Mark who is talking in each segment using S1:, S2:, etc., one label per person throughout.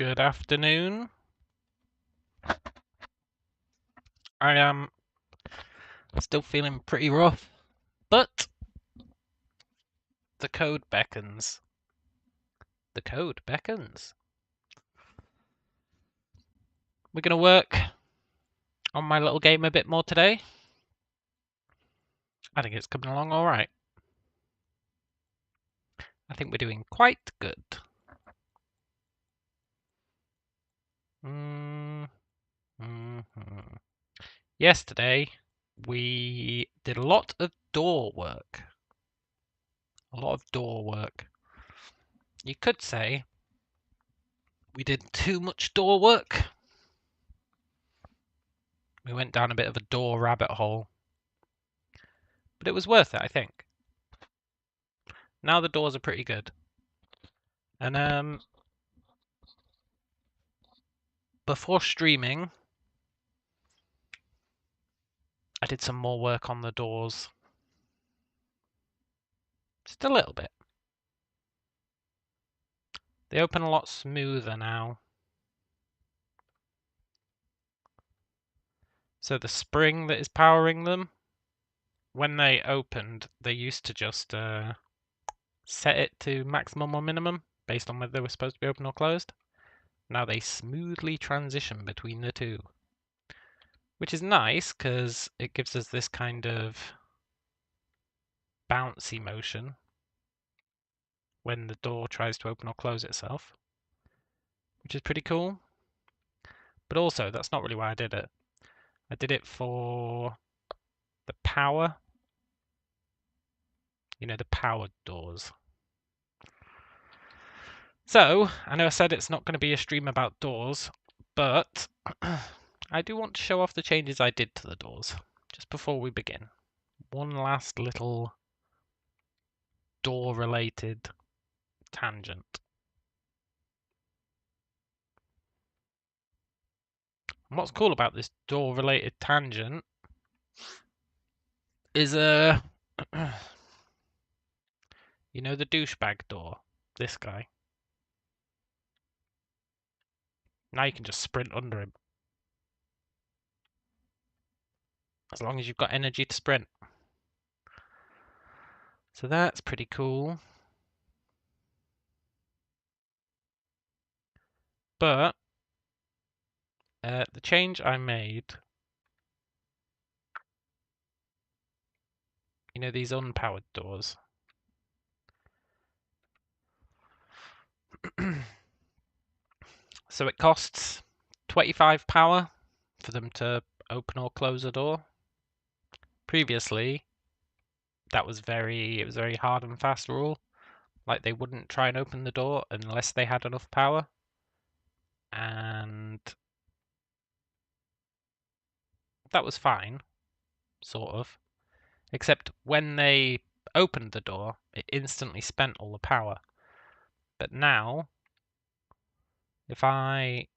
S1: Good afternoon. I am still feeling pretty rough, but the code beckons. The code beckons. We're going to work on my little game a bit more today. I think it's coming along all right. I think we're doing quite good. Yesterday, we did a lot of door work. You could say we did too much door work. We went down a bit of a door rabbit hole. But it was worth it, I think. Now the doors are pretty good. And before streaming, I did some more work on the doors. Just a little bit. They open a lot smoother now. So the spring that is powering them, when they opened, they used to just set it to maximum or minimum based on whether they were supposed to be open or closed. Now they smoothly transition between the two, which is nice because it gives us this kind of bouncy motion when the door tries to open or close itself, which is pretty cool. But also, that's not really why I did it. I did it for the power. You know, the powered doors. So, I know I said it's not going to be a stream about doors, but I do want to show off the changes I did to the doors just before we begin. One last little door-related tangent. And what's cool about this door-related tangent is you know the douchebag door? This guy. Now you can just sprint under him. As long as you've got energy to sprint. So that's pretty cool. But the change I made, you know, these unpowered doors. So it costs 25 power for them to open or close a door. Previously, it was very hard and fast rule. Like they wouldn't try and open the door unless they had enough power. And that was fine, sort of. Except when they opened the door, it instantly spent all the power. But now, if I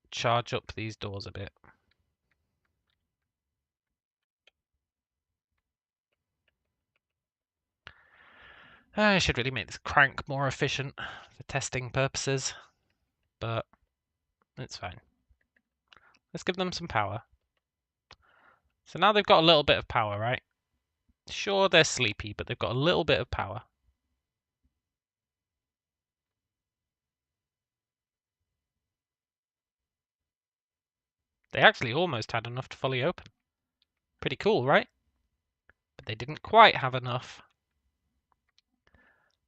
S1: charge up these doors a bit. I should really make this crank more efficient for testing purposes, but it's fine. Let's give them some power. So now they've got a little bit of power, right? Sure, they're sleepy, but they've got a little bit of power. They actually almost had enough to fully open. Pretty cool, right? But they didn't quite have enough.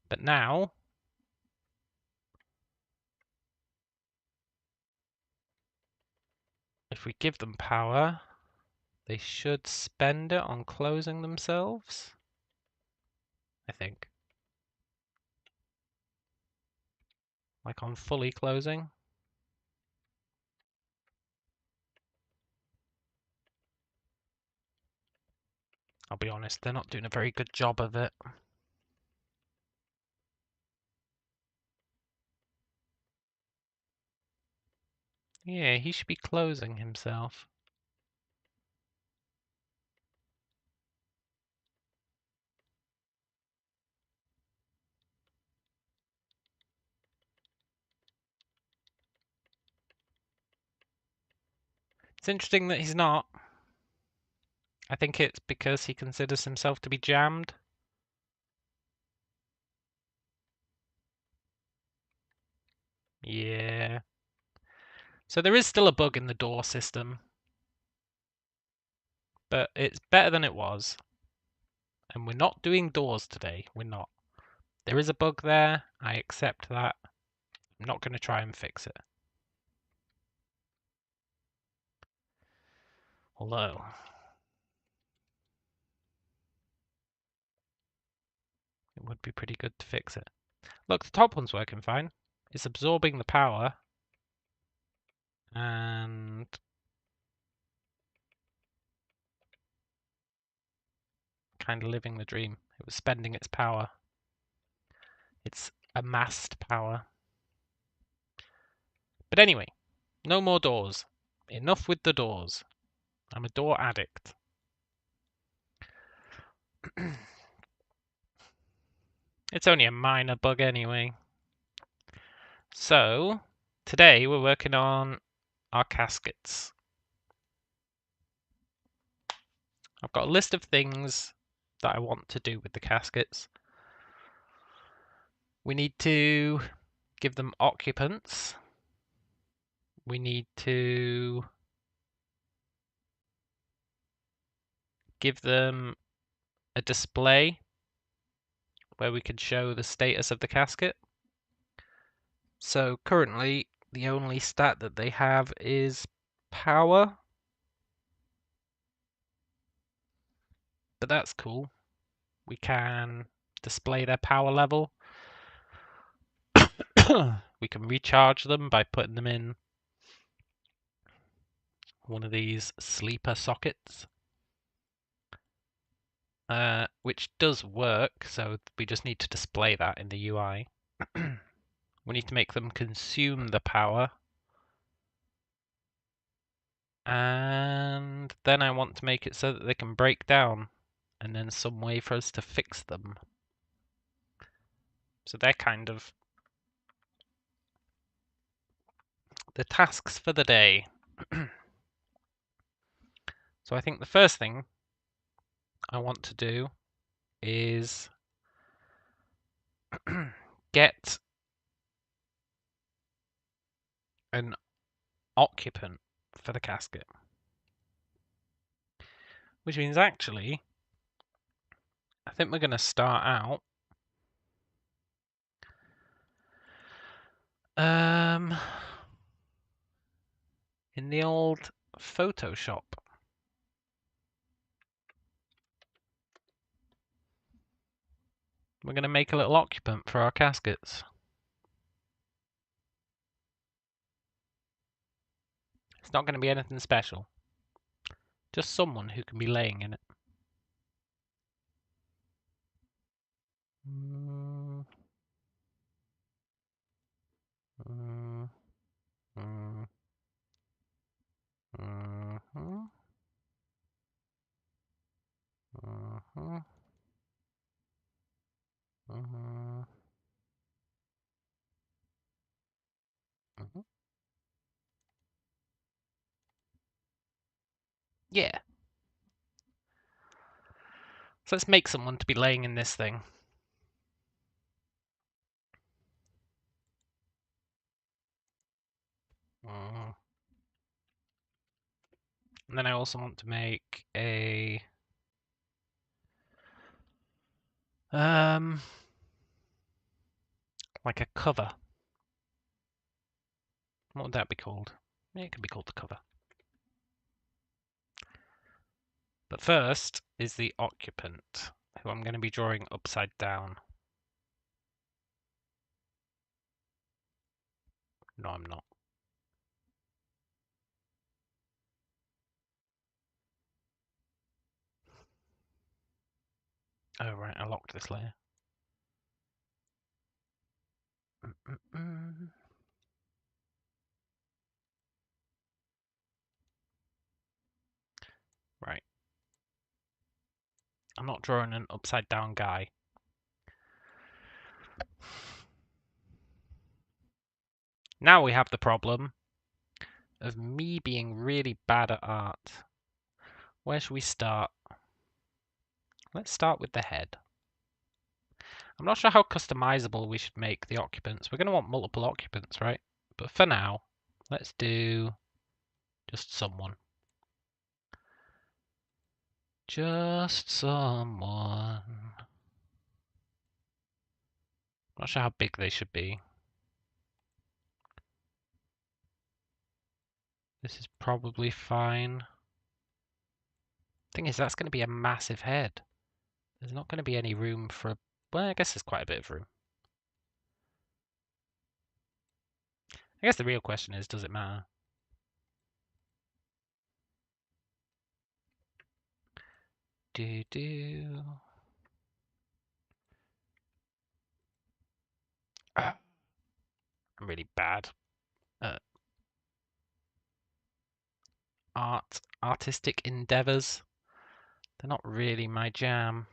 S1: But now, if we give them power, they should spend it on closing themselves, I think. Like on fully closing. I'll be honest, they're not doing a very good job of it. Yeah, he should be closing himself. It's interesting that he's not. I think it's because he considers himself to be jammed. Yeah. So there is still a bug in the door system, but it's better than it was. And we're not doing doors today. We're not. There is a bug there. I accept that. I'm not going to try and fix it. Although, it would be pretty good to fix it. Look, the top one's working fine. It's absorbing the power. And kind of living the dream. It was spending its power. Its amassed power. But anyway, no more doors. Enough with the doors. I'm a door addict. It's only a minor bug anyway. So, today we're working on our caskets. I've got a list of things that I want to do with the caskets. We need to give them occupants. We need to give them a display where we can show the status of the casket. So currently the only stat that they have is power. But that's cool. We can display their power level. We can recharge them by putting them in one of these sleeper sockets. Which does work, so we just need to display that in the UI. We need to make them consume the power. And then I want to make it so that they can break down, and then some way for us to fix them. So they're kind of the tasks for the day. So I think the first thing I want to do is get an occupant for the casket. Which means actually, I think we're going to start out in the old Photoshop. We're going to make a little occupant for our caskets. It's not going to be anything special. Just someone who can be laying in it. Yeah. So let's make someone to be laying in this thing. And then I also want to make a like a cover. What would that be called? Yeah, it could be called the cover. But first is the occupant, who I'm going to be drawing upside down. No, I'm not. Oh, right, I locked this layer. Right. I'm not drawing an upside down guy. Now we have the problem of me being really bad at art. Where should we start? Let's start with the head. I'm not sure how customizable we should make the occupants. We're going to want multiple occupants, right? But for now, let's do just someone. Just someone. Not sure how big they should be. This is probably fine. Thing is, that's going to be a massive head. There's not going to be any room for... Well, I guess there's quite a bit of room. I guess the real question is, does it matter? Do. I'm really bad at artistic endeavors. They're not really my jam.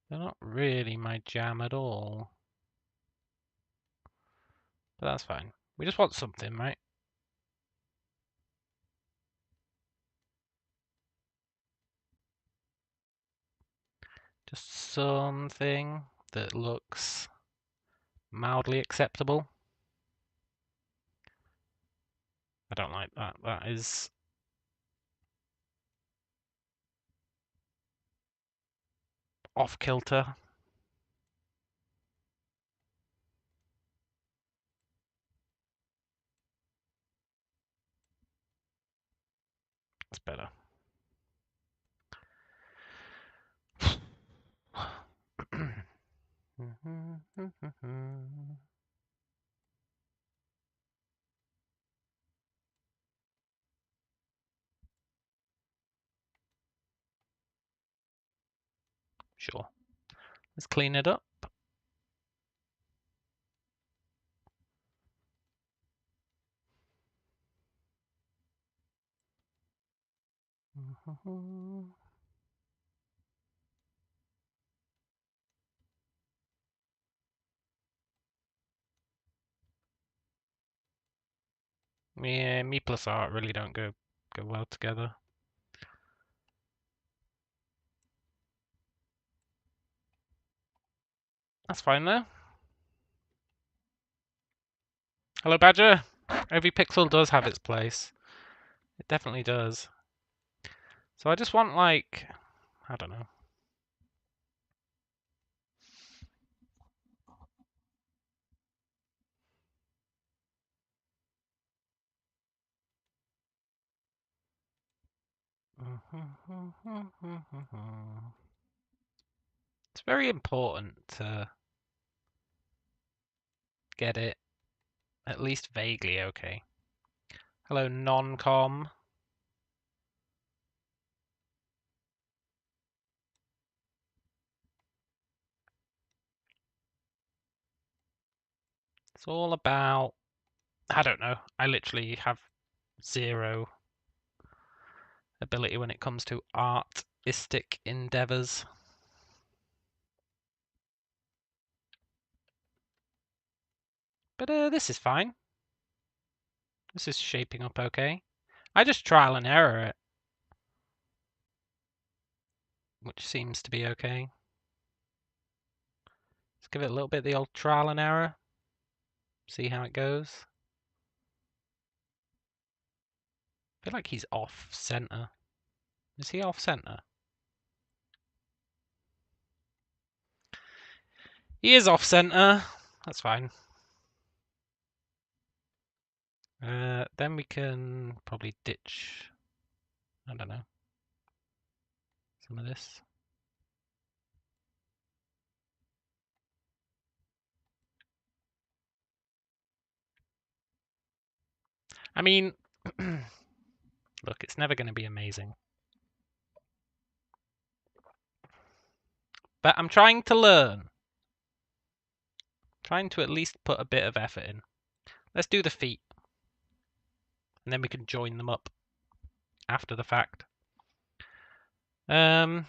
S1: They're not really my jam at all. But that's fine. We just want something, right? Just something that looks mildly acceptable. I don't like that. That is off kilter. That's better. Sure. Let's clean it up. Yeah, me plus art really don't go well together. That's fine though. Hello, Badger. Every pixel does have its place. It definitely does. So I just want like, I don't know. It's very important to get it at least vaguely okay. Hello, non-com. It's all about, I don't know. I literally have zero ability when it comes to artistic endeavors. But this is fine. This is shaping up okay. I just trial and error it, which seems to be okay. Let's give it a little bit of the old trial and error. See how it goes. I feel like he's off center. Is he off center? He is off center. That's fine. Then we can probably ditch, I don't know, some of this. I mean, look, it's never going to be amazing. But I'm trying to learn. Trying to at least put a bit of effort in. Let's do the feet. and then we can join them up after the fact. I've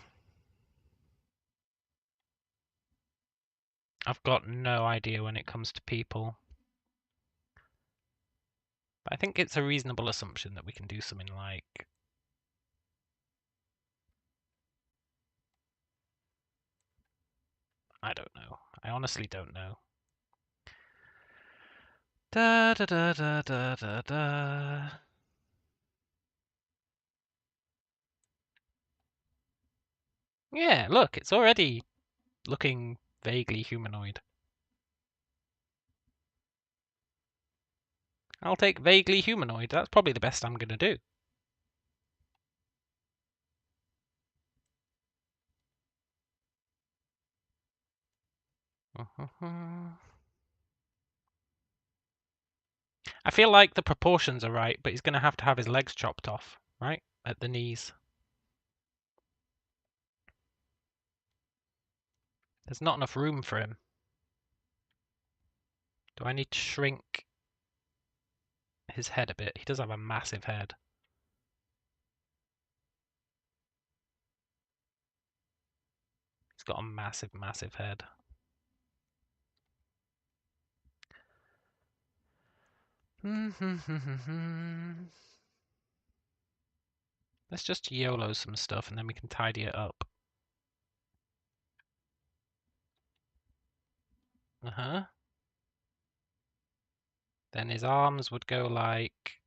S1: got no idea when it comes to people. But I think it's a reasonable assumption that we can do something like... I don't know. I honestly don't know. Da da da da da da da. Yeah, look, it's already looking vaguely humanoid. I'll take vaguely humanoid. That's probably the best I'm going to do. I feel like the proportions are right, but he's going to have his legs chopped off, right? At the knees. There's not enough room for him. Do I need to shrink his head a bit? He does have a massive head. He's got a massive, massive head. Let's just YOLO some stuff and then we can tidy it up. Then his arms would go like...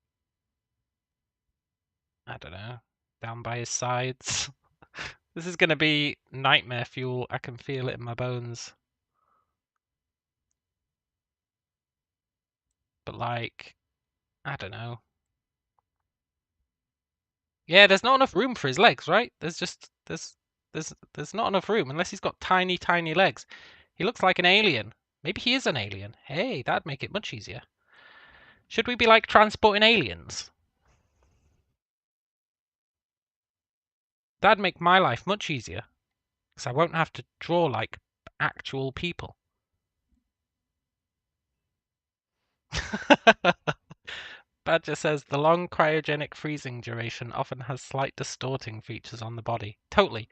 S1: I don't know. Down by his sides. This is going to be nightmare fuel. I can feel it in my bones. But like... I don't know. Yeah, there's not enough room for his legs, right? There's not enough room unless he's got tiny, tiny legs. He looks like an alien. Maybe he is an alien. Hey, that'd make it much easier. Should we be like transporting aliens? That'd make my life much easier. Because I won't have to draw like actual people. Badger says the long cryogenic freezing duration often has slight distorting features on the body. Totally.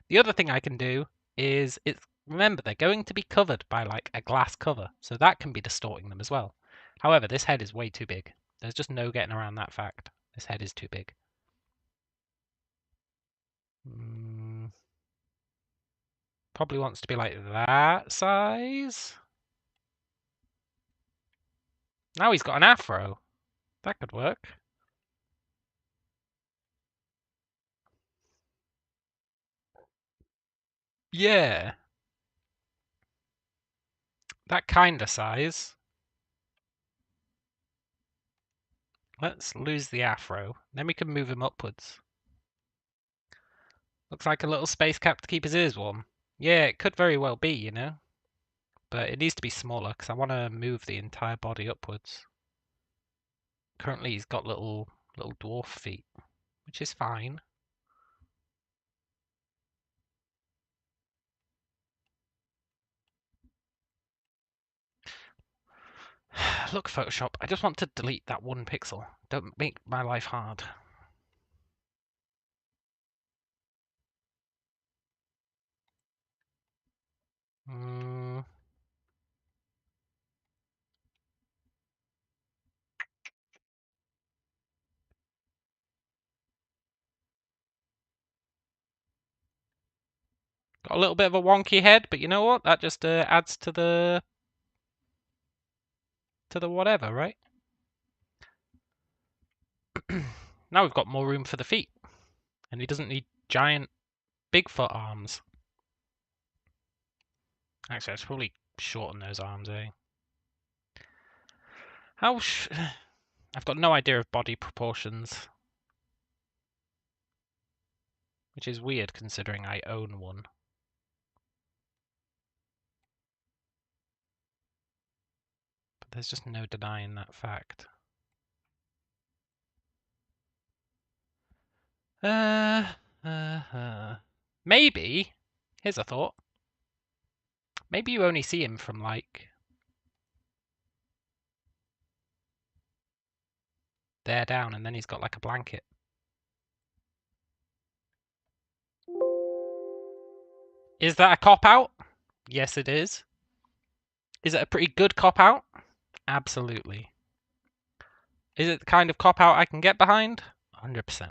S1: The other thing I can do is, remember, they're going to be covered by like a glass cover, so that can be distorting them as well. However, this head is way too big. There's just no getting around that fact. This head is too big. Probably wants to be like that size. Now he's got an afro. That could work. Yeah. That kind of size. Let's lose the afro. Then we can move him upwards. Looks like a little space cap to keep his ears warm. Yeah, it could very well be, you know. But it needs to be smaller because I want to move the entire body upwards. Currently he's got little dwarf feet, which is fine. Look, Photoshop, I just want to delete that one pixel. Don't make my life hard. Got a little bit of a wonky head, but you know what? That just adds to the whatever, right? Now we've got more room for the feet. And he doesn't need giant Bigfoot arms. Actually, I should probably shorten those arms, eh? I've got no idea of body proportions. Which is weird considering I own one. But there's just no denying that fact. Maybe, here's a thought. Maybe you only see him from like... there down, and then he's got like a blanket. Is that a cop-out? Yes, it is. Is it a pretty good cop-out? Absolutely. Is it the kind of cop-out I can get behind? 100%.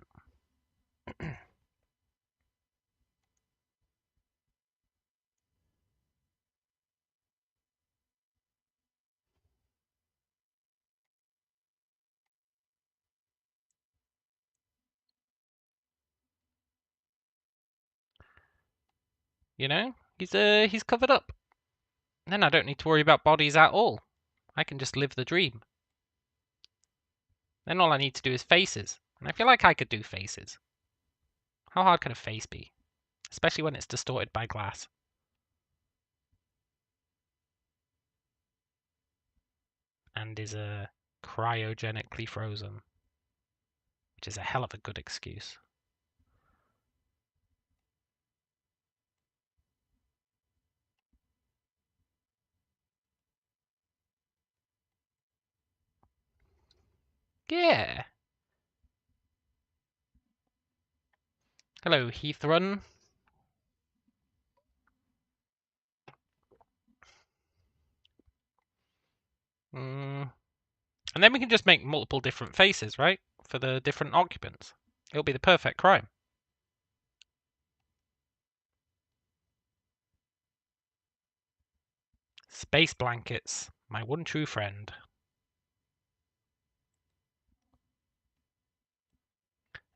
S1: You know, he's covered up. Then I don't need to worry about bodies at all. I can just live the dream. Then all I need to do is faces. And I feel like I could do faces. How hard can a face be? Especially when it's distorted by glass. And is cryogenically frozen. Which is a hell of a good excuse. Yeah. Hello, Heath Run. And then we can just make multiple different faces, right? For the different occupants. It'll be the perfect crime. Space blankets, my one true friend.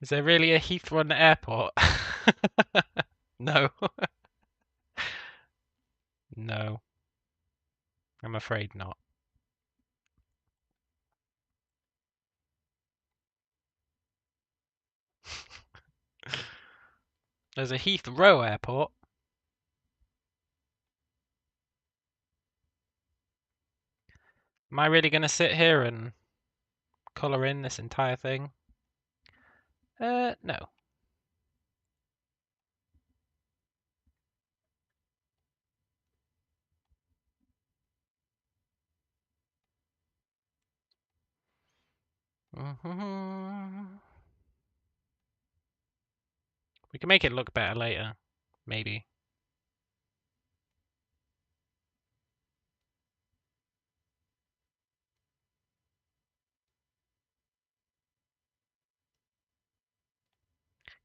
S1: Is there really a Heath Run airport? No. No. I'm afraid not. There's a Heathrow airport. Am I really going to sit here and colour in this entire thing? No. We can make it look better later. Maybe.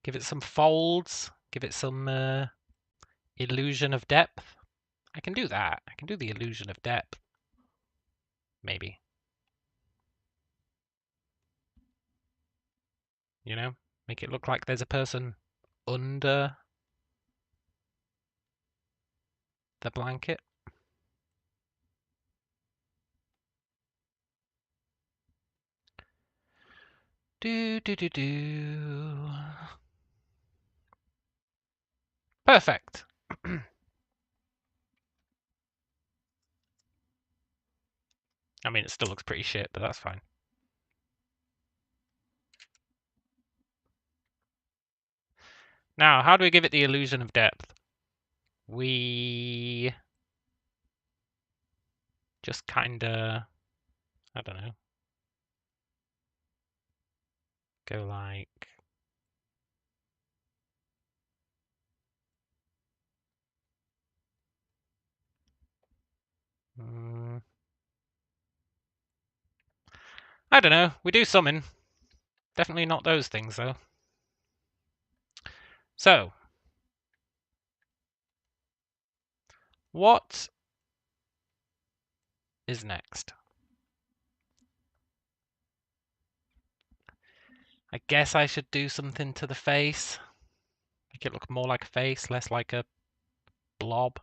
S1: Give it some folds. Give it some illusion of depth. I can do that. I can do the illusion of depth. Maybe. You know? Make it look like there's a person under the blanket. Do. Perfect. I mean, it still looks pretty shit, but that's fine. Now, how do we give it the illusion of depth? We just kinda, I don't know, go like, I don't know, we do something. Definitely not those things, though. So, what is next? I guess I should do something to the face. Make it look more like a face, less like a blob.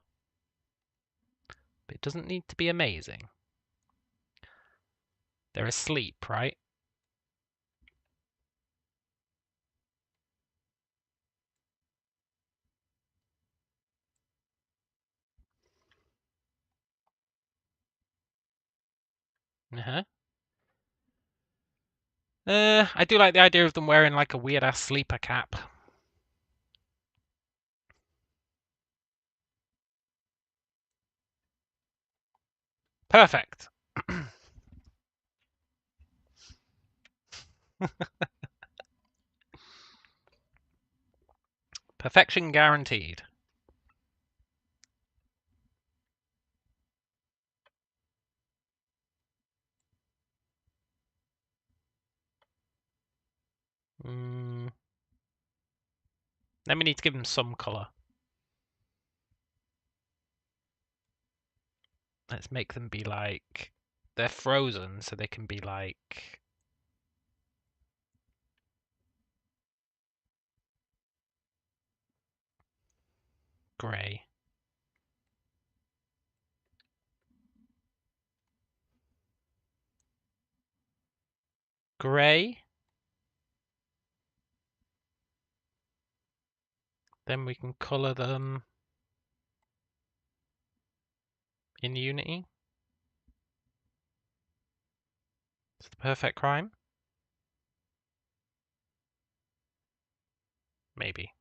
S1: But it doesn't need to be amazing. They're asleep, right? Uh-huh. I do like the idea of them wearing like a weird-ass sleeper cap. Perfect. Perfection guaranteed. Then we need to give them some colour. Let's make them be like... They're frozen, so they can be like... grey. Grey. Then we can colour them in Unity. It's the perfect crime. Maybe.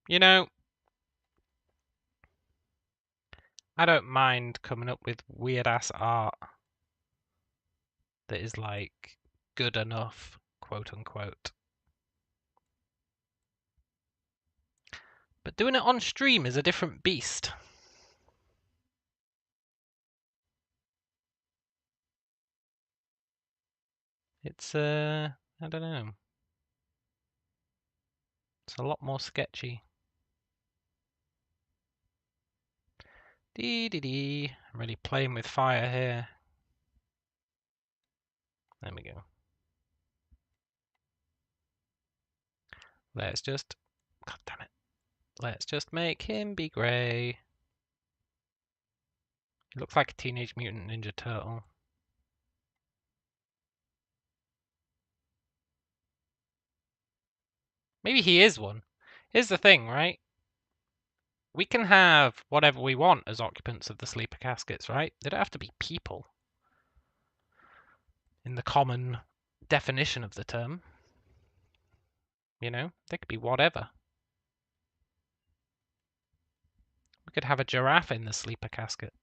S1: You know, I don't mind coming up with weird ass art that is like good enough, quote unquote. But doing it on stream is a different beast. It's I don't know. It's a lot more sketchy. Dee dee dee. I'm really playing with fire here. There we go. Let's just... God damn it. Let's just make him be grey. He looks like a Teenage Mutant Ninja Turtle. Maybe he is one. Here's the thing, right? We can have whatever we want as occupants of the sleeper caskets, right? They don't have to be people in the common definition of the term. You know, they could be whatever. We could have a giraffe in the sleeper casket.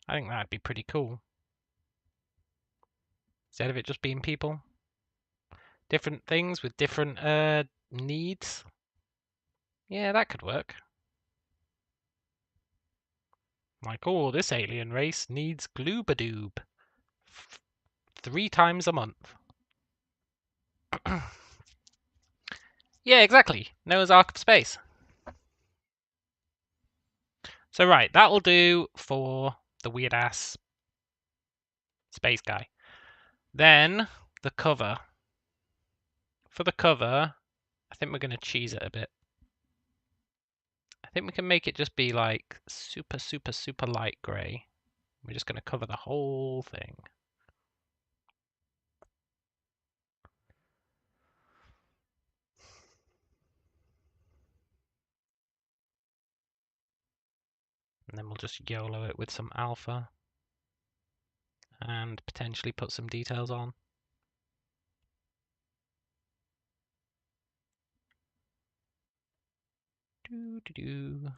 S1: I think that'd be pretty cool. Instead of it just being people. Different things with different needs. Yeah, that could work. Like, oh, this alien race needs gloobadoob 3 times a month. Yeah, exactly. Noah's Ark of Space. So right, that'll do for the weird ass space guy. Then the cover. For the cover, I think we're going to cheese it a bit. I think we can make it just be like super, super, super light grey. We're just going to cover the whole thing. And then we'll just YOLO it with some alpha. And potentially put some details on. Doo-doo-doo.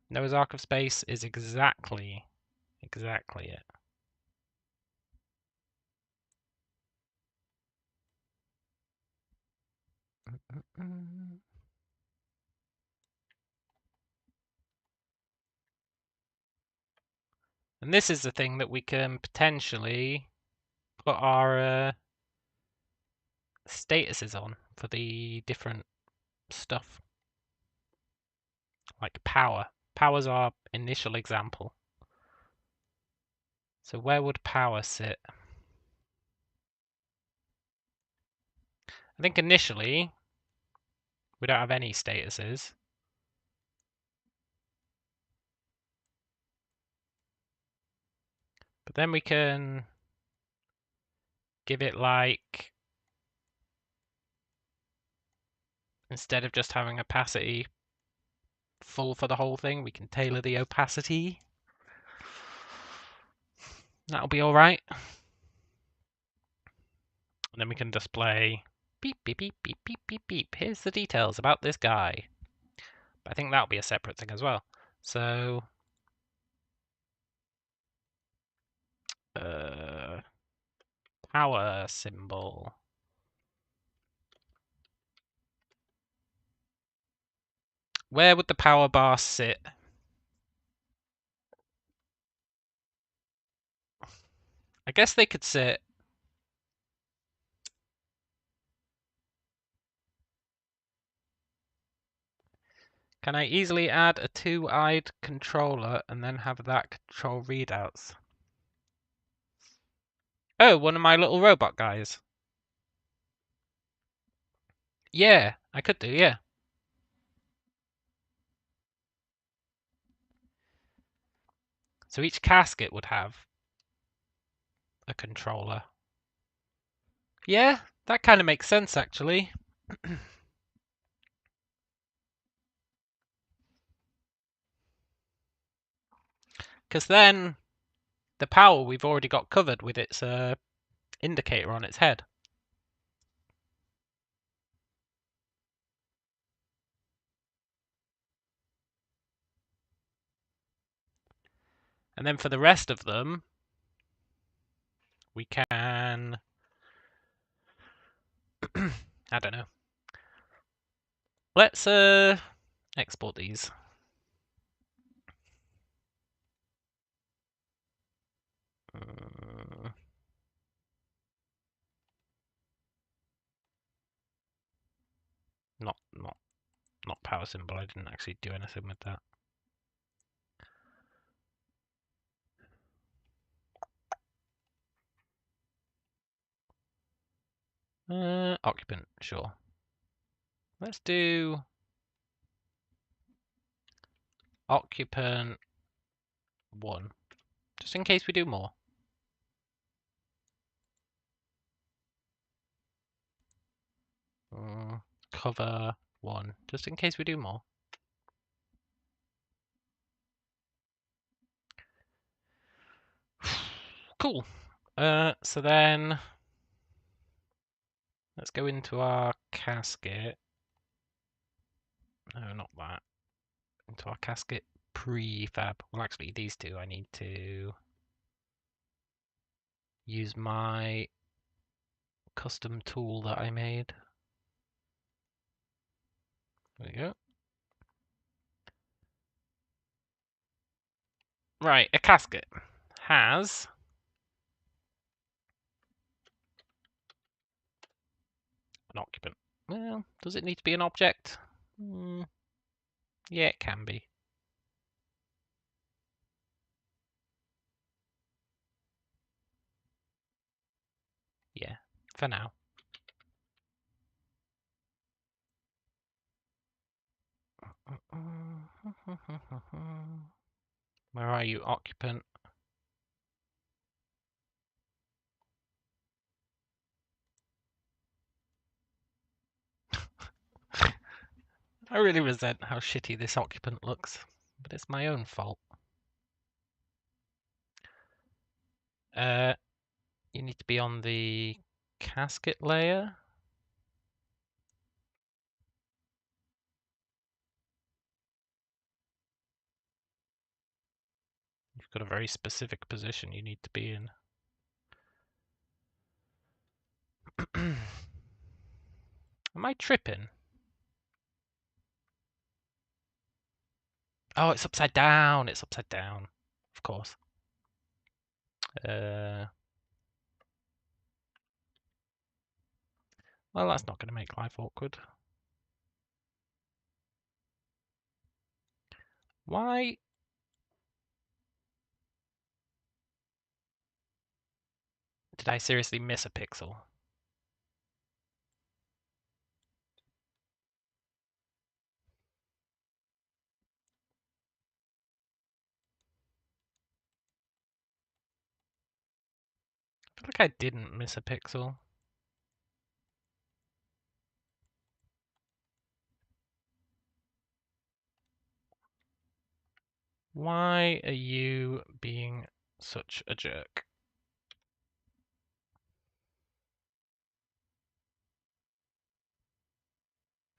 S1: Noah's Ark of Space is exactly it. And this is the thing that we can potentially put our statuses on for the different stuff. Like power. Power's our initial example. So where would power sit? I think initially we don't have any statuses. But then we can give it like, instead of just having opacity full for the whole thing, we can tailor the opacity. That'll be all right. And then we can display beep, beep, beep, beep, beep, beep, beep. Here's the details about this guy. But I think that'll be a separate thing as well. So, power symbol. Where would the power bar sit? I guess they could sit. Can I easily add a two-eyed controller and then have that control readouts? Oh, one of my little robot guys. Yeah, I could do, yeah. So each casket would have a controller. Yeah, that kind of makes sense, actually. Because then the power we've already got covered with its indicator on its head. And then for the rest of them, we can... I don't know. Let's export these. Not power symbol. I didn't actually do anything with that. Occupant, sure. Let's do occupant 1, just in case we do more. Cover 1, just in case we do more. Cool. So then let's go into our casket. No, not that. Into our casket prefab. Well, actually, these two I need to use my custom tool that I made. There we go. Right, a casket has an occupant. Well, does it need to be an object? Yeah, it can be. Yeah, for now. Where are you, occupant? I really resent how shitty this occupant looks, but it's my own fault. You need to be on the casket layer. You've got a very specific position you need to be in. Am I tripping? Oh, it's upside down. It's upside down. Of course. Well, that's not going to make life awkward. Why? Did I seriously miss a pixel? I feel like I didn't miss a pixel. Why are you being such a jerk?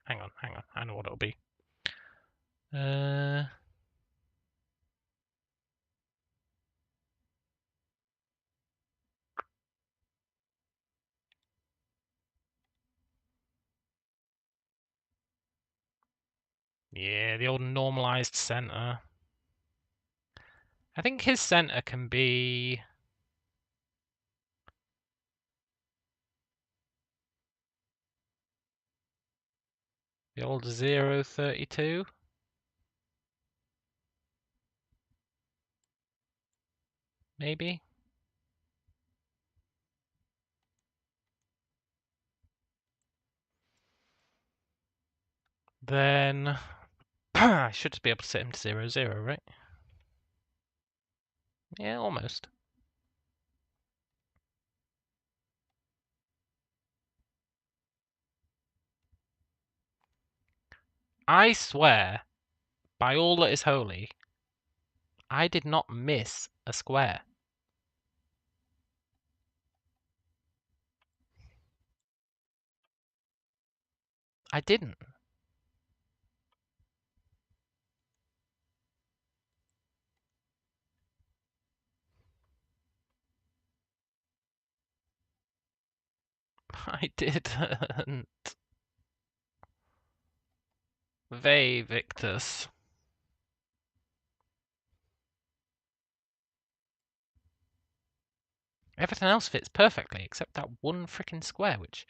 S1: Hang on. I know what it'll be. Yeah, the old normalized center. I think his center can be... the old 0.32. Maybe? Then... I should just be able to set him to 0.0, right? Yeah, almost. I swear, by all that is holy, I did not miss a square. I didn't. I didn't. Ve Victus. Everything else fits perfectly, except that one freaking square, which...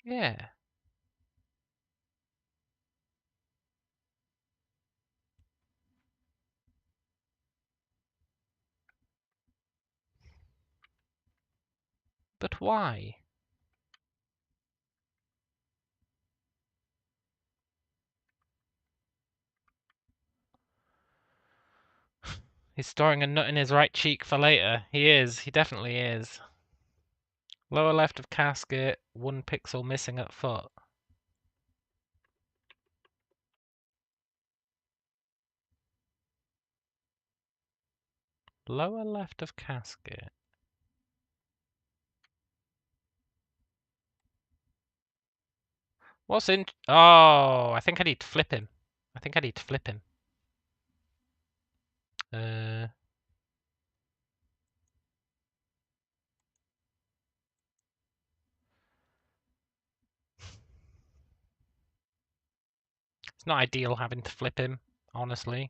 S1: yeah. But why? He's storing a nut in his right cheek for later. He is. He definitely is. Lower left of casket, 1 pixel missing at foot. Lower left of casket. What's in... oh, I think I need to flip him. Uh... It's not ideal having to flip him, honestly.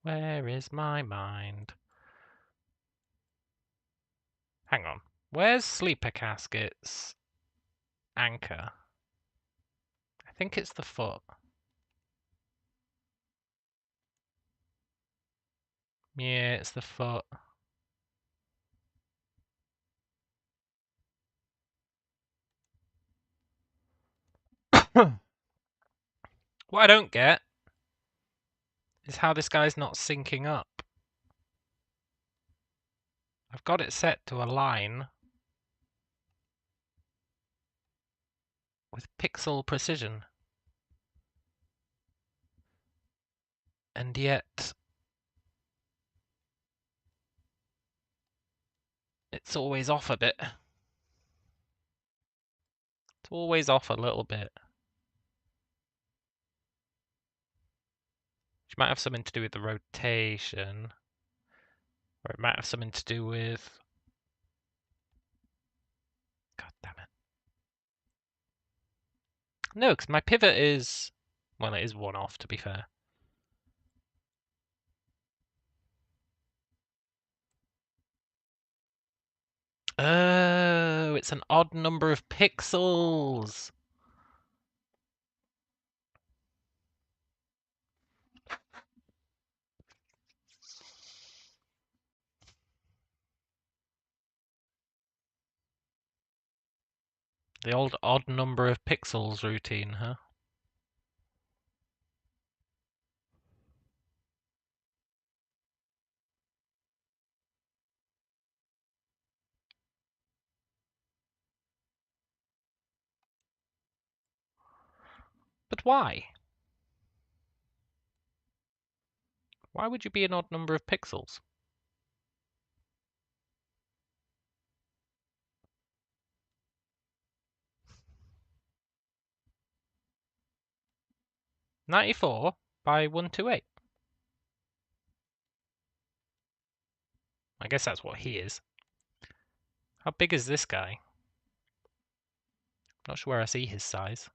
S1: Where is my mind? Hang on. Where's sleeper caskets? Anchor. I think it's the foot. Yeah, it's the foot. What I don't get is how this guy's not syncing up. I've got it set to align with pixel precision. And yet... it's always off a bit. It's always off a little bit. Which might have something to do with the rotation. Or it might have something to do with... God Damn it. No, because my pivot is... Well, it is 1 off, to be fair. Oh, it's an odd number of pixels. The old odd number of pixels routine, huh? But why? Why would you be an odd number of pixels? (94 by 128). I guess that's what he is. How big is this guy? Not sure where I see his size.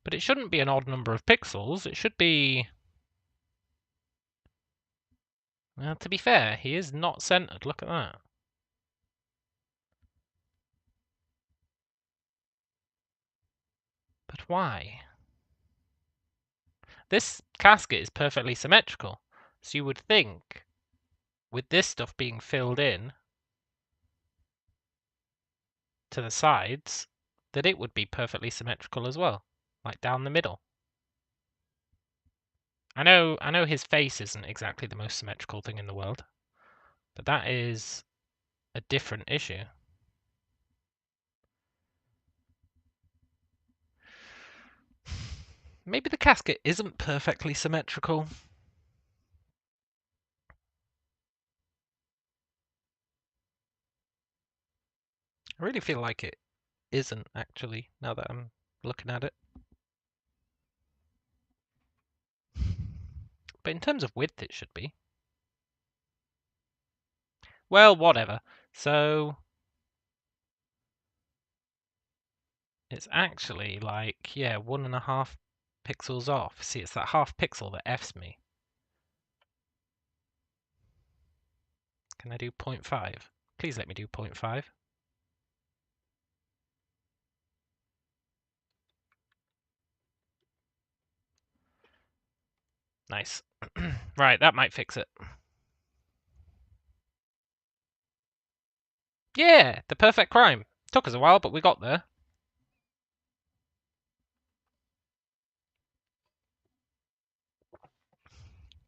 S1: But it shouldn't be an odd number of pixels. It should be... Well, to be fair, he is not centered. Look at that. But why? This casket is perfectly symmetrical. So you would think, with this stuff being filled in to the sides, that it would be perfectly symmetrical as well. Like down the middle. I know his face isn't exactly the most symmetrical thing in the world. But that is a different issue. Maybe the casket isn't perfectly symmetrical. I really feel like it isn't, actually, now that I'm looking at it. But in terms of width, it should be. Well, whatever. So it's actually like, yeah, 1.5 pixels off. See, it's that half pixel that F's me. Can I do 0.5? Please let me do 0.5. Nice. Right, that might fix it. Yeah, the perfect crime. Took us a while, but we got there.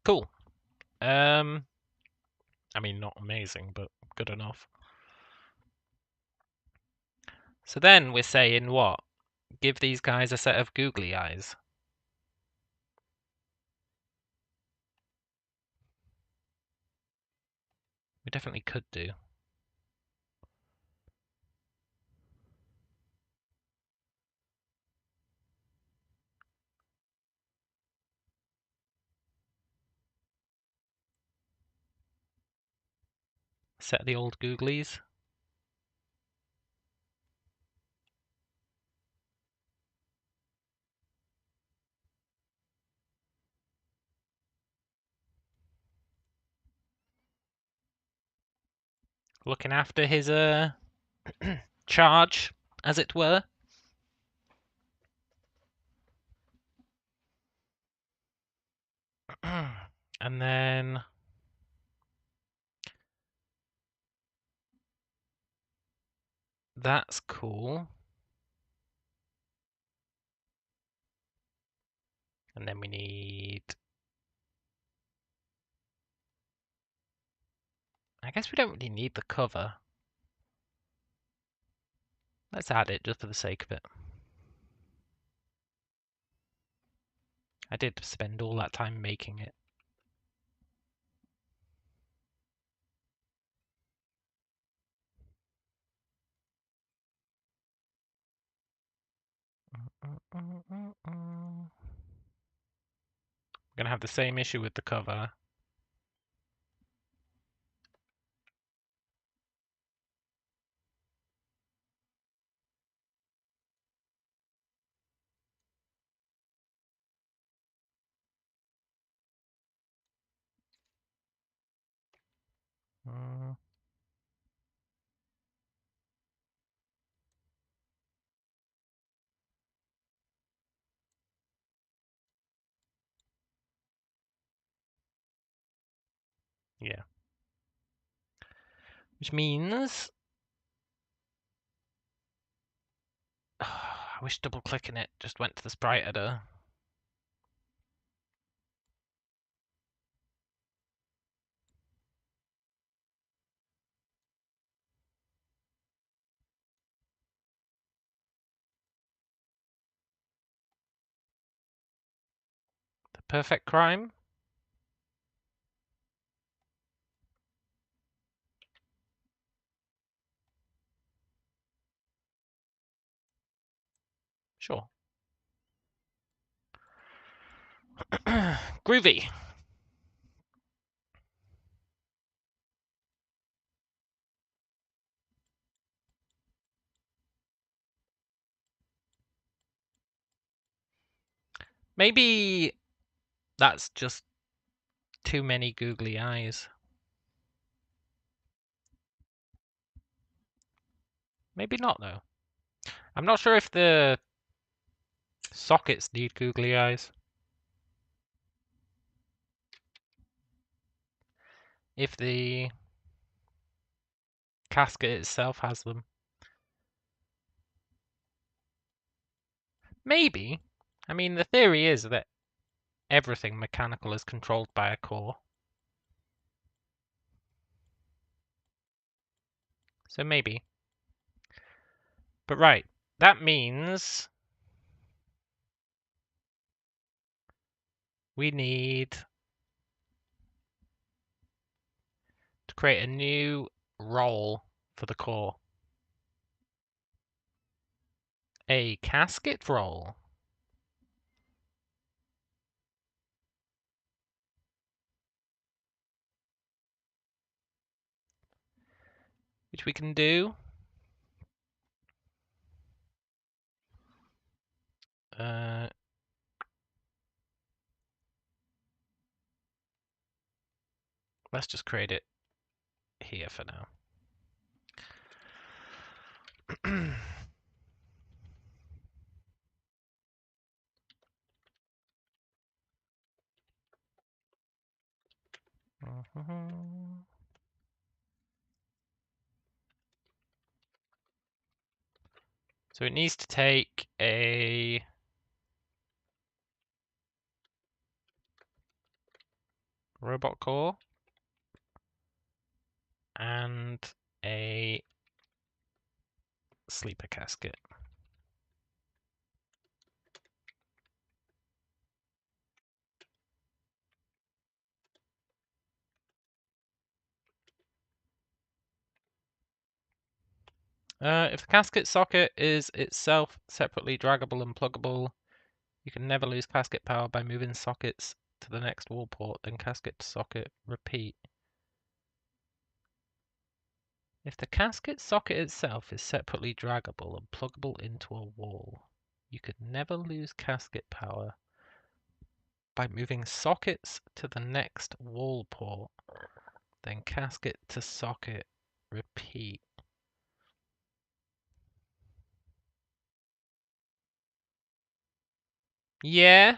S1: Cool. I mean, not amazing, but good enough. So then we're saying what? Give these guys a set of googly eyes. We definitely could do. Set the old googlies. Looking after his charge, as it were. And then that's cool. And then we need... I guess we don't really need the cover. Let's add it just for the sake of it. I did spend all that time making it. We're gonna have the same issue with the cover. Yeah. Which means... I wish double-clicking it just went to the sprite editor. The perfect crime? Sure. Groovy. Maybe that's just too many googly eyes. Maybe not, though. I'm not sure if the sockets need googly eyes. If the casket itself has them. Maybe. I mean, the theory is that everything mechanical is controlled by a core. So maybe. But right, that means we need to create a new role for the core. A casket role. Which we can do. Let's just create it here for now. So it needs to take a robot core and a sleeper casket. If the casket socket is itself separately draggable and pluggable, you can never lose casket power by moving sockets to the next wall port, then casket to socket, repeat. If the casket socket itself is separately draggable and pluggable into a wall, you could never lose casket power by moving sockets to the next wall port, then casket to socket, repeat. Yeah,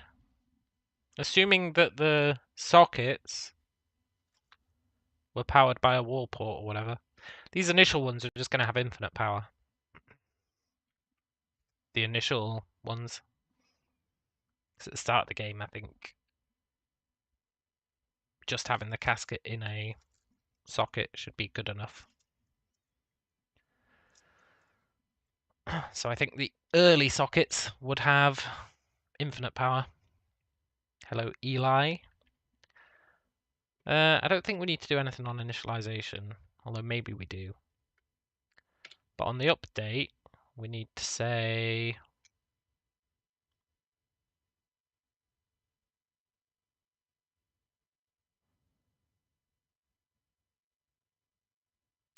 S1: assuming that the sockets were powered by a wall port or whatever. These initial ones are just going to have infinite power. The initial ones. Because at the start of the game, I think just having the casket in a socket should be good enough. So I think the early sockets would have infinite power. Hello, Eli. I don't think we need to do anything on initialization, although maybe we do. But on the update, we need to say...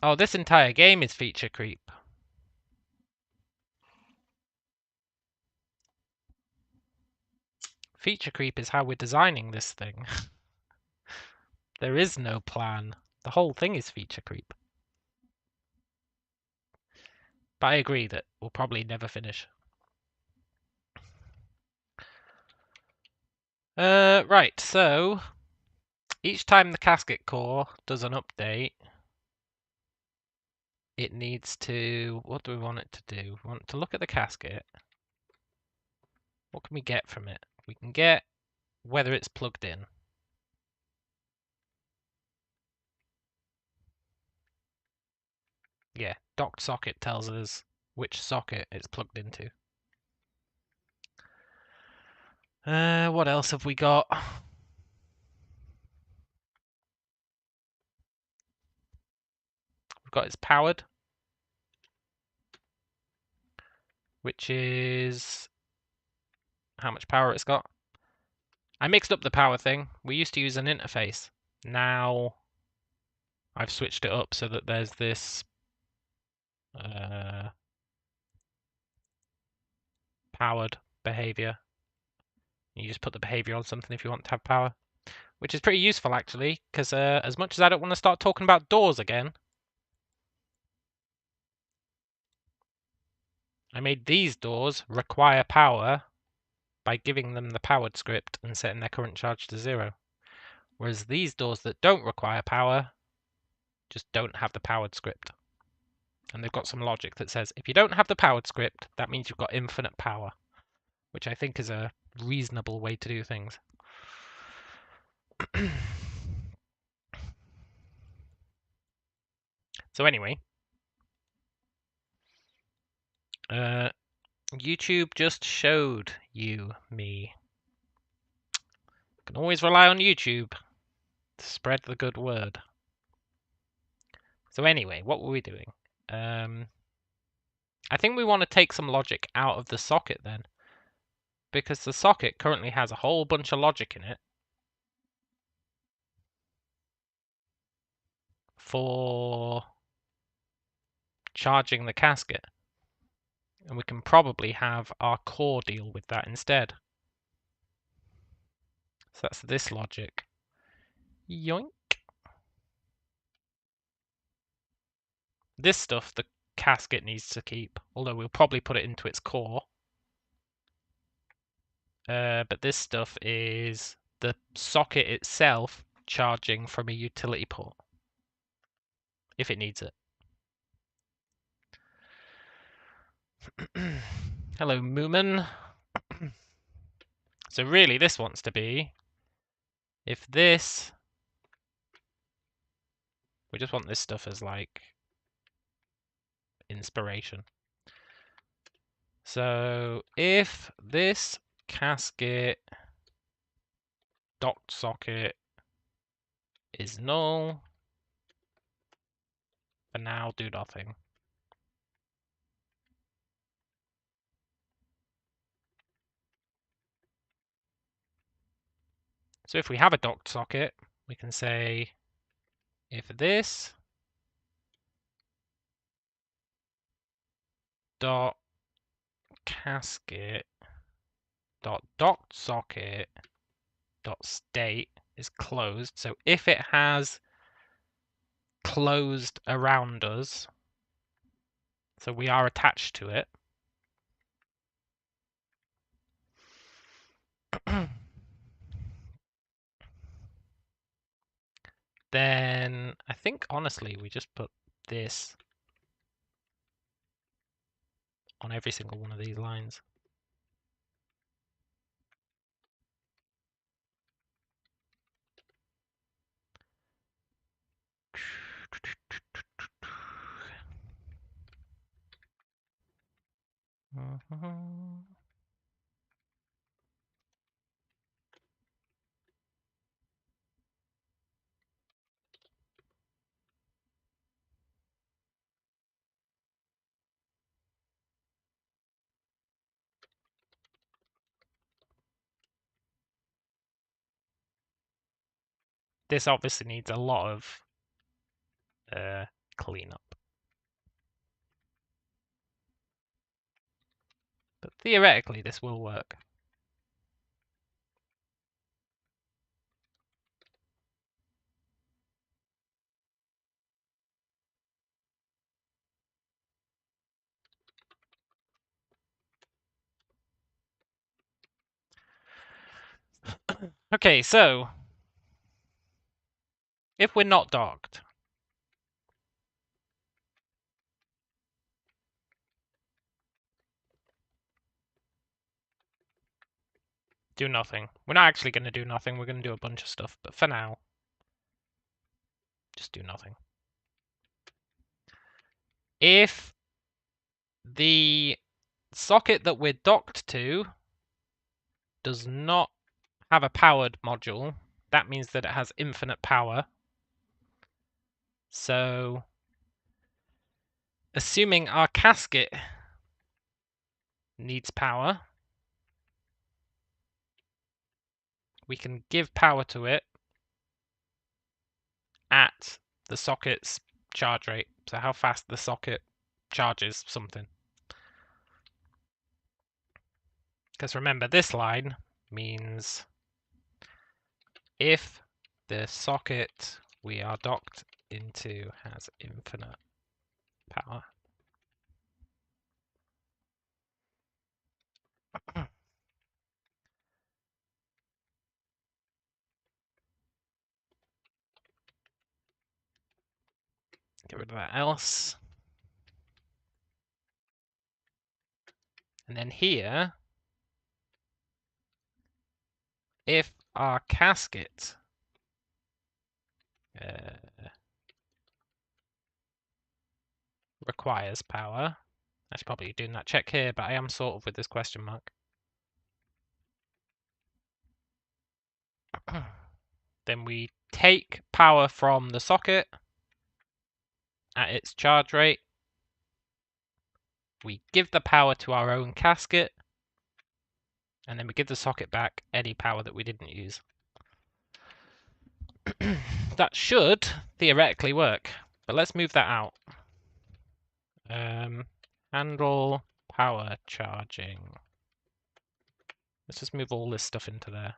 S1: Oh, this entire game is feature creep. Feature creep is how we're designing this thing. There is no plan. The whole thing is feature creep. But I agree that we'll probably never finish. Right, so each time the casket core does an update, it needs to, what do we want it to do? We want to look at the casket. What can we get from it? We can get whether it's plugged in. Yeah, docked socket tells us which socket it's plugged into. What else have we got? We've got it's powered, which is how much power it's got. I mixed up the power thing. We used to use an interface. Now I've switched it up so that there's this powered behavior. You just put the behavior on something if you want to have power, which is pretty useful actually, because as much as I don't want to start talking about doors again, I made these doors require power by giving them the powered script and setting their current charge to 0. Whereas these doors that don't require power just don't have the powered script. And they've got some logic that says if you don't have the powered script, that means you've got infinite power, which I think is a reasonable way to do things. So anyway, YouTube just showed me. Can always rely on YouTube to spread the good word. So anyway, what were we doing? I think we want to take some logic out of the socket then, because the socket currently has a whole bunch of logic in it for charging the casket. And we can probably have our core deal with that instead. So that's this logic. Yoink. This stuff the casket needs to keep, although we'll probably put it into its core. But this stuff is the socket itself charging from a utility port, if it needs it. Hello, Moomin. So really, this wants to be, if this, we just want this stuff as like inspiration. So if this casket docked socket is null, for now do nothing. So if we have a docked socket, we can say if this dot casket dot docked socket dot state is closed. So if it has closed around us, so we are attached to it, then I think honestly we just put this on every single one of these lines. This obviously needs a lot of cleanup. But theoretically, this will work. Okay, so if we're not docked, do nothing. We're not actually going to do nothing. We're going to do a bunch of stuff. But for now, just do nothing. If the socket that we're docked to does not have a powered module, that means that it has infinite power. So, assuming our casket needs power, we can give power to it at the socket's charge rate. So how fast the socket charges something. Because remember, this line means if the socket we are docked into has infinite power. Get rid of that else. And then here, if our casket requires power, I should probably be doing that check here, but I am sort of with this question mark. Then we take power from the socket at its charge rate. We give the power to our own casket, and then we give the socket back any power that we didn't use. That should theoretically work, but let's move that out. Handle power charging. Let's just move all this stuff into there.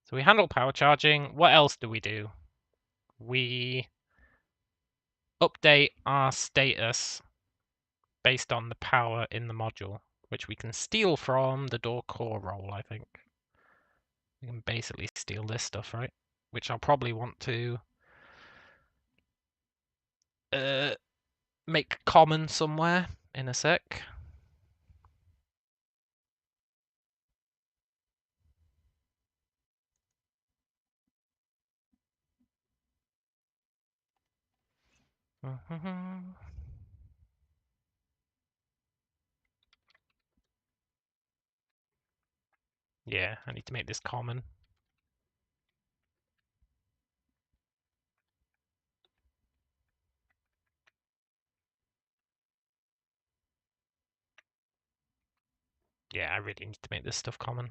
S1: So we handle power charging. What else do? We update our status based on the power in the module, which we can steal from the door core role, I think. We can basically steal this stuff, right? Which I'll probably want to make common somewhere in a sec. Yeah, I need to make this common. Yeah, I really need to make this stuff common.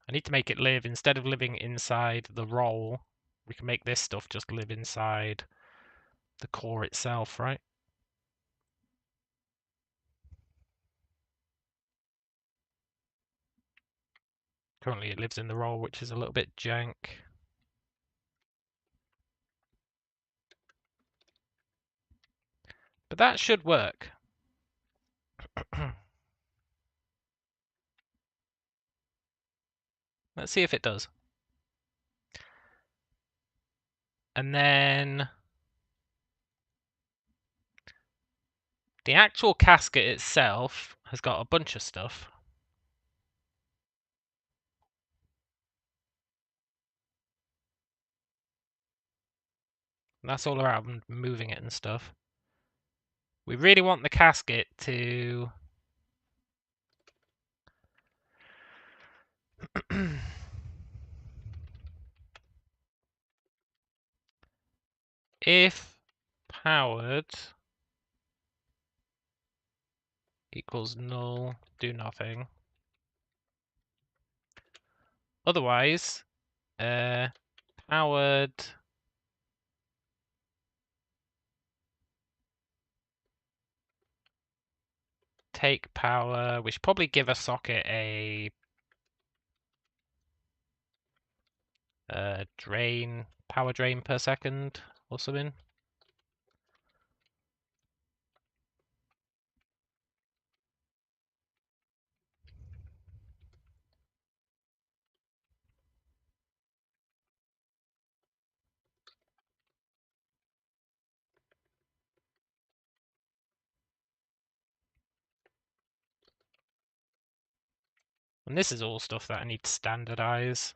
S1: I need to make it live, instead of living inside the role, we can make this stuff just live inside the core itself, right? Currently it lives in the role, which is a little bit jank. But that should work. Let's see if it does. And then the actual casket itself has got a bunch of stuff. And that's all around moving it and stuff. We really want the casket to if powered equals null, do nothing. Otherwise, powered take power. We should probably give a socket a power drain per second or something. And this is all stuff that I need to standardize.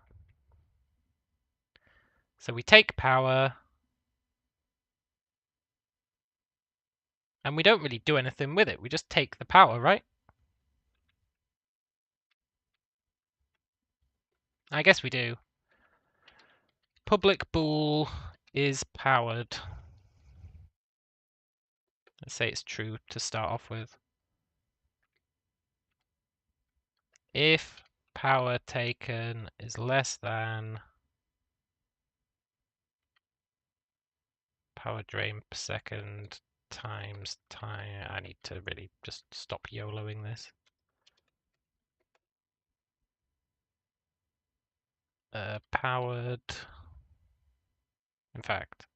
S1: So we take power, and we don't really do anything with it. We just take the power, right? I guess we do. Public bool is powered. Let's say it's true to start off with. If power taken is less than power drain per second times time. I need to really just stop YOLOing this. Powered. In fact,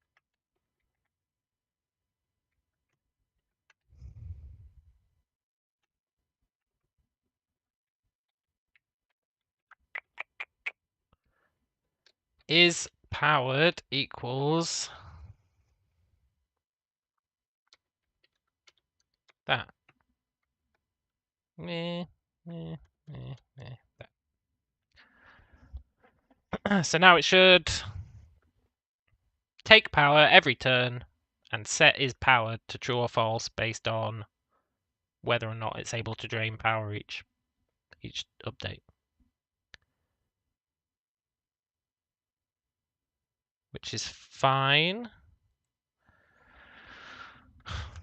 S1: is powered equals that. That. So now it should take power every turn and set is powered to true or false based on whether or not it's able to drain power each update. Which is fine.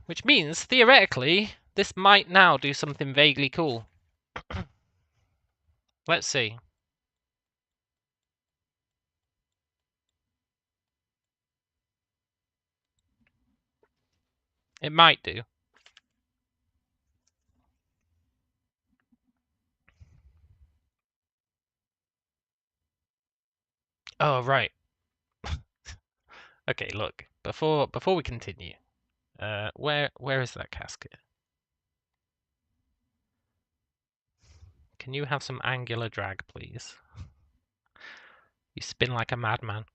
S1: Which means, theoretically, this might now do something vaguely cool. Let's see. It might do. Oh, right. Okay, look. Before we continue, where is that casket? Can you have some angular drag, please? You spin like a madman.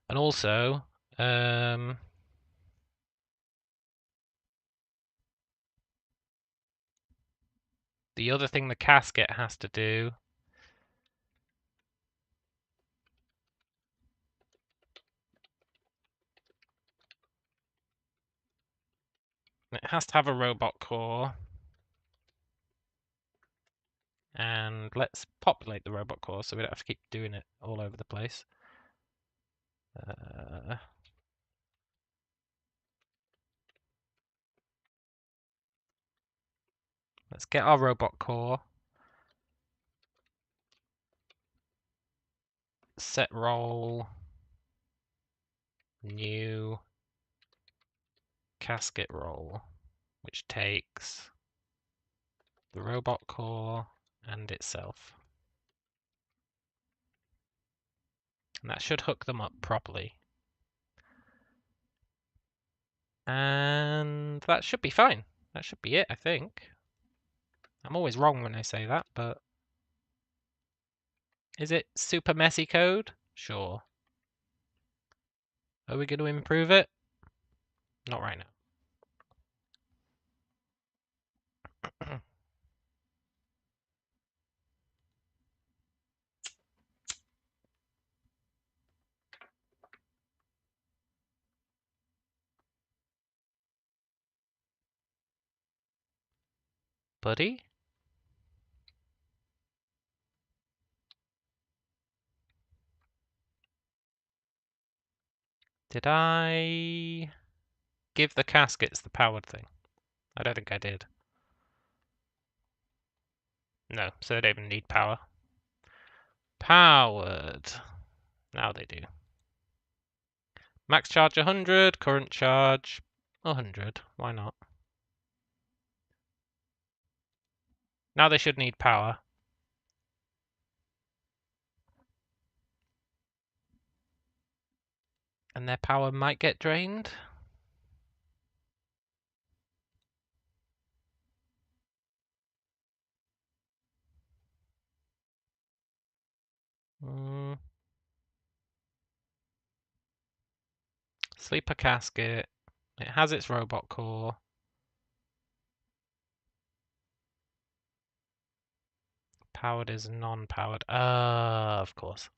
S1: And also, the other thing the casket has to do it has to have a robot core. And let's populate the robot core so we don't have to keep doing it all over the place. Let's get our robot core. Set role. New casket role, which takes the robot core and itself. And that should hook them up properly. And that should be fine. That should be it, I think. I'm always wrong when I say that, but... Is it super messy code? Sure. Are we going to improve it? Not right now. Buddy? Did I give the caskets the powered thing? I don't think I did. No, so they don't even need power. Powered. Now they do. Max charge 100, current charge 100. Why not? Now they should need power. And their power might get drained. Sleeper casket. It has its robot core. Powered is non-powered. Of course.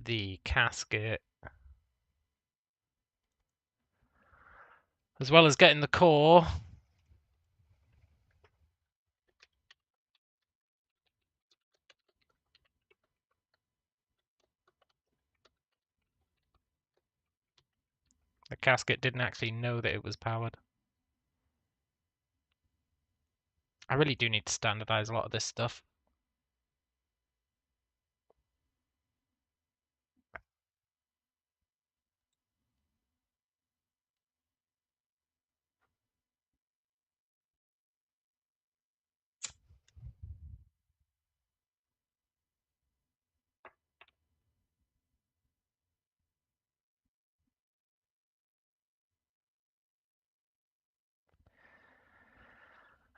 S1: The casket, as well as getting the core. The casket didn't actually know that it was powered. I really do need to standardize a lot of this stuff.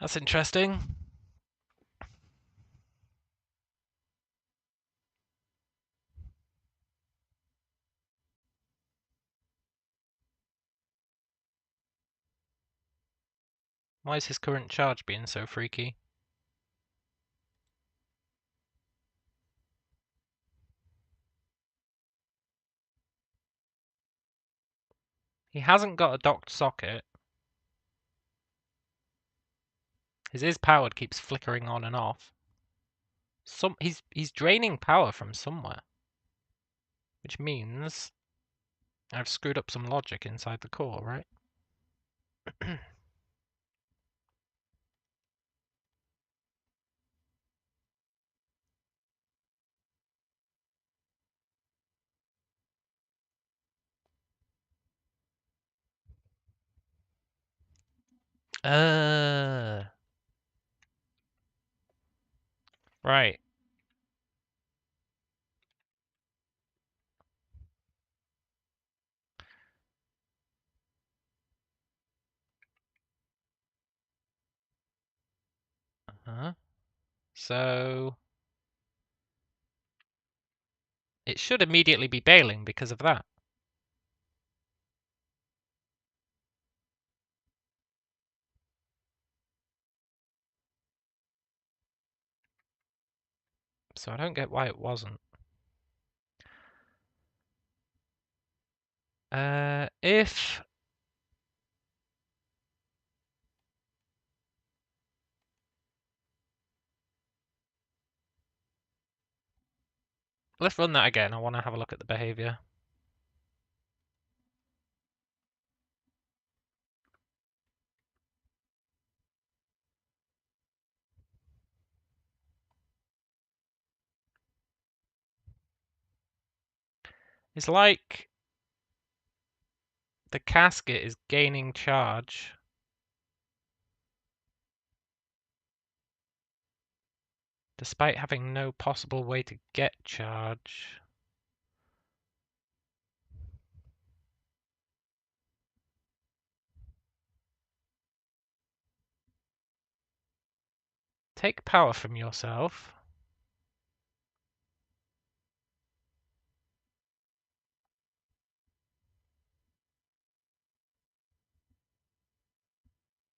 S1: That's interesting. Why is his current charge being so freaky? He hasn't got a docked socket. His is powered keeps flickering on and off. He's draining power from somewhere. Which means I've screwed up some logic inside the core, right? Right. So it should immediately be bailing because of that. So I don't get why it wasn't. If let's run that again. I want to have a look at the behavior. It's like the casket is gaining charge despite having no possible way to get charge. Take power from yourself.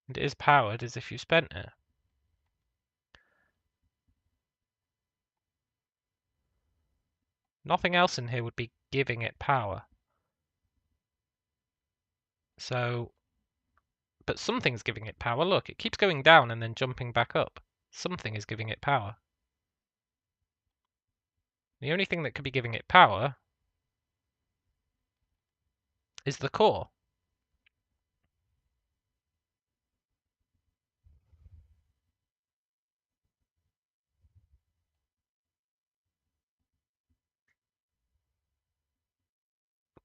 S1: It is powered as if you spent it. Nothing else in here would be giving it power. So, but something's giving it power. Look, it keeps going down and then jumping back up. Something is giving it power. The only thing that could be giving it power is the core.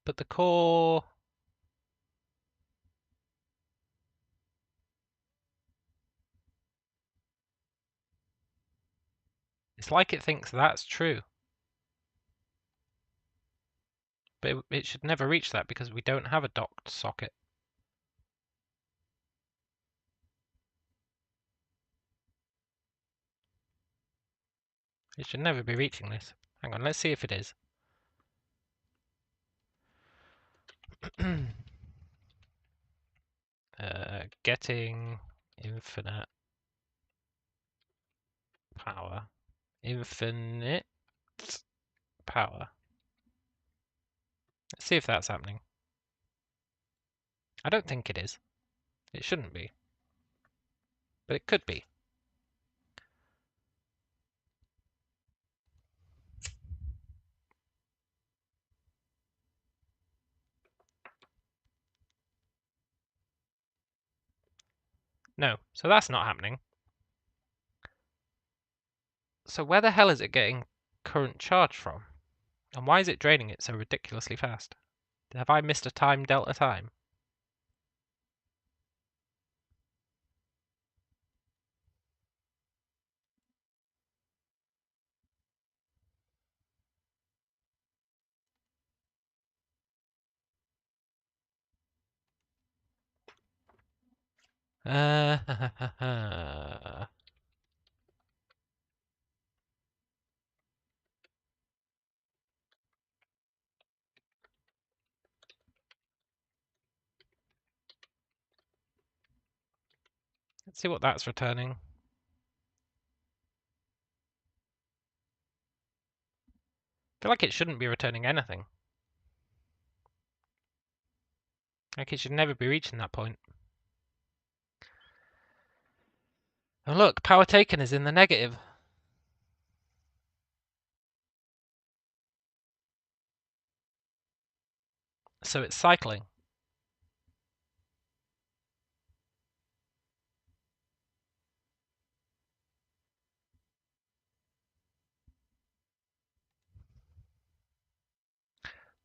S1: But the core... It's like it thinks that's true. But it should never reach that because we don't have a docked socket. It should never be reaching this. Hang on, let's see if it is. Getting Infinite power. Infinite power. Let's see if that's happening. I don't think it is. It shouldn't be. But it could be. No, so that's not happening. So where the hell is it getting current charge from? And why is it draining it so ridiculously fast? Have I missed a time delta time? Let's see what that's returning. I feel like it shouldn't be returning anything. Like it should never be reaching that point. And look, power taken is in the negative. So it's cycling.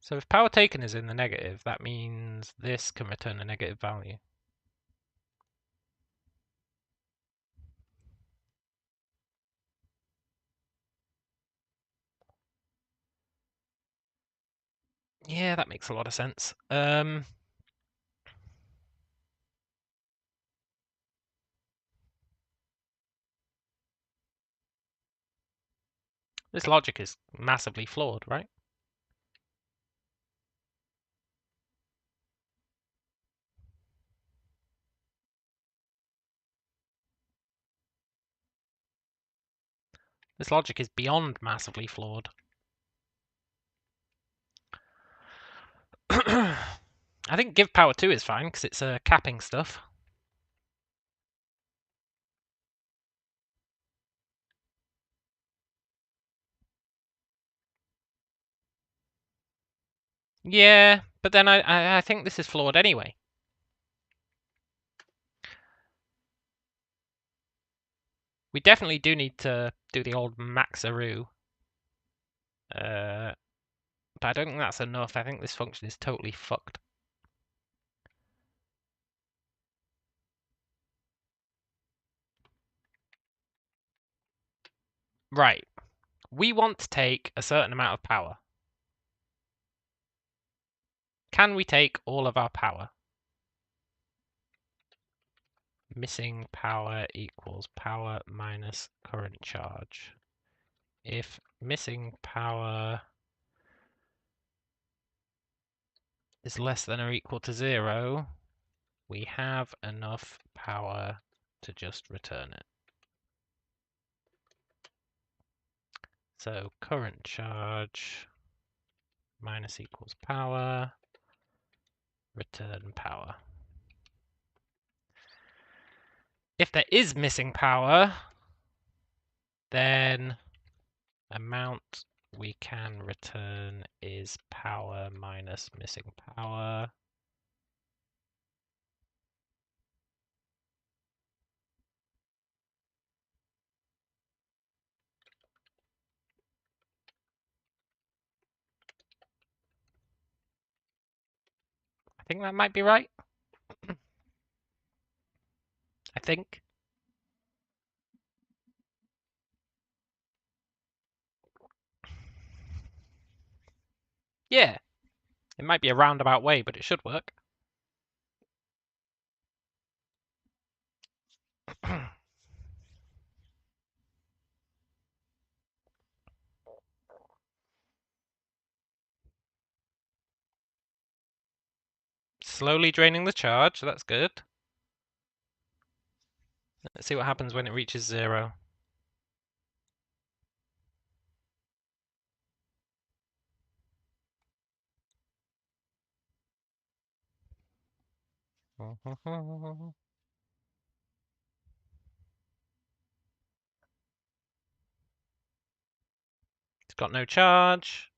S1: So if power taken is in the negative, that means this can return a negative value. Yeah, that makes a lot of sense. This logic is massively flawed, right? This logic is beyond massively flawed. I think give power 2 is fine, because it's capping stuff. Yeah, but then I think this is flawed anyway. We definitely do need to do the old maxaroo. But I don't think that's enough. I think this function is totally fucked. Right. We want to take a certain amount of power. Can we take all of our power? Missing power equals power minus current charge. If missing power is less than or equal to 0, we have enough power to just return it. So current charge minus equals power, return power. If there is missing power, then amount we can return is power minus missing power. I think that might be right. I think. Yeah. It might be a roundabout way, but it should work. Slowly draining the charge, that's good. Let's see what happens when it reaches 0. It's got no charge.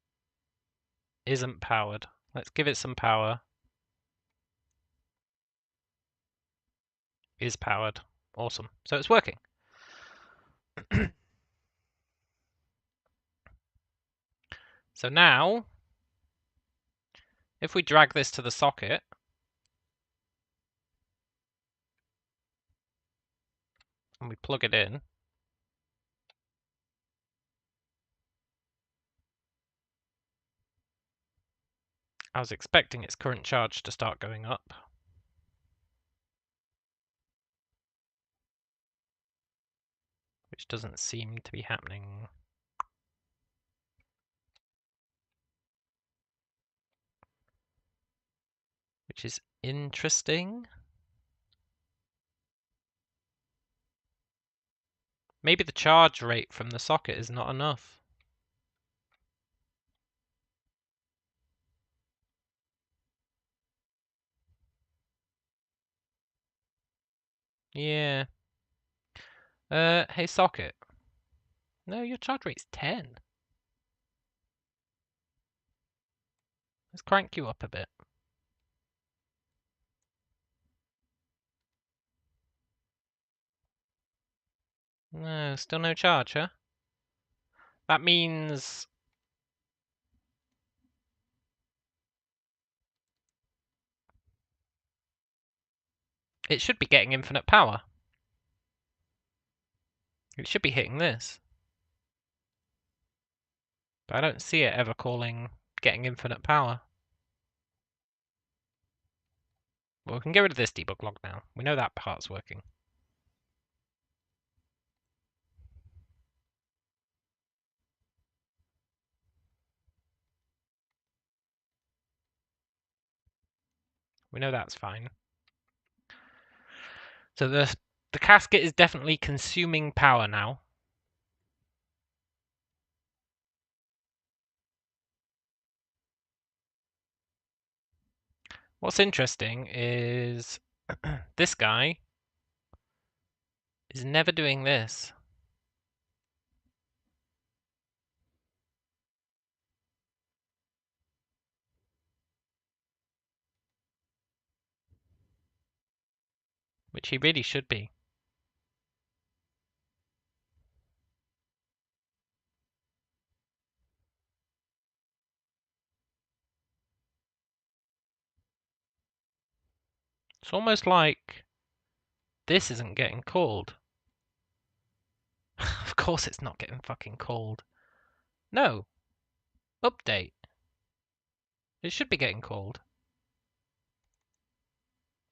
S1: Isn't powered. Let's give it some power. Is powered. Awesome. So it's working. So now, if we drag this to the socket, and we plug it in, I was expecting its current charge to start going up. Which doesn't seem to be happening. Which is interesting. Maybe the charge rate from the socket is not enough. Yeah. Hey socket. No, your charge rate's 10. Let's crank you up a bit. No, still no charge, huh? That means it should be getting infinite power. It should be hitting this. But I don't see it ever calling getting infinite power. Well, we can get rid of this debug log now. We know that part's working. We know that's fine. So the casket is definitely consuming power now. What's interesting is this guy is never doing this. Which he really should be. It's almost like this isn't getting called. Of course it's not getting fucking called. No. Update. It should be getting called.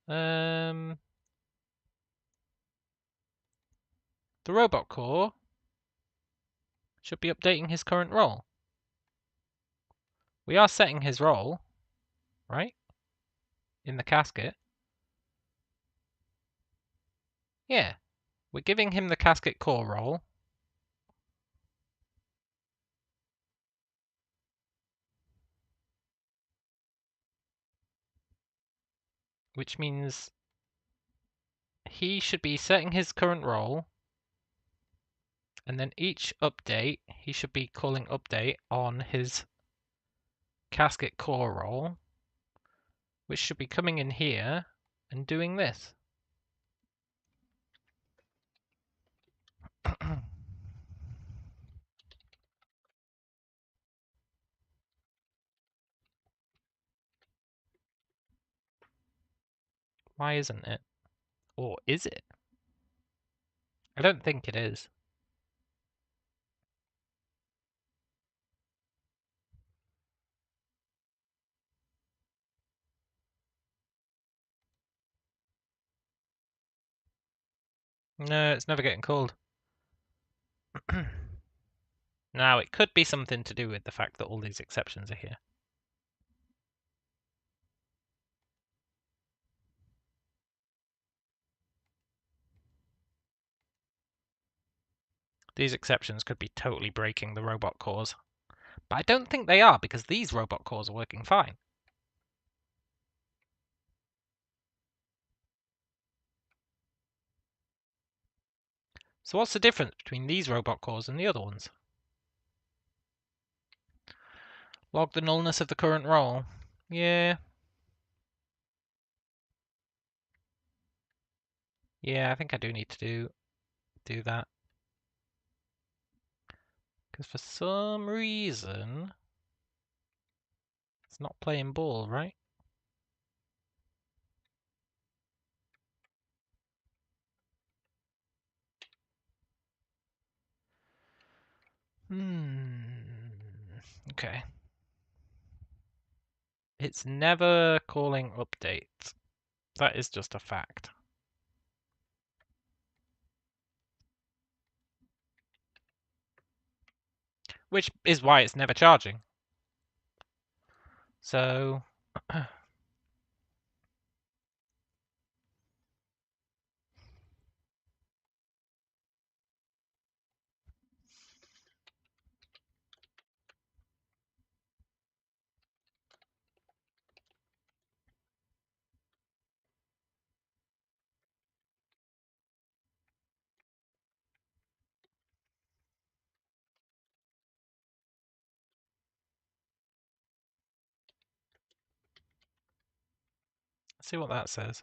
S1: The robot core should be updating his current role. We are setting his role, right? In the casket. Yeah. We're giving him the casket core role. Which means he should be setting his current role. And then each update, he should be calling update on his casket core role, which should be coming in here and doing this. Why isn't it? Or is it? I don't think it is. No, it's never getting called. Now, it could be something to do with the fact that all these exceptions are here. These exceptions could be totally breaking the robot cores. But I don't think they are, because these robot cores are working fine. So what's the difference between these robot cores and the other ones? Log the nullness of the current role. Yeah. Yeah, I think I do need to do that. Because for some reason, it's not playing ball, right? Okay. It's never calling update. That is just a fact. Which is why it's never charging. So let's see what that says.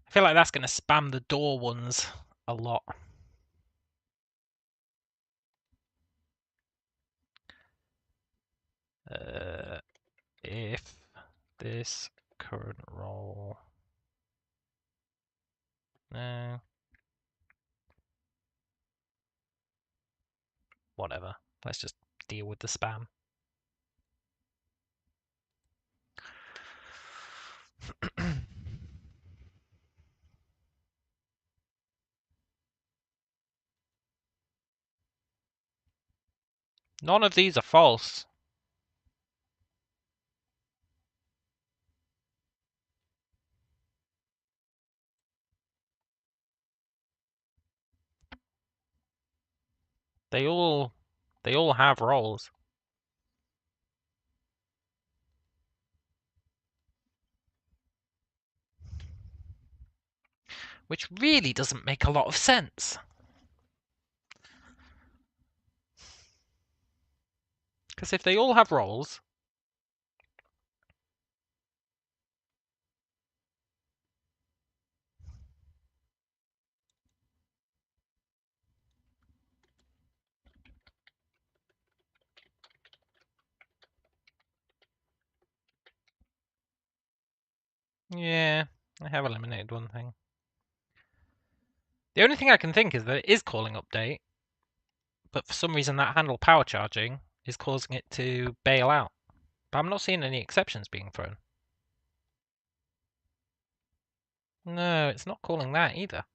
S1: I feel like that's going to spam the door ones a lot. If this current role, no, whatever. Let's just deal with the spam. None of these are false. They all have roles. Which really doesn't make a lot of sense. Because if they all have roles, yeah, I have eliminated one thing. The only thing I can think is that it is calling update, but for some reason that handle power charging is causing it to bail out. But I'm not seeing any exceptions being thrown. No, it's not calling that either.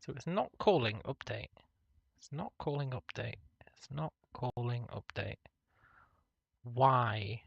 S1: So it's not calling update. It's not calling update. It's not calling update. Why?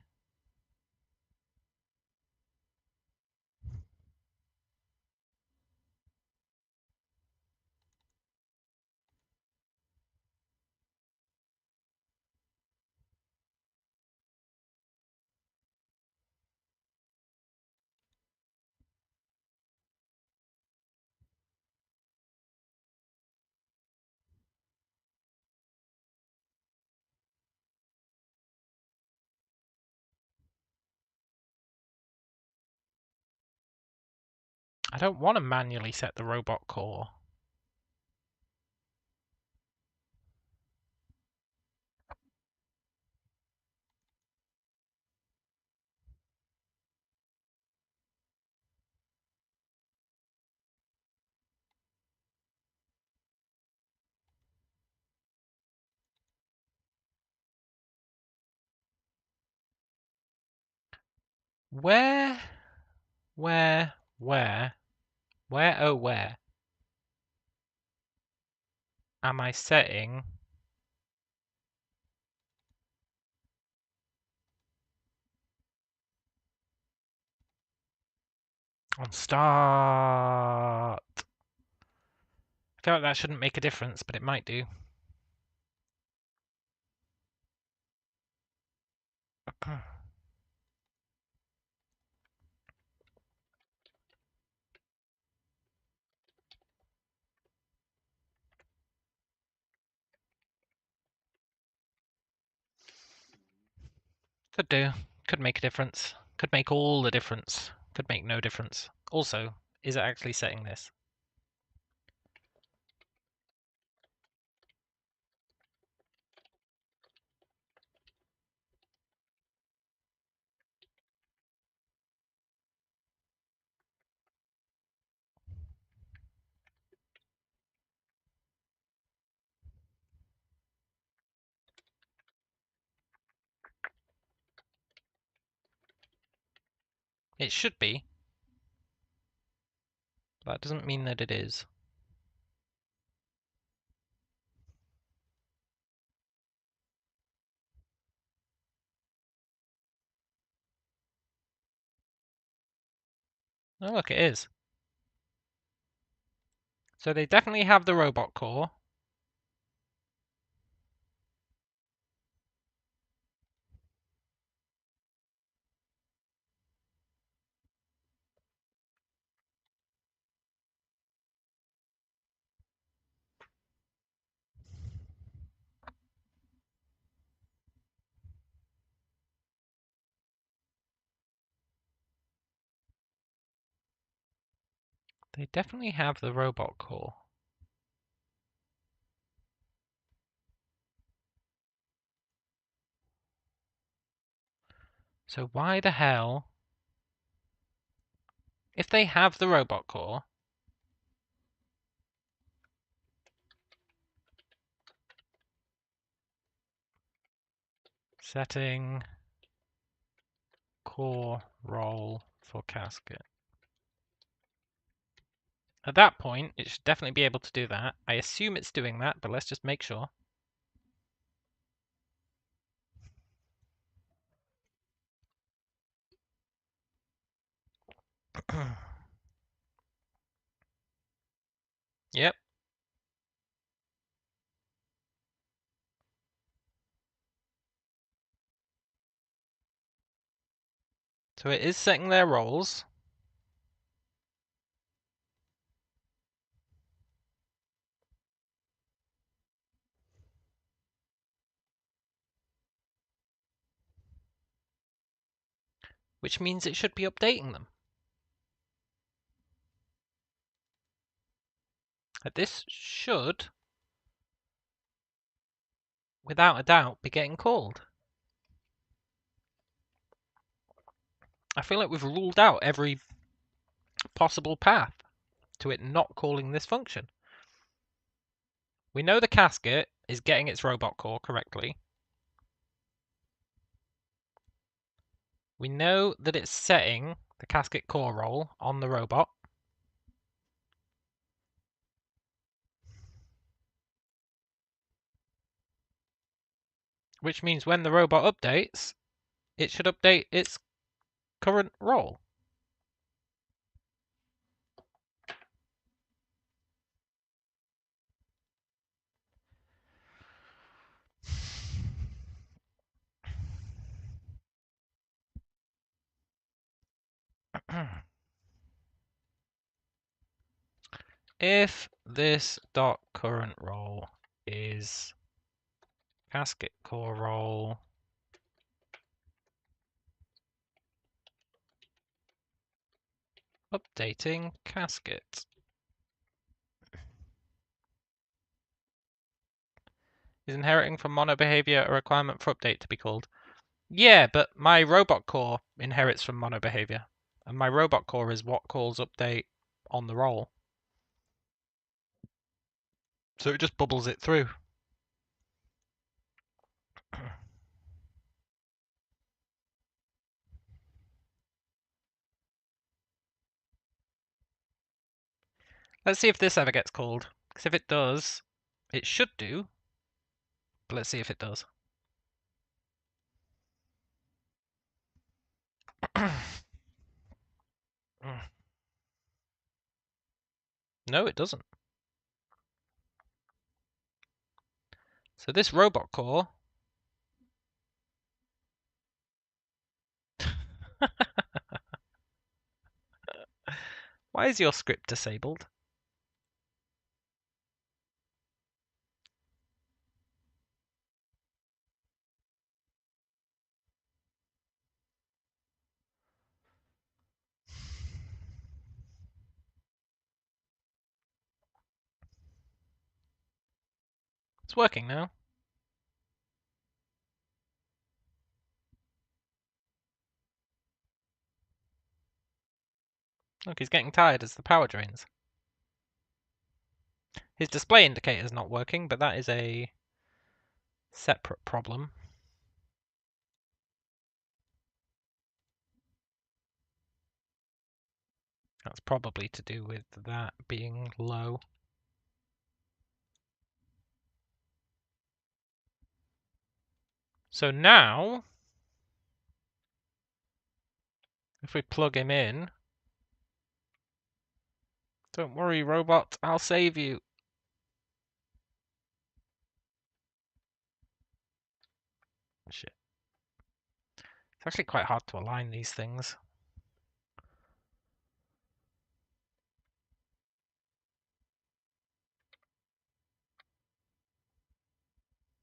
S1: I don't want to manually set the robot core. Where, oh where? am I setting on start? I feel like that shouldn't make a difference, but it might do. Could do. Could make a difference. Could make all the difference. Could make no difference. Also, is it actually setting this? It should be. That doesn't mean that it is. Oh, look, it is. So they definitely have the robot core. They definitely have the robot core. So why the hell, if they have the robot core, setting core role for Casket. At that point, it should definitely be able to do that. I assume it's doing that, but let's just make sure. Yep. So it is setting their roles. Which means it should be updating them. This should, without a doubt, be getting called. I feel like we've ruled out every possible path to it not calling this function. We know the casket is getting its robot core correctly. We know that it's setting the casket core role on the robot. Which means when the robot updates, it should update its current role. If this dot current role is casket core role updating casket. Is inheriting from mono behavior a requirement for update to be called? Yeah, but my robot core inherits from mono behavior, and my robot core is what calls update on the role. So it just bubbles it through. Let's see if this ever gets called, because if it does, It should do, but let's see if it does. No, it doesn't. So this robot core... Why is your script disabled? It's working now. Look, he's getting tired as the power drains. His display indicator is not working, but that is a separate problem. That's probably to do with that being low. So now, if we plug him in... Don't worry, robot, I'll save you. Shit. It's actually quite hard to align these things.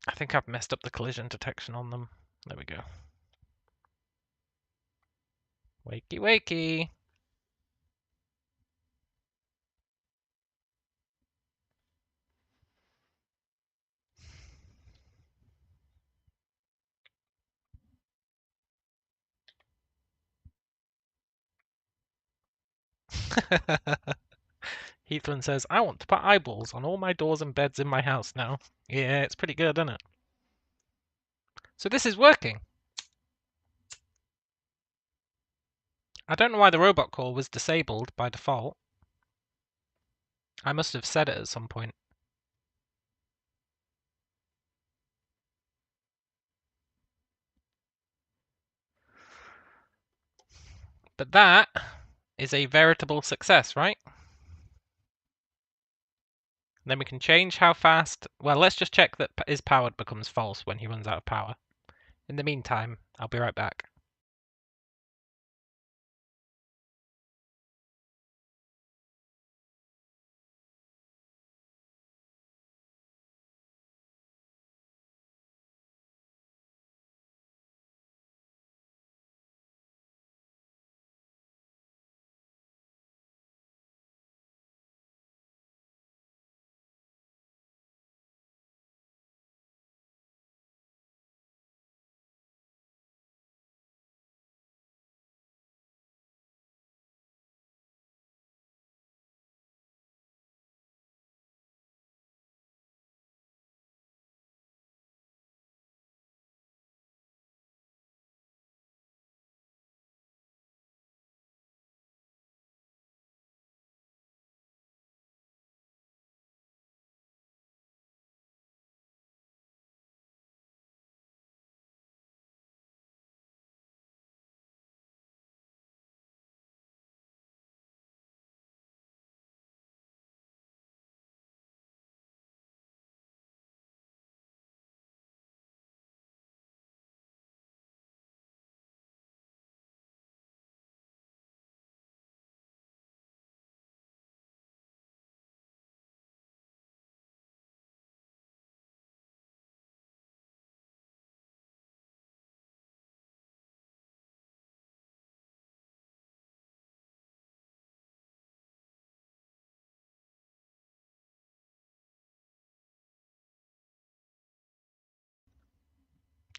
S1: I think I've messed up the collision detection on them. There we go. Wakey wakey. Heathland says, I want to put eyeballs on all my doors and beds in my house now. Yeah, it's pretty good, isn't it? So this is working. I don't know why the robot call was disabled by default. I must have said it at some point. But that is a veritable success, right? Then we can change how fast... Well, let's just check that is powered becomes false when he runs out of power. In the meantime, I'll be right back.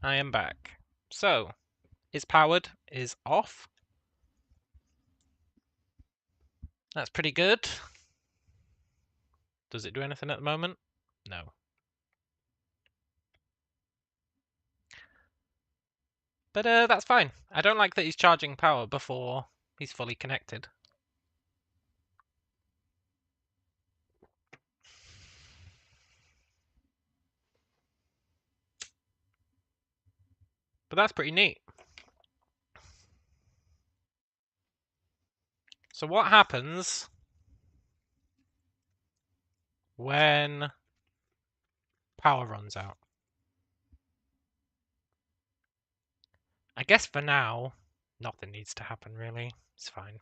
S1: I am back. So, is powered, is off. That's pretty good. Does it do anything at the moment? No. But that's fine. I don't like that he's charging power before he's fully connected. But that's pretty neat. So what happens when power runs out? I guess for now, nothing needs to happen really. It's fine.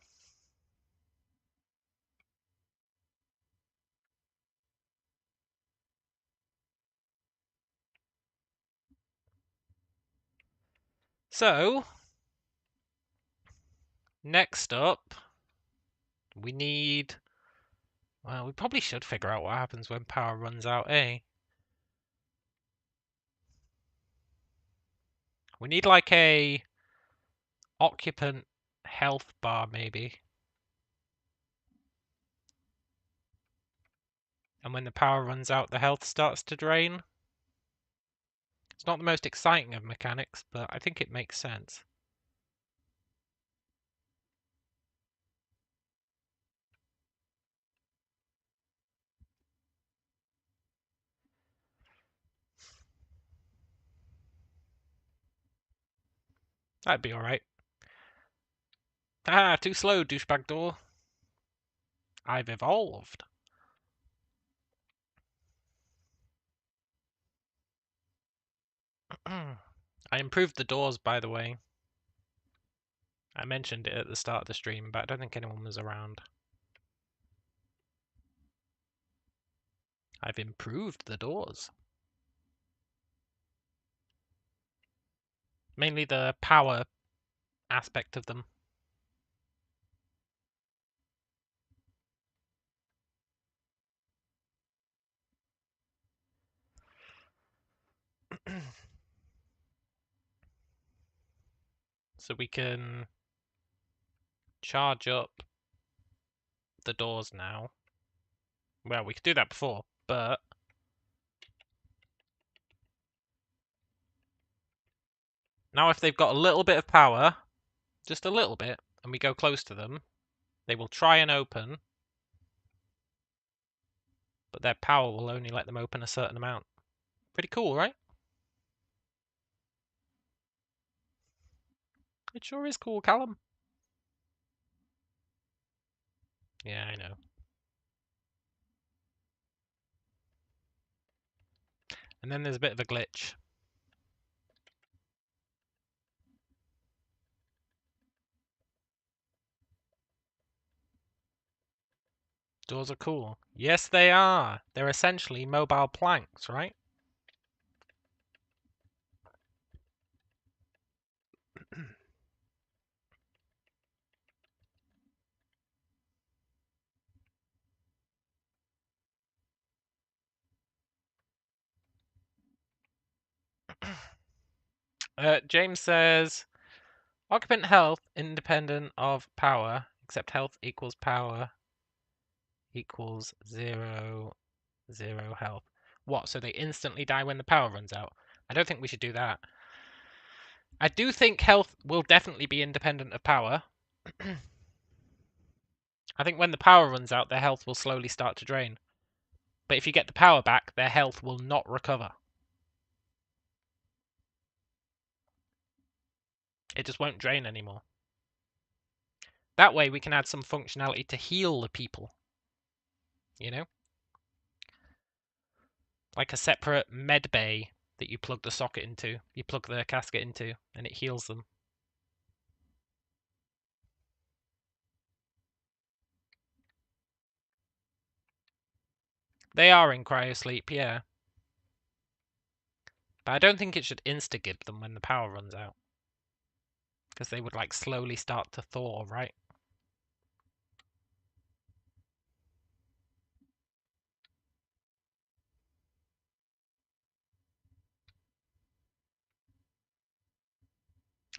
S1: So, next up, we need... Well, we probably should figure out what happens when power runs out, eh? We need like a occupant health bar, maybe. And when the power runs out, the health starts to drain. It's not the most exciting of mechanics, but I think it makes sense. That'd be alright. Ah, too slow, douchebag door. I've evolved. I improved the doors, by the way. I mentioned it at the start of the stream, but I don't think anyone was around. I've improved the doors. Mainly the power aspect of them. So we can charge up the doors now. Well, we could do that before, but now if they've got a little bit of power, just a little bit, and we go close to them, they will try and open, but their power will only let them open a certain amount. Pretty cool, right? It sure is cool, Callum. Yeah, I know. And then there's a bit of a glitch. Doors are cool. Yes, they are. They're essentially mobile planks, right? James says, occupant health independent of power, except health equals power equals 0, 0 health. What, so they instantly die when the power runs out? I don't think we should do that. I do think health will definitely be independent of power. I think when the power runs out, their health will slowly start to drain. But if you get the power back, their health will not recover. It just won't drain anymore. That way we can add some functionality to heal the people. You know? Like a separate med bay that you plug the socket into. You plug the casket into, and it heals them. They are in cryosleep, yeah. But I don't think it should insta-gib them when the power runs out. Because they would like slowly start to thaw, right?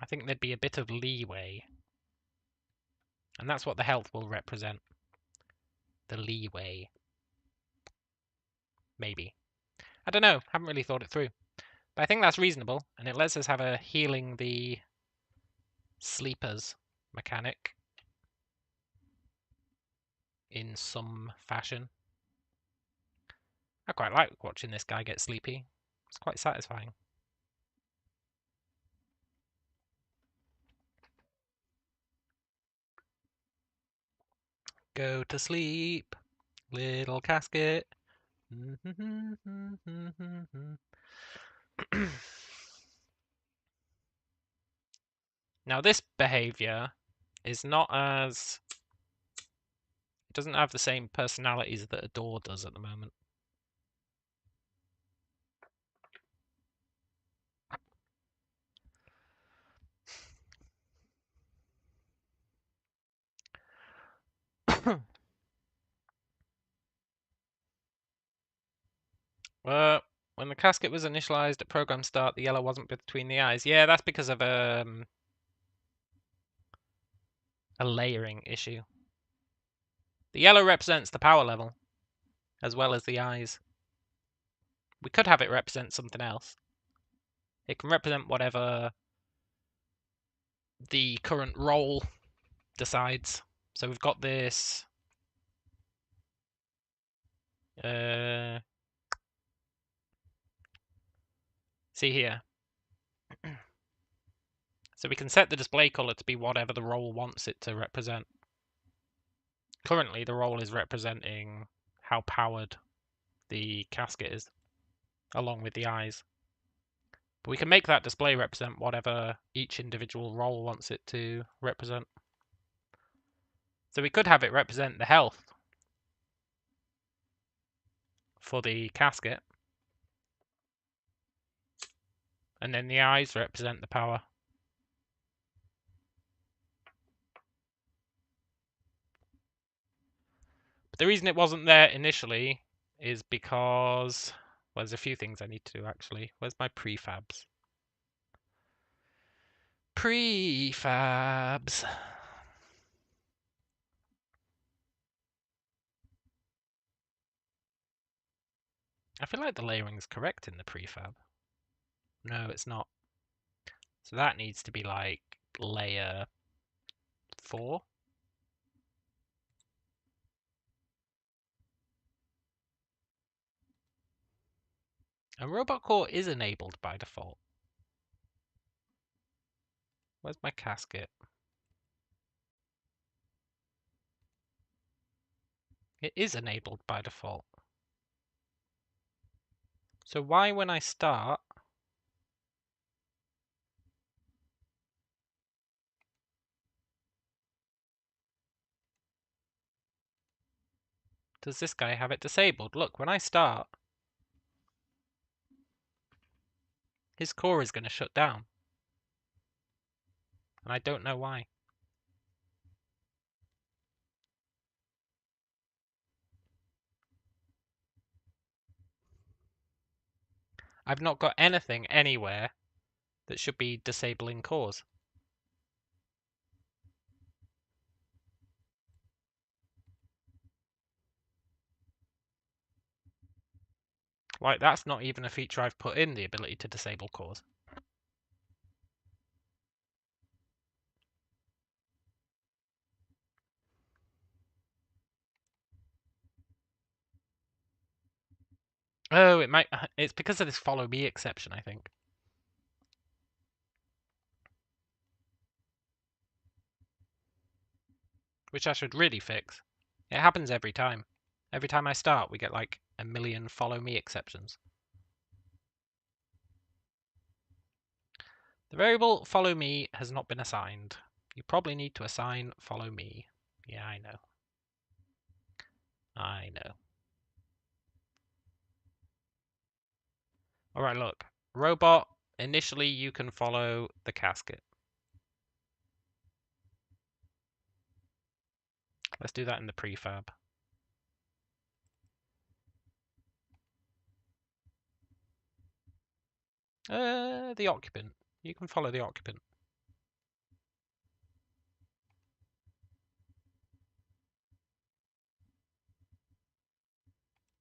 S1: I think there'd be a bit of leeway. And that's what the health will represent. The leeway. Maybe. I don't know. Haven't really thought it through. But I think that's reasonable, and it lets us have a healing the sleepers mechanic in some fashion. I quite like watching this guy get sleepy. It's quite satisfying. Go to sleep, little casket. Now this behavior is not as... It doesn't have the same personalities that a door does at the moment. When the casket was initialized at program start, the yellow wasn't between the eyes. Yeah, that's because of a layering issue. The yellow represents the power level, as well as the eyes. We could have it represent something else. It can represent whatever the current role decides. So we've got this... see here. So we can set the display color to be whatever the role wants it to represent. Currently, the role is representing how powered the casket is, along with the eyes. But we can make that display represent whatever each individual role wants it to represent. So we could have it represent the health for the casket, and then the eyes represent the power. But the reason it wasn't there initially is because... well, there's a few things I need to do, actually. Where's my prefabs? Prefabs! I feel like the layering is correct in the prefab. No, it's not. So that needs to be like layer 4. And robot core is enabled by default. Where's my casket? It is enabled by default. So why, when I start, does this guy have it disabled? Look, when I start, his core is going to shut down. And I don't know why. I've not got anything anywhere that should be disabling cores. Like, that's not even a feature I've put in, the ability to disable cores. Oh, it might... it's because of this follow me exception, I think. Which I should really fix. It happens every time. Every time I start, we get like a million follow me exceptions. The variable follow me has not been assigned. You probably need to assign follow me. Yeah, I know. I know. Alright, look. Robot, initially you can follow the casket. Let's do that in the prefab. The occupant. You can follow the occupant.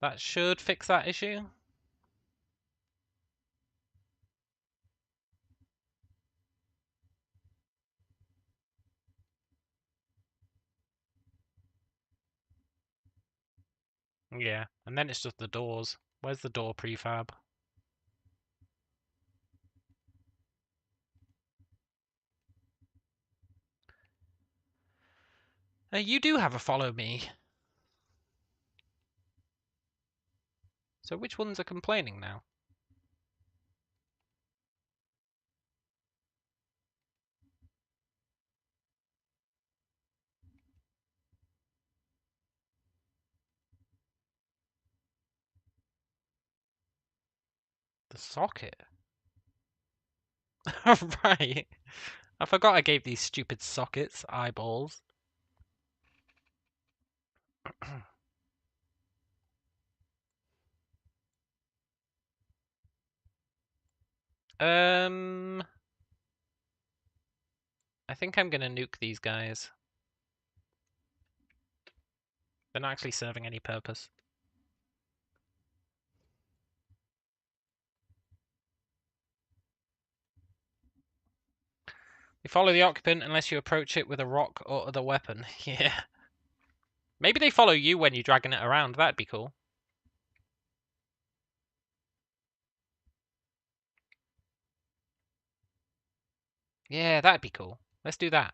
S1: That should fix that issue. Yeah, and then it's just the doors. Where's the door prefab? You do have a follow me. So which ones are complaining now? The socket. Right. I forgot I gave these stupid sockets eyeballs. I think I'm gonna nuke these guys. They're not actually serving any purpose. You follow the occupant unless you approach it with a rock or other weapon. Yeah. Maybe they follow you when you're dragging it around. That'd be cool. Yeah, that'd be cool. Let's do that.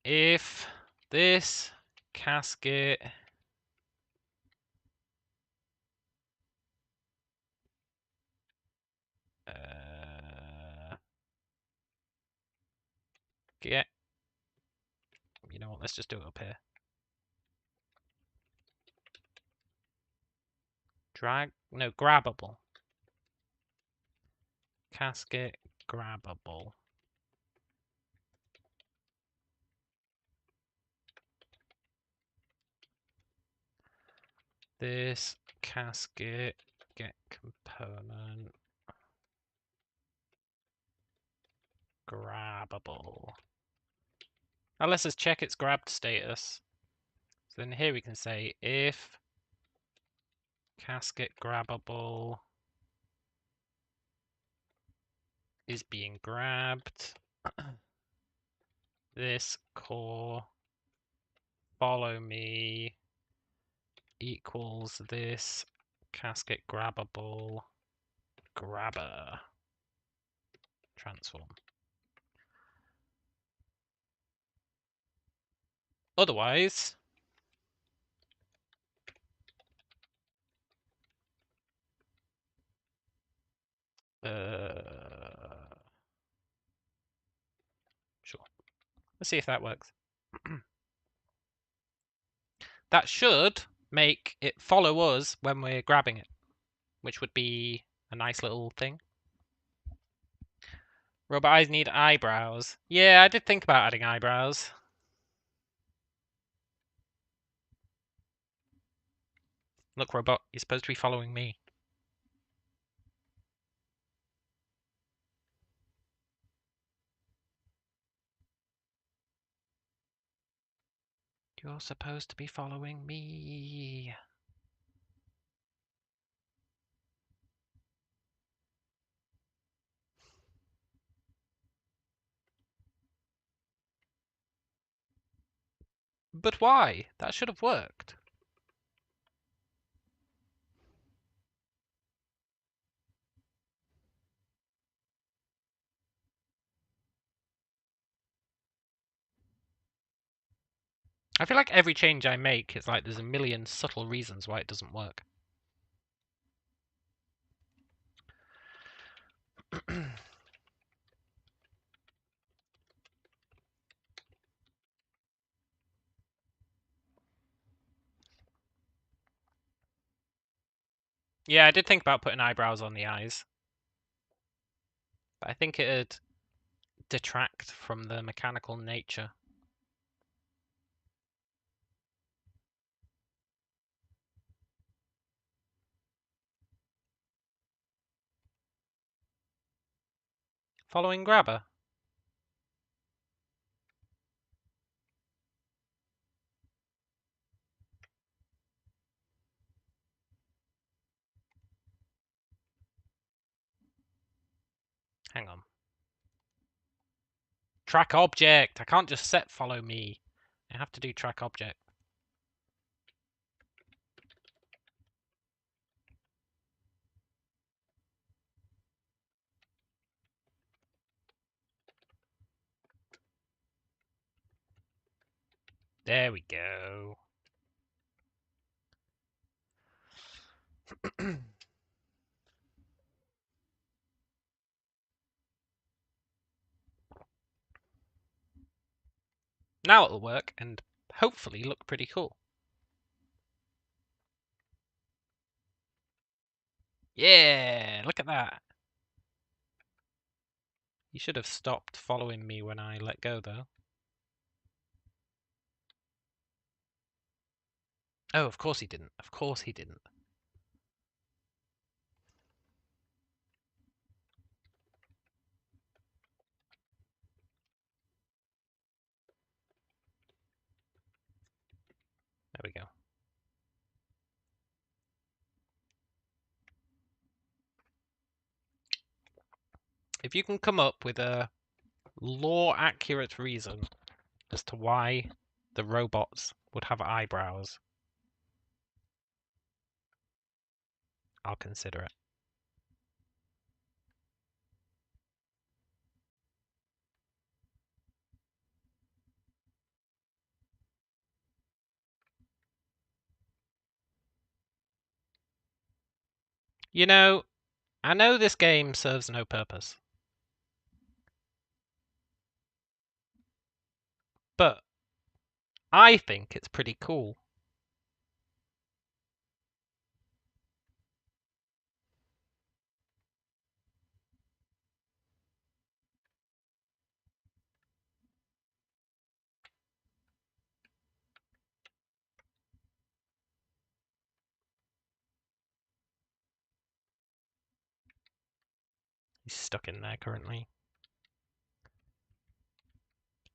S1: If this casket get, you know what? Let's just do it up here. Grabbable. Casket grabbable. This casket get component grabbable. Now let's just check its grabbed status. So then here we can say if casket grabbable is being grabbed, this core follow me equals this casket grabbable grabber transform. Otherwise, sure. Let's see if that works. That should make it follow us when we're grabbing it, which would be a nice little thing. Robot eyes need eyebrows. Yeah, I did think about adding eyebrows. Look, robot, you're supposed to be following me. You're supposed to be following me. But why? That should have worked. I feel like every change I make, it's like there's a million subtle reasons why it doesn't work. Yeah, I did think about putting eyebrows on the eyes. But I think it'd detract from the mechanical nature. Following grabber. Hang on. Track object. I can't just set follow me. I have to do track object. There we go. Now it'll work and hopefully look pretty cool. Yeah, look at that. You should have stopped following me when I let go, though. Oh, of course he didn't. Of course he didn't. There we go. If you can come up with a law-accurate reason as to why the robots would have eyebrows, I'll consider it. You know, I know this game serves no purpose, but I think it's pretty cool. He's stuck in there currently.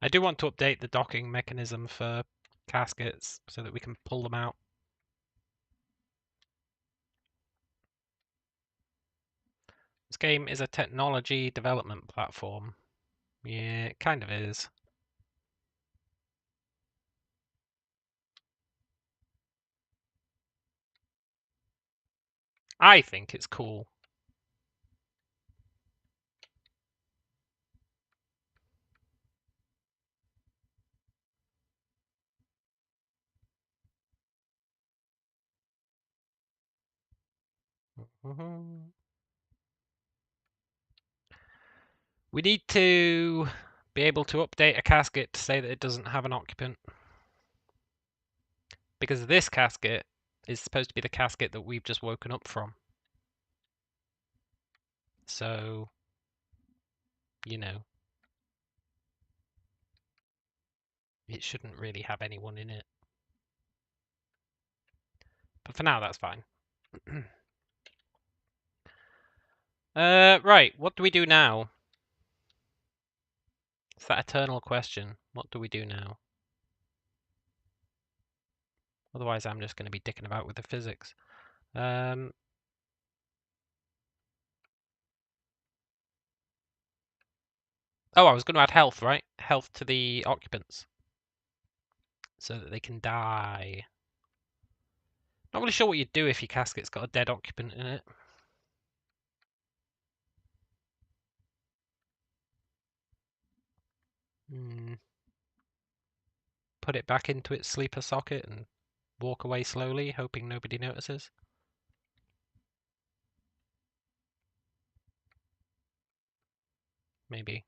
S1: I do want to update the docking mechanism for caskets so that we can pull them out. This game is a technology development platform. Yeah, it kind of is. I think it's cool. We need to be able to update a casket to say that it doesn't have an occupant. Because this casket is supposed to be the casket that we've just woken up from. So, you know, it shouldn't really have anyone in it. But for now, that's fine. Right, what do we do now? It's that eternal question. What do we do now? Otherwise, I'm just going to be dicking about with the physics. Oh, I was going to add health, right? Health to the occupants. So that they can die. Not really sure what you'd do if your casket's got a dead occupant in it. Put it back into its sleeper socket and walk away slowly, hoping nobody notices. Maybe.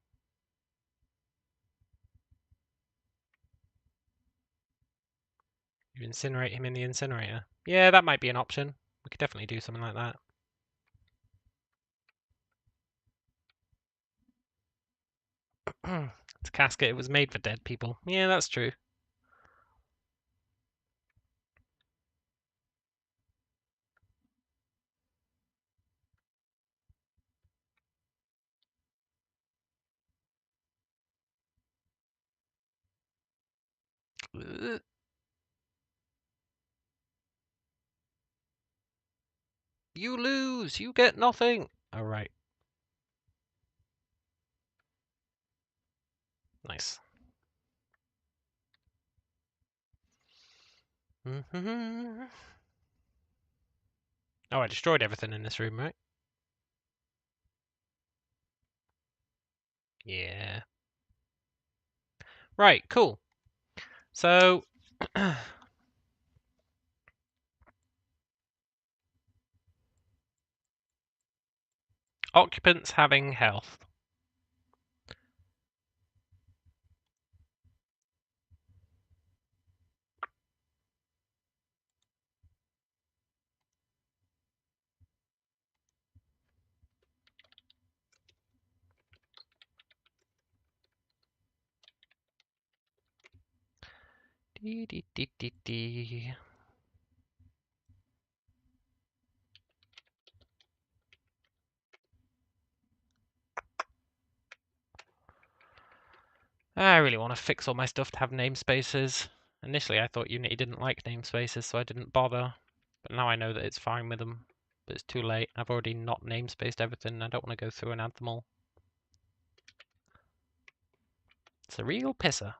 S1: You incinerate him in the incinerator. Yeah, that might be an option. We could definitely do something like that. It's a casket. It was made for dead people. Yeah, that's true. You lose. You get nothing. All right. Nice. Oh, I destroyed everything in this room, right? Yeah. Right, cool. So, Occupants having health. Dee, dee, dee, dee, dee. I really want to fix all my stuff to have namespaces. Initially, I thought Unity didn't like namespaces, so I didn't bother. But now I know that it's fine with them. But it's too late. I've already not namespaced everything. I don't want to go through and add them all. It's a real pisser.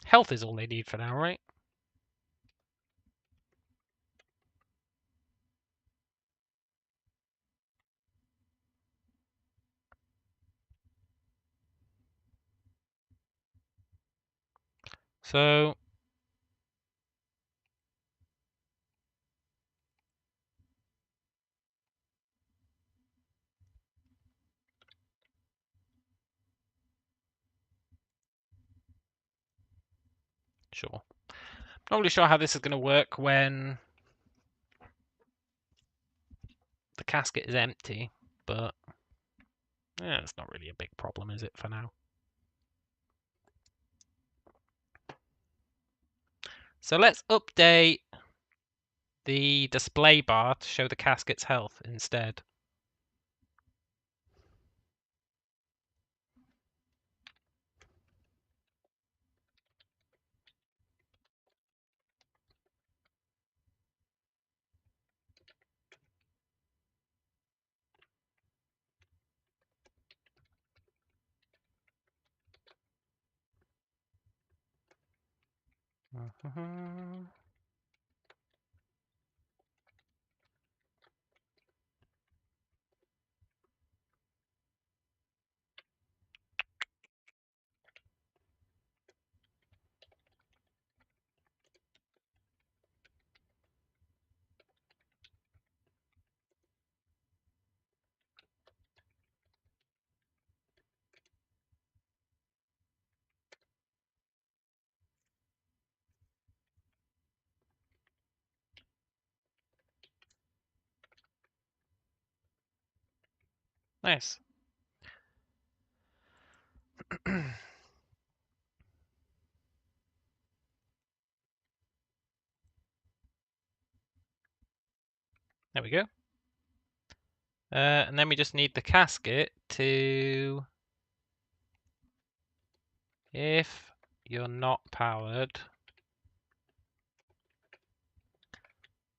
S1: Health is all they need for now, right? So sure. Not really sure how this is going to work when the casket is empty, but yeah, it's not really a big problem, is it, for now? So let's update the display bar to show the casket's health instead. Nice. There we go. And then we just need the casket to, if you're not powered,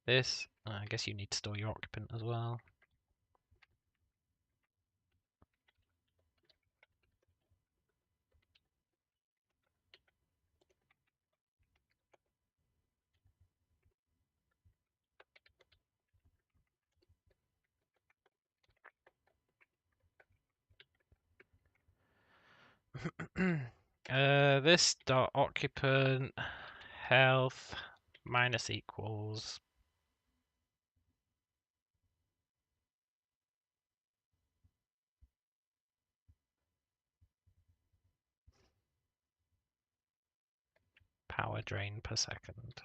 S1: this, I guess you need to store your occupant as well. This dot occupant health minus equals power drain per second.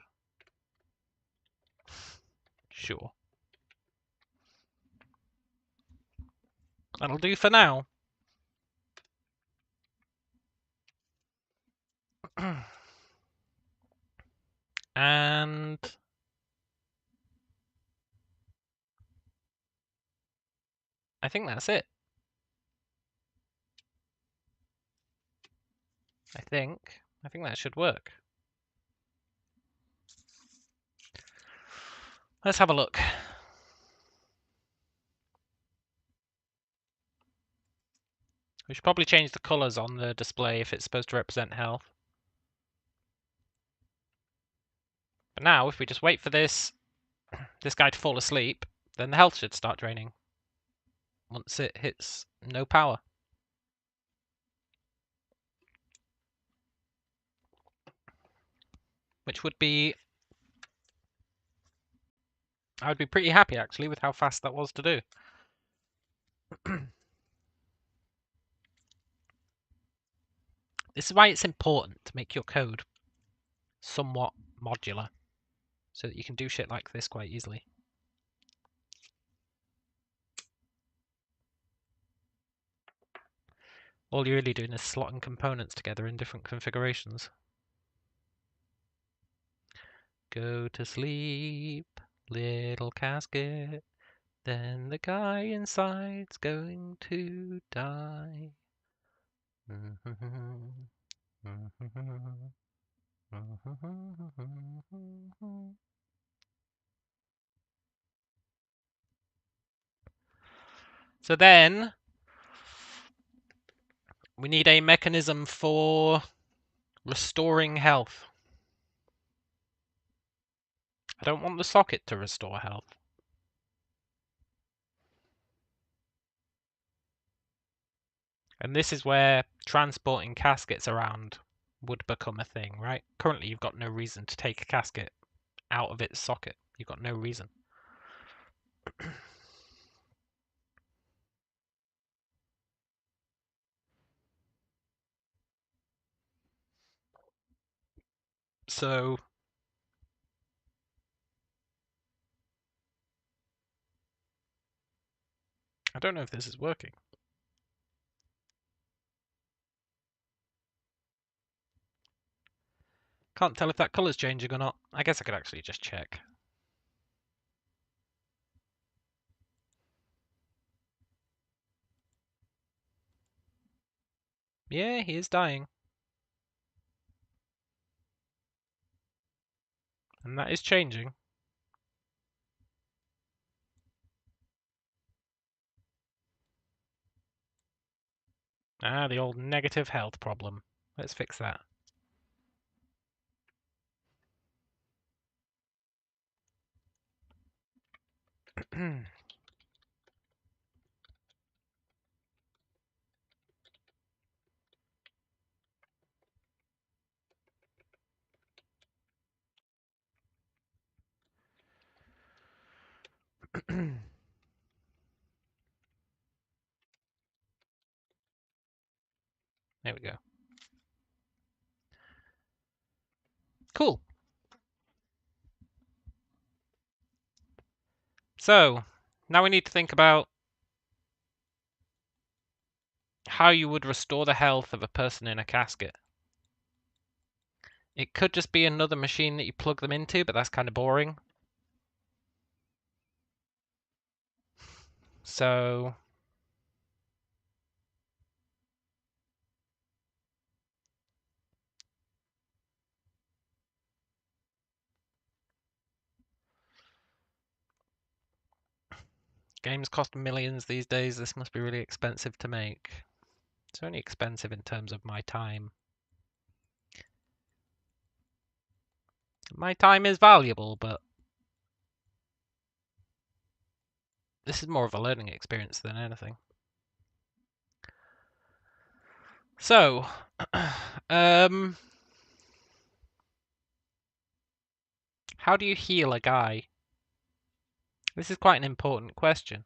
S1: Sure. That'll do for now. And I think that's it. I think that should work. Let's have a look. We should probably change the colors on the display if it's supposed to represent health. But now, if we just wait for this guy to fall asleep, then the health should start draining once it hits no power. which would be... I would be pretty happy, actually, with how fast that was to do. This is why it's important to make your code somewhat modular, so that you can do shit like this quite easily. All you're really doing is slotting components together in different configurations. Go to sleep, little casket, then the guy inside's going to die. So then, we need a mechanism for restoring health. I don't want the socket to restore health. And this is where transporting caskets around would become a thing, right? Currently, you've got no reason to take a casket out of its socket. You've got no reason. So I don't know if this is working. Can't tell if that color's changing or not. I guess I could actually just check. Yeah, he is dying. And that is changing. Ah, the old negative health problem. Let's fix that. There we go. Cool. So, now we need to think about how you would restore the health of a person in a casket. It could just be another machine that you plug them into, but that's kind of boring. So, games cost millions these days. This must be really expensive to make. It's only expensive in terms of my time. My time is valuable, but this is more of a learning experience than anything. So, how do you heal a guy? This is quite an important question.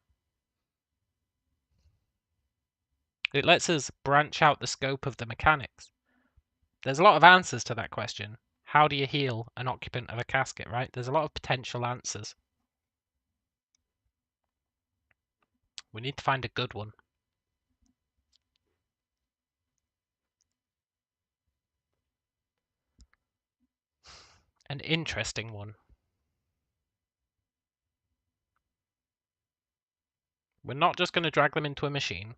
S1: It lets us branch out the scope of the mechanics. There's a lot of answers to that question. How do you heal an occupant of a casket, right? There's a lot of potential answers. We need to find a good one. An interesting one. We're not just going to drag them into a machine.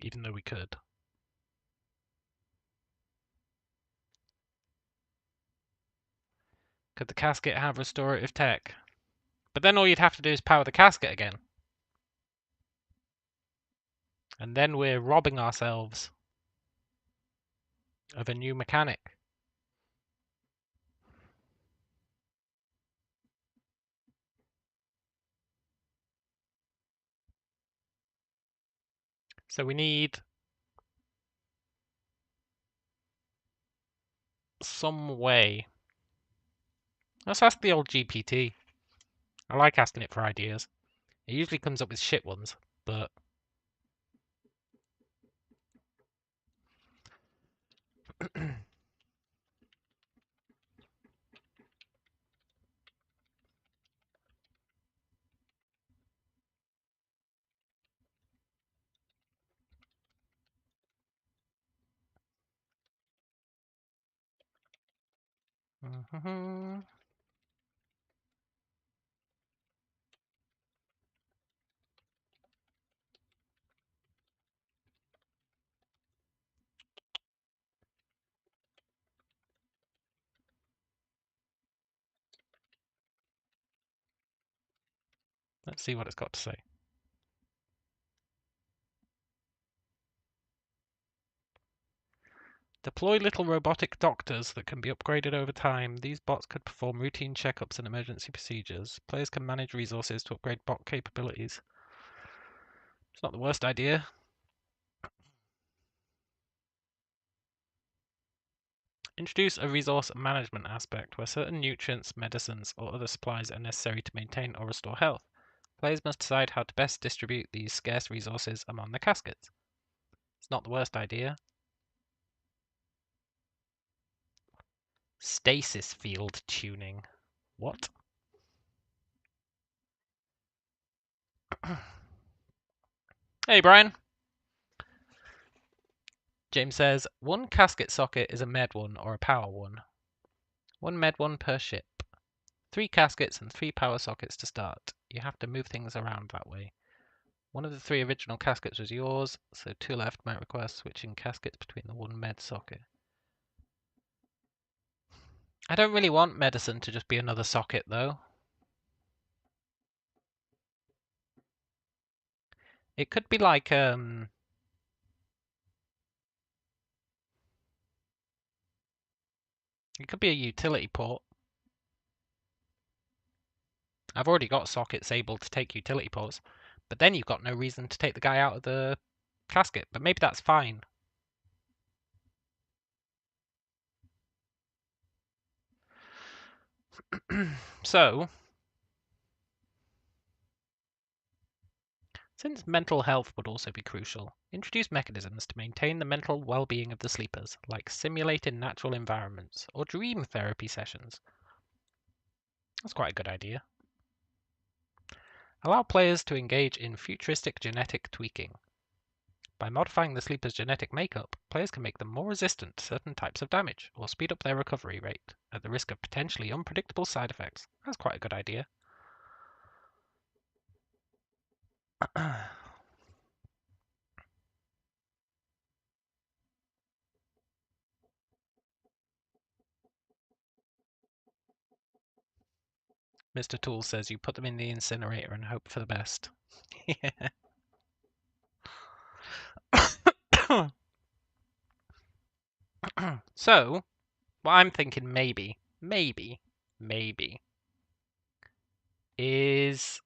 S1: Even though we could. Could the casket have restorative tech? But then all you'd have to do is power the casket again. And then we're robbing ourselves of a new mechanic. So we need some way. Let's ask the old GPT. I like asking it for ideas. It usually comes up with shit ones, but let's see what it's got to say. Deploy little robotic doctors that can be upgraded over time. These bots could perform routine checkups and emergency procedures. Players can manage resources to upgrade bot capabilities. It's not the worst idea. Introduce a resource management aspect where certain nutrients, medicines, or other supplies are necessary to maintain or restore health. Players must decide how to best distribute these scarce resources among the caskets. It's not the worst idea. Stasis field tuning. What? Hey, Brian. James says, one casket socket is a med one or a power one. One med one per ship. 3 caskets and 3 power sockets to start. You have to move things around that way. One of the 3 original caskets was yours, so 2 left might require switching caskets between the 1 med socket. I don't really want medicine to just be another socket, though. It could be like, it could be a utility port. I've already got sockets able to take utility ports, but then you've got no reason to take the guy out of the casket, but maybe that's fine. So, since mental health would also be crucial, introduce mechanisms to maintain the mental well-being of the sleepers, like simulated natural environments or dream therapy sessions. That's quite a good idea. Allow players to engage in futuristic genetic tweaking. By modifying the sleeper's genetic makeup, players can make them more resistant to certain types of damage, or speed up their recovery rate, at the risk of potentially unpredictable side effects. That's quite a good idea. Mr. Tool says you put them in the incinerator and hope for the best. So, what I'm thinking maybe is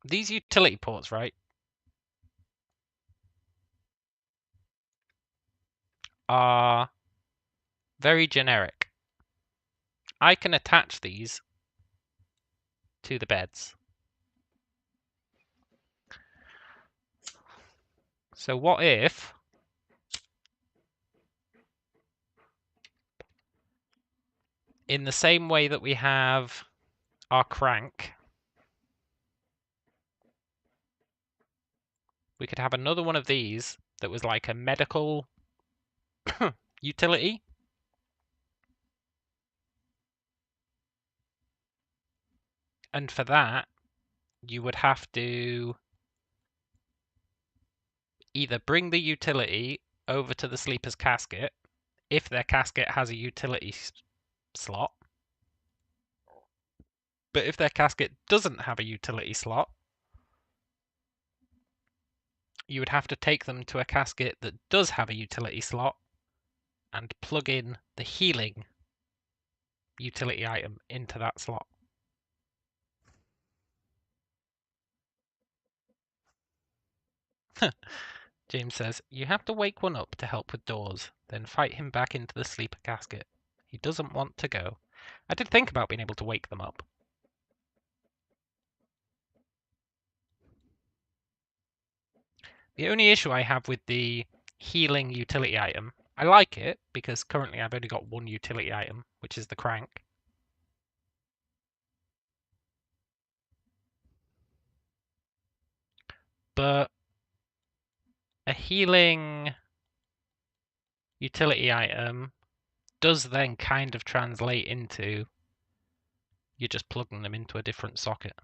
S1: these utility ports, right, are very generic. I can attach these to the beds. So what if in the same way that we have our crank, we could have another one of these that was like a medical utility. And for that, you would have to either bring the utility over to the sleeper's casket, if their casket has a utility slot. But if their casket doesn't have a utility slot, you would have to take them to a casket that does have a utility slot and plug in the healing utility item into that slot. James says, you have to wake one up to help with doors, then fight him back into the sleeper casket. He doesn't want to go. I did think about being able to wake them up. The only issue I have with the healing utility item, I like it because currently I've only got one utility item, which is the crank. But a healing utility item does then kind of translate into you're just plugging them into a different socket.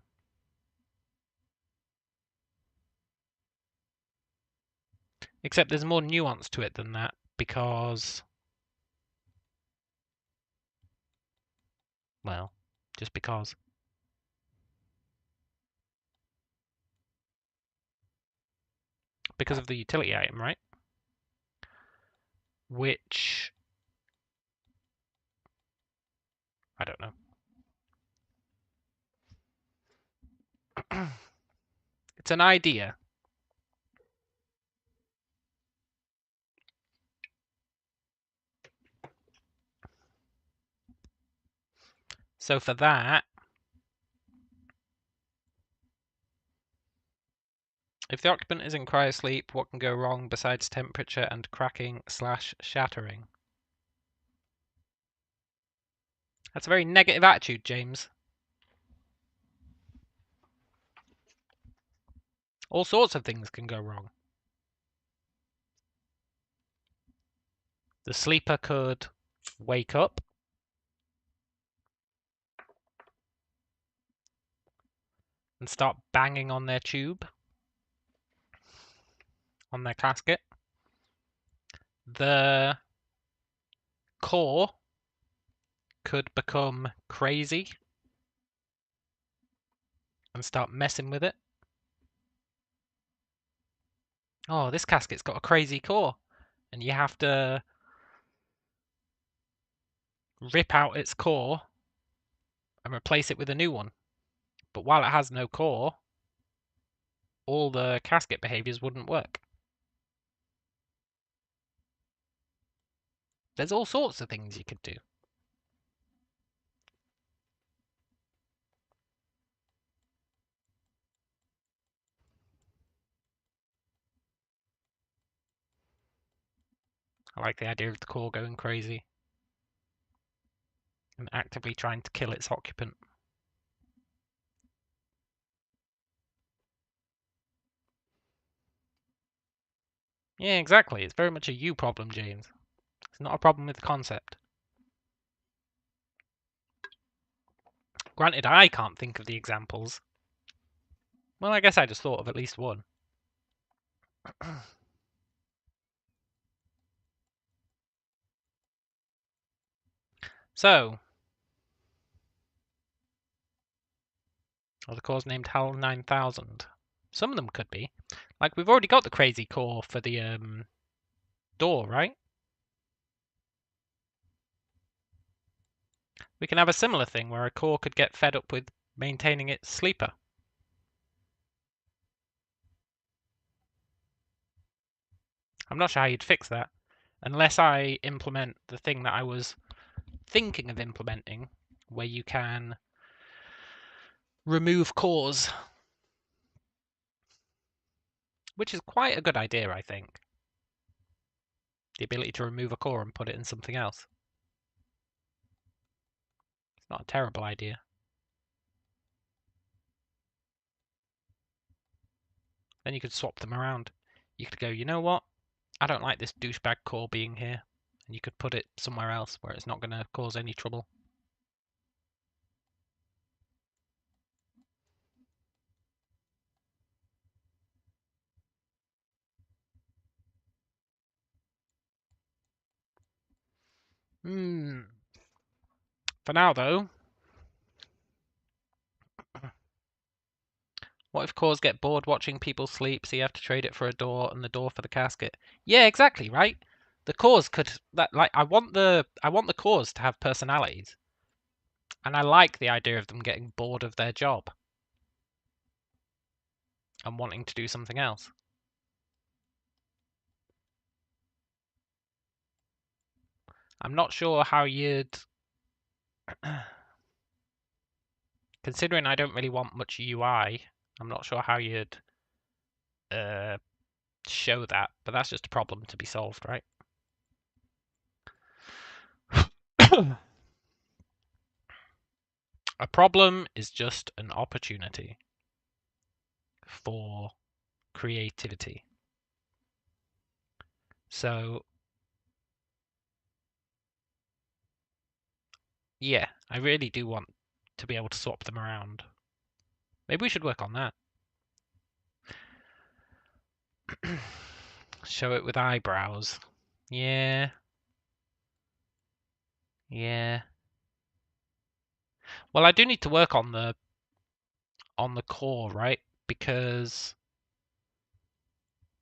S1: Except there's more nuance to it than that because, well, just because. Because of the utility item, right? Which, I don't know. It's an idea. So for that, if the occupant is in cryosleep, what can go wrong besides temperature and cracking/shattering? That's a very negative attitude, James. All sorts of things can go wrong. The sleeper could wake up and start banging on their tube, on their casket. The core could become crazy and start messing with it. Oh, this casket's got a crazy core, and you have to rip out its core and replace it with a new one. But while it has no core, all the casket behaviors wouldn't work. There's all sorts of things you could do. I like the idea of the core going crazy and actively trying to kill its occupant. Yeah, exactly. It's very much a you problem, James. It's not a problem with the concept. Granted, I can't think of the examples. Well, I guess I just thought of at least one. So, are the cores named HAL 9000? Some of them could be. Like, we've already got the crazy core for the door, right? We can have a similar thing where a core could get fed up with maintaining its sleeper. I'm not sure how you'd fix that, unless I implement the thing that I was thinking of implementing, where you can remove cores, which is quite a good idea, I think. The ability to remove a core and put it in something else. It's not a terrible idea. Then you could swap them around. You could go, you know what? I don't like this douchebag core being here. And you could put it somewhere else where it's not going to cause any trouble. For now, though, what if cores get bored watching people sleep, so you have to trade it for a door and the door for the casket? Yeah, exactly, right? The cores could I want the cores to have personalities. And I like the idea of them getting bored of their job and wanting to do something else. I'm not sure how you'd... Considering I don't really want much UI, I'm not sure how you'd show that, but that's just a problem to be solved, right? A problem is just an opportunity for creativity. So, yeah, I really do want to be able to swap them around. Maybe we should work on that. Show it with eyebrows. Yeah. Yeah. Well, I do need to work on the core, right? Because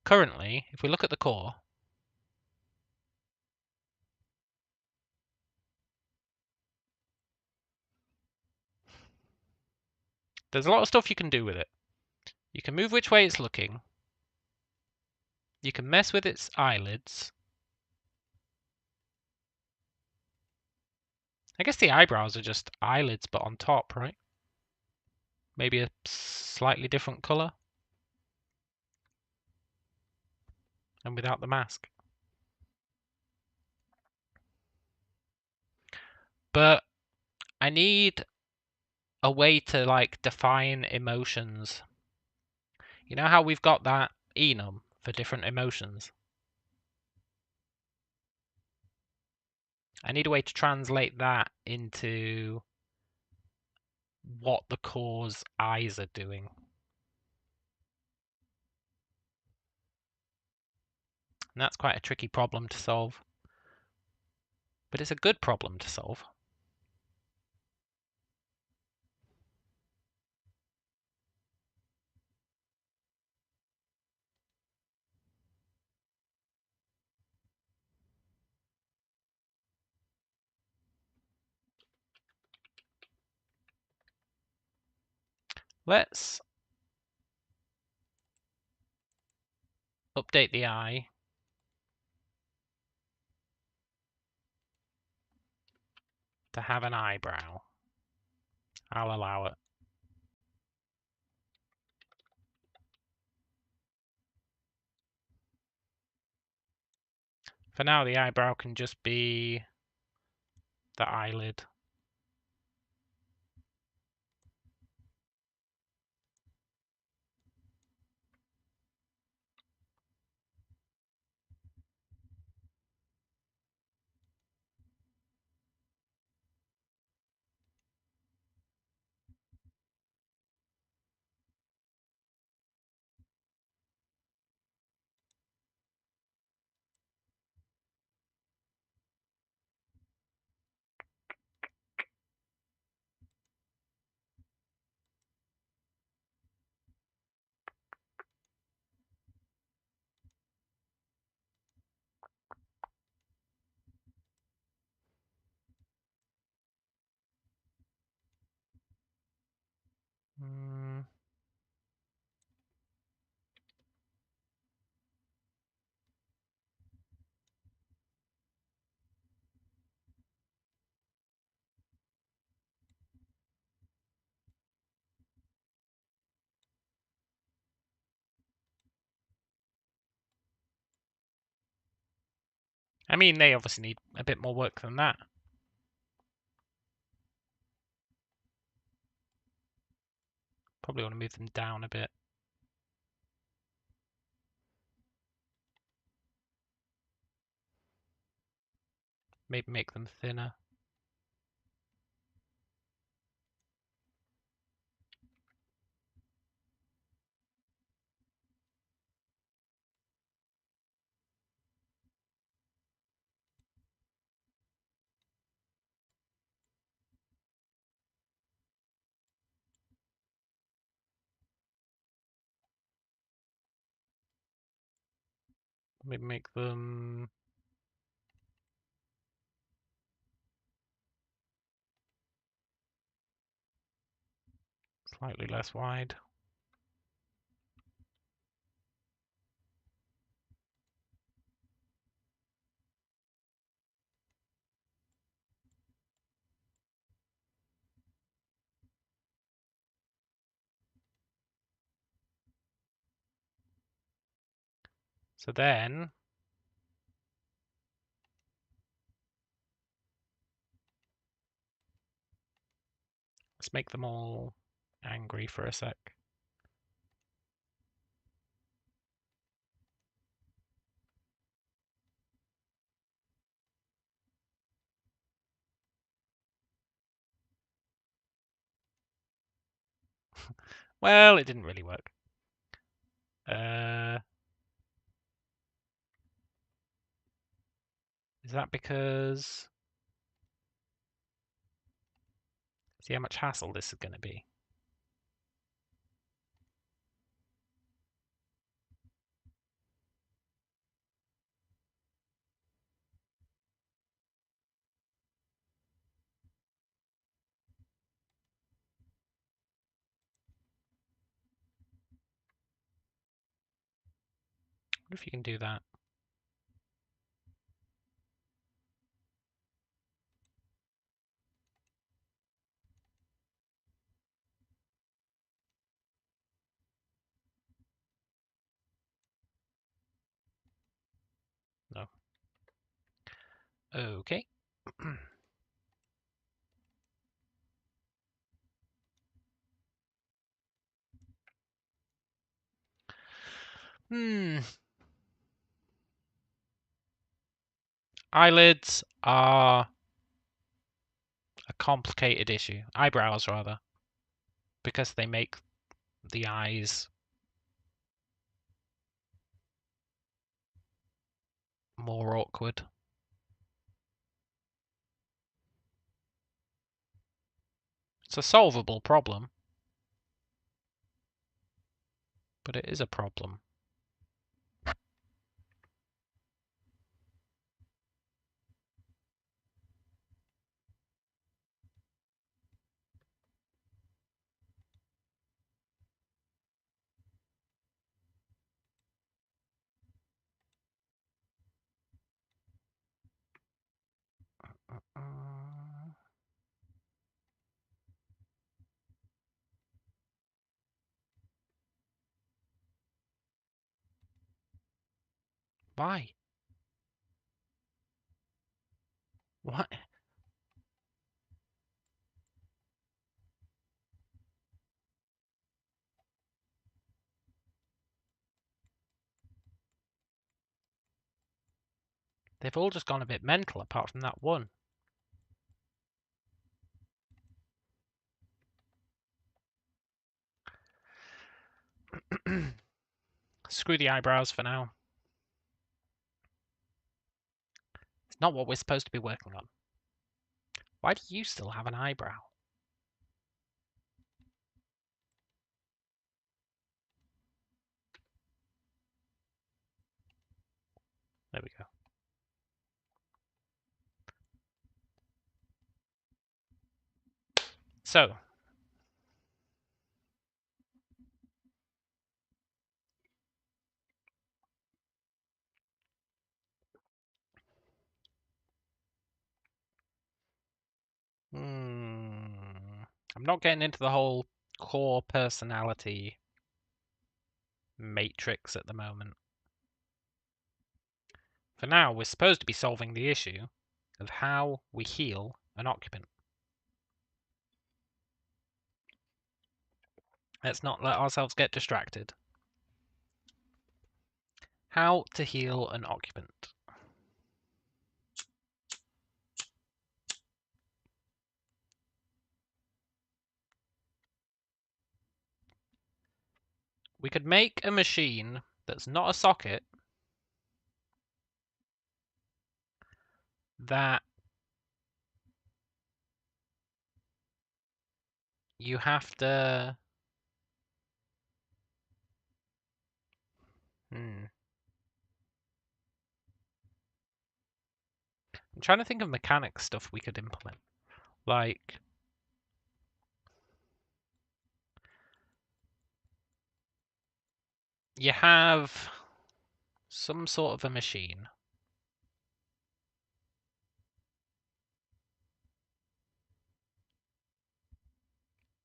S1: currently, if we look at the core, there's a lot of stuff you can do with it. You can move which way it's looking. You can mess with its eyelids. I guess the eyebrows are just eyelids, but on top, right? Maybe a slightly different color. And without the mask. But I need a way to like define emotions. You know how we've got that enum for different emotions? I need a way to translate that into what the core's eyes are doing. And that's quite a tricky problem to solve. But it's a good problem to solve. Let's update the eye to have an eyebrow. I'll allow it. For now, the eyebrow can just be the eyelid. Mm. I mean, they obviously need a bit more work than that. Probably want to move them down a bit. Maybe make them thinner. Maybe make them slightly less wide. So then let's make them all angry for a sec. Well, it didn't really work. Is that because... See how much hassle this is going to be. What if you can do that? No. Okay. Eyelids are a complicated issue. Eyebrows, rather. Because they make the eyes more awkward. It's a solvable problem. But it is a problem. Why? What? They've all just gone a bit mental apart from that one. Screw the eyebrows for now. It's not what we're supposed to be working on. Why do you still have an eyebrow? There we go. So, I'm not getting into the whole core personality matrix at the moment. For now, we're supposed to be solving the issue of how we heal an occupant. Let's not let ourselves get distracted. How to heal an occupant. We could make a machine that's not a socket that you have to... I'm trying to think of mechanics stuff we could implement. Like... you have some sort of a machine.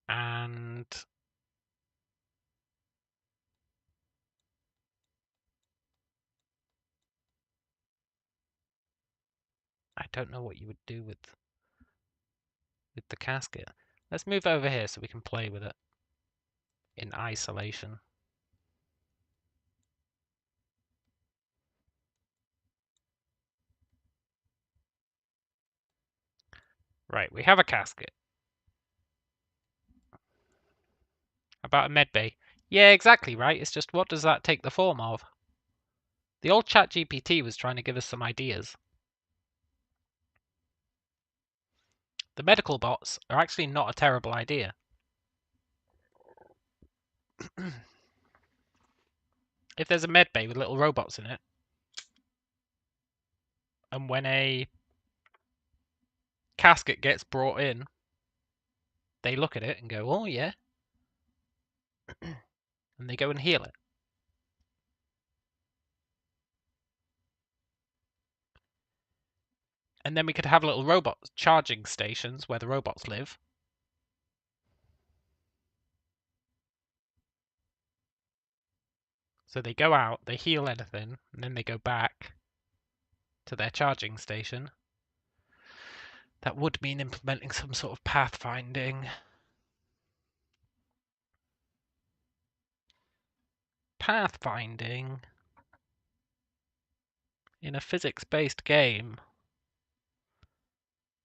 S1: And I don't know what you would do with the casket. Let's move over here so we can play with it in isolation. Right, we have a casket. About a medbay. Yeah, exactly right. It's just what does that take the form of? The old ChatGPT was trying to give us some ideas. The medical bots are actually not a terrible idea. If there's a medbay with little robots in it, and when a casket gets brought in, they look at it and go, oh yeah, and they go and heal it. And then we could have little robot charging stations where the robots live. So they go out, they heal anything, and then they go back to their charging station. That would mean implementing some sort of pathfinding. Pathfinding in a physics-based game.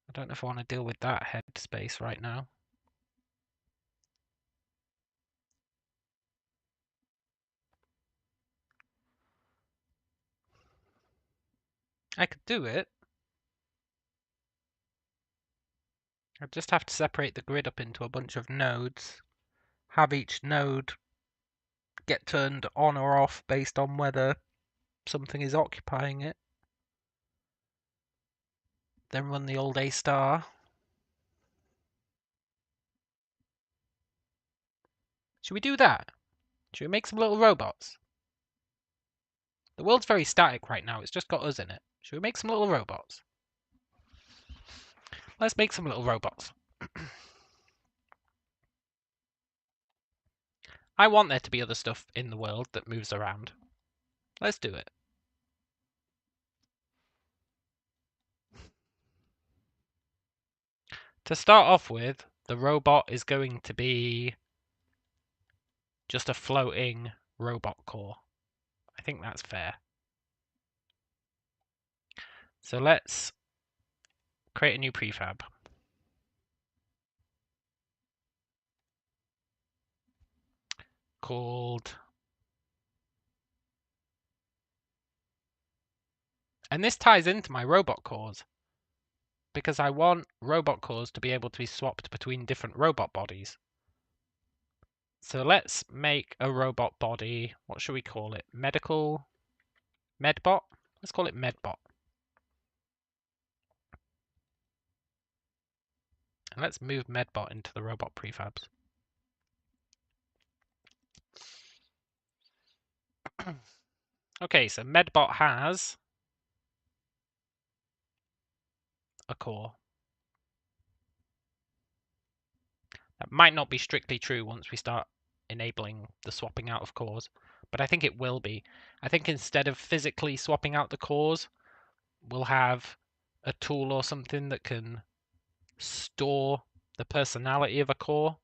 S1: I don't know if I want to deal with that headspace right now. I could do it. I just have to separate the grid up into a bunch of nodes. Have each node get turned on or off based on whether something is occupying it. Then run the old A star. Should we do that? Should we make some little robots? The world's very static right now. It's just got us in it. Should we make some little robots? Let's make some little robots. I want there to be other stuff in the world that moves around. Let's do it. To start off with, the robot is going to be just a floating robot core. I think that's fair. So let's create a new prefab. Called... And this ties into my robot cores, because I want robot cores to be able to be swapped between different robot bodies. So let's make a robot body. What should we call it? Medbot? Let's call it Medbot. And let's move Medbot into the robot prefabs. Okay, so Medbot has a core. That might not be strictly true once we start enabling the swapping out of cores, but I think it will be. I think instead of physically swapping out the cores, we'll have a tool or something that can store the personality of a core,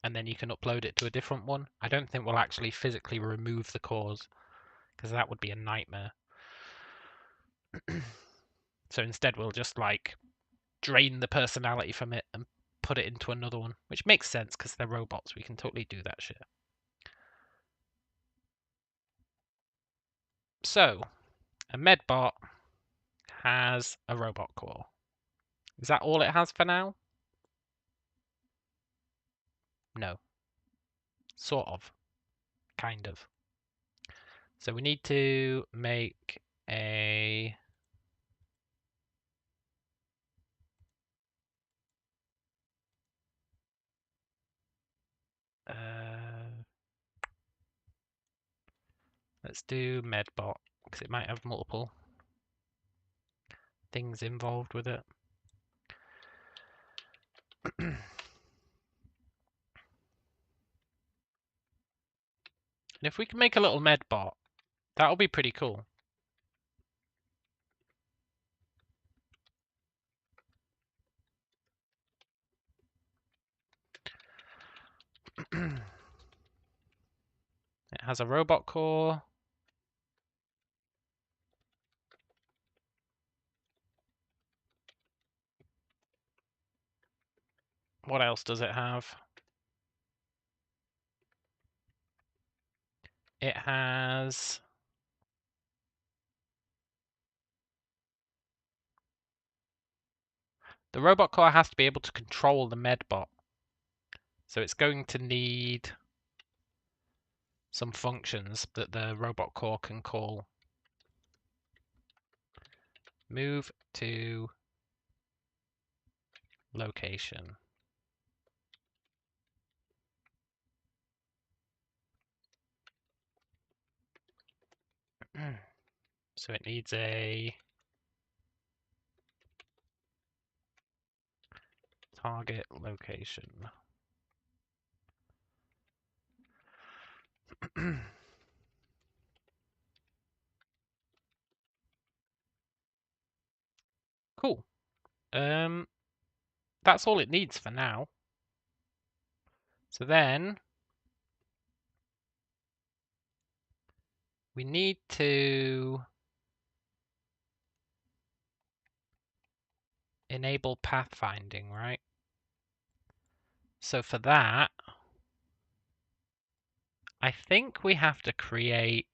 S1: and then you can upload it to a different one. I don't think we'll actually physically remove the cores, because that would be a nightmare. So instead we'll just like drain the personality from it and put it into another one, which makes sense because they're robots. We can totally do that shit. So a Medbot has a robot core. Is that all it has for now? No. Sort of. Kind of. So we need to make a... let's do Medbot, because it might have multiple things involved with it. And if we can make a little Medbot, that'll be pretty cool. has a robot core. What else does it have? It has the robot core has to be able to control the medbot. So it's going to need some functions that the robot core can call. Move to location. So it needs a target location. Cool. That's all it needs for now. So then we need to enable pathfinding, right? So for that, I think we have to create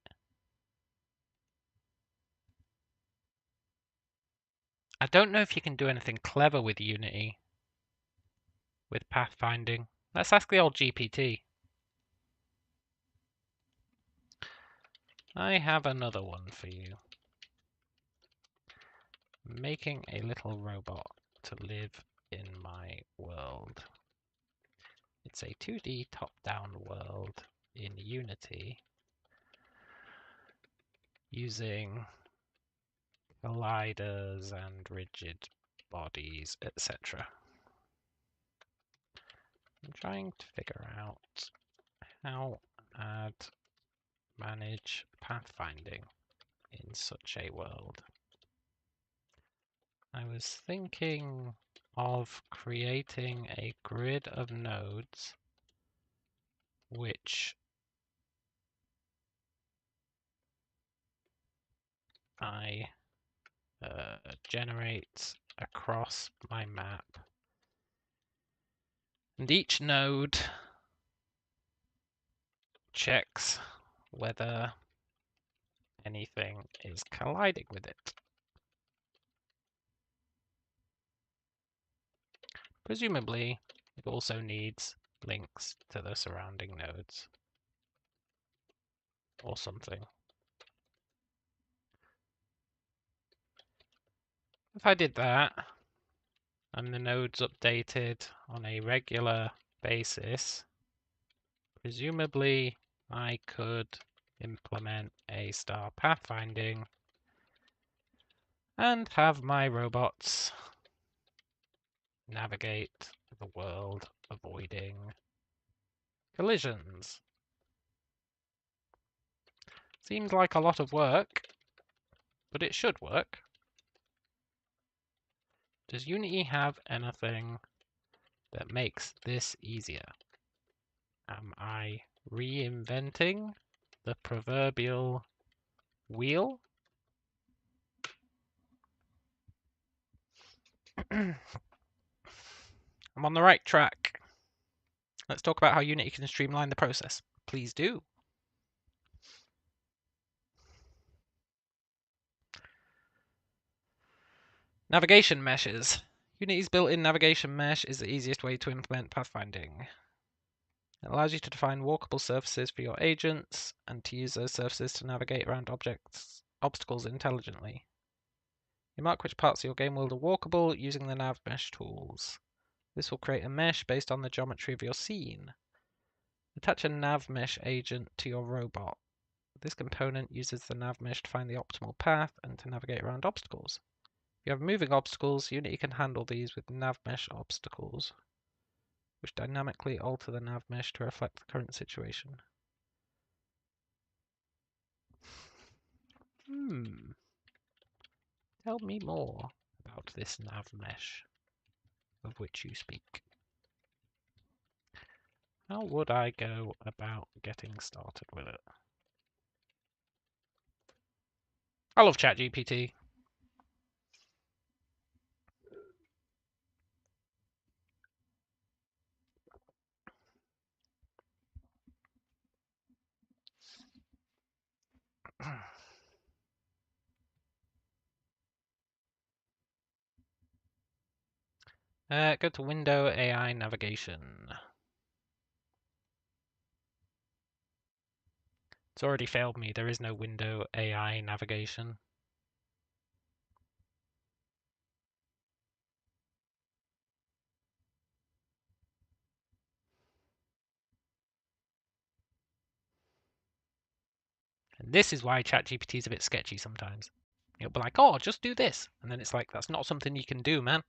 S1: I don't know if you can do anything clever with Unity with pathfinding. Let's ask the old GPT. I have another one for you. Making a little robot to live in my world. It's a 2D top-down world in Unity using colliders and rigid bodies, etc. I'm trying to figure out how add manage pathfinding in such a world. I was thinking of creating a grid of nodes which I generate across my map. And each node checks whether anything is colliding with it. Presumably, it also needs links to the surrounding nodes or something. If I did that, and the nodes updated on a regular basis, presumably I could implement a star pathfinding and have my robots navigate the world avoiding collisions. Seems like a lot of work, but it should work. Does Unity have anything that makes this easier? Am I reinventing the proverbial wheel? I'm on the right track. Let's talk about how Unity can streamline the process. Please do. Navigation meshes. Unity's built-in navigation mesh is the easiest way to implement pathfinding. It allows you to define walkable surfaces for your agents and to use those surfaces to navigate around obstacles intelligently. You mark which parts of your game world are walkable using the nav mesh tools. This will create a mesh based on the geometry of your scene. Attach a nav mesh agent to your robot. This component uses the nav mesh to find the optimal path and to navigate around obstacles. If you have moving obstacles, Unity can handle these with nav mesh obstacles, which dynamically alter the nav mesh to reflect the current situation. Tell me more about this nav mesh of which you speak. How would I go about getting started with it? I love ChatGPT. Go to Window AI Navigation. It's already failed me. There is no Window AI Navigation. And this is why ChatGPT is a bit sketchy sometimes. It'll be like, oh, just do this. And then it's like, that's not something you can do, man.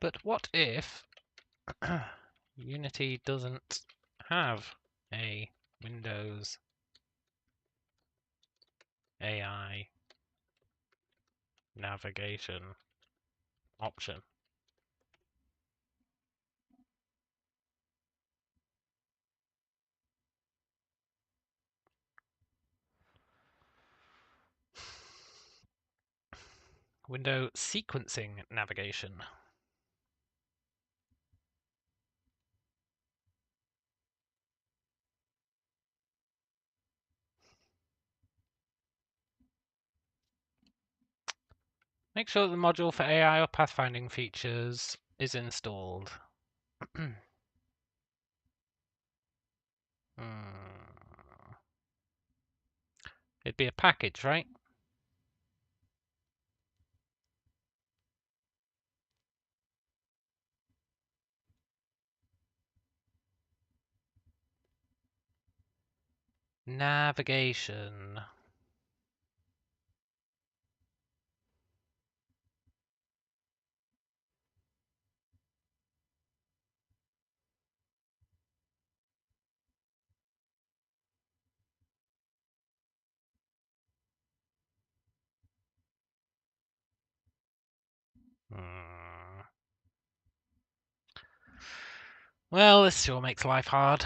S1: But what if Unity doesn't have a Windows AI navigation option? Window sequencing navigation. Make sure that the module for AI or pathfinding features is installed. It'd be a package, right? Navigation. Well, this sure makes life hard.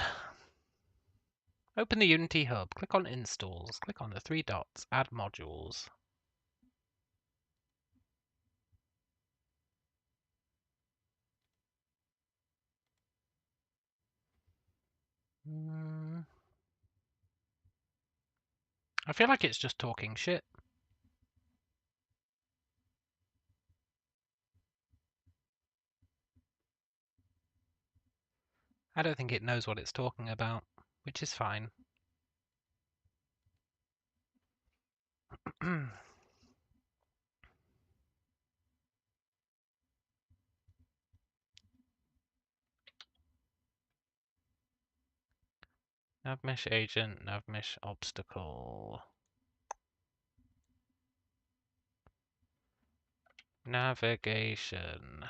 S1: Open the Unity Hub, click on Installs, click on the three dots, Add Modules. I feel like it's just talking shit. I don't think it knows what it's talking about, which is fine. Navmesh agent, navmesh obstacle. Navigation.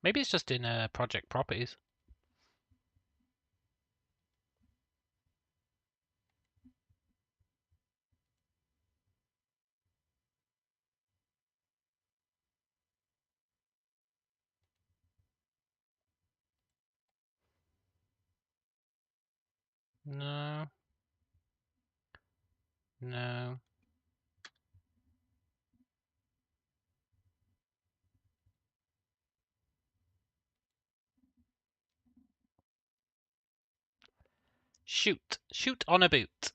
S1: Maybe it's just in project properties. No. No. Shoot. Shoot on a boot.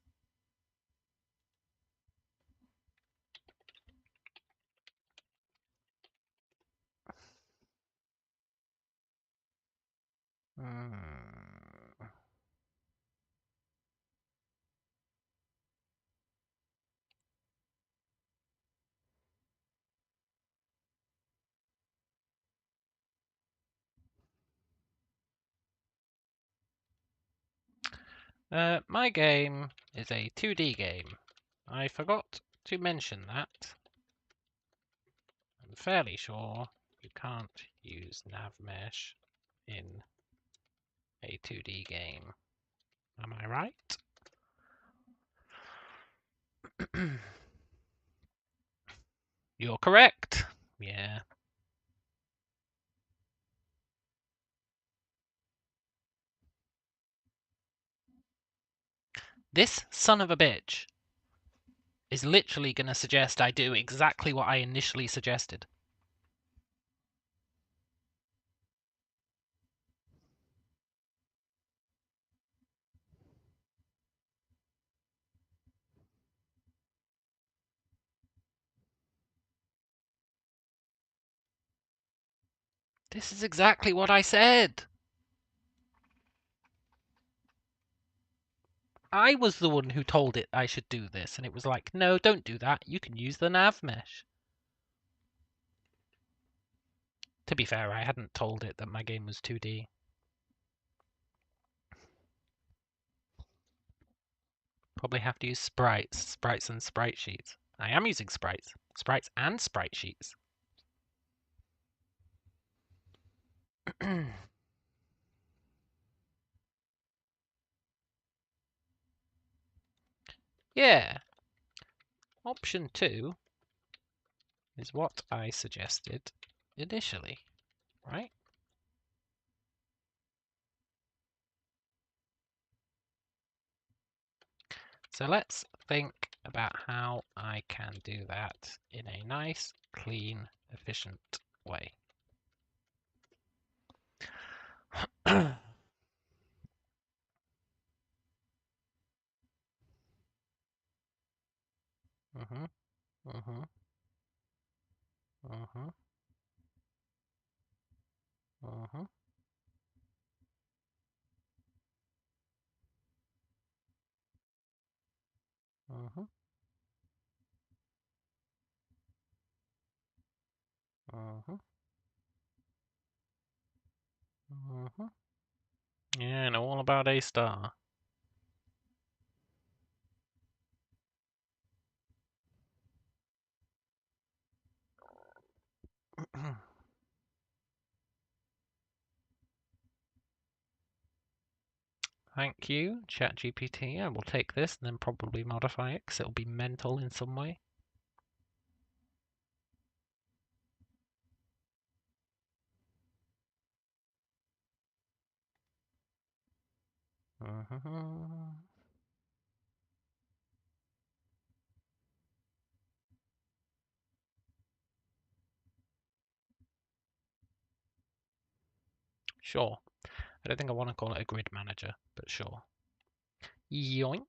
S1: My game is a 2D game. I forgot to mention that. I'm fairly sure you can't use nav mesh in a 2D game. Am I right? You're correct. Yeah. This son of a bitch is literally going to suggest I do exactly what I initially suggested. This is exactly what I said. I was the one who told it I should do this, and it was like, no, don't do that. You can use the nav mesh. To be fair, I hadn't told it that my game was 2D. Probably have to use sprites and sprite sheets. I am using sprites and sprite sheets. Yeah. Option 2 is what I suggested initially, right? So let's think about how I can do that in a nice, clean, efficient way. Mhm. Mhm. Mhm. Mhm. Mhm. Mhm. Mhm. Yeah, I know all about A star. Thank you, ChatGPT. I will take this and then probably modify it because it'll be mental in some way. Sure. I don't think I want to call it a grid manager, but sure. Yoink.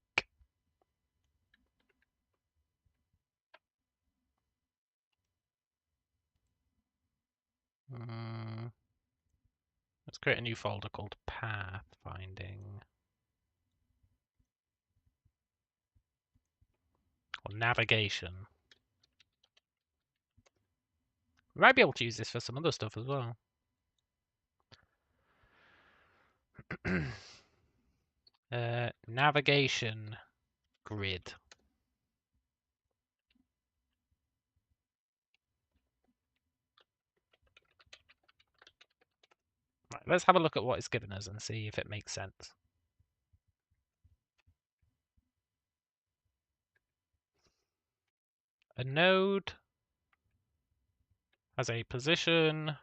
S1: Let's create a new folder called pathfinding. Or navigation. We might be able to use this for some other stuff as well. Navigation grid. Right, let's have a look at what it's given us and see if it makes sense. A node has a position,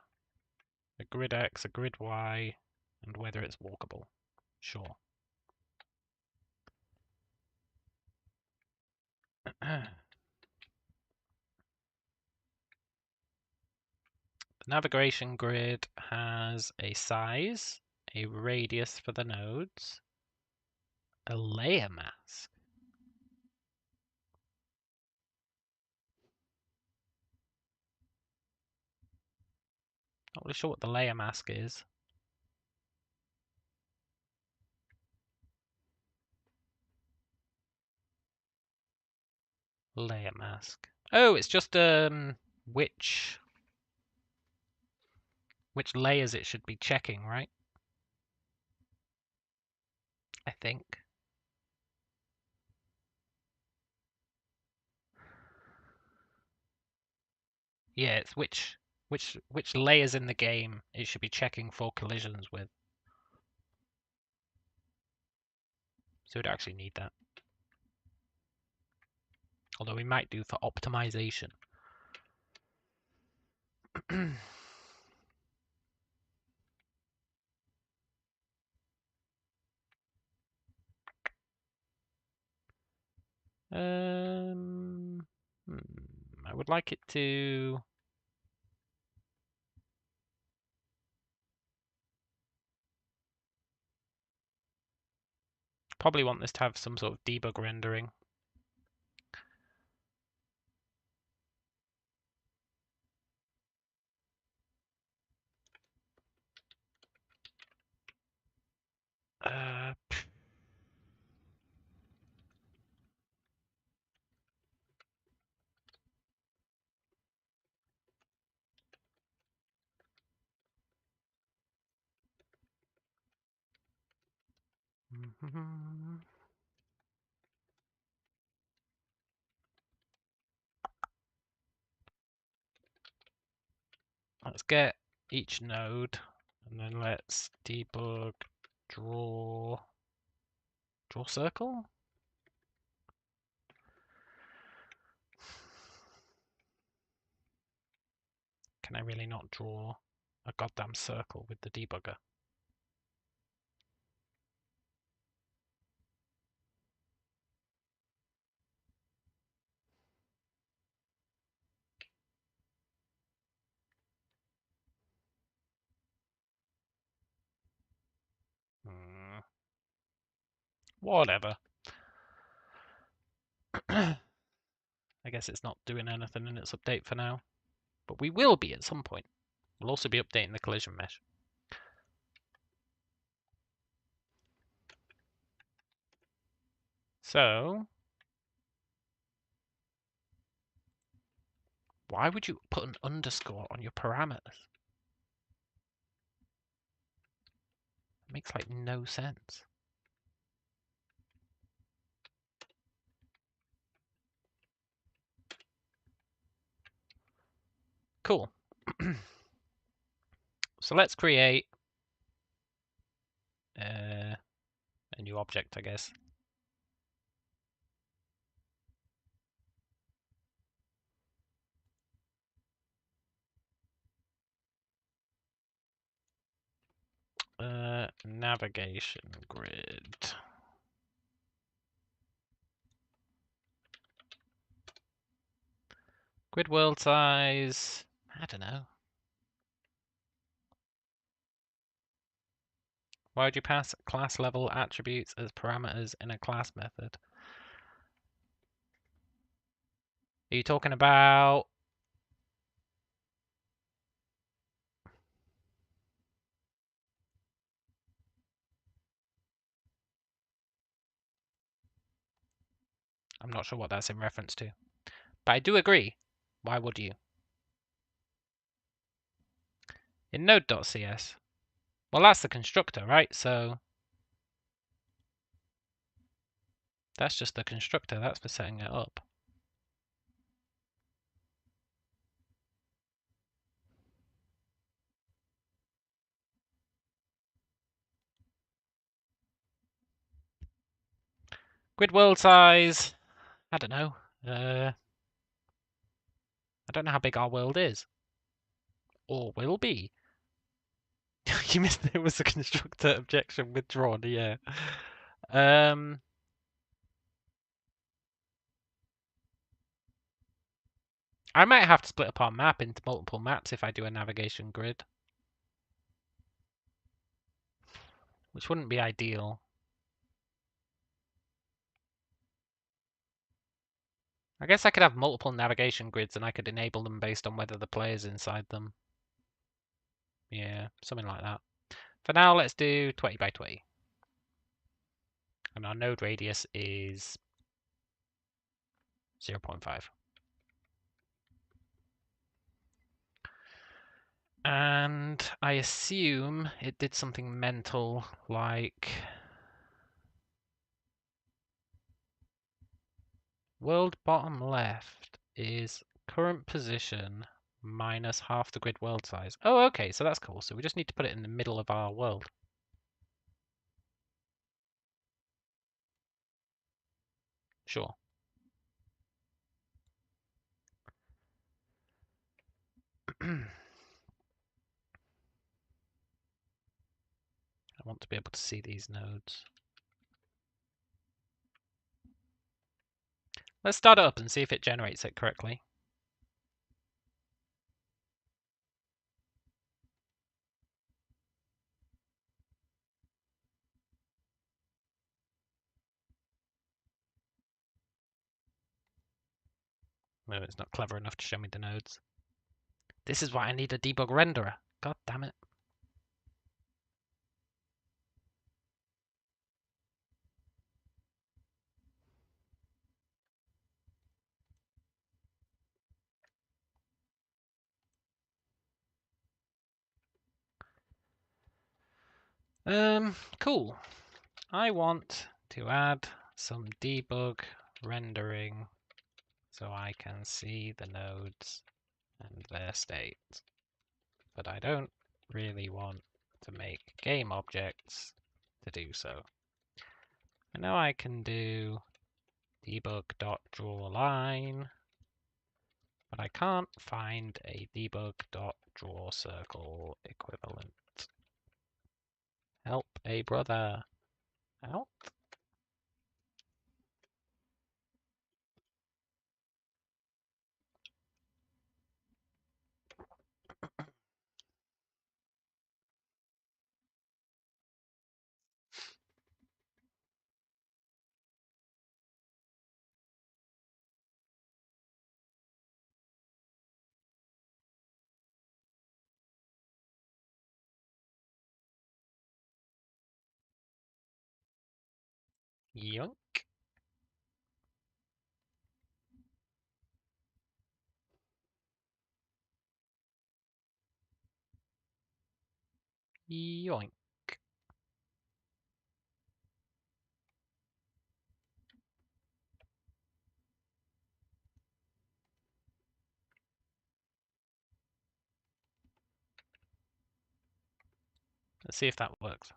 S1: a grid X, a grid Y, and whether it's walkable. Sure. The navigation grid has a size, a radius for the nodes, a layer mask. Not really sure what the layer mask is. Layer mask. Oh, it's just which layers it should be checking, right? I think. Yeah, it's which layers in the game it should be checking for collisions with. So we'd actually need that. Although we might do for optimization. um, I would like it to. Probably want this to have some sort of debug rendering. Uh, Let's get each node, and then let's debug draw circle. Can I really not draw a goddamn circle with the debugger? Whatever. I guess it's not doing anything in its update for now, but we will be at some point. We'll also be updating the collision mesh. So, why would you put an underscore on your parameters? It makes like no sense. Cool. So let's create a new object, I guess. Navigation grid. Grid world size. I don't know. Why would you pass class level attributes as parameters in a class method? Are you talking about I'm not sure what that's in reference to. But I do agree. Why would you? In node.cs. Well, that's the constructor, right? So that's just the constructor. That's for setting it up. Grid world size. I don't know. I don't know how big our world is. Or will be. You missed it was a constructor objection withdrawn, yeah. I might have to split up our map into multiple maps if I do a navigation grid. Which wouldn't be ideal. I guess I could have multiple navigation grids and I could enable them based on whether the player's inside them. Yeah, something like that. For now, let's do 20 by 20. And our node radius is 0.5. And I assume it did something mental like world bottom left is current position minus half the grid world size. Oh, okay, so that's cool. So we just need to put it in the middle of our world. Sure. I want to be able to see these nodes. Let's start it up and see if it generates it correctly. No, it's not clever enough to show me the nodes. This is why I need a debug renderer. God damn it. Cool. I want to add some debug rendering so I can see the nodes and their state. But I don't really want to make game objects to do so. I know I can do debug.drawLine, but I can't find a debug.drawCircle equivalent. Help a brother. Help. Yoink. Yoink. Let's see if that works.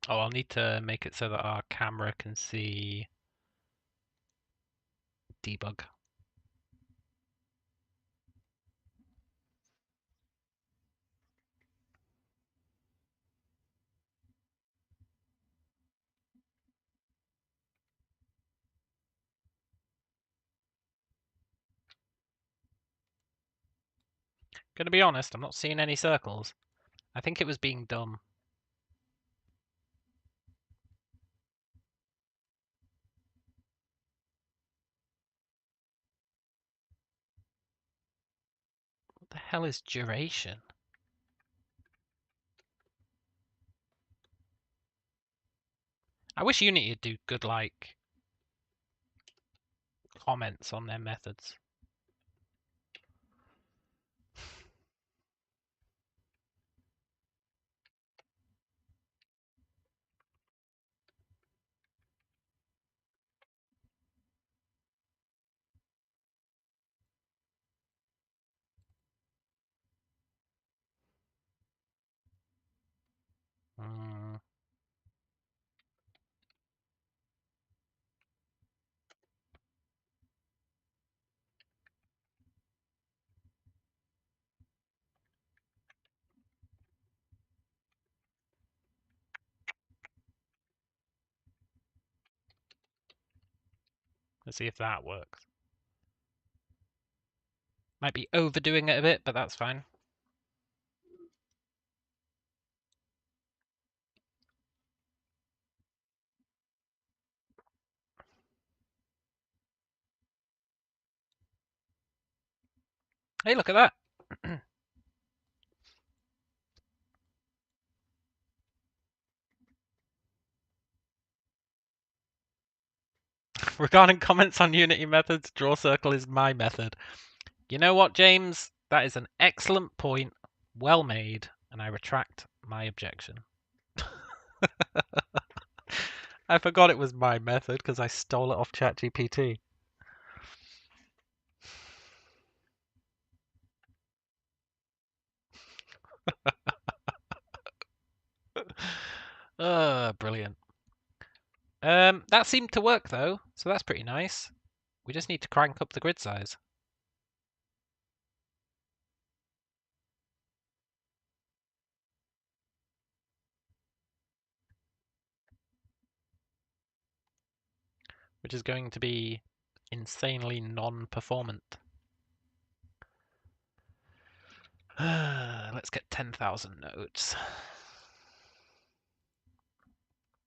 S1: Oh, I'll need to make it so that our camera can see debug. Gonna be honest, I'm not seeing any circles. I think it was being dumb. What the hell is duration? I wish Unity would do good, like, comments on their methods. Mm, let's see if that works. Might be overdoing it a bit, but that's fine. Hey, look at that. Regarding comments on Unity methods, draw circle is my method. You know what, James? That is an excellent point. Well made, and I retract my objection. I forgot it was my method because I stole it off ChatGPT. Brilliant. That seemed to work though, so that's pretty nice. We just need to crank up the grid size. Which is going to be insanely non-performant. Let's get 10,000 nodes.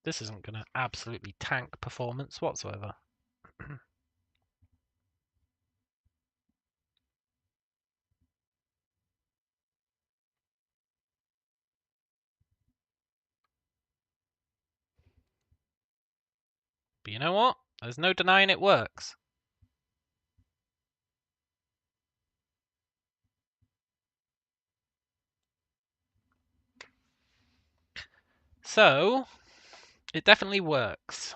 S1: This isn't going to absolutely tank performance whatsoever. But you know what? There's no denying it works. So, it definitely works.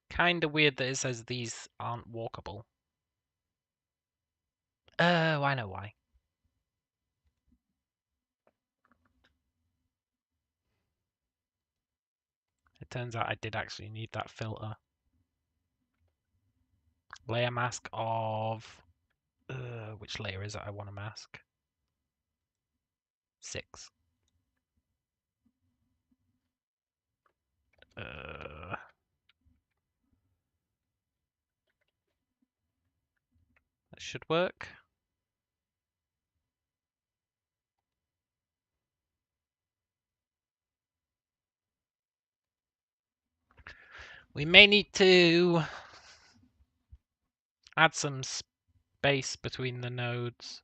S1: Kinda weird that it says these aren't walkable. Oh, I know why. It turns out I did actually need that filter. Layer mask of... which layer is it I want to mask? 6. That should work. We may need to add some space between the nodes.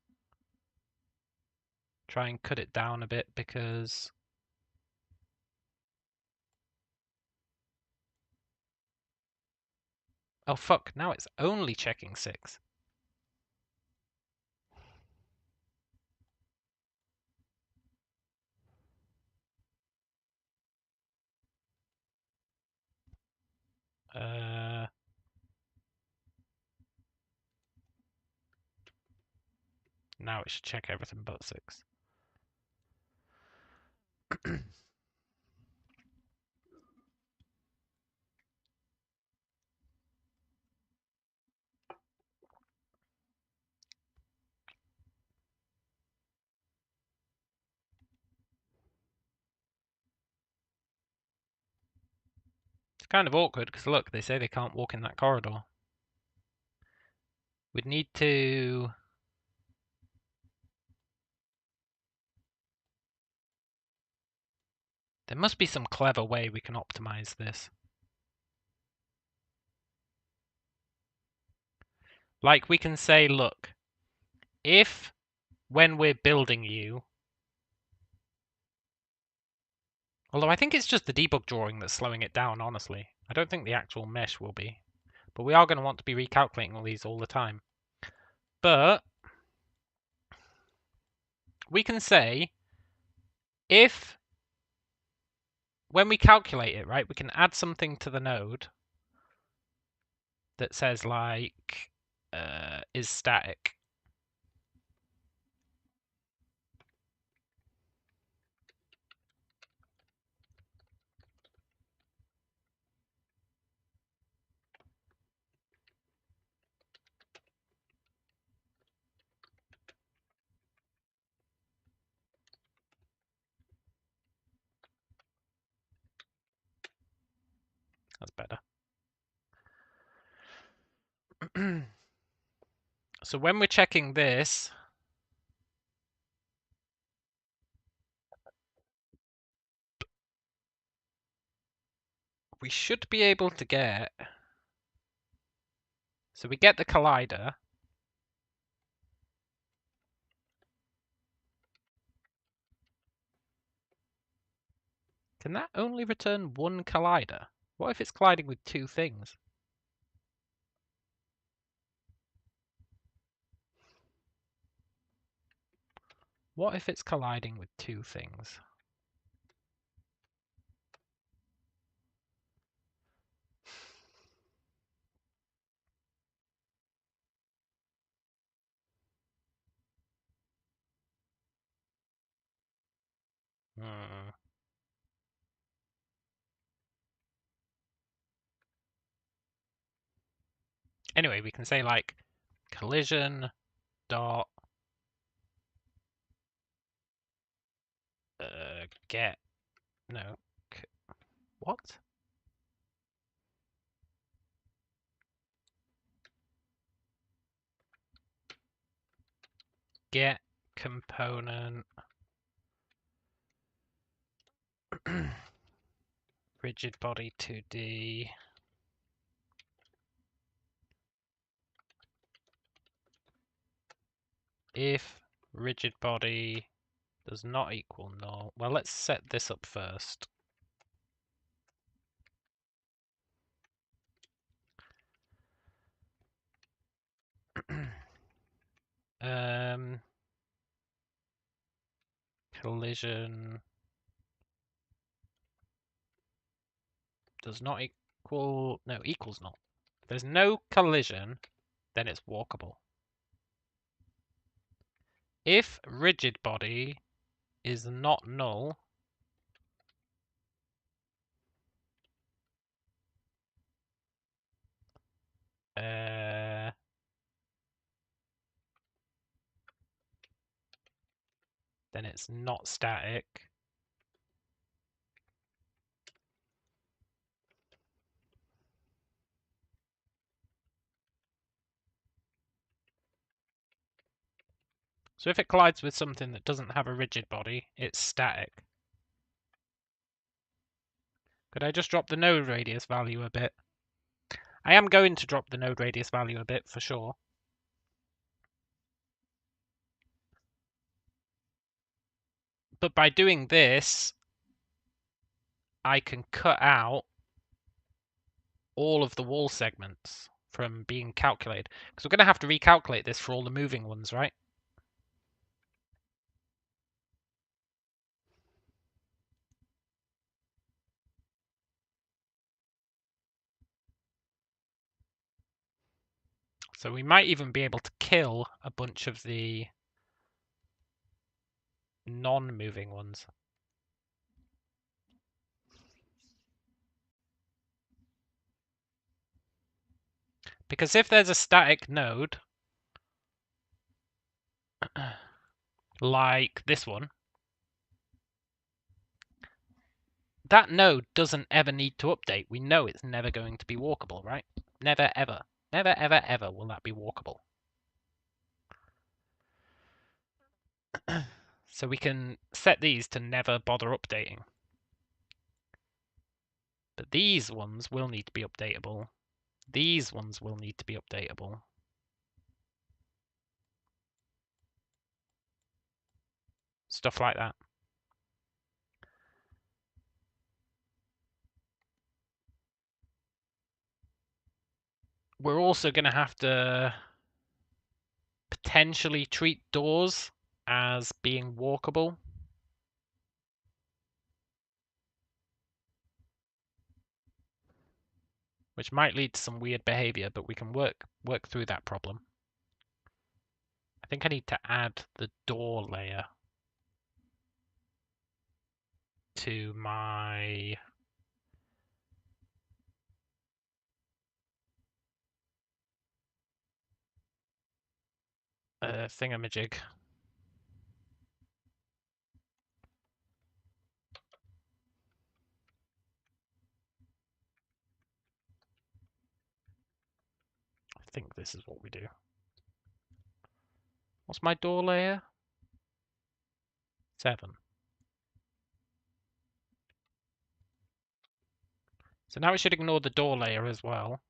S1: Try and cut it down a bit because... Oh fuck, now it's only checking 6. Now it should check everything but 6. It's kind of awkward because look, they say they can't walk in that corridor. We'd need to... There must be some clever way we can optimize this. Like we can say, look, if when we're building you... Although I think it's just the debug drawing that's slowing it down, honestly. I don't think the actual mesh will be. But we are going to want to be recalculating all these all the time. But we can say, if when we calculate it, right, we can add something to the node that says like is static. That's better. So when we're checking this, we should be able to get... So we get the collider. Can that only return one collider? What if it's colliding with two things? What if it's colliding with two things? Hmm. Anyway, we can say like collision dot get no what? Get component rigid body 2D if rigid body does not equal null. Well, let's set this up first. Collision does not equal, no, equals not. If there's no collision, then it's walkable. If rigid body is not null, then it's not static. So if it collides with something that doesn't have a rigid body, it's static. Could I just drop the node radius value a bit? I am going to drop the node radius value a bit for sure. But by doing this, I can cut out all of the wall segments from being calculated. Because we're going to have to recalculate this for all the moving ones, right? So we might even be able to kill a bunch of the non-moving ones. Because if there's a static node, like this one, that node doesn't ever need to update. We know it's never going to be walkable, right? Never, ever. Never, ever, ever will that be walkable. So we can set these to never bother updating. But these ones will need to be updatable. These ones will need to be updatable. Stuff like that. We're also going to have to potentially treat doors as being walkable. Which might lead to some weird behavior, but we can work through that problem. I think I need to add the door layer to my thingamajig. I think this is what we do. What's my door layer? 7. So now we should ignore the door layer as well.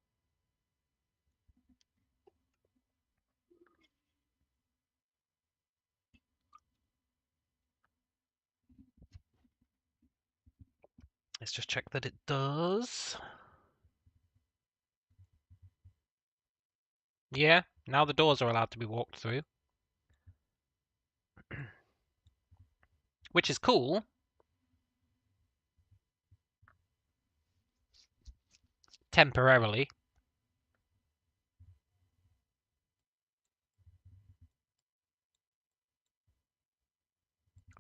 S1: Let's just check that it does. Yeah, now the doors are allowed to be walked through. Which is cool. Temporarily.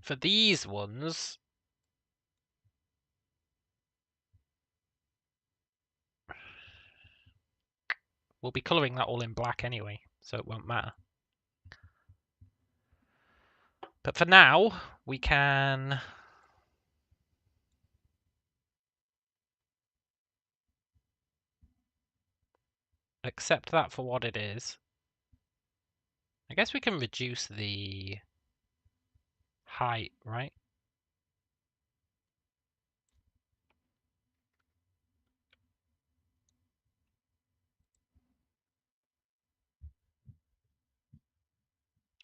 S1: For these ones, we'll be colouring that all in black anyway, so it won't matter. But for now, we can accept that for what it is. I guess we can reduce the height, right?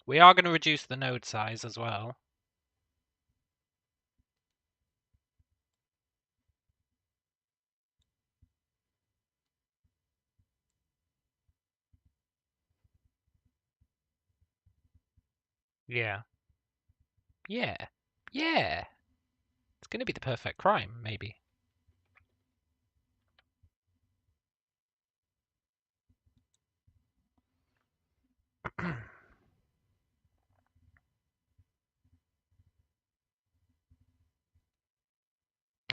S1: We are going to reduce the node size as well. Yeah. Yeah. Yeah. It's going to be the perfect crime, maybe.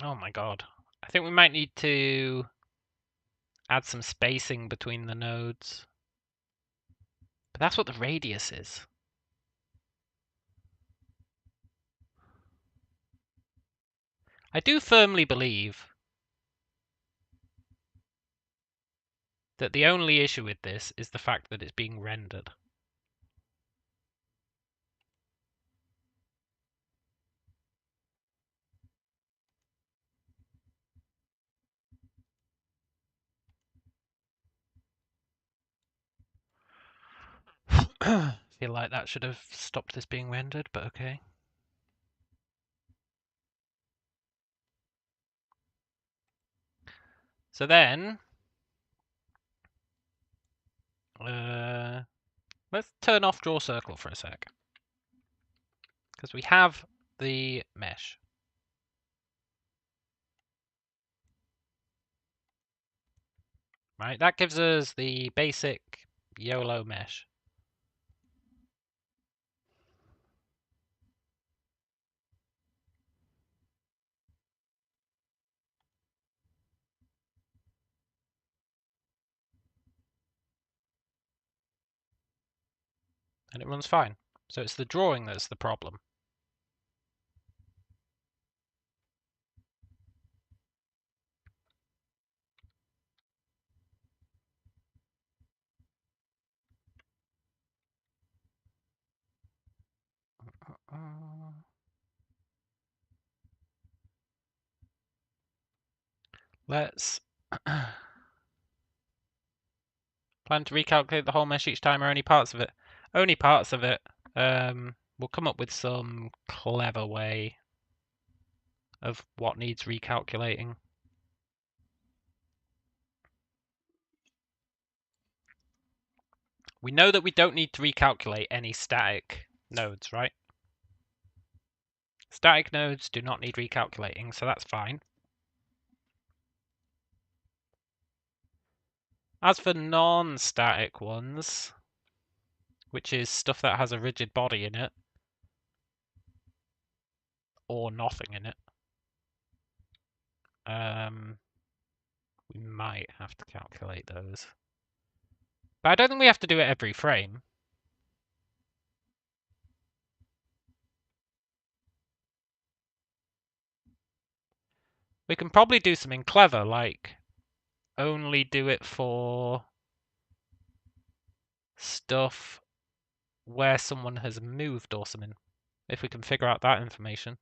S1: Oh my god. I think we might need to add some spacing between the nodes. But that's what the radius is. I do firmly believe that the only issue with this is the fact that it's being rendered. I feel like that should have stopped this being rendered, but okay. So then, let's turn off draw circle for a sec. Because we have the mesh. Right, that gives us the basic YOLO mesh. And it runs fine. So it's the drawing that's the problem. Let's plan to recalculate the whole mesh each time or only parts of it. Only parts of it. We'll come up with some clever way of what needs recalculating. We know that we don't need to recalculate any static nodes, right? Static nodes do not need recalculating, so that's fine. As for non-static ones, which is stuff that has a rigid body in it, or nothing in it, we might have to calculate those. But I don't think we have to do it every frame. We can probably do something clever, like only do it for stuff where someone has moved or something, if we can figure out that information.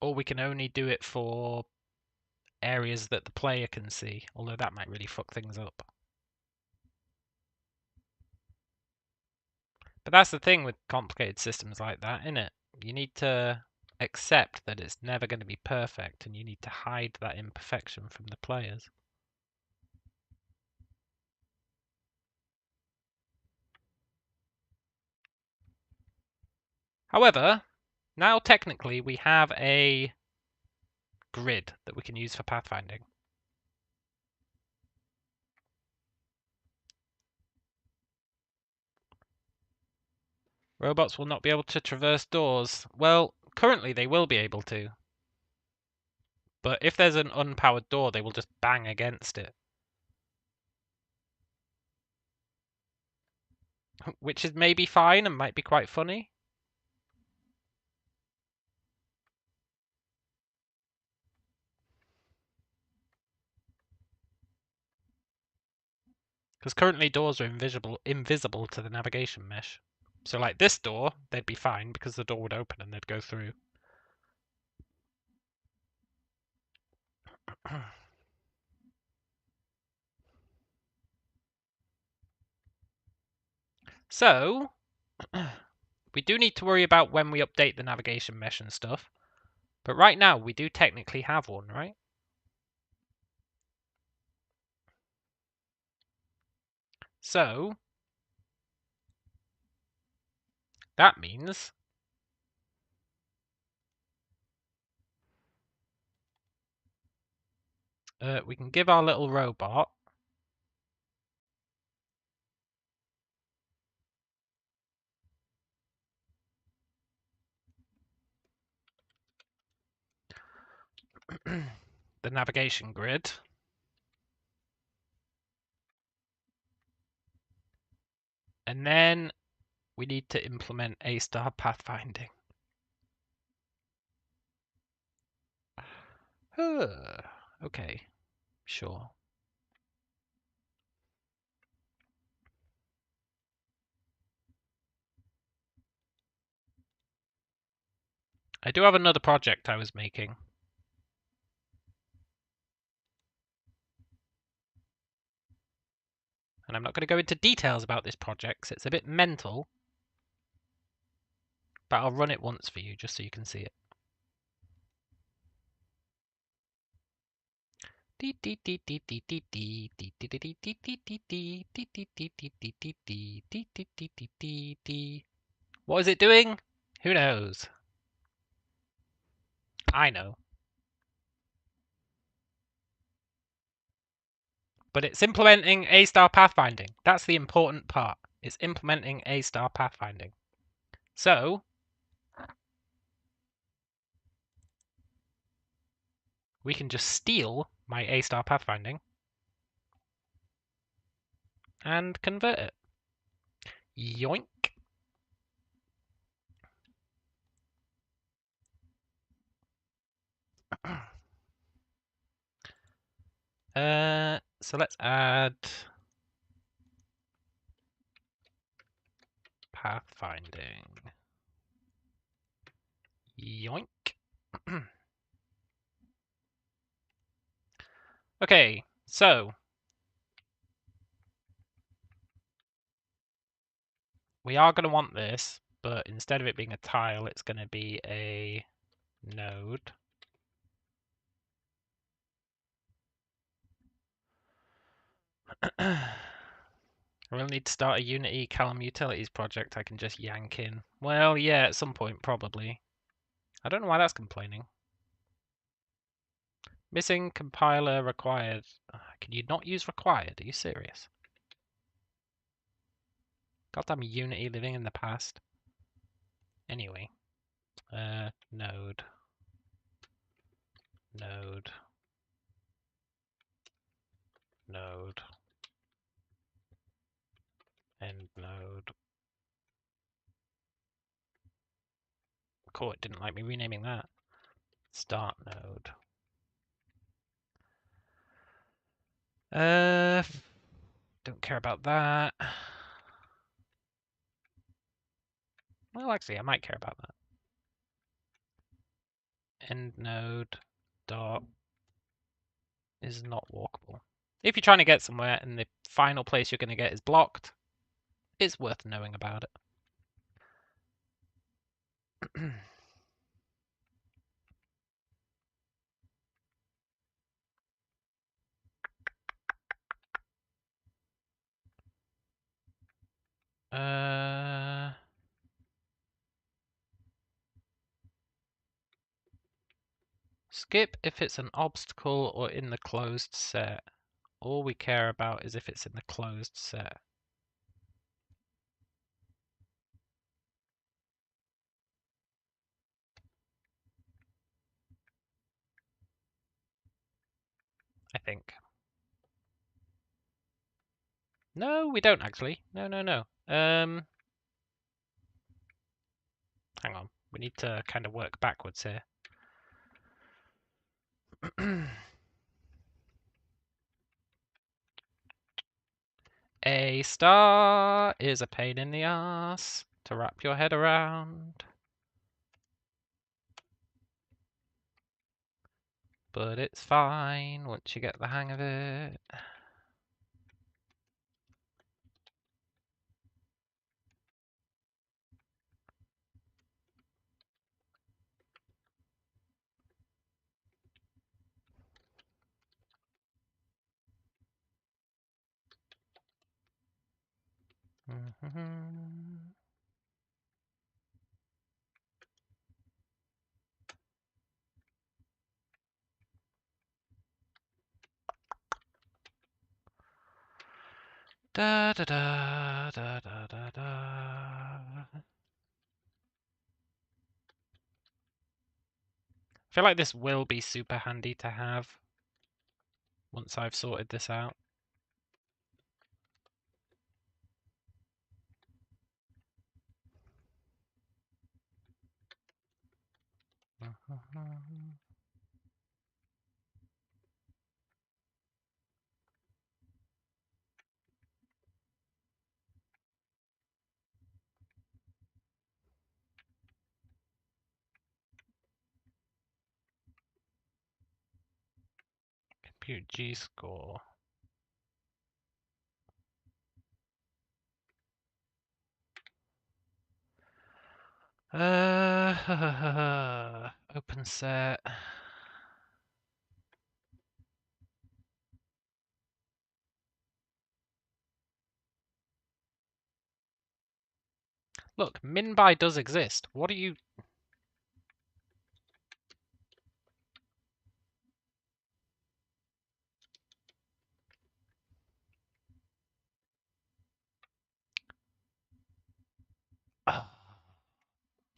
S1: Or we can only do it for areas that the player can see, although that might really fuck things up. But that's the thing with complicated systems like that, isn't it? You need to accept that it's never going to be perfect, and you need to hide that imperfection from the players. However, now technically we have a grid that we can use for pathfinding. Robots will not be able to traverse doors. Well, currently they will be able to. But if there's an unpowered door, they will just bang against it. Which is maybe fine and might be quite funny. Because currently doors are invisible to the navigation mesh. So like this door, they'd be fine because the door would open and they'd go through. So, we do need to worry about when we update the navigation mesh and stuff. But right now, we do technically have one, right? So, that means we can give our little robot the navigation grid. And then we need to implement A-star pathfinding. Okay, sure. I do have another project I was making. And I'm not going to go into details about this project because it's a bit mental. But I'll run it once for you just so you can see it. What is it doing? Who knows? I know. But it's implementing A-star pathfinding. That's the important part. It's implementing A-star pathfinding. So, we can just steal my A-star pathfinding and convert it. Yoink. So let's add pathfinding. Yoink. Okay, so we are going to want this, but instead of it being a tile, it's going to be a node. We'll need to start a Unity Calum Utilities project I can just yank in. Well, yeah, at some point, probably. I don't know why that's complaining. Missing compiler required. Can you not use required? Are you serious? Goddamn Unity living in the past. Anyway. Node. Node. Node. End node. Cool, it didn't like me renaming that. Start node. Don't care about that. Well, actually, I might care about that. End node dot is not walkable. If you're trying to get somewhere and the final place you're going to get is blocked, it's worth knowing about it. Skip if it's an obstacle or in the closed set. All we care about is if it's in the closed set. I think. No, we don't actually. No. Hang on. We need to kind of work backwards here. A star is a pain in the ass to wrap your head around. But it's fine once you get the hang of it. Da da da da da da da. I feel like this will be super handy to have once I've sorted this out. Compute G-score. Open set. Look, min by does exist. What are you...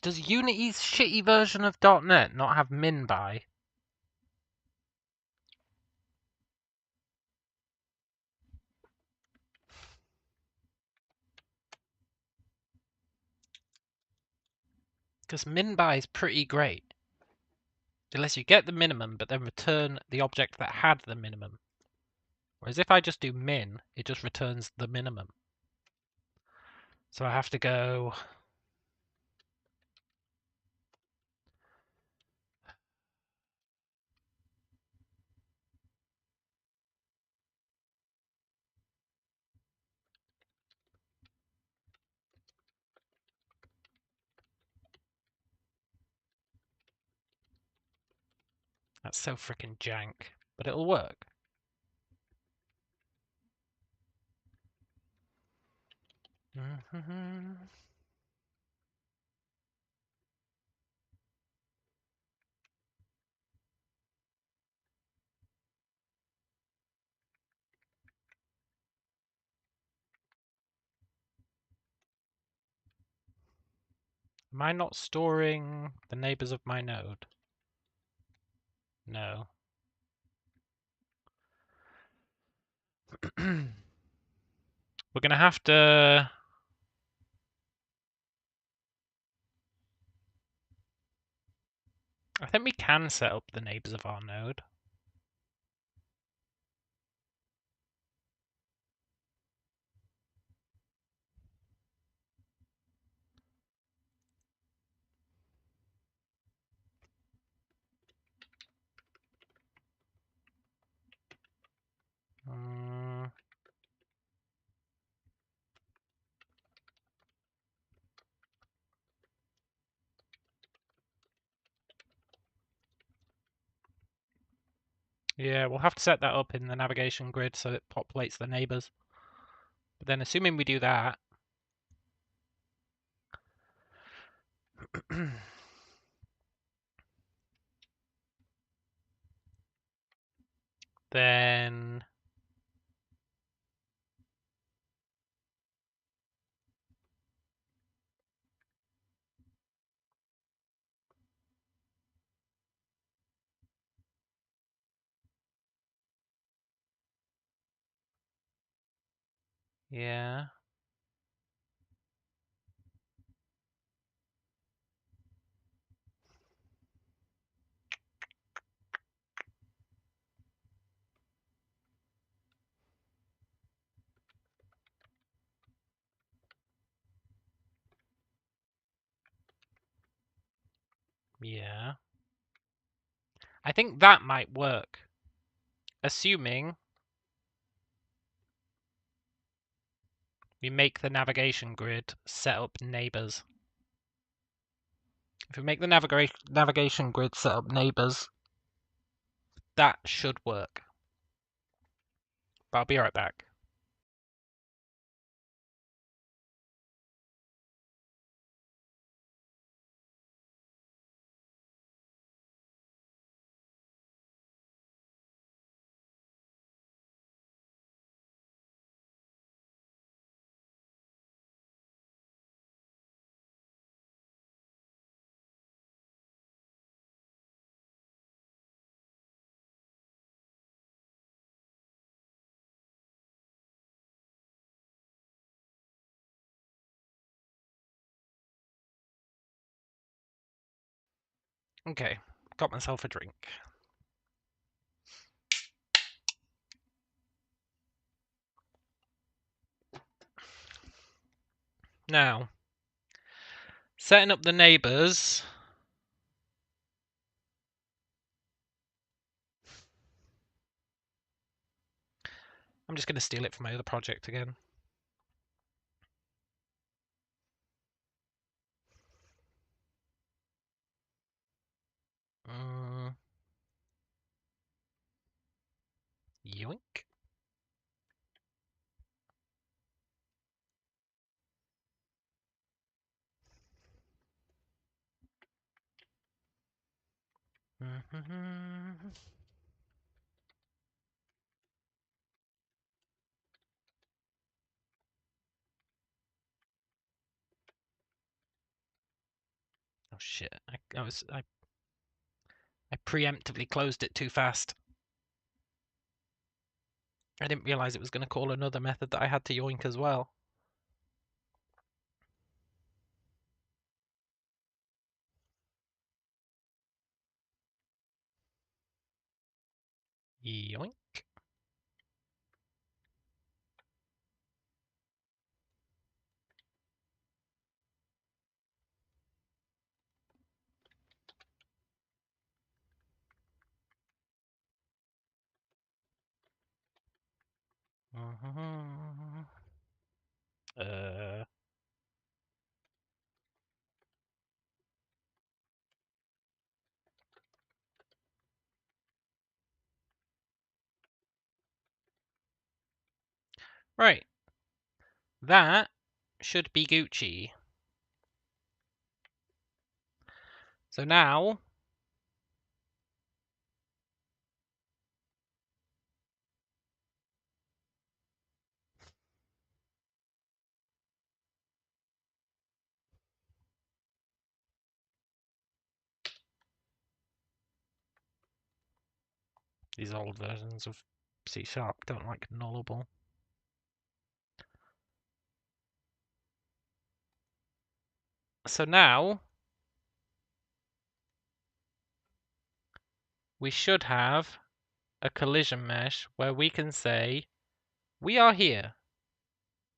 S1: Does Unity's shitty version of .NET not have min by? Because min by is pretty great. Unless you get the minimum, but then return the object that had the minimum. Whereas if I just do min, it just returns the minimum. So I have to go... That's so freaking jank. But it'll work. Am I not storing the neighbors of my node? No. We're going to have to... I think we can set up the neighbors of our node. Yeah, we'll have to set that up in the navigation grid so it populates the neighbors. But then assuming we do that, then yeah. Yeah. I think that might work. Assuming we make the navigation grid set up neighbors. If we make the navigation grid set up neighbors, that should work. But I'll be right back. Okay, got myself a drink. Now, setting up the neighbors. I'm just going to steal it from my other project again. Yoink. Oh shit! I preemptively closed it too fast. I didn't realize it was going to call another method that I had to yoink as well. Yoink. Uh. Right. That should be Gucci. So now these old versions of C# don't like nullable. So now we should have a collision mesh where we can say, we are here.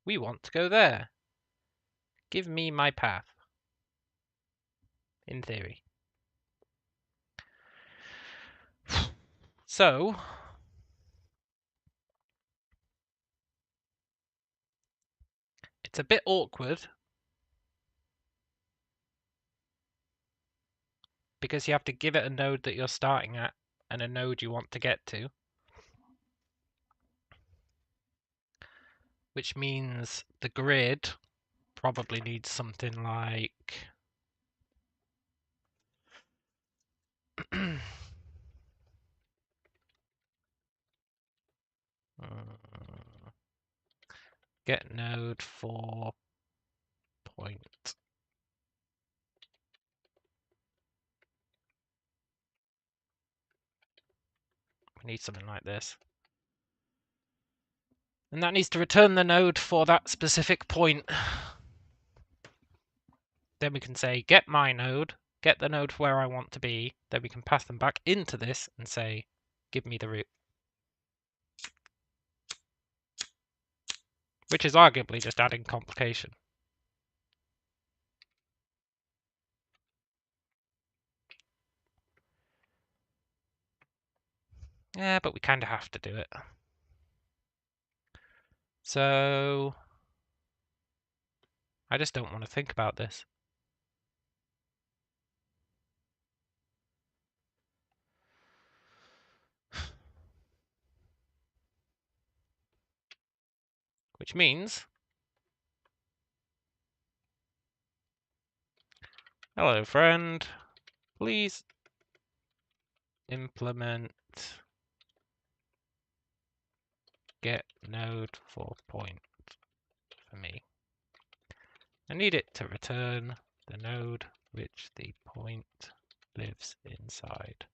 S1: We want to go there. Give me my path. In theory. So it's a bit awkward because you have to give it a node that you're starting at and a node you want to get to. Which means the grid probably needs something like get node for point. We need something like this. And that needs to return the node for that specific point. Then we can say get my node, get the node where I want to be. Then we can pass them back into this and say, give me the root. Which is arguably just adding complication. Yeah, but we kind of have to do it. So I just don't want to think about this. Which means, hello friend, please implement get node for point for me. I need it to return the node which the point lives inside.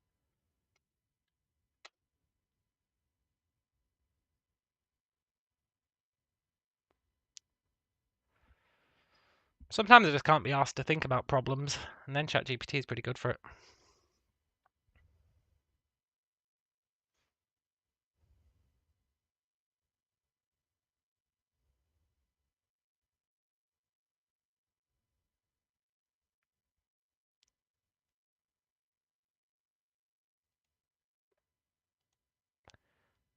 S1: Sometimes I just can't be asked to think about problems, and then ChatGPT is pretty good for it.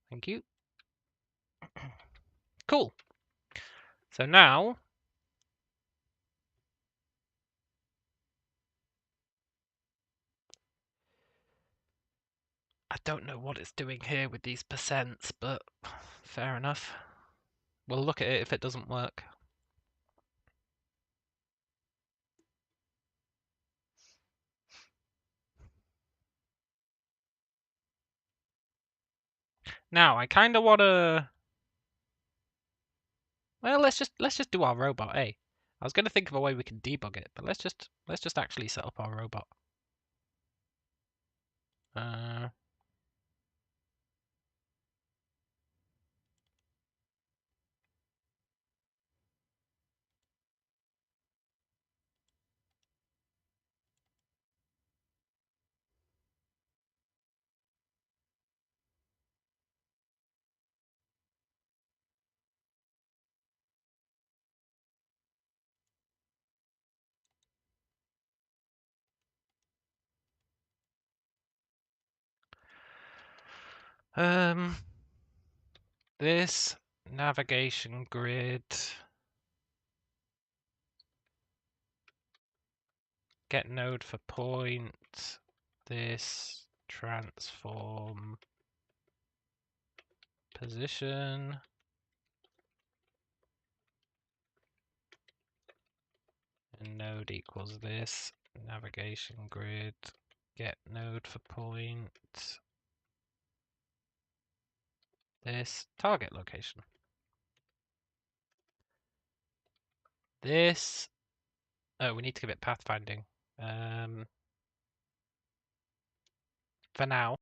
S1: Thank you. Cool. So now I don't know what it's doing here with these percents, but fair enough. We'll look at it if it doesn't work. Now I kind of want to. Well, let's just do our robot. I was going to think of a way we can debug it, but let's just actually set up our robot. This navigation grid. Get node for point. This transform position. And node equals this navigation grid. Get node for point. This target location. This. Oh, we need to give it pathfinding. For now.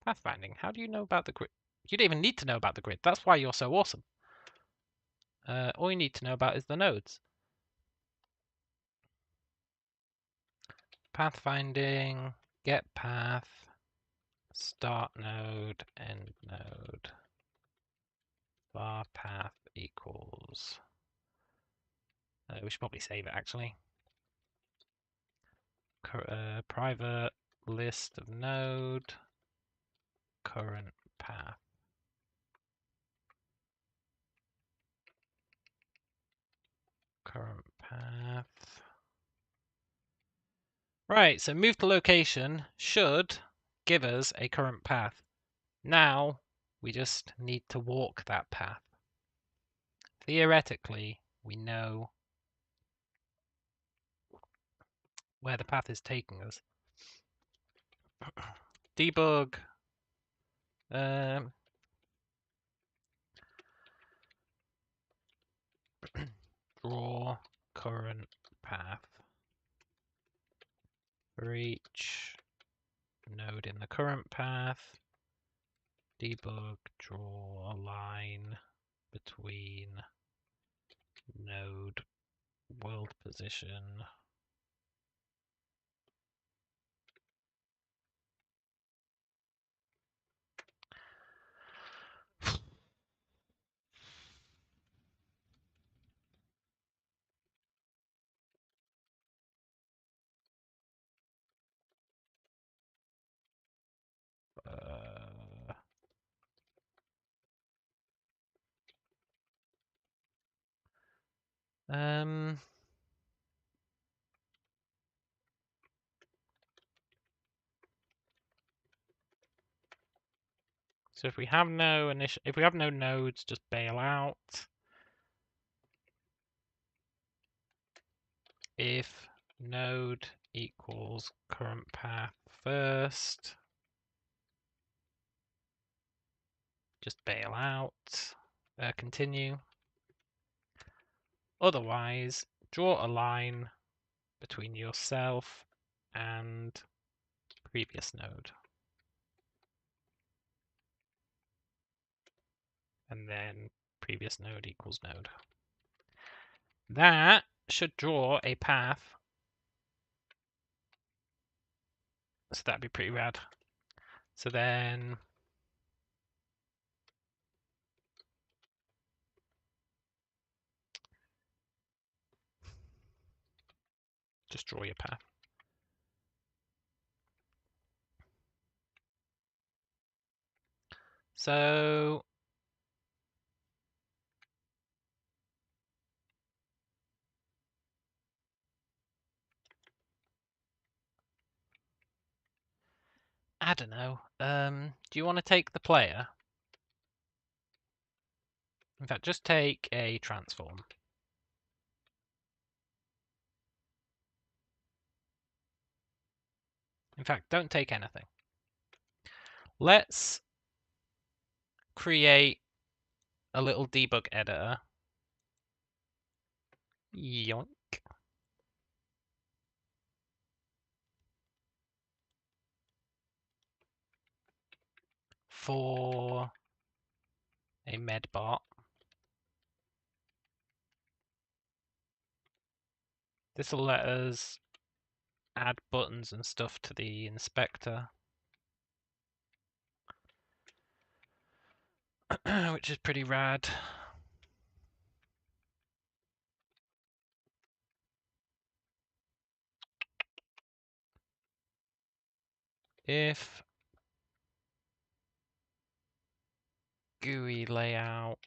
S1: Pathfinding. How do you know about the grid? You don't even need to know about the grid. That's why you're so awesome. All you need to know about is the nodes. Pathfinding, get path, start node, end node, var path equals. We should probably save it actually. Private list of node, current path. Right, so move to location should give us a current path. Now we just need to walk that path. Theoretically, we know where the path is taking us. Debug. Draw current path for each node in the current path. Debug, draw a line between node world position so if we have no nodes, just bail out. If node equals current path first, just bail out. Continue. Otherwise, draw a line between yourself and previous node. And then previous node equals node. That should draw a path. So that'd be pretty rad. So then just draw your path. So I don't know. Do you want to take the player? In fact, just take a transform. In fact, don't take anything. Let's create a little debug editor. Yoink. For a medbot. This will let us add buttons and stuff to the inspector. Which is pretty rad. If GUI layout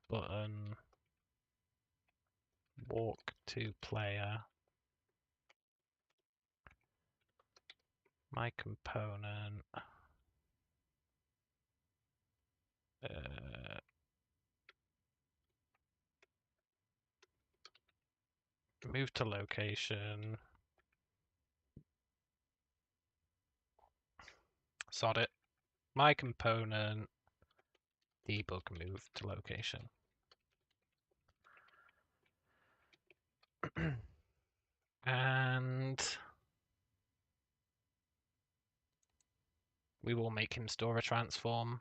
S1: button walk to player, my component move to location, sod it, my component debug move to location. And we will make him store a transform.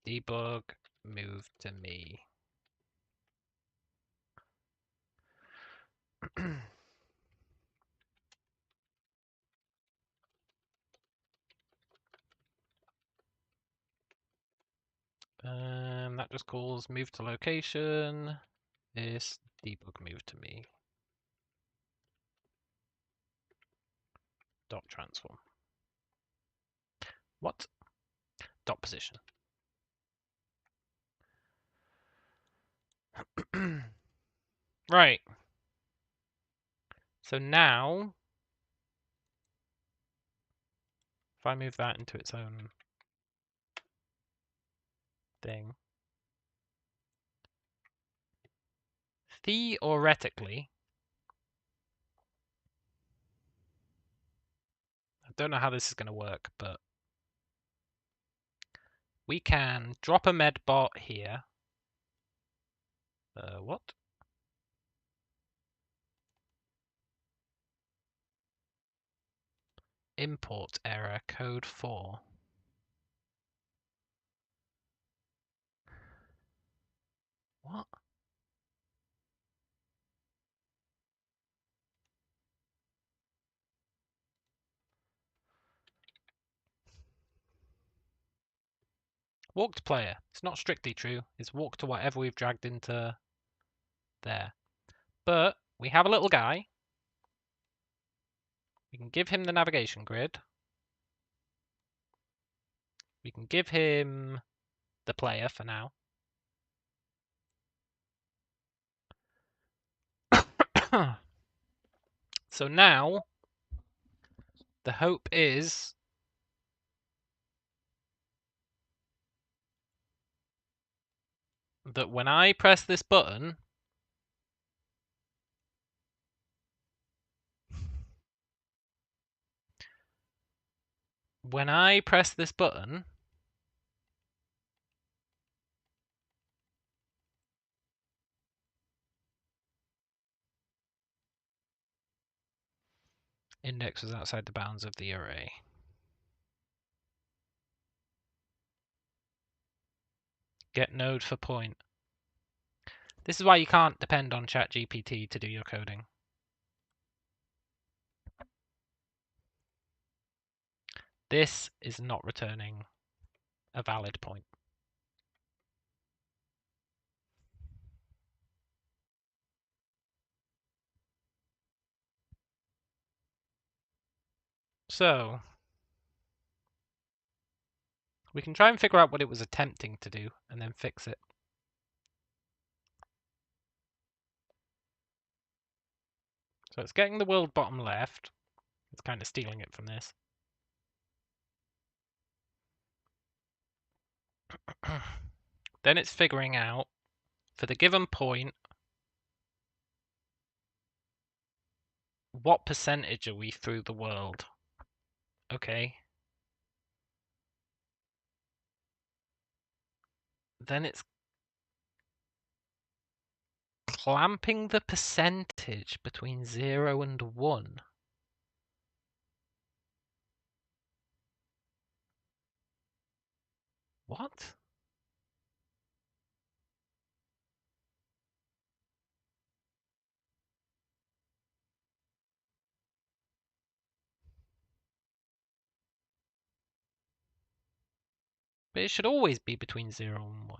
S1: Debug move to me. That just calls move to location. This debug move to me. Dot transform. What? Dot position. Right. So now, if I move that into its own thing, theoretically, I don't know how this is going to work, but we can drop a medbot here. What? Import error code 4. What? Walk to player. It's not strictly true. It's walk to whatever we've dragged into there. But we have a little guy. We can give him the navigation grid. We can give him the player for now. So now, the hope is that when I press this button, index was outside the bounds of the array. Get node for point. This is why you can't depend on ChatGPT to do your coding. This is not returning a valid point. So, we can try and figure out what it was attempting to do and then fix it. So it's getting the world bottom left. It's kind of stealing it from this. Then it's figuring out, for the given point, what percentage are we through the world? Okay. Then it's clamping the percentage between 0 and 1. What? But it should always be between 0 and 1.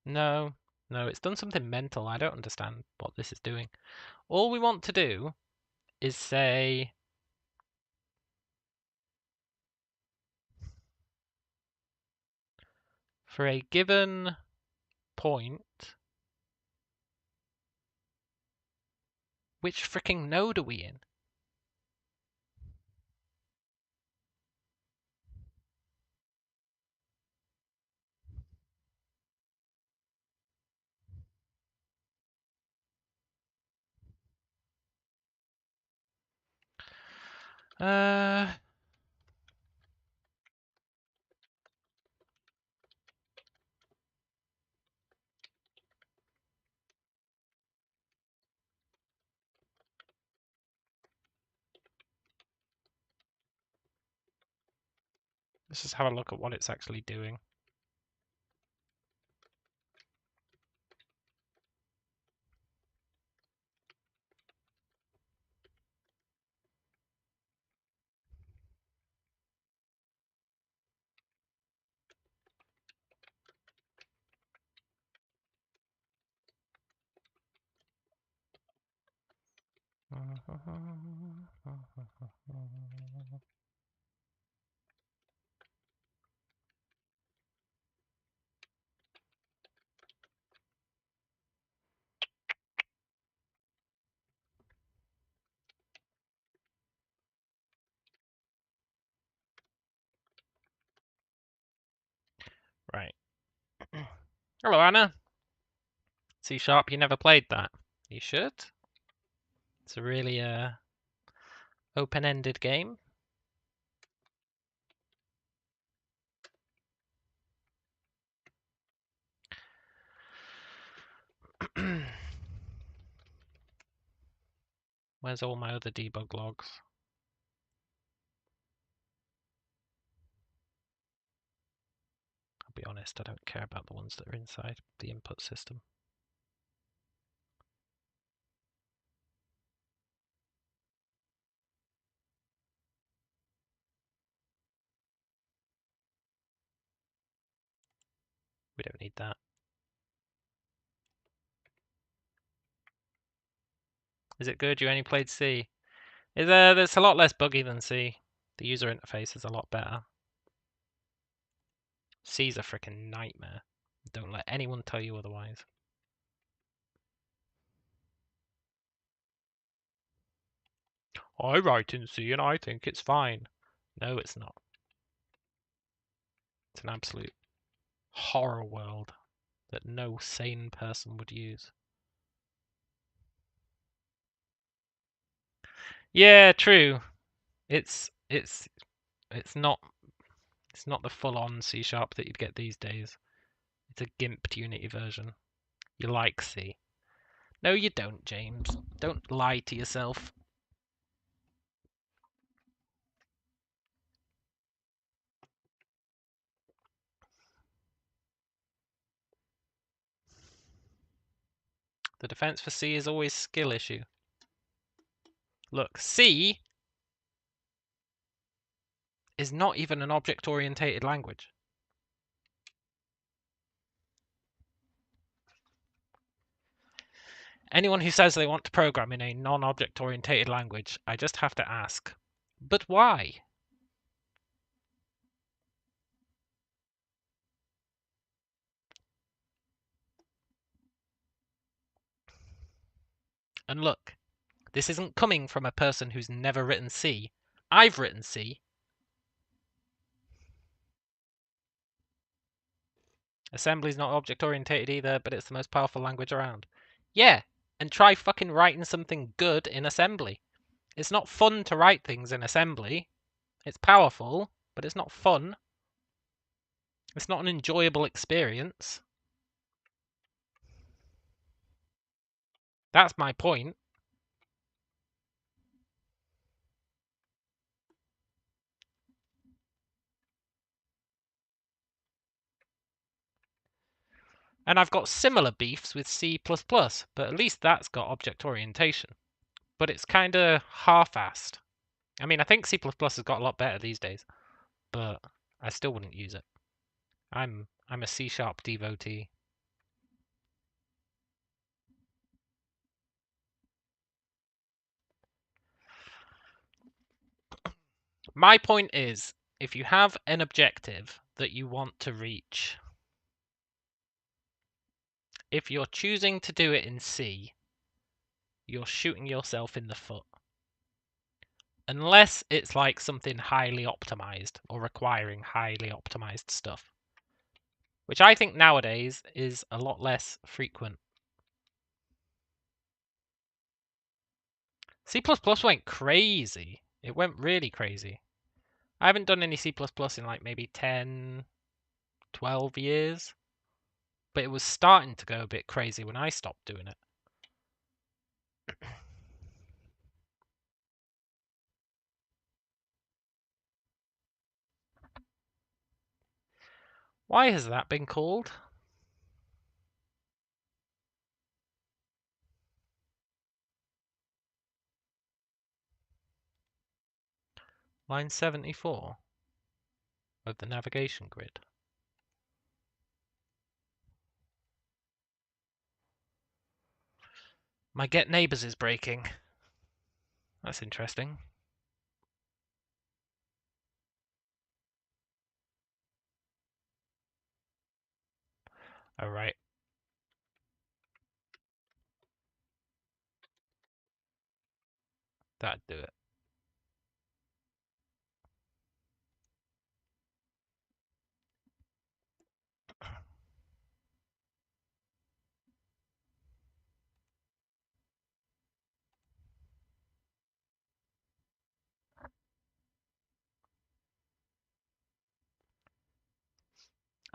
S1: No, it's done something mental. I don't understand what this is doing. All we want to do is say for a given point, which freaking node are we in? Let's just have a look at what it's actually doing. Right. Hello, Anna. C#, you never played that. You should. It's a really open-ended game. Where's all my other debug logs? I'll be honest, I don't care about the ones that are inside the input system. We don't need that. Is it good? You only played C. It's a lot less buggy than C. The user interface is a lot better. C's a freaking nightmare. Don't let anyone tell you otherwise. I write in C and I think it's fine. No, it's not. It's an absolute horror world that no sane person would use. Yeah, true. It's not the full-on C# that you'd get these days. It's a gimped Unity version. You like C. No, you don't, James. Don't lie to yourself. The defense for C is always skill issue. Look, C is not even an object-oriented language. Anyone who says they want to program in a non-object-oriented language, I just have to ask, but why? And look, this isn't coming from a person who's never written C. I've written C. Assembly's not object-oriented either, but it's the most powerful language around. Yeah, and try fucking writing something good in assembly. It's not fun to write things in assembly. It's powerful, but it's not fun. It's not an enjoyable experience. That's my point. And I've got similar beefs with C++, but at least that's got object orientation. But it's kind of half-assed. I mean, I think C++ has got a lot better these days, but I still wouldn't use it. I'm a C# devotee. My point is, if you have an objective that you want to reach, if you're choosing to do it in C, you're shooting yourself in the foot. Unless it's like something highly optimized or requiring highly optimized stuff, which I think nowadays is a lot less frequent. C++ went crazy. It went really crazy. I haven't done any C++ in like maybe 10, 12 years, but it was starting to go a bit crazy when I stopped doing it. Why has that been called? Line 74 of the navigation grid. My get neighbors is breaking. That's interesting. All right. That'd do it.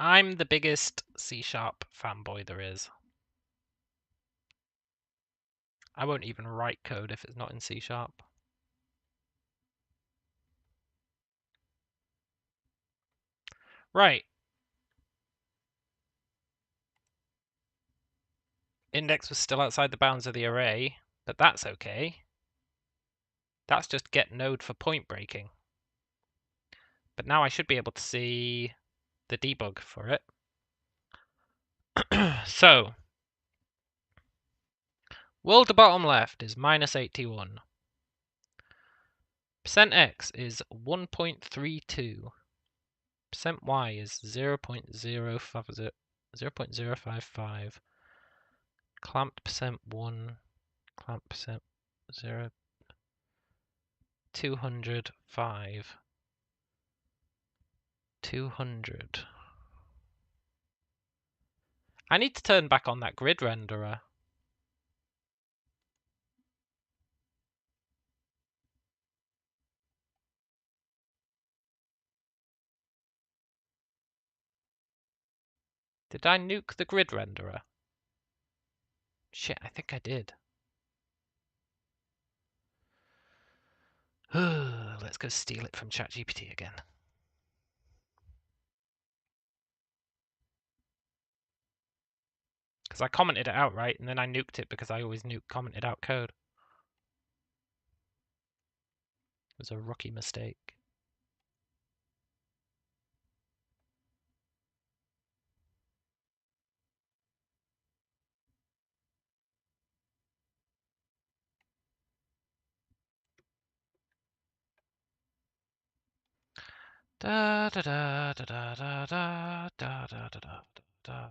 S1: I'm the biggest C# fanboy there is. I won't even write code if it's not in C#. Right. Index was still outside the bounds of the array, but that's okay. That's just get node for point breaking. But now I should be able to see the debug for it. So, world to bottom left is -81. %x is 1.32. %y is 0.055. Clamped %1, clamped %0, 200, 5, 200. I need to turn back on that grid renderer. Did I nuke the grid renderer? Shit, I think I did. Let's go steal it from ChatGPT again. Because I commented it out, right? And then I nuked it because I always nuke commented out code. It was a rookie mistake. Da da da da da da da da da da da.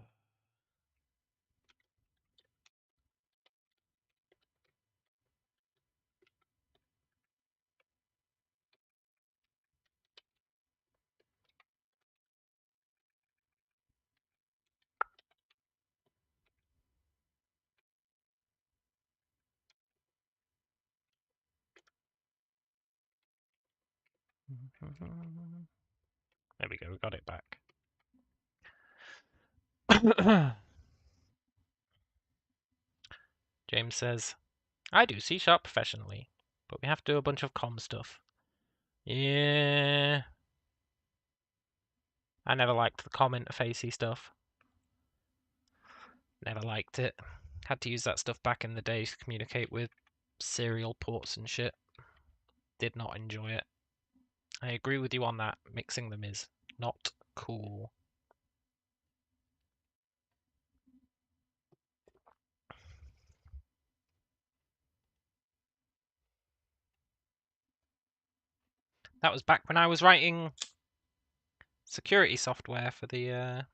S1: There we go, we got it back. James says, I do C# professionally, but we have to do a bunch of com stuff. Yeah. I never liked the com interfacey stuff. Never liked it. Had to use that stuff back in the day to communicate with serial ports and shit. Did not enjoy it. I agree with you on that. Mixing them is not cool. That was back when I was writing security software for the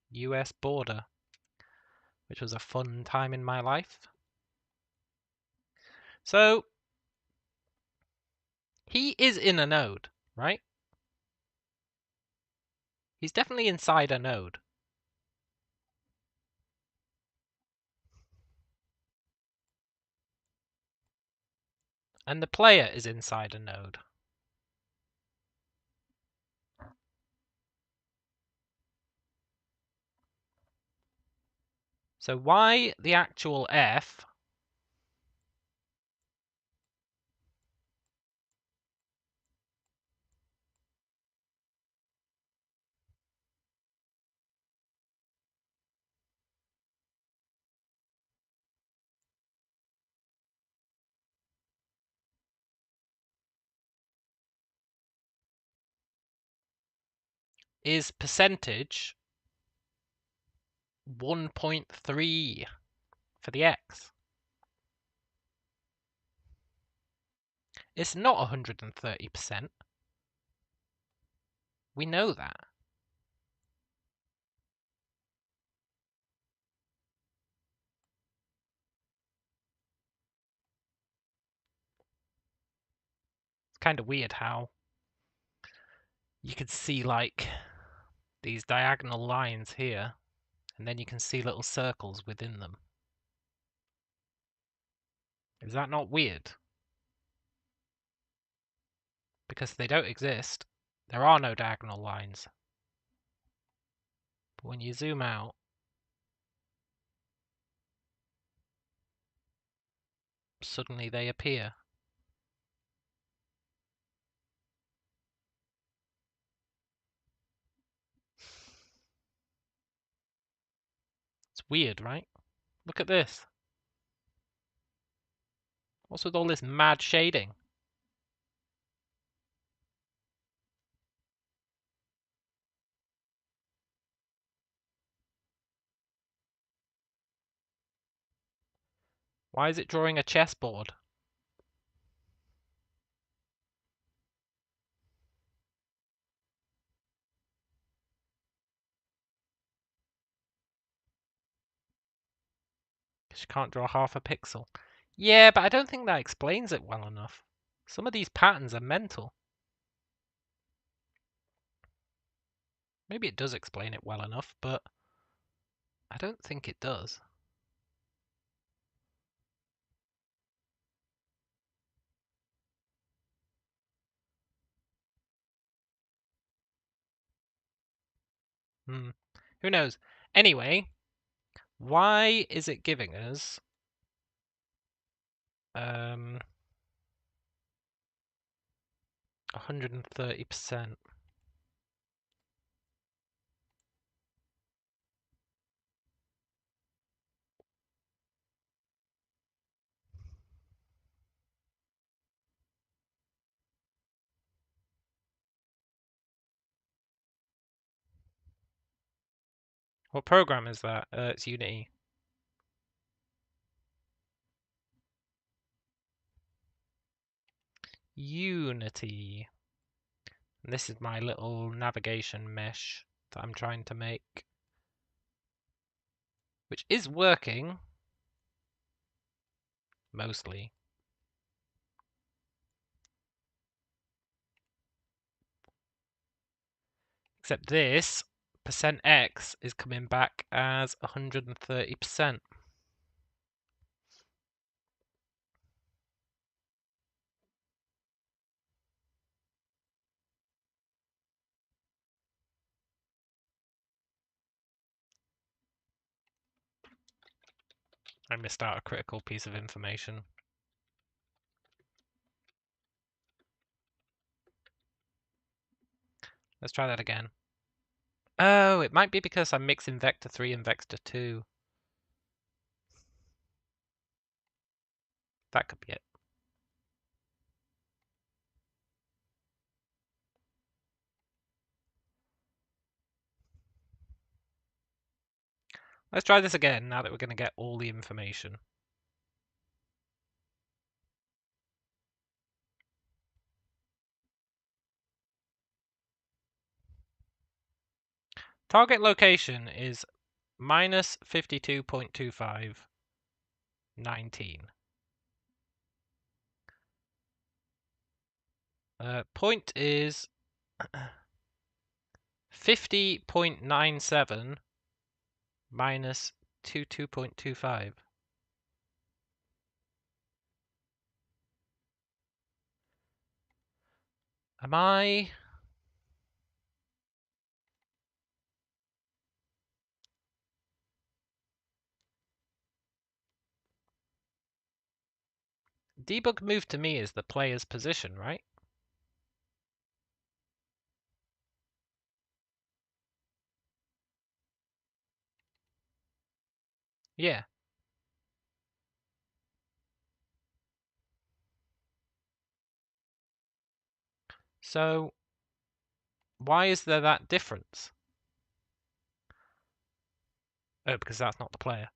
S1: US border, which was a fun time in my life. So, he is in a node, right? He's definitely inside a node. And the player is inside a node. So why the actual F is percentage 1.3 for the X? It's not 130%. We know that. It's kind of weird how you could see like these diagonal lines here, and then you can see little circles within them. Is that not weird? Because they don't exist. There are no diagonal lines. when you zoom out, suddenly they appear. It's weird, right? Look at this. What's with all this mad shading? Why is it drawing a chessboard? Because you can't draw half a pixel. Yeah, but I don't think that explains it well enough. Some of these patterns are mental. Maybe it does explain it well enough, but I don't think it does. Who knows? Anyway, why is it giving us 130%? What program is that? It's Unity. Unity. And this is my little navigation mesh that I'm trying to make, which is working mostly. Except this %x is coming back as 130%. I missed out a critical piece of information. Let's try that again. Oh, it might be because I'm mixing vector 3 and vector 2. That could be it. Let's try this again now that we're going to get all the information. Target location is minus 52.25, 19. Point is 50.97 minus 22.25. Am I... Debug move to me is the player's position, right? Yeah. So, why is there that difference? Oh, because that's not the player.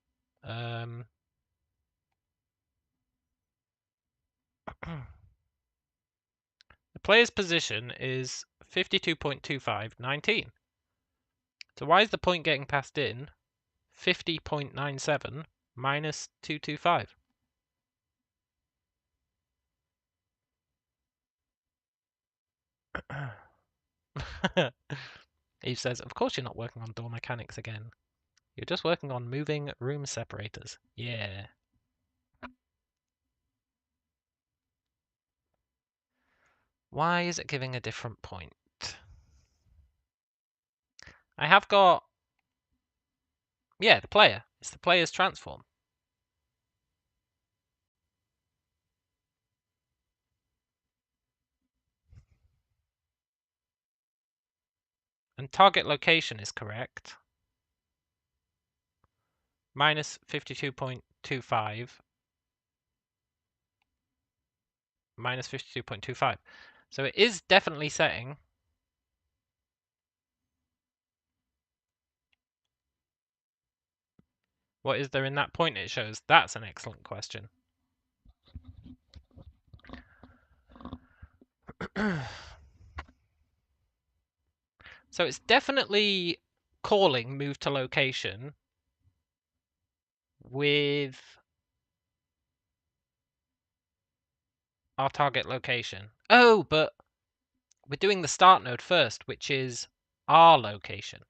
S1: The player's position is 52.25, 19. So why is the point getting passed in 50.97 minus 225? Eve says, of course you're not working on door mechanics again. You're just working on moving room separators. Yeah. Why is it giving a different point? I have got Yeah, the player. It's the player's transform. And target location is correct. Minus 52.25. Minus 52.25. So it is definitely setting. What is there in that point it shows? That's an excellent question. So it's definitely calling move to location with our target location. Oh, but we're doing the start node first, which is our location.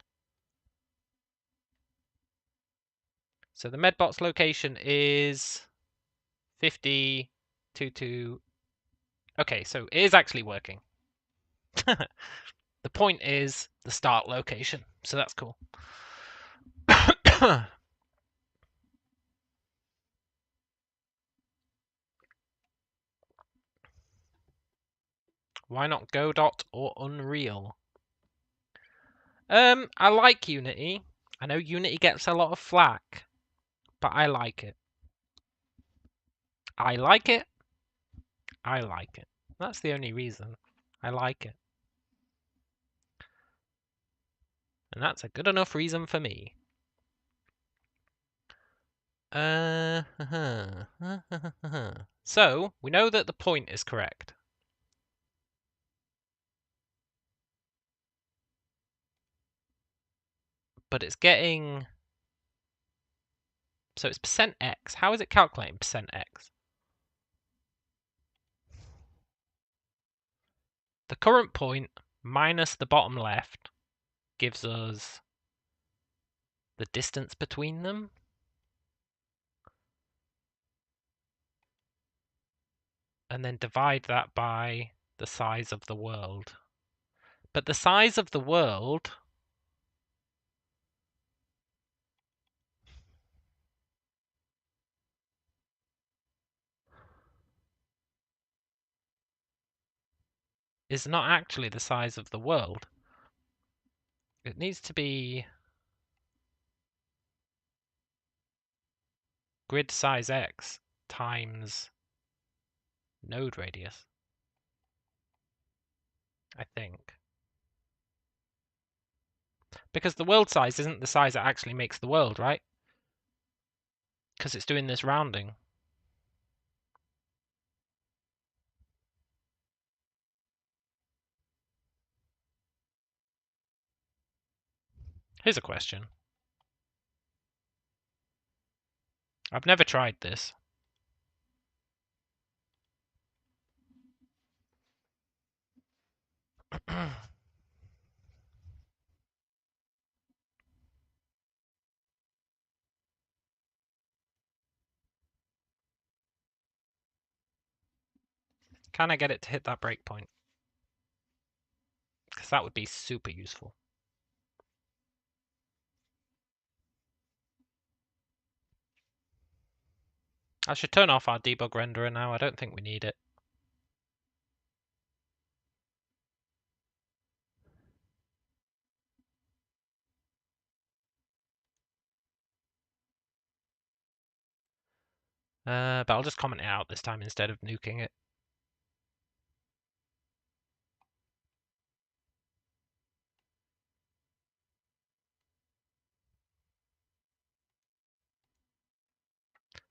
S1: So the medbot's location is 5022. Okay, so it is actually working. The point is the start location, so that's cool. Why not Godot or Unreal? I like Unity. I know Unity gets a lot of flack, but I like it. I like it. I like it. That's the only reason. I like it. And that's a good enough reason for me. So, we know that the point is correct. But it's getting... So it's %x. How is it calculating %x? The current point minus the bottom left gives us the distance between them. And then divide that by the size of the world. But the size of the world is not actually the size of the world. It needs to be grid size x times node radius, I think. Because the world size isn't the size that actually makes the world, right? Because it's doing this rounding. Here's a question. I've never tried this. Can I get it to hit that breakpoint? Because that would be super useful. I should turn off our debug renderer now. I don't think we need it. But I'll just comment it out this time instead of nuking it.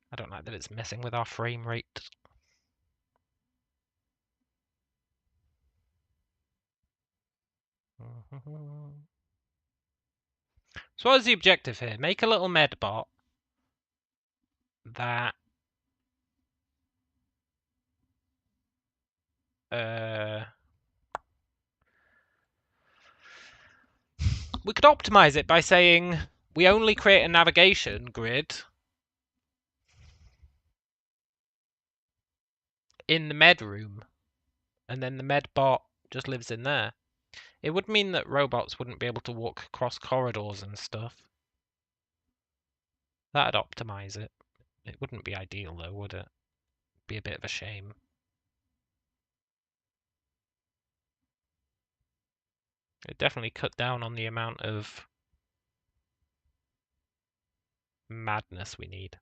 S1: I don't like that it's messing with our frame rate. So what is the objective here? Make a little medbot that we could optimize it by saying we only create a navigation grid in the med room, and then the medbot just lives in there. It would mean that robots wouldn't be able to walk across corridors and stuff. That'd optimize it. It wouldn't be ideal though, would it? Be a bit of a shame. It definitely cut down on the amount of madness we need.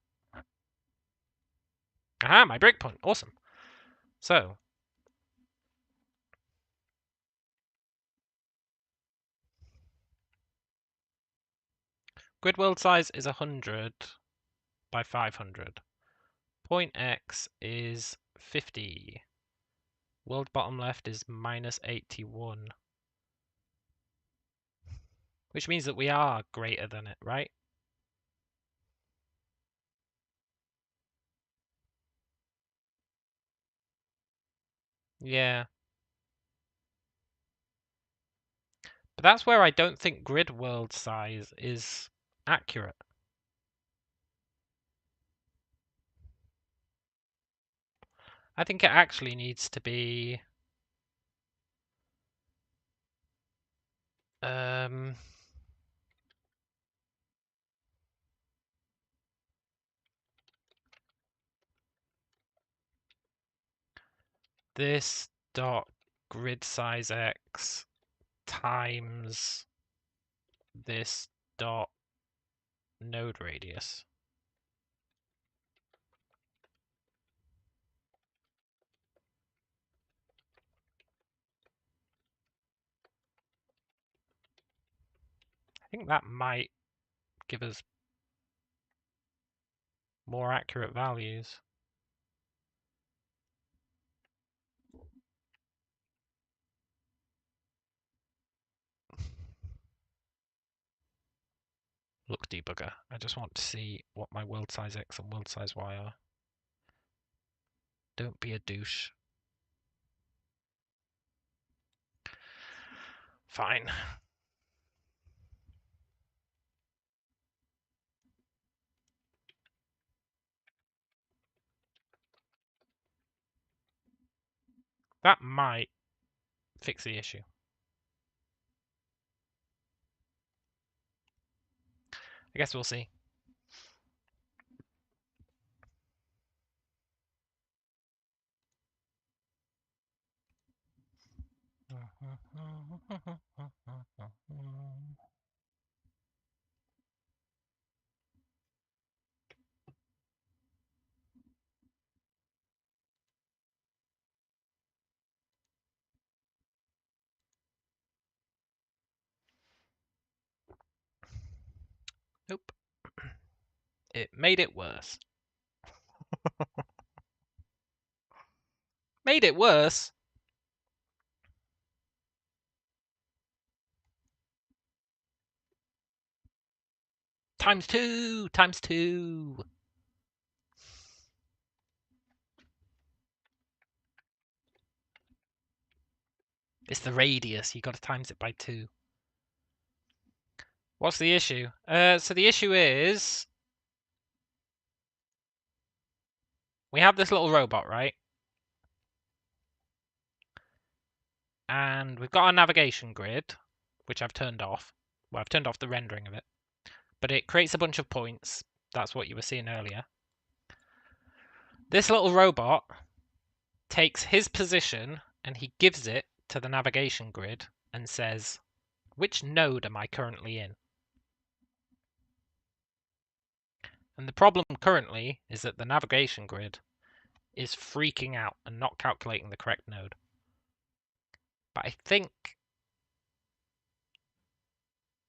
S1: Aha, my breakpoint. Awesome. So, grid world size is 100 by 500. Point X is 50. World bottom left is minus 81. Which means that we are greater than it, right? Yeah. But that's where I don't think grid world size is accurate. I think it actually needs to be this dot grid size X times this dot node radius. I think that might give us more accurate values. Look, debugger, I just want to see what my world size X and world size Y are. Don't be a douche. Fine. That might fix the issue. I guess we'll see. Nope. It made it worse. Made it worse? Times two! Times two! It's the radius. You got to times it by 2. What's the issue? So the issue is we have this little robot, right? And we've got our navigation grid, which I've turned off. Well, I've turned off the rendering of it. But it creates a bunch of points. That's what you were seeing earlier. This little robot takes his position and he gives it to the navigation grid and says, which node am I currently in? And the problem currently is that the navigation grid is freaking out and not calculating the correct node. But I think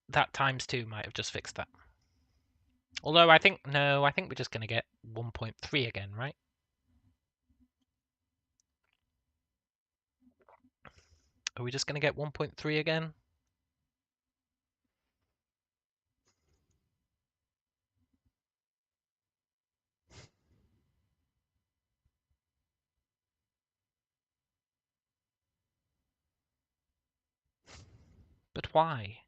S1: that times 2 might have just fixed that. Although I think, no, I think we're just going to get 1.3 again, right? Are we just going to get 1.3 again? But why?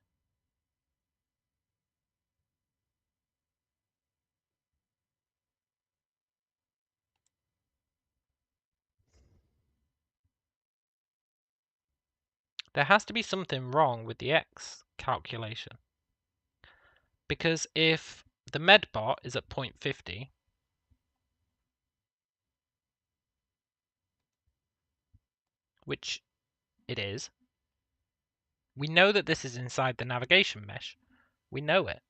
S1: There has to be something wrong with the x calculation. Because if the medbot is at 0.50. Which it is. We know that this is inside the navigation mesh. We know it.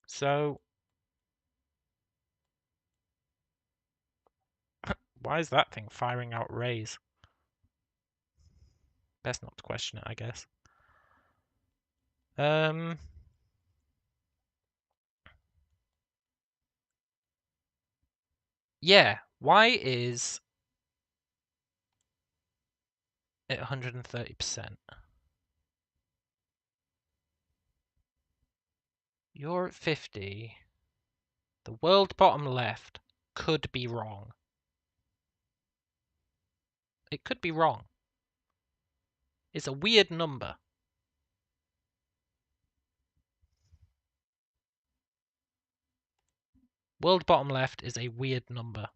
S1: So why is that thing firing out rays? Best not to question it, I guess. Yeah, why is it 130%? You're at 50. The world bottom left could be wrong. It could be wrong. It's a weird number. World bottom left is a weird number.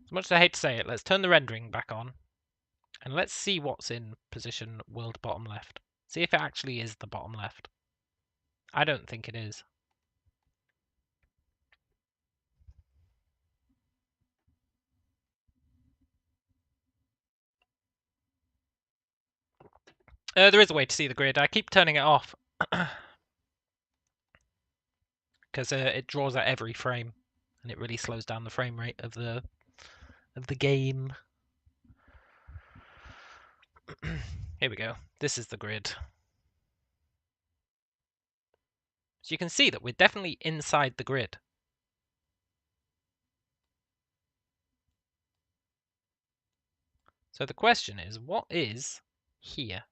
S1: As much as I hate to say it, let's turn the rendering back on. And let's see what's in position world bottom left. See if it actually is the bottom left. I don't think it is. There is a way to see the grid. I keep turning it off. Because it draws at every frame. And it really slows down the frame rate of the game. Here we go. This is the grid. So you can see that we're definitely inside the grid. So the question is, what is here?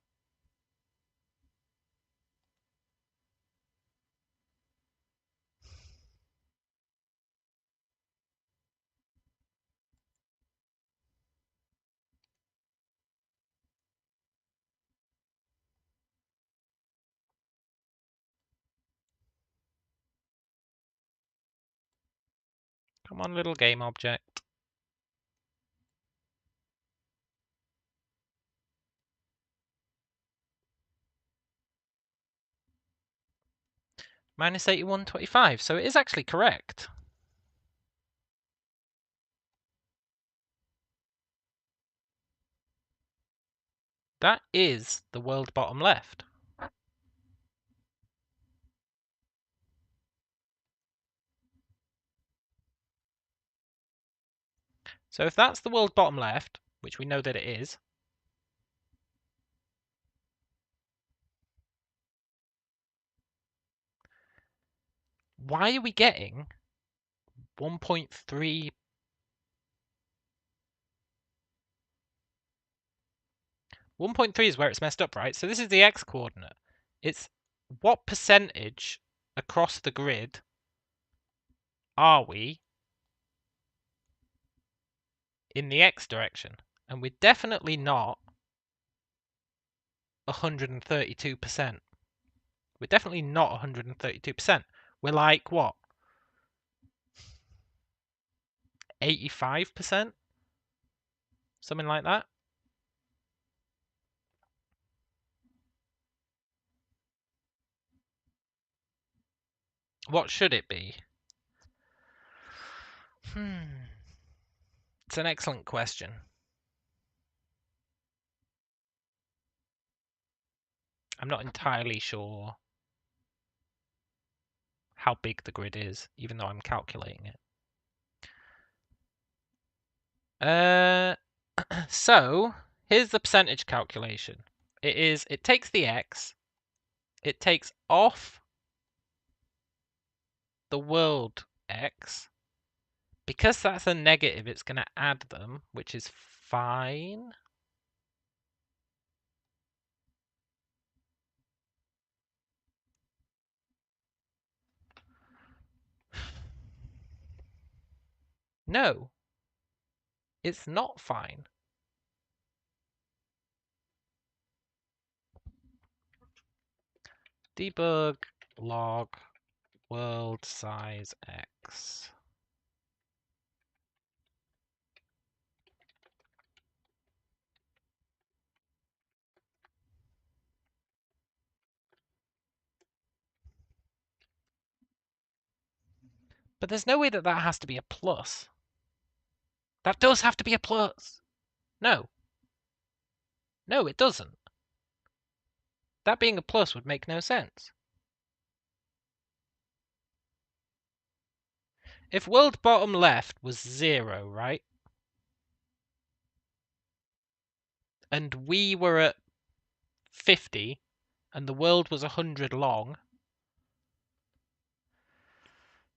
S1: Come on, little game object. Minus 81.25, so it is actually correct. That is the world bottom left. So if that's the world bottom left, which we know that it is, why are we getting 1.3? 1.3 is where it's messed up, right? So this is the x-coordinate. It's what percentage across the grid are we in the x direction? And we're definitely not 132%. We're definitely not 132%. We're like, what? 85%? Something like that? What should it be? It's an excellent question. I'm not entirely sure how big the grid is, even though I'm calculating it. So here's the percentage calculation. It takes the x, it takes off the world x. Because that's a negative, it's going to add them, which is fine. No, it's not fine. Debug log world size x. But there's no way that that has to be a plus. That does have to be a plus. No. No, it doesn't. That being a plus would make no sense. If world bottom left was 0, right? And we were at 50, and the world was 100 long,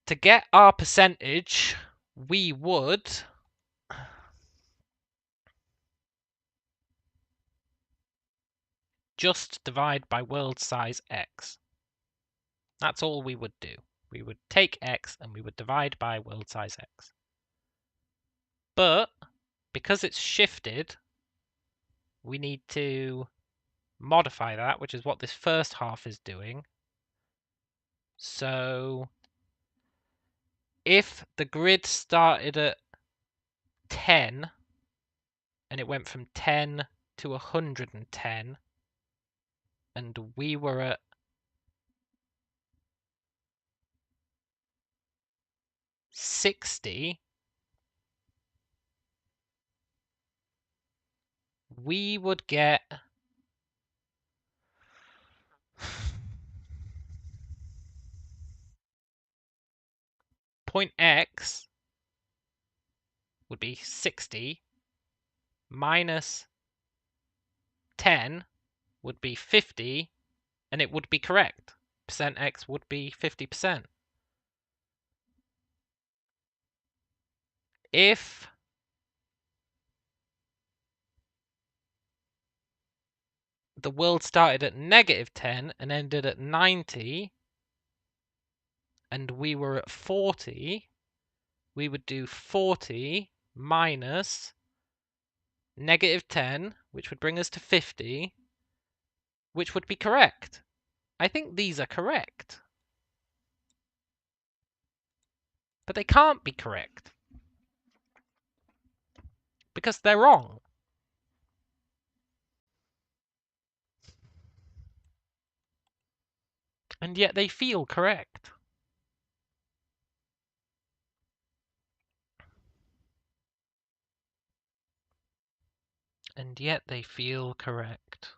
S1: to get our percentage, we would just divide by world size x. That's all we would do. We would take x and we would divide by world size x. But because it's shifted, we need to modify that, which is what this first half is doing. So if the grid started at 10 and it went from 10 to 110 and we were at 60, we would get point x would be 60 minus 10 would be 50, and it would be correct. Percent x would be 50%. If the world started at negative 10 and ended at 90, and we were at 40, we would do 40 minus negative 10, which would bring us to 50, which would be correct. I think these are correct. But they can't be correct. Because they're wrong. And yet they feel correct. And yet they feel correct.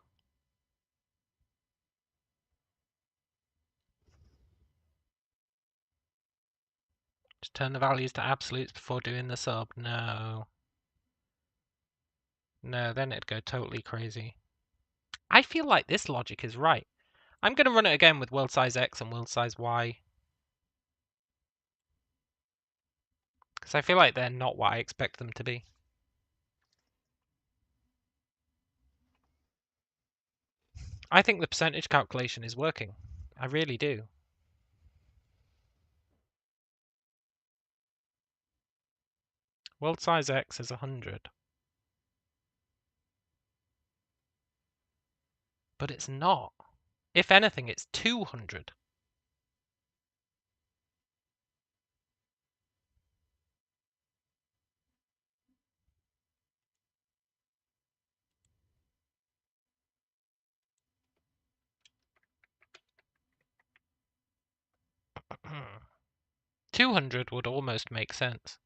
S1: Just turn the values to absolutes before doing the sub. No. No, then it'd go totally crazy. I feel like this logic is right. I'm going to run it again with world size x and world size y. Because I feel like they're not what I expect them to be. I think the percentage calculation is working. I really do. World size x is 100. But it's not. If anything, it's 200. Hmm. 200 would almost make sense.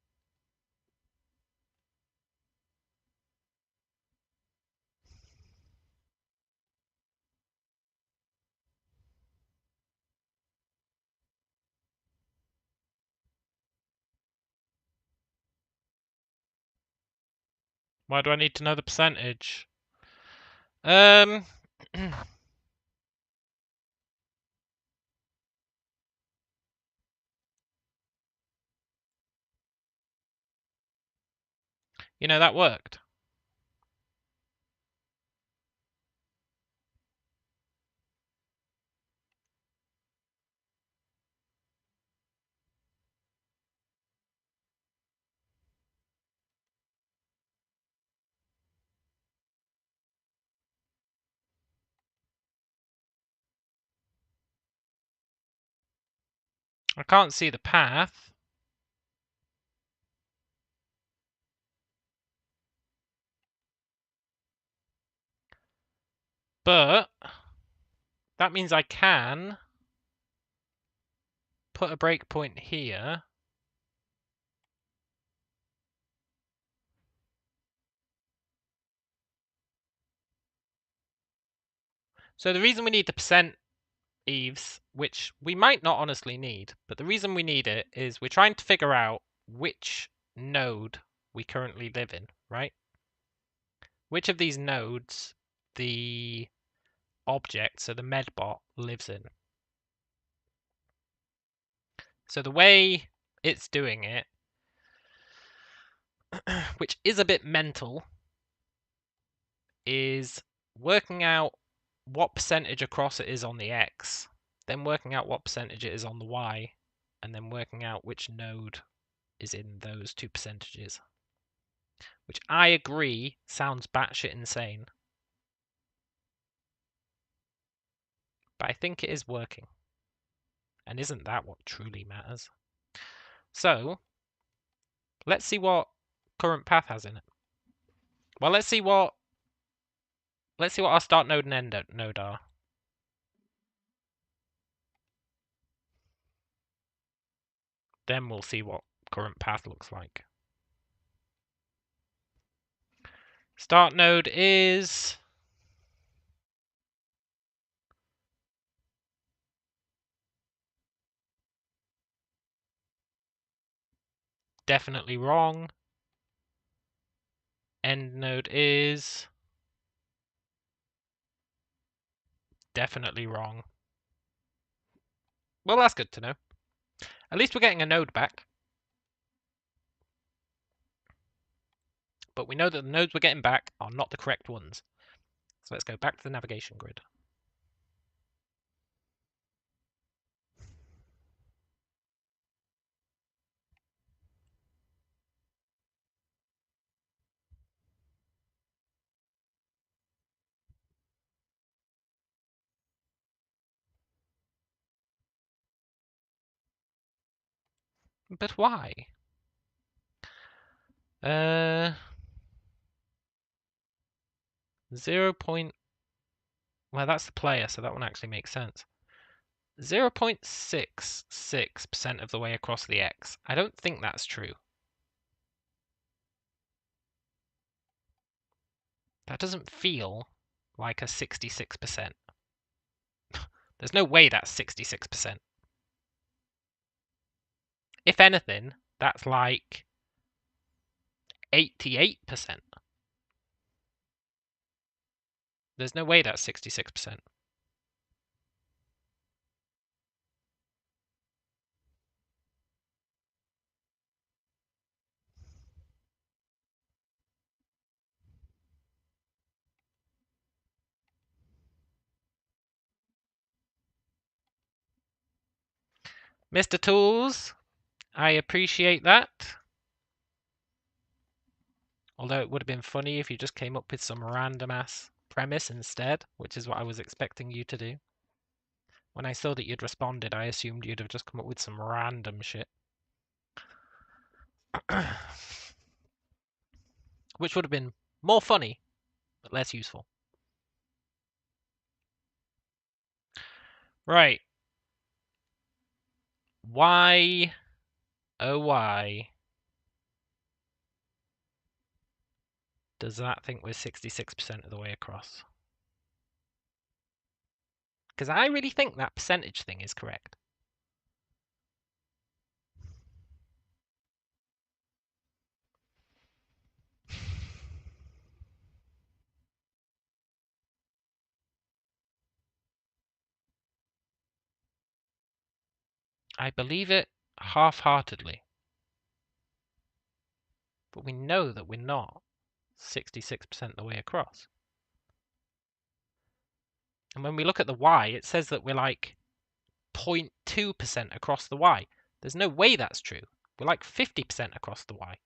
S1: Why do I need to know the percentage? You know, that worked. I can't see the path. But that means I can put a breakpoint here. So the reason we need the percent eaves, which we might not honestly need, but the reason we need it is we're trying to figure out which node we currently live in, right? Which of these nodes the object, so the medbot, lives in. So the way it's doing it, which is a bit mental, is working out what percentage across it is on the X, then working out what percentage it is on the Y, and then working out which node is in those two percentages. Which I agree sounds batshit insane. But I think it is working. And isn't that what truly matters? So, let's see what current path has in it. Well, let's see what our start node and end node are. Then we'll see what current path looks like. Start node is definitely wrong. End node is definitely wrong. Well, that's good to know. At least we're getting a node back. But we know that the nodes we're getting back are not the correct ones. So let's go back to the navigation grid. But why? 0. Well, that's the player, so that one actually makes sense. 0.66% of the way across the X. I don't think that's true. That doesn't feel like a 66%. There's no way that's 66%. If anything, that's like 88%. There's no way that's 66%. Mr. Tools, I appreciate that. Although it would have been funny if you just came up with some random ass premise instead, which is what I was expecting you to do. When I saw that you'd responded, I assumed you'd have just come up with some random shit. Which would have been more funny, but less useful. Right. Why, oh why, does that think we're 66% of the way across? Because I really think that percentage thing is correct. I believe it half-heartedly. But we know that we're not 66% the way across. And when we look at the Y, it says that we're like 0.2% across the Y. There's no way that's true. We're like 50% across the Y.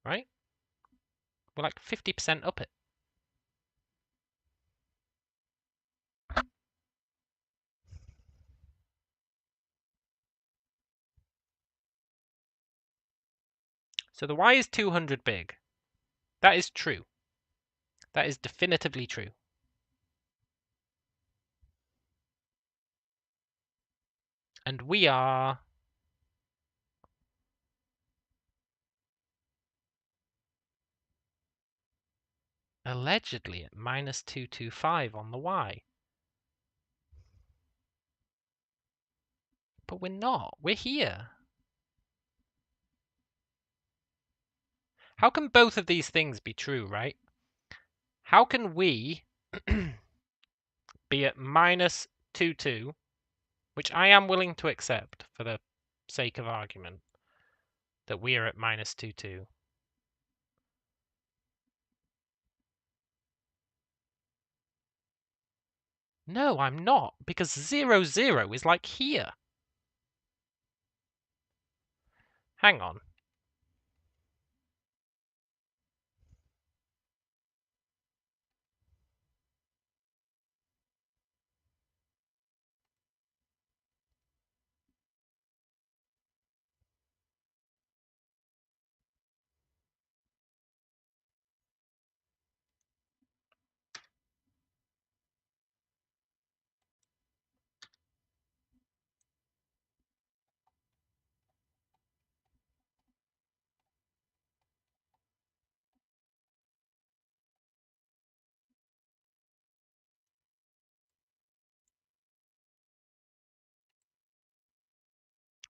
S1: Right? We're like 50% up it. So the y is 200 big. That is true. That is definitively true. And we are allegedly at minus 225 on the y. But we're not. We're here. How can both of these things be true, right? How can we be at minus 22, which I am willing to accept for the sake of argument, that we are at minus 22? No, I'm not, because 0, 0 is like here. Hang on.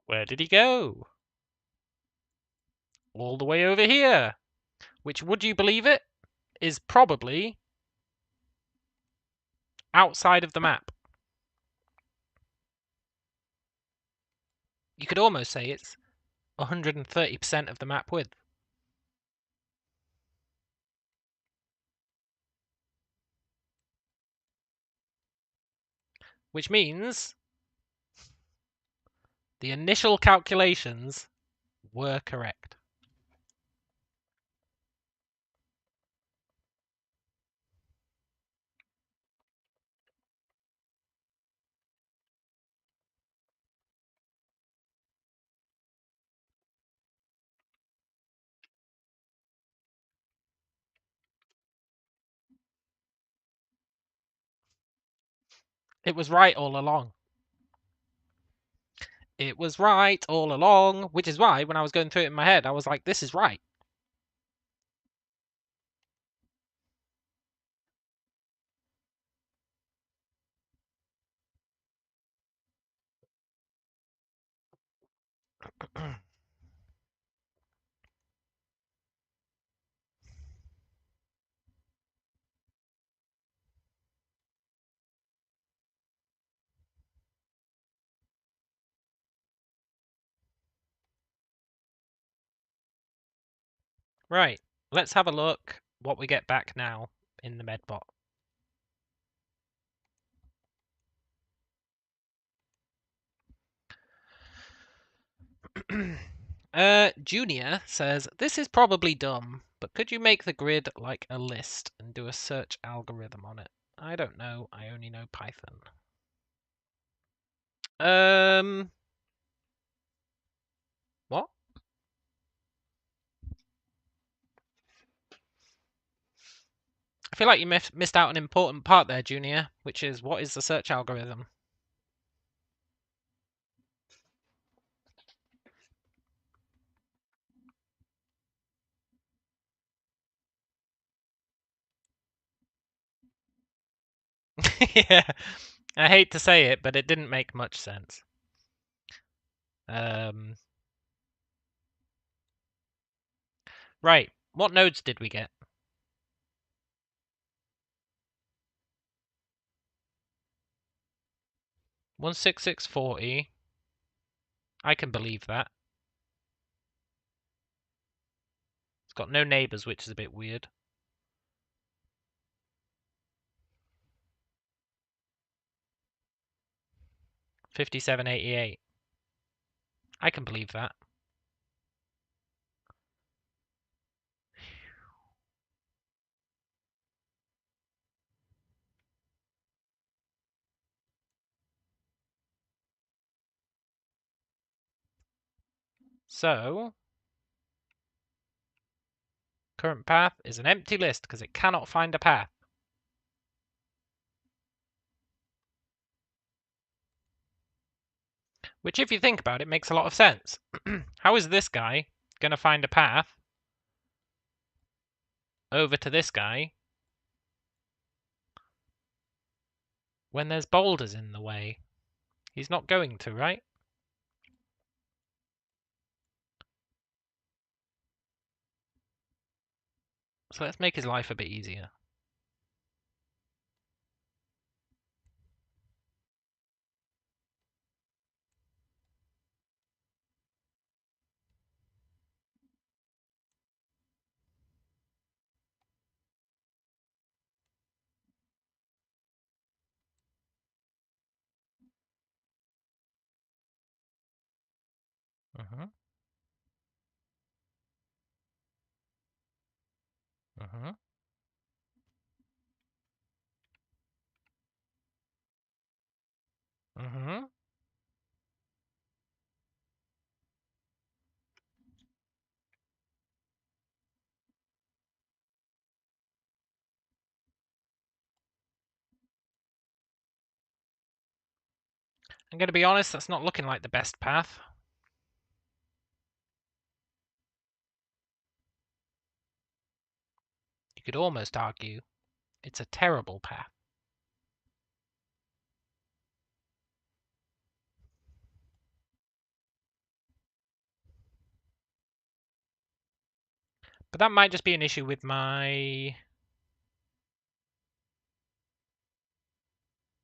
S1: Where did he go? All the way over here, which, would you believe it, is probably outside of the map. You could almost say it's 130% of the map width. Which means the initial calculations were correct. It was right all along. It was right all along, which is why when I was going through it in my head, I was like, this is right. Right, let's have a look what we get back now in the medbot. Junior says, this is probably dumb, but could you make the grid like a list and do a search algorithm on it? I don't know, I only know Python. What? I feel like you missed out an important part there, Junior, which is, what is the search algorithm? Yeah, I hate to say it, but it didn't make much sense. Right, what nodes did we get? 16640. I can believe that. It's got no neighbors, which is a bit weird. 5788. I can believe that. So Current path is an empty list because it cannot find a path. Which, if you think about it, makes a lot of sense. How is this guy going to find a path over to this guy when there's boulders in the way? He's not going to, right? So let's make his life a bit easier. Mm-hmm. Mm-hmm. Mm-hmm. I'm going to be honest, that's not looking like the best path. You could almost argue it's a terrible path. But that might just be an issue with my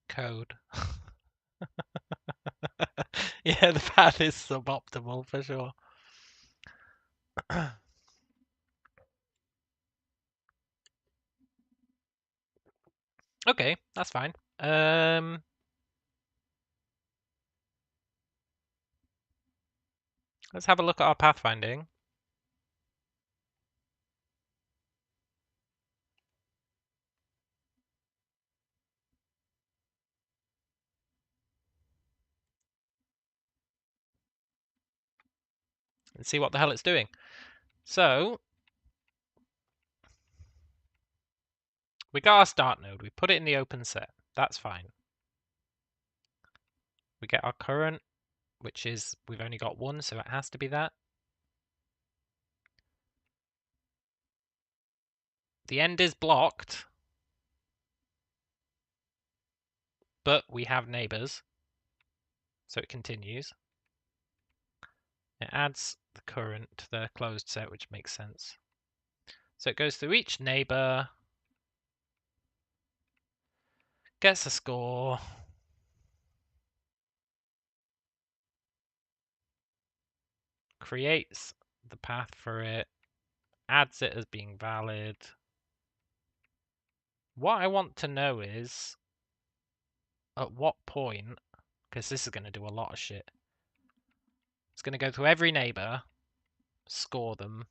S1: code. Yeah, the path is suboptimal for sure. Okay, that's fine. Let's have a look at our pathfinding. And see what the hell it's doing. So, we got our start node. We put it in the open set. That's fine. We get our current, which is, we've only got one, so it has to be that. The end is blocked, but we have neighbors, so it continues. It adds the current to the closed set, which makes sense. So it goes through each neighbor, gets a score, creates the path for it, adds it as being valid. What I want to know is at what point, because this is going to do a lot of shit. It's going to go through every neighbor, score them.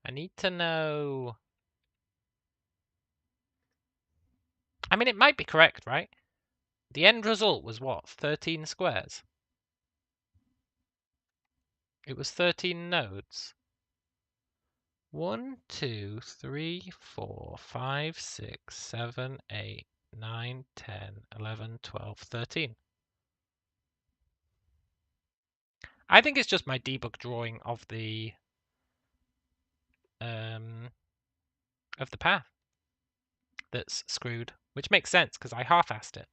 S1: I need to know. I mean, it might be correct, right? The end result was what? 13 squares? It was 13 nodes. 1, 2, 3, 4, 5, 6, 7, 8, 9, 10, 11, 12, 13. I think it's just my debug drawing of the path that's screwed, which makes sense because I half-assed it.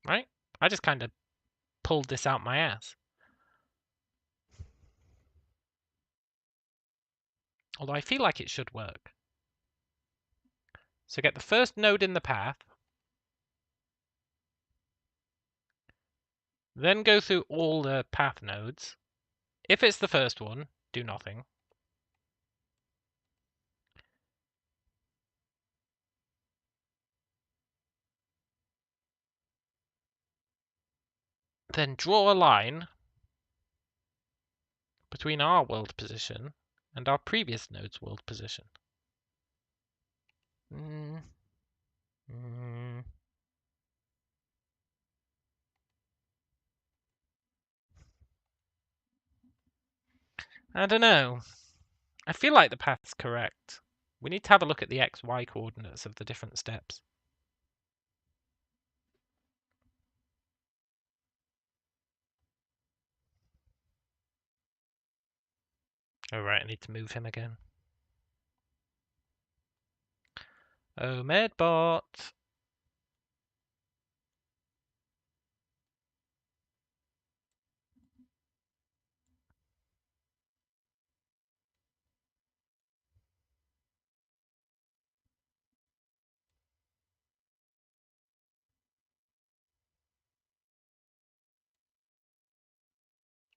S1: Right? I just kind of pulled this out my ass. Although I feel like it should work. So get the first node in the path, then go through all the path nodes. If it's the first one, do nothing. Then draw a line between our world position and our previous node's world position. Mm. Mm. I don't know. I feel like the path's correct. We need to have a look at the x-y coordinates of the different steps. Oh right, I need to move him again. Oh, Medbot.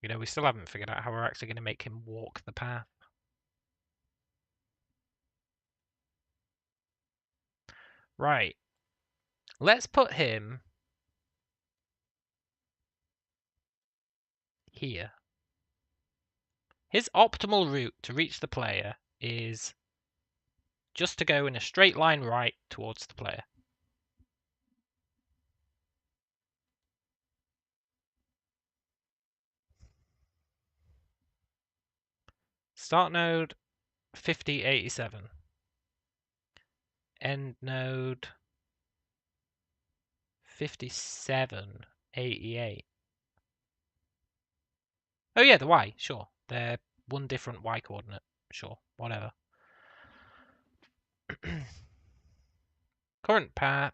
S1: You know, we still haven't figured out how we're actually going to make him walk the path. Right. Let's put him here. His optimal route to reach the player is just to go in a straight line right towards the player. Start node 5087. End node 5788. Oh yeah, the Y, sure. They're one different Y coordinate. Sure, whatever. Current path.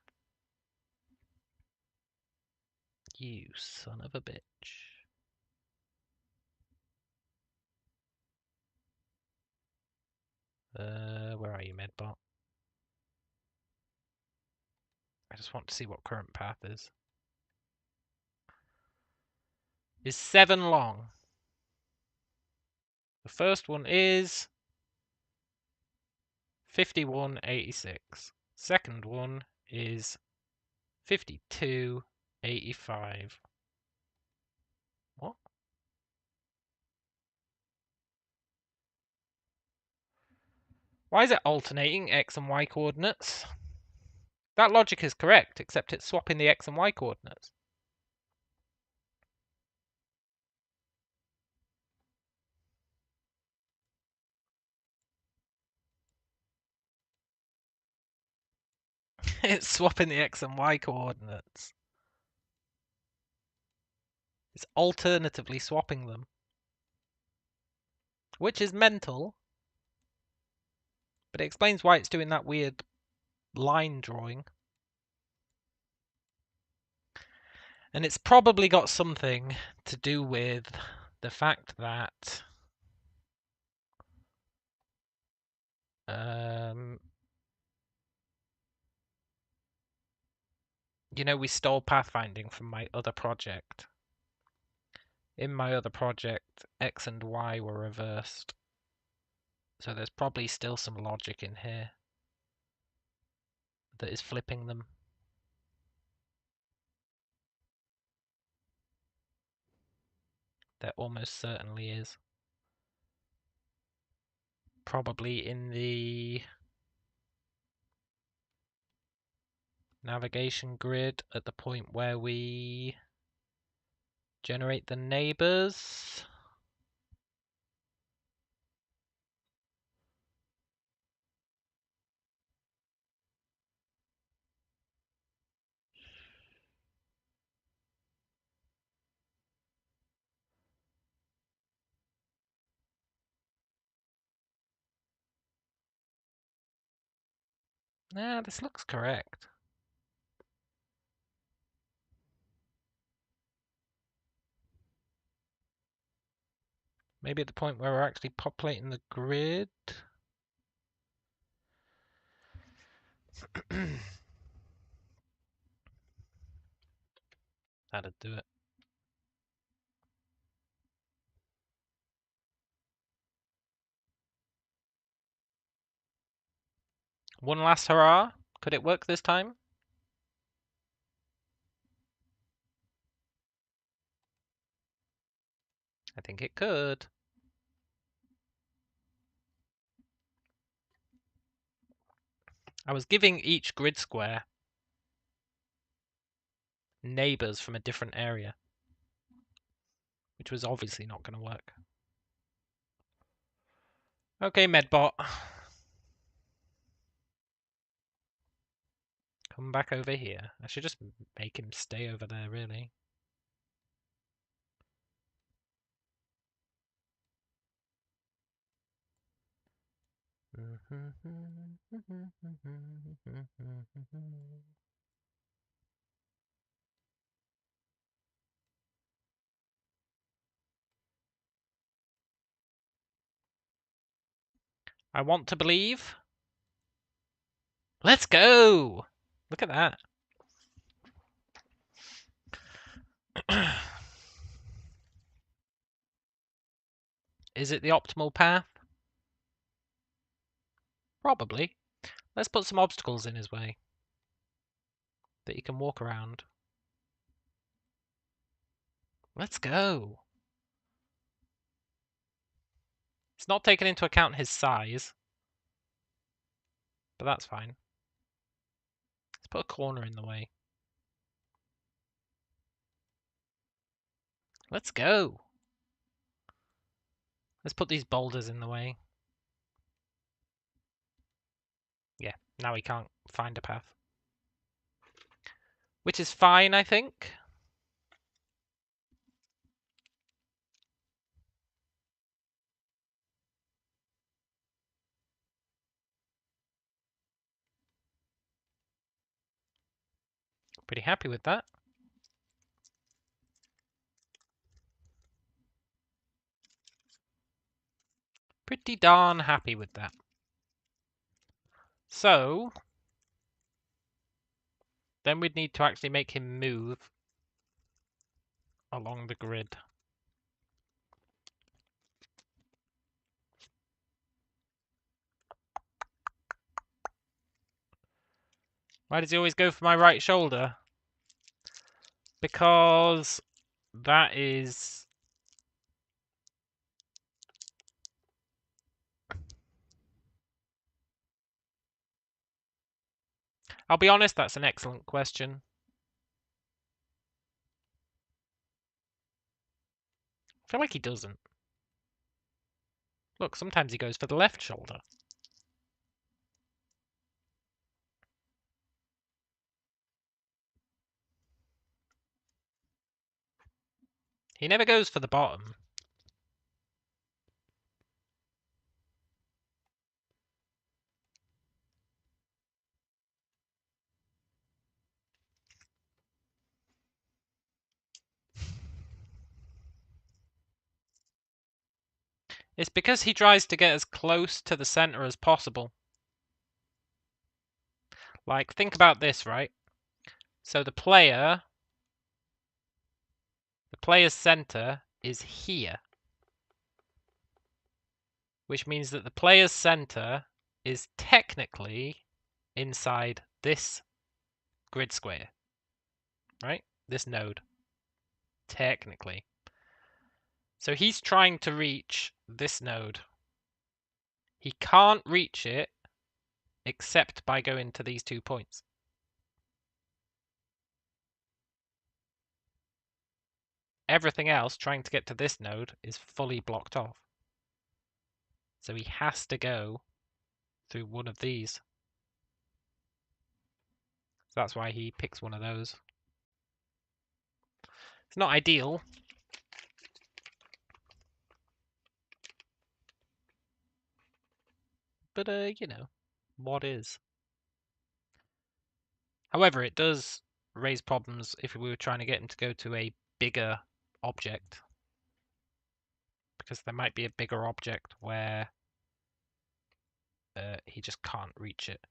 S1: You son of a bitch. Where are you, Medbot? I just want to see what current path is. Is 7 long. The first one is 5186. Second one is 5285. What? Why is it alternating X and Y coordinates? That logic is correct, except it's swapping the X and Y coordinates. It's swapping the X and Y coordinates. It's alternatively swapping them. Which is mental. But it explains why it's doing that weird line drawing. And it's probably got something to do with the fact that you know, we stole pathfinding from my other project. In my other project, X and Y were reversed. So there's probably still some logic in here that is flipping them. There almost certainly is. Probably in the navigation grid at the point where we generate the neighbors. Nah, this looks correct. Maybe at the point where we're actually populating the grid. That'd do it. One last hurrah. Could it work this time? I think it could. I was giving each grid square neighbors from a different area, which was obviously not going to work. Okay, Medbot. Come back over here. I should just make him stay over there, really. I want to believe. Let's go! Look at that. Is it the optimal path? Probably. Let's put some obstacles in his way that he can walk around. Let's go. It's not taken into account his size, but that's fine. Let's put a corner in the way. Let's go. Let's put these boulders in the way. Yeah, now he can't find a path. Which is fine, I think. Pretty happy with that. Pretty darn happy with that. So, then we'd need to actually make him move along the grid. Why does he always go for my right shoulder? Because that is... I'll be honest, that's an excellent question. I feel like he doesn't. Look, sometimes he goes for the left shoulder. He never goes for the bottom. It's because he tries to get as close to the center as possible. Like, think about this, right? So the player's center is here. Which means that the player's center is technically inside this grid square. Right? This node. Technically. So he's trying to reach this node. He can't reach it except by going to these 2 points. Everything else trying to get to this node is fully blocked off. So he has to go through one of these. So that's why he picks one of those. It's not ideal. But, you know, what is? However, it does raise problems if we were trying to get him to go to a bigger object. Because there might be a bigger object where he just can't reach it.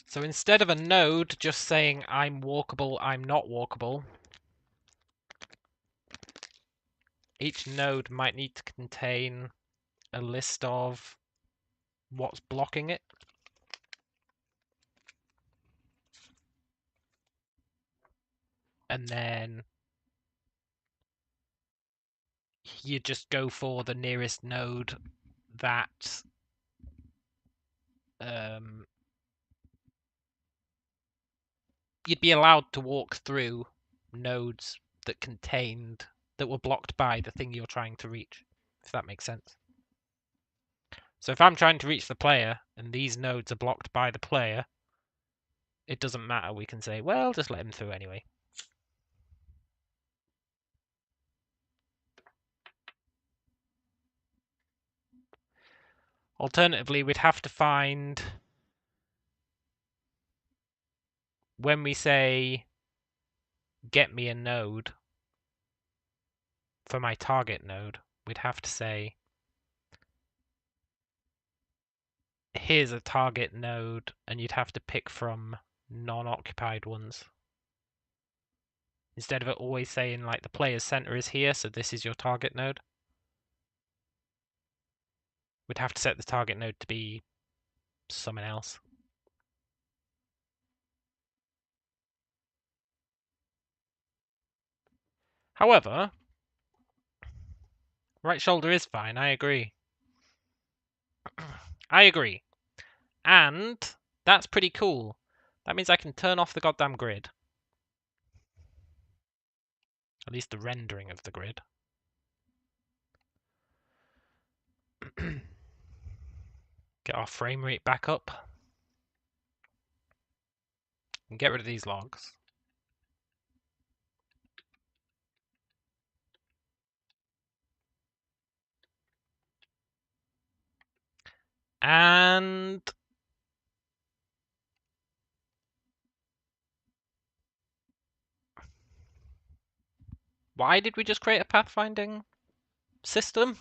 S1: So instead of a node just saying I'm walkable, I'm not walkable, each node might need to contain a list of what's blocking it. And then you just go for the nearest node that you'd be allowed to walk through nodes that were blocked by the thing you're trying to reach, if that makes sense. So if I'm trying to reach the player and these nodes are blocked by the player, it doesn't matter. We can say, well, just let him through anyway. Alternatively, we'd have to find, when we say get me a node for my target node, we'd have to say here's a target node, and you'd have to pick from non-occupied ones. Instead of it always saying like the player's center is here, so this is your target node. We'd have to set the target node to be something else. However, right shoulder is fine, I agree. I agree. And that's pretty cool. That means I can turn off the goddamn grid. At least the rendering of the grid. Get our frame rate back up. And get rid of these logs. And why did we just create a pathfinding system?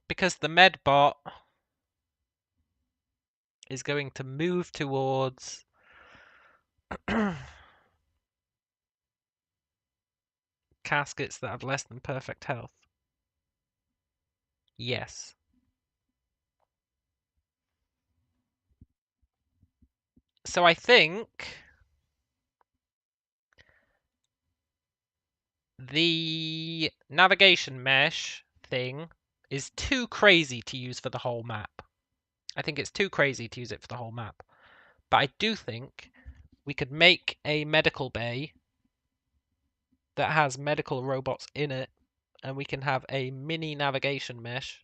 S1: Because the medbot is going to move towards caskets that have less than perfect health. Yes. So I think the navigation mesh thing is too crazy to use for the whole map. I think it's too crazy to use it for the whole map. But I do think we could make a medical bay that has medical robots in it, and we can have a mini navigation mesh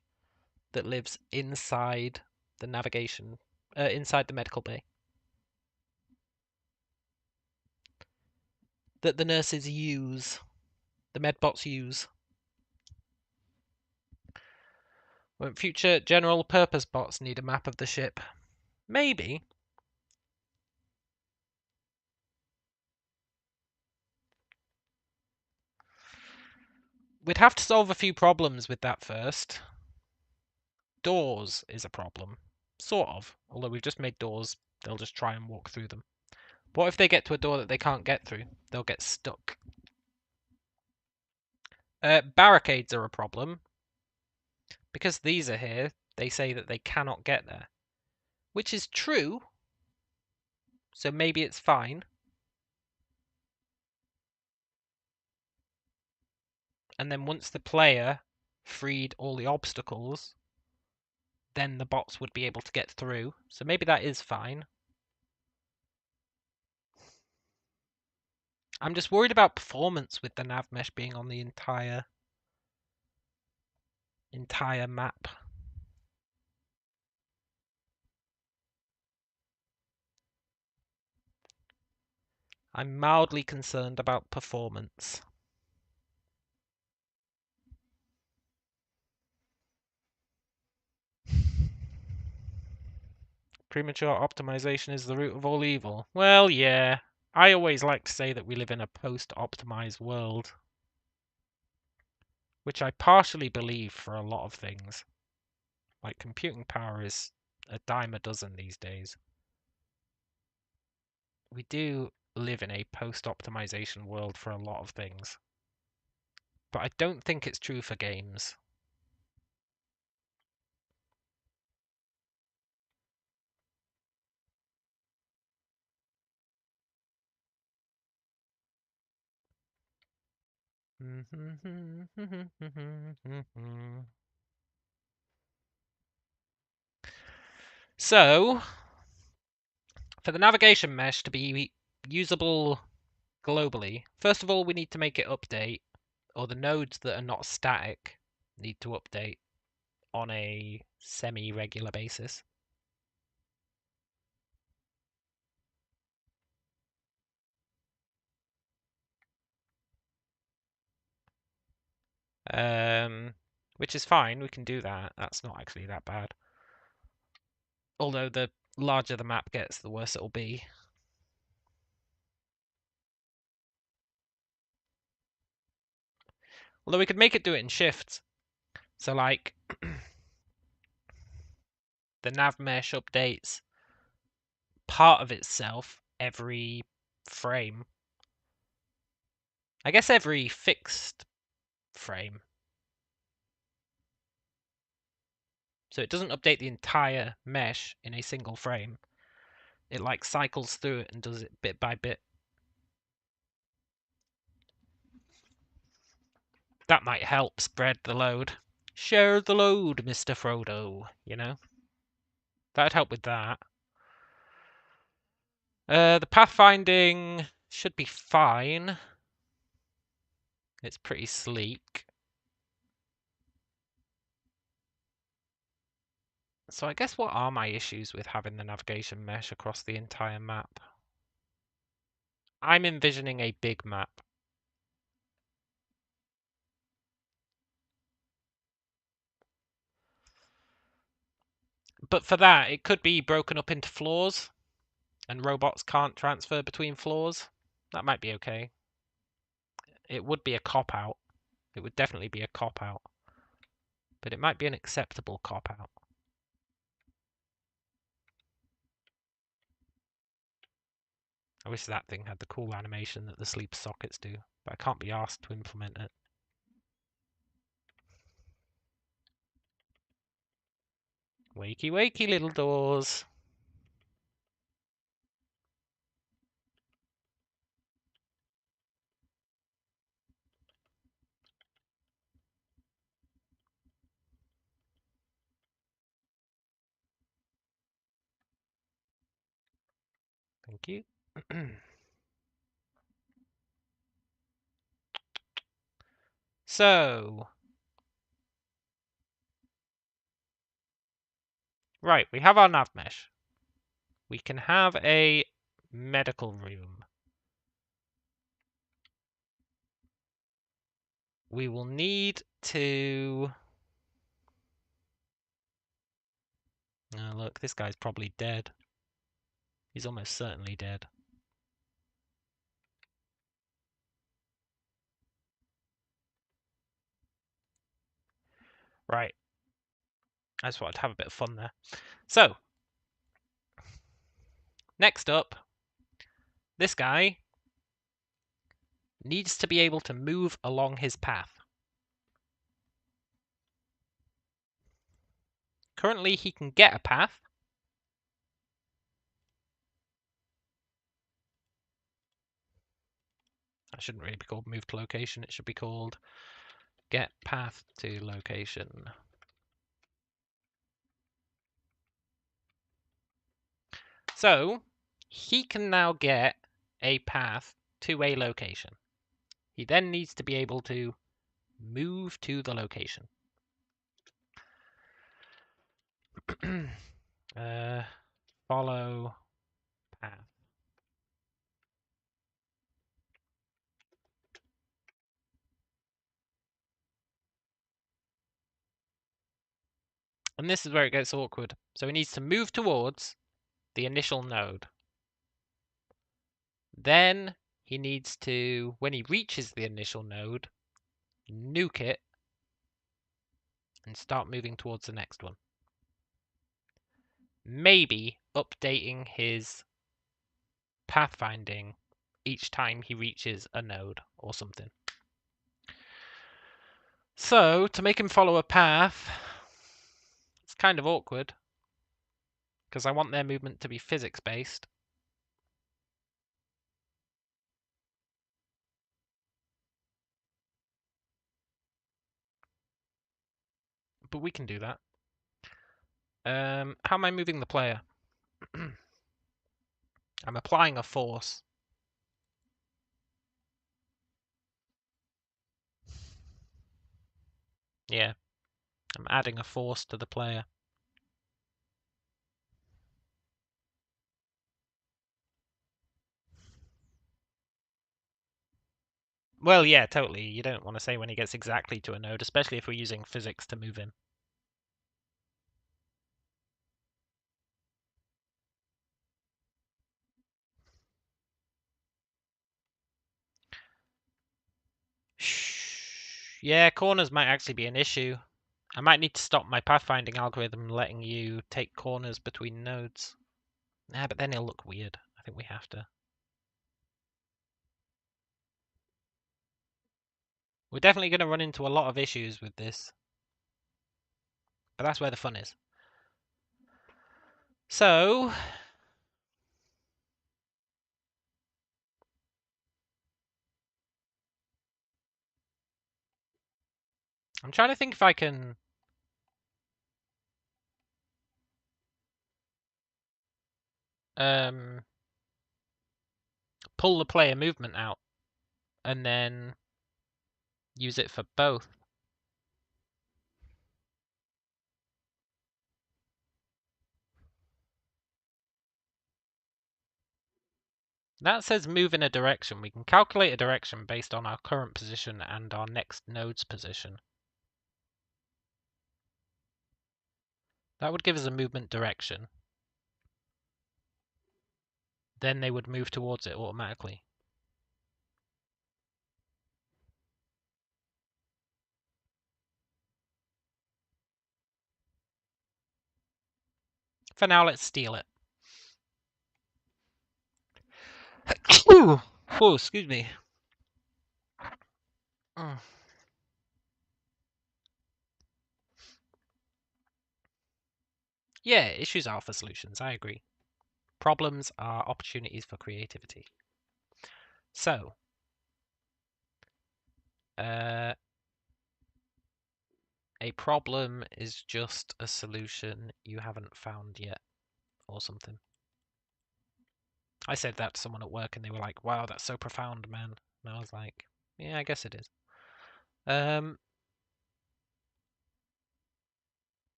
S1: that lives inside the inside the medical bay. That the nurses use, the medbots use. Won't future general purpose bots need a map of the ship? Maybe. We'd have to solve a few problems with that first. Doors is a problem. Sort of. Although we've just made doors, they'll just try and walk through them. What if they get to a door that they can't get through? They'll get stuck. Barricades are a problem. Because these are here, they say that they cannot get there. Which is true. So maybe it's fine. And then once the player freed all the obstacles, then the bots would be able to get through. So maybe that is fine. I'm just worried about performance with the nav mesh being on the entire map. I'm mildly concerned about performance. Premature optimization is the root of all evil. Well, yeah. I always like to say that we live in a post-optimized world. Which I partially believe for a lot of things. Like computing power is a dime a dozen these days. We do live in a post-optimization world for a lot of things. But I don't think it's true for games. So, for the navigation mesh to be usable globally, first of all, we need to make it update, or the nodes that are not static need to update on a semi-regular basis. Which is fine, we can do that. That's not actually that bad. Although the larger the map gets, the worse it'll be. Although we could make it do it in shifts. So like, the nav mesh updates part of itself every frame. I guess every fixed frame. So it doesn't update the entire mesh in a single frame. It like cycles through it and does it bit by bit. That might help spread the load. Share the load, Mr. Frodo, you know? That'd help with that. The pathfinding should be fine. It's pretty sleek. So I guess what are my issues with having the navigation mesh across the entire map? I'm envisioning a big map. But for that, it could be broken up into floors, and robots can't transfer between floors. That might be okay. It would be a cop-out. It would definitely be a cop-out. But it might be an acceptable cop-out. I wish that thing had the cool animation that the sleep sockets do, but I can't be asked to implement it. Wakey, wakey, little doors. Thank you. So, right, we have our nav mesh. We can have a medical room. We will need to... Oh, look, this guy's probably dead. He's almost certainly dead. Right. I just wanted to have a bit of fun there. So, next up, this guy needs to be able to move along his path. Currently, he can get a path. That shouldn't really be called move to location. It should be called get path to location. So, he can now get a path to a location. He then needs to be able to move to the location. Follow path. And this is where it gets awkward. So he needs to move towards the initial node. Then he needs to, when he reaches the initial node, nuke it and start moving towards the next one. Maybe updating his pathfinding each time he reaches a node or something. So, to make him follow a path, it's kind of awkward, because I want their movement to be physics-based. but we can do that. How am I moving the player? I'm applying a force. Yeah, I'm adding a force to the player. Well, yeah, totally. You don't want to say when he gets exactly to a node, especially if we're using physics to move him. Yeah, corners might actually be an issue. I might need to stop my pathfinding algorithm letting you take corners between nodes. Nah, but then it'll look weird. I think we have to. We're definitely going to run into a lot of issues with this. But that's where the fun is. So, I'm trying to think if I can pull the player movement out and then use it for both. That says move in a direction. We can calculate a direction based on our current position and our next node's position. That would give us a movement direction. Then they would move towards it automatically. For now, let's steal it. Oh, excuse me. Yeah, issues are for solutions. I agree. Problems are opportunities for creativity. So, a problem is just a solution you haven't found yet, or something. I said that to someone at work and they were like, wow, that's so profound, man. And I was like, yeah, I guess it is.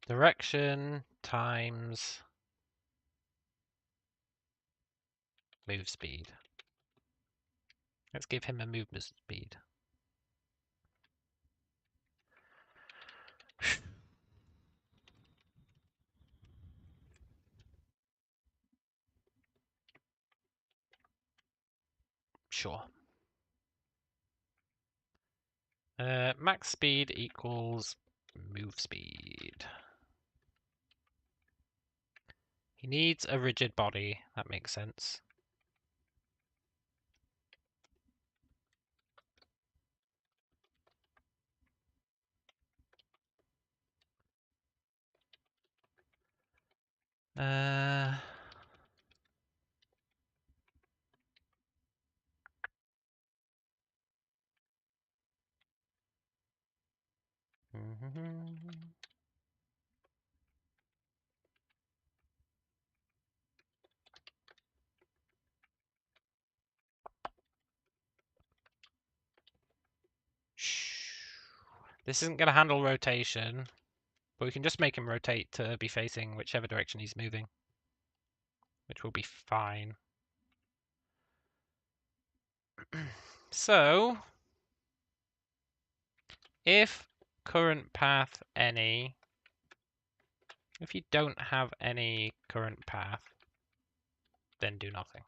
S1: Direction times move speed. Let's give him a movement speed. Sure. Max speed equals move speed. He needs a rigid body. That makes sense. This isn't going to handle rotation, but we can just make him rotate to be facing whichever direction he's moving, which will be fine. So, if current path any, if you don't have any current path, then do nothing.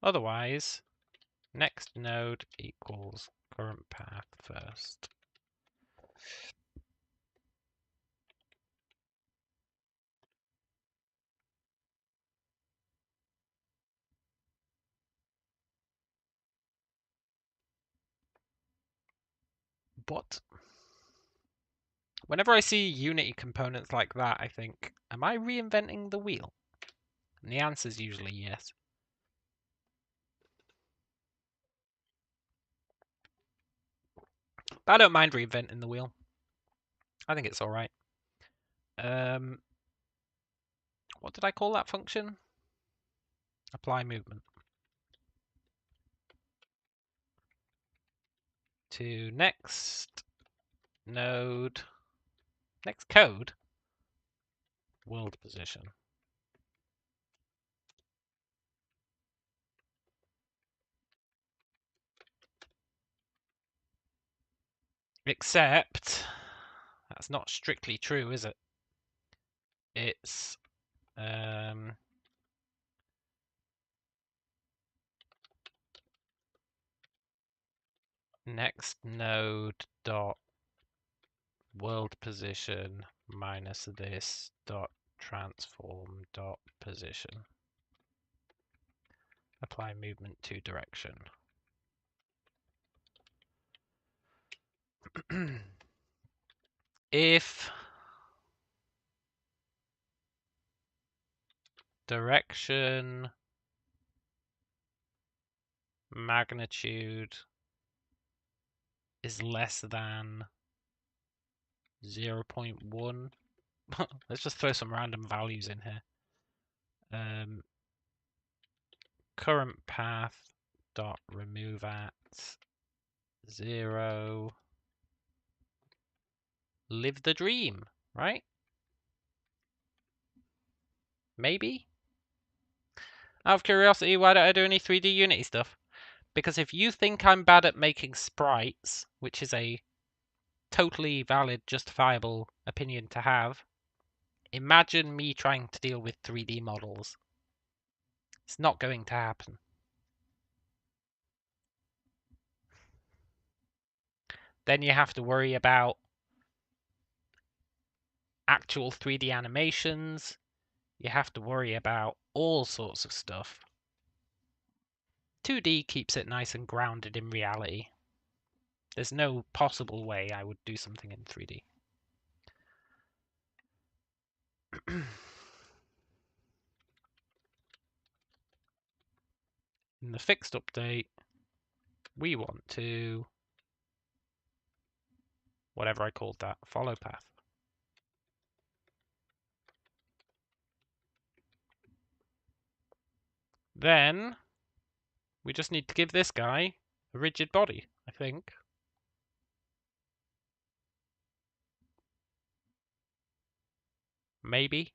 S1: Otherwise, next node equals current path first. But whenever I see Unity components like that, I think, am I reinventing the wheel? And the answer is usually yes. But I don't mind reinventing the wheel. I think it's all right. What did I call that function? Apply movement to next node, next code, world position. Except that's not strictly true, is it? It's next node dot world position minus this dot transform dot position. Apply movement to direction. If direction magnitude is less than 0.1, let's just throw some random values in here. Current path dot remove at 0. Live the dream, right? Maybe? Out of curiosity, why don't I do any 3D Unity stuff? Because if you think I'm bad at making sprites, which is a totally valid, justifiable opinion to have, imagine me trying to deal with 3D models. It's not going to happen. Then you have to worry about actual 3D animations. You have to worry about all sorts of stuff. 2D keeps it nice and grounded in reality. There's no possible way I would do something in 3D. In the fixed update, we want to, whatever I called that, follow path. Then we just need to give this guy a rigid body, I think. Maybe.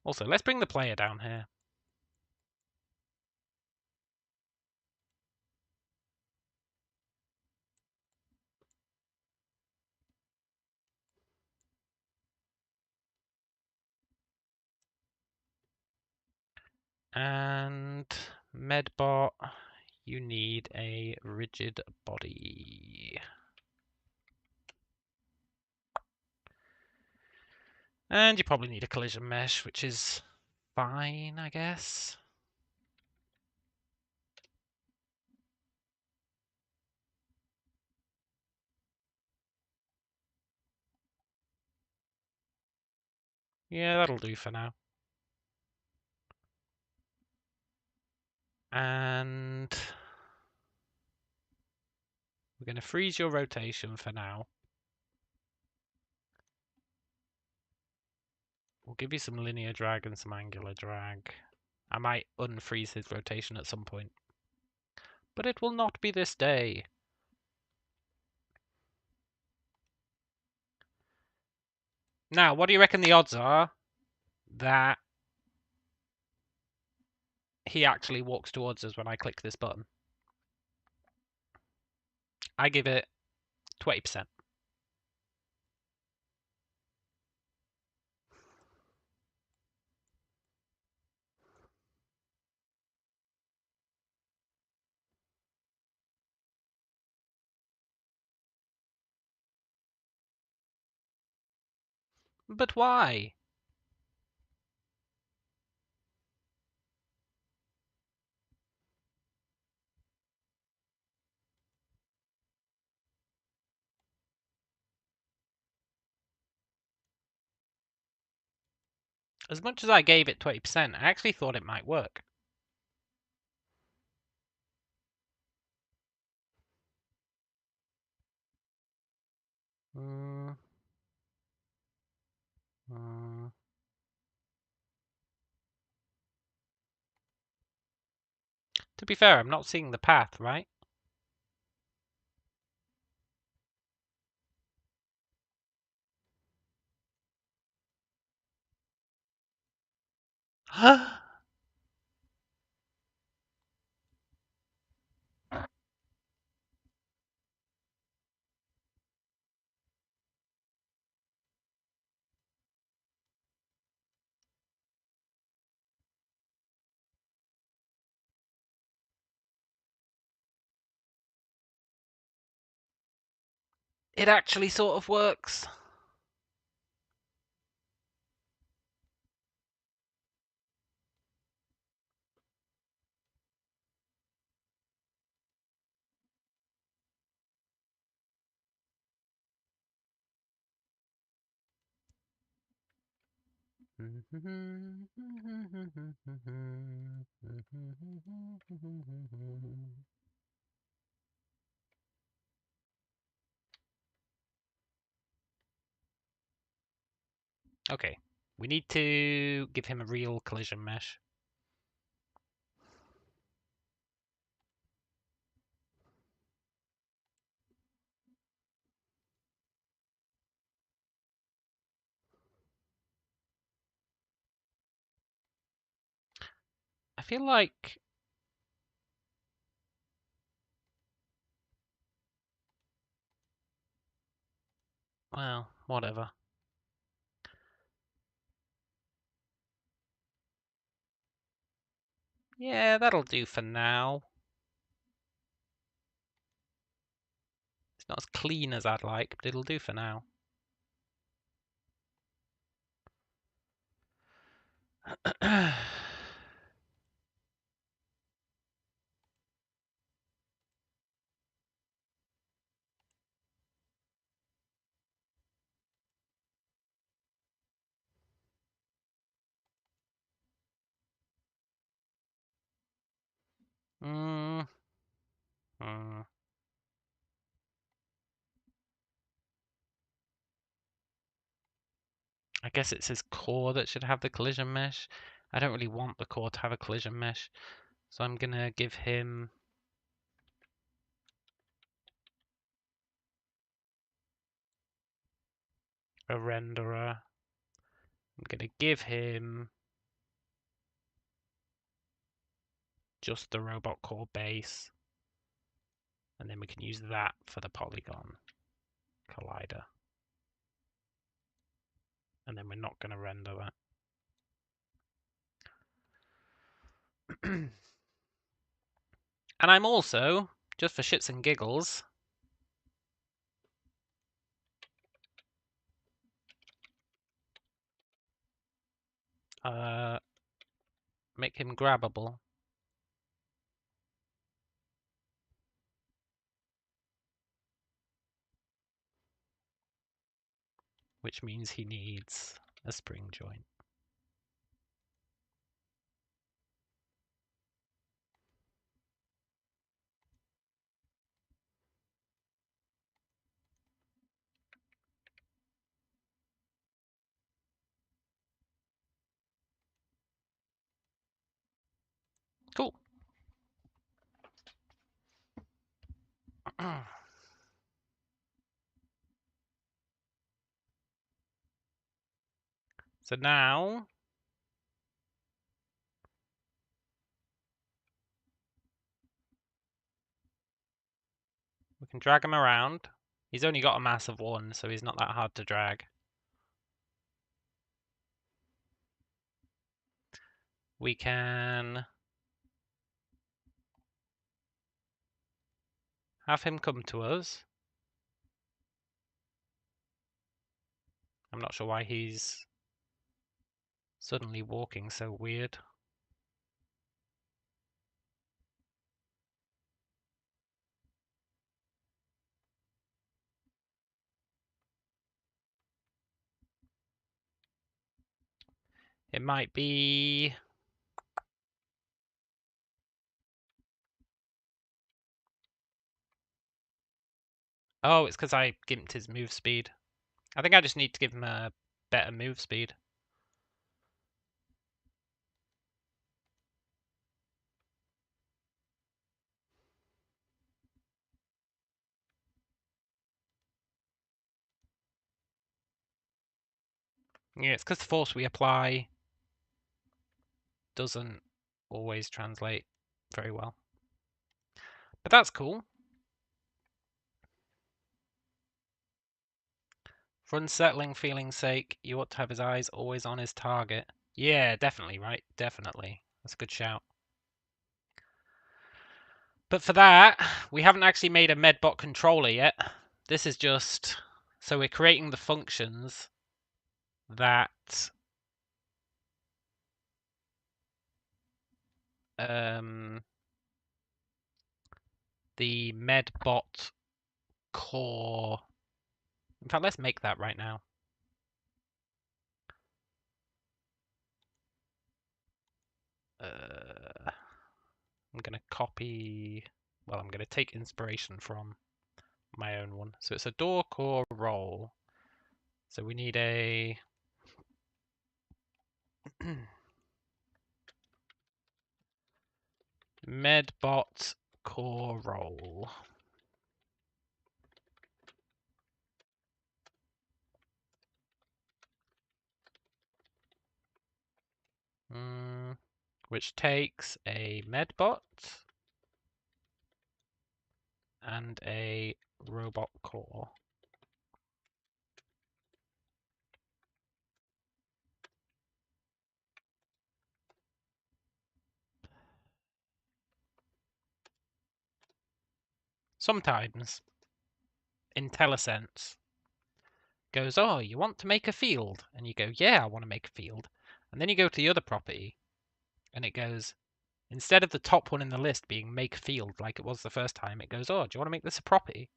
S1: Also, let's bring the player down here. And Medbot, you need a rigid body. And you probably need a collision mesh, which is fine, I guess. Yeah, that'll do for now. And we're going to freeze your rotation for now. We'll give you some linear drag and some angular drag. I might unfreeze his rotation at some point. But it will not be this day. Now, what do you reckon the odds are that he actually walks towards us when I click this button? I give it 20%. But why? As much as I gave it 20%, I actually thought it might work. Mm. Mm. To be fair, I'm not seeing the path, right? It actually sort of works. Okay, we need to give him a real collision mesh. I feel like... Well, whatever. Yeah, that'll do for now. It's not as clean as I'd like, but it'll do for now. mm. Mm. I guess it's his core that should have the collision mesh. I don't really want the core to have a collision mesh, so I'm gonna give him a renderer. I'm gonna give him just the robot core base, and then we can use that for the polygon collider. And then we're not gonna render that. And I'm also, just for shits and giggles, make him grabbable. Which means he needs a spring joint. Cool. So now we can drag him around. He's only got a mass of 1, so he's not that hard to drag. We can have him come to us. I'm not sure why he's suddenly walking so weird. It might be... Oh, it's because I gimped his move speed. I think I just need to give him a better move speed. Yeah, it's because the force we apply doesn't always translate very well. But that's cool. For unsettling feeling's sake, you ought to have his eyes always on his target. Yeah, definitely, right? Definitely. That's a good shout. But for that, we haven't actually made a medbot controller yet. This is just... So we're creating the functions that... the medbot core... In fact, let's make that right now. I'm going to copy... Well, I'm going to take inspiration from my own one. So it's a door core role. So we need a... medbot core role. Which takes a medbot and a robot core. Sometimes IntelliSense goes, oh, you want to make a field? And you go, yeah, I want to make a field. And then you go to the other property and it goes, instead of the top one in the list being make field like it was the first time, it goes, oh, do you want to make this a property?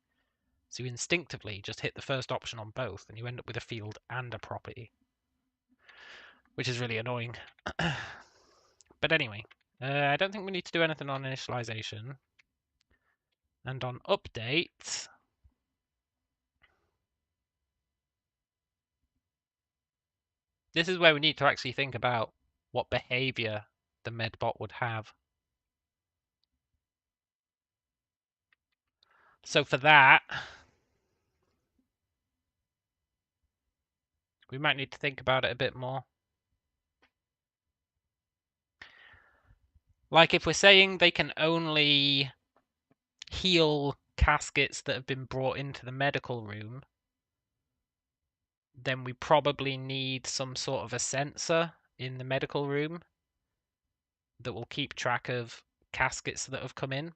S1: So you instinctively just hit the first option on both and you end up with a field and a property, which is really annoying. But anyway, I don't think we need to do anything on initialization. And on update, this is where we need to actually think about what behavior the medbot would have. So for that, we might need to think about it a bit more. Like if we're saying they can only heal caskets that have been brought into the medical room, then we probably need some sort of a sensor in the medical room that will keep track of caskets that have come in.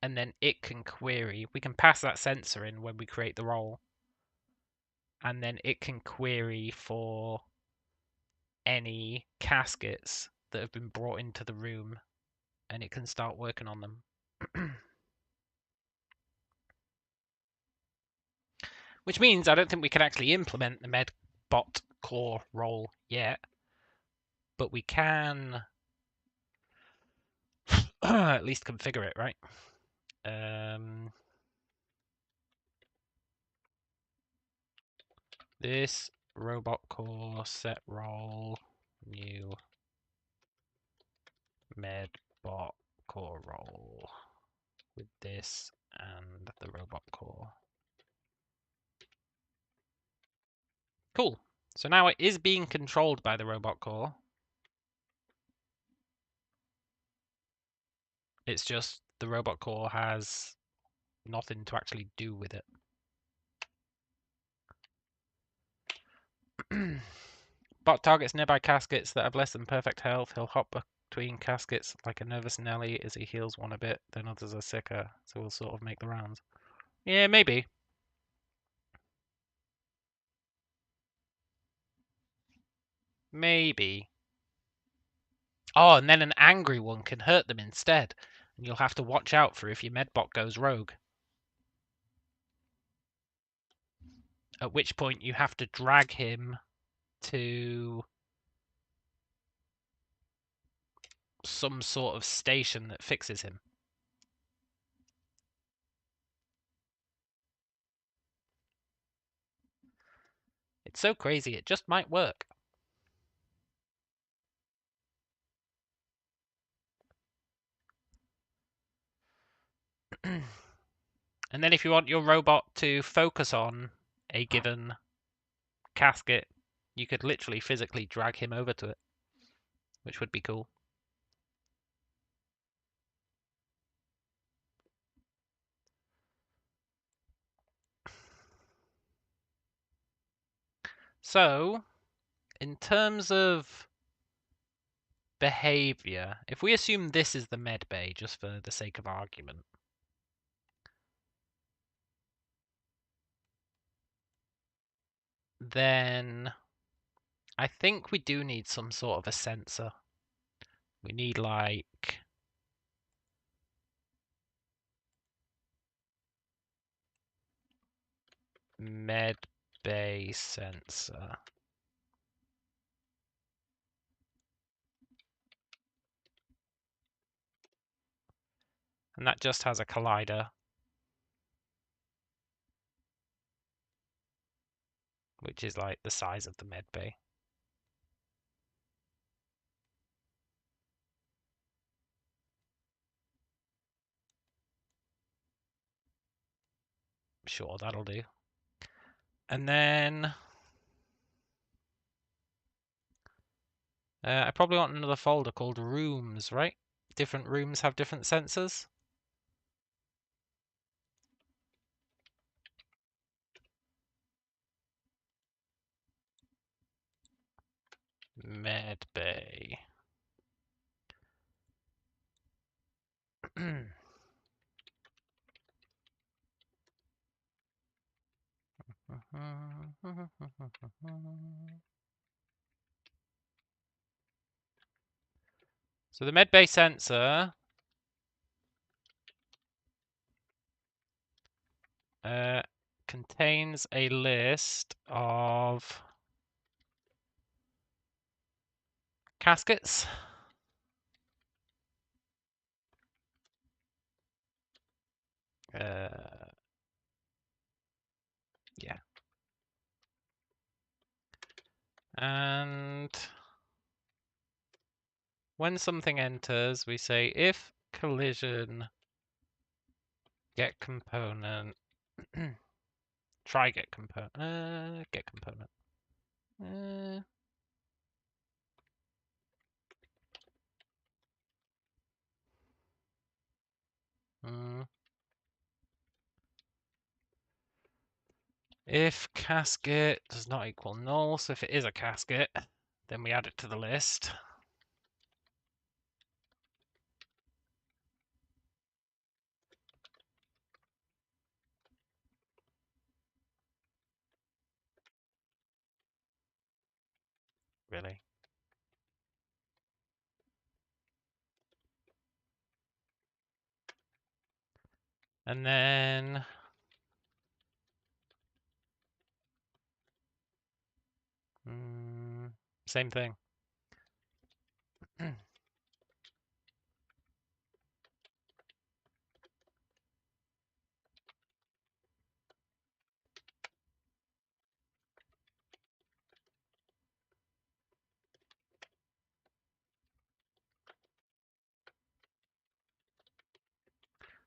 S1: And then it can query. We can pass that sensor in when we create the role. And then it can query for any caskets that have been brought into the room. And it can start working on them. Which means I don't think we can actually implement the medbot core role yet. But we can at least configure it, right? This robot core set role new medbot core role with this and the robot core. Cool. So now it is being controlled by the robot core. It's just the robot core has nothing to actually do with it. Bot targets nearby caskets that have less than perfect health. He'll hop between caskets like a nervous Nelly as he heals one a bit, then others are sicker, so we'll sort of make the rounds. Yeah, maybe. Maybe. Oh, and then an angry one can hurt them instead, and you'll have to watch out for if your medbot goes rogue. At which point you have to drag him to some sort of station that fixes him. It's so crazy, it just might work. And then if you want your robot to focus on a given casket, you could literally physically drag him over to it, which would be cool. So, in terms of behavior, if we assume this is the med bay, just for the sake of argument, then I think we do need some sort of a sensor. We need like med bay sensor. And that just has a collider, which is like the size of the med bay. Sure, that'll do. And then I probably want another folder called rooms, right? Different rooms have different sensors. Med bay. So the med bay sensor contains a list of caskets. Yeah. And when something enters, we say if collision get component try get component get component if casket does not equal null, so if it is a casket, then we add it to the list. Really? And then same thing.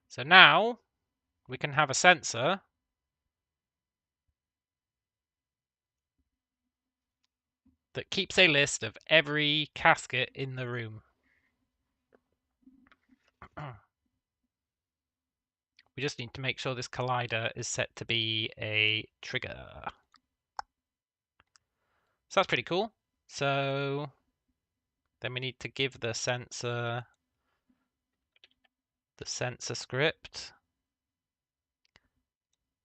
S1: So now we can have a sensor that keeps a list of every casket in the room. We just need to make sure this collider is set to be a trigger. So that's pretty cool. So then we need to give the sensor script.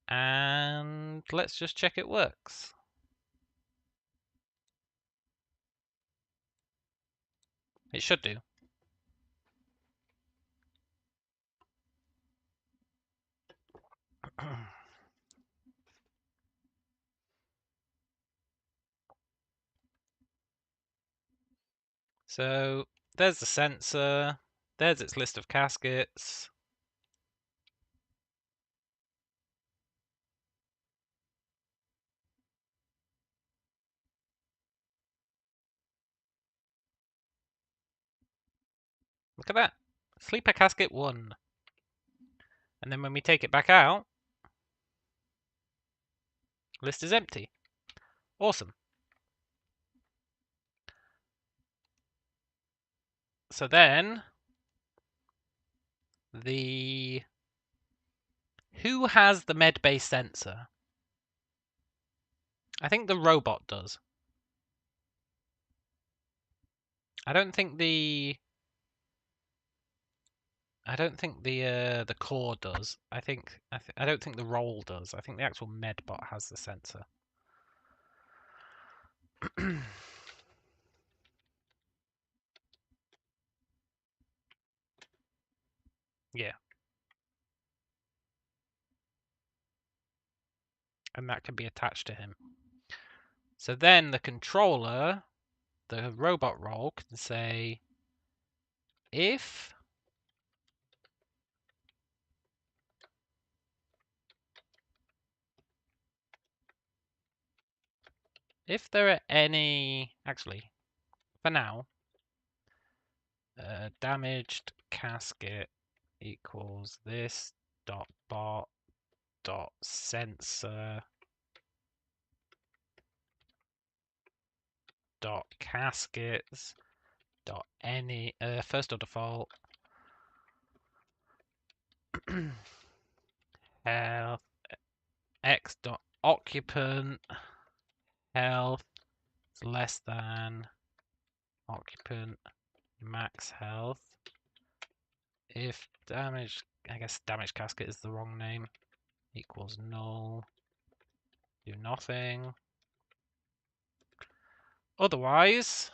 S1: And let's just check it works. It should do. So there's the sensor. There's its list of caskets. Look at that. Sleeper casket 1. And then when we take it back out, list is empty. Awesome. So then who has the med-based sensor? I think the robot does. I don't think the core does. I don't think the role does. I think the actual medbot has the sensor. Yeah. And that can be attached to him. So then the controller, the robot role, can say if there are any, actually, for now, damaged casket equals this dot bot dot sensor dot caskets dot any first or default health x dot occupant health is less than occupant max health. If damage, I guess damage casket is the wrong name, equals null, do nothing. Otherwise,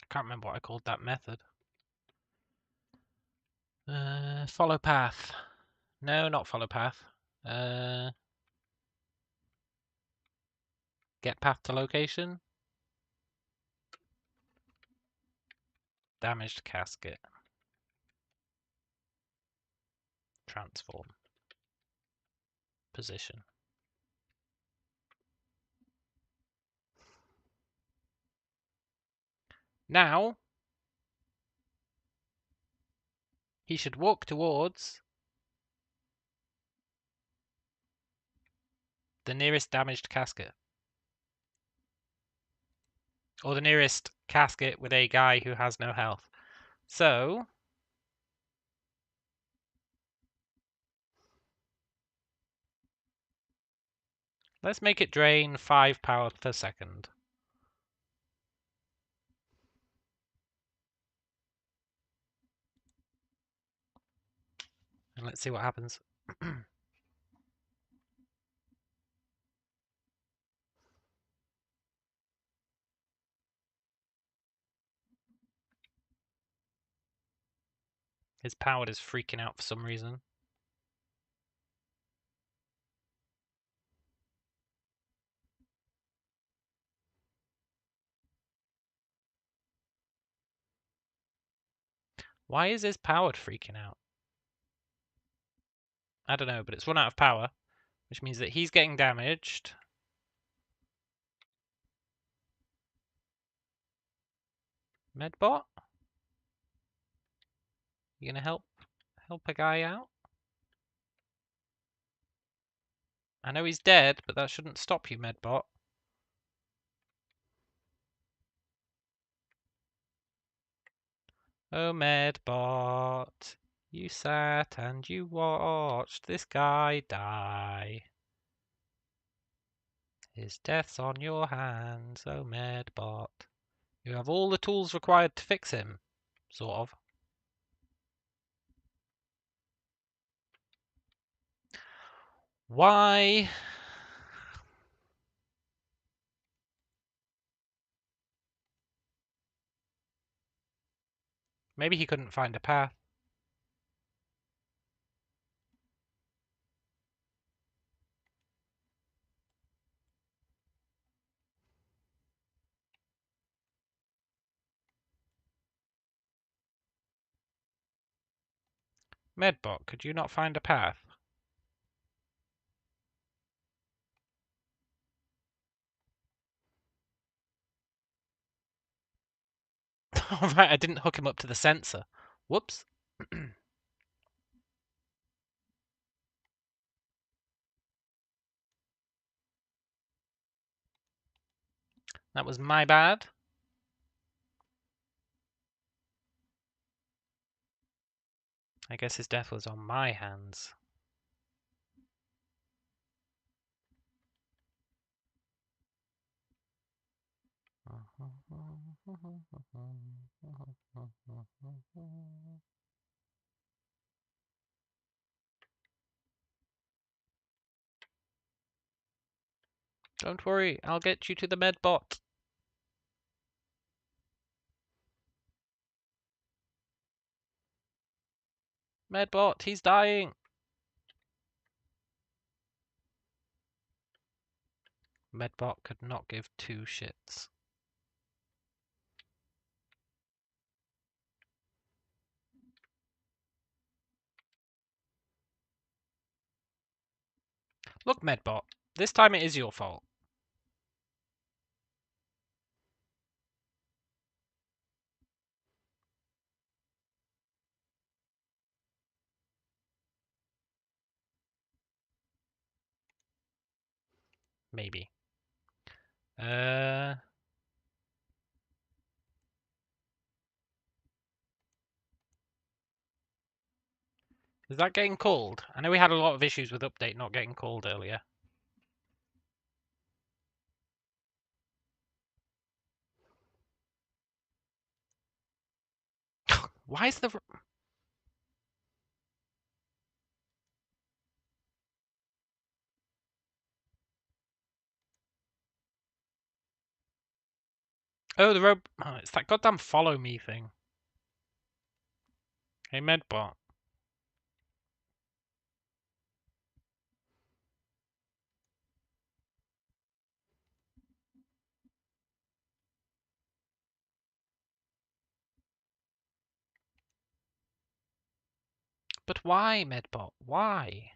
S1: I can't remember what I called that method. Follow path. No, not follow path. Get path to location. Damaged casket. Transform. Position. Now, he should walk towards the nearest damaged casket. Or the nearest casket with a guy who has no health. So, let's make it drain 5 power per second. And let's see what happens. His powered is freaking out for some reason. Why is his powered freaking out? I don't know, but it's run out of power, which means that he's getting damaged. Medbot? You gonna help a guy out? I know he's dead, but that shouldn't stop you, Medbot. Oh, Medbot, you sat and you watched this guy die. His death's on your hands, oh Medbot. You have all the tools required to fix him, sort of. Why? Maybe he couldn't find a path. Medbot, could you not find a path? Alright, I didn't hook him up to the sensor. Whoops. That was my bad. I guess his death was on my hands. Don't worry, I'll get you to the medbot. Medbot, he's dying. Medbot could not give two shits. Look, Medbot, this time it is your fault. Maybe. Is that getting called? I know we had a lot of issues with update not getting called earlier. Why is the... Oh, the rope... Oh, it's that goddamn follow me thing. Hey, Medbot. But why, Medbot? Why?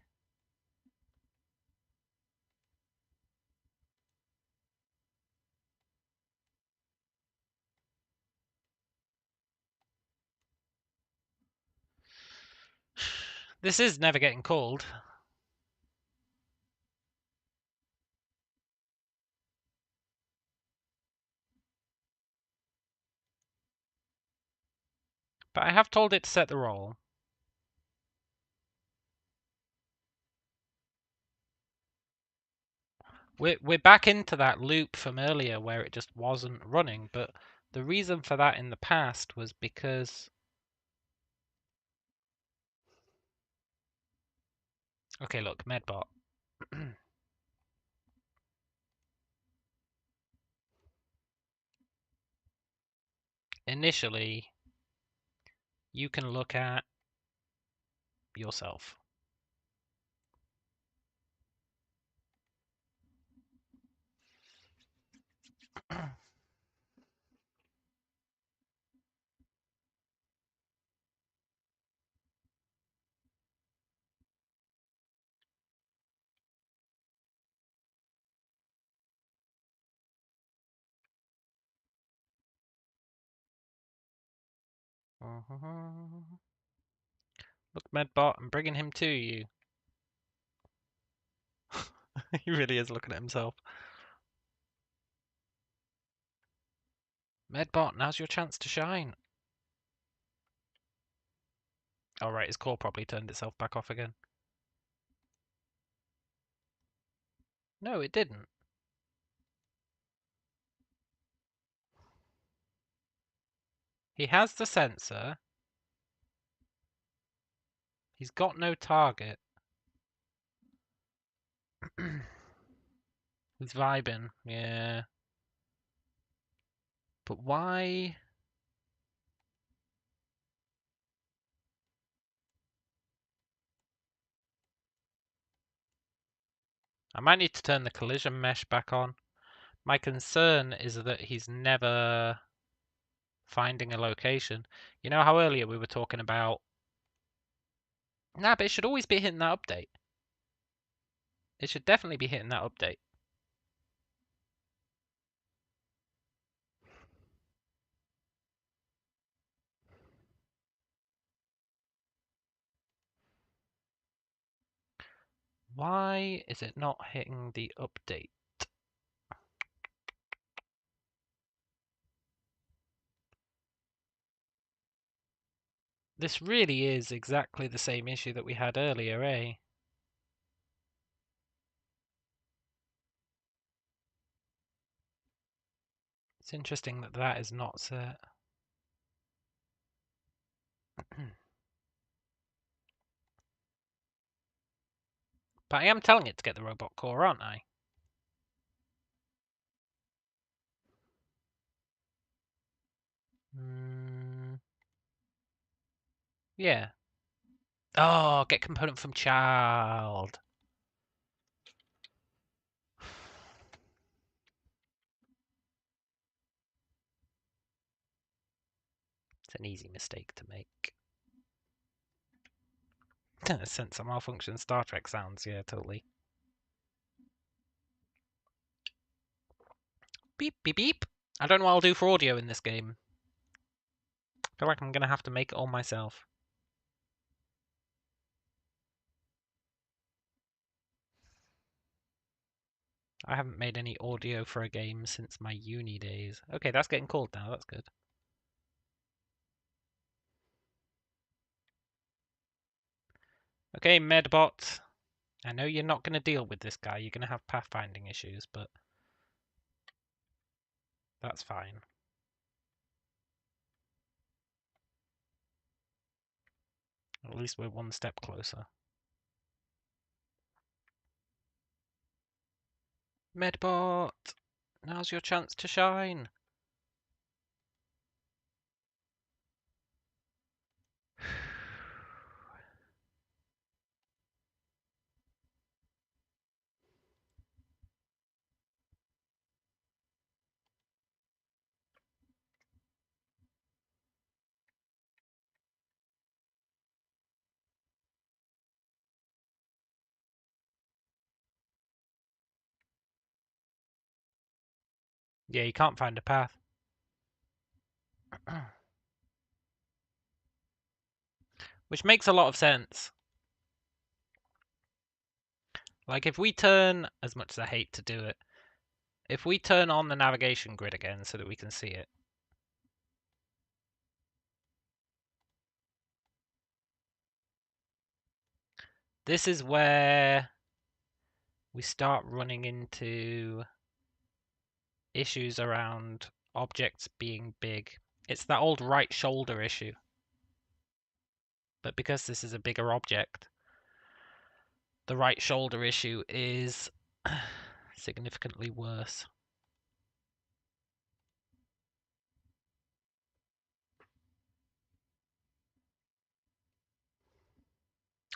S1: This is never getting called. But I have told it to set the roll. We're back into that loop from earlier where it just wasn't running, but the reason for that in the past was because... Okay, look, Medbot. Initially, you can look at yourself. Look, Medbot, I'm bringing him to you. He really is looking at himself. Medbot, now's your chance to shine. Oh, right, his core probably turned itself back off again. No, it didn't. He has the sensor. He's got no target. He's vibing, yeah. But why? I might need to turn the collision mesh back on. My concern is that he's never finding a location. You know how earlier we were talking about Nah, but it should always be hitting that update. It should definitely be hitting that update. Why is it not hitting the update? This really is exactly the same issue that we had earlier, eh? It's interesting that that is not set. But I am telling it to get the robot core, aren't I? Yeah. Oh, get component from child. It's an easy mistake to make. Sensor malfunction Star Trek sounds, yeah, totally. Beep, beep, beep. I don't know what I'll do for audio in this game. I feel like I'm going to have to make it all myself. I haven't made any audio for a game since my uni days. Okay, that's getting cold now, that's good. Okay, Medbot. I know you're not going to deal with this guy. You're going to have pathfinding issues, but that's fine. At least we're one step closer. Medbot! Now's your chance to shine. Yeah, you can't find a path. Which makes a lot of sense. Like, if we turn, as much as I hate to do it, if we turn on the navigation grid again so that we can see it. This is where we start running into issues around objects being big. It's that old right shoulder issue. But because this is a bigger object, the right shoulder issue is significantly worse.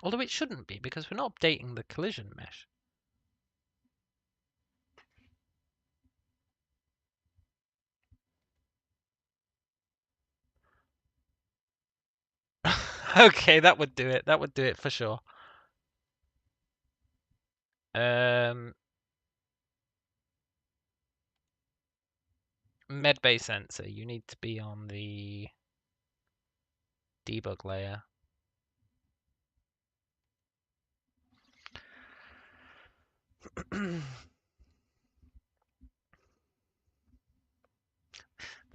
S1: Although it shouldn't be, because we're not updating the collision mesh. Okay, that would do it. That would do it for sure. Medbay sensor, you need to be on the debug layer. The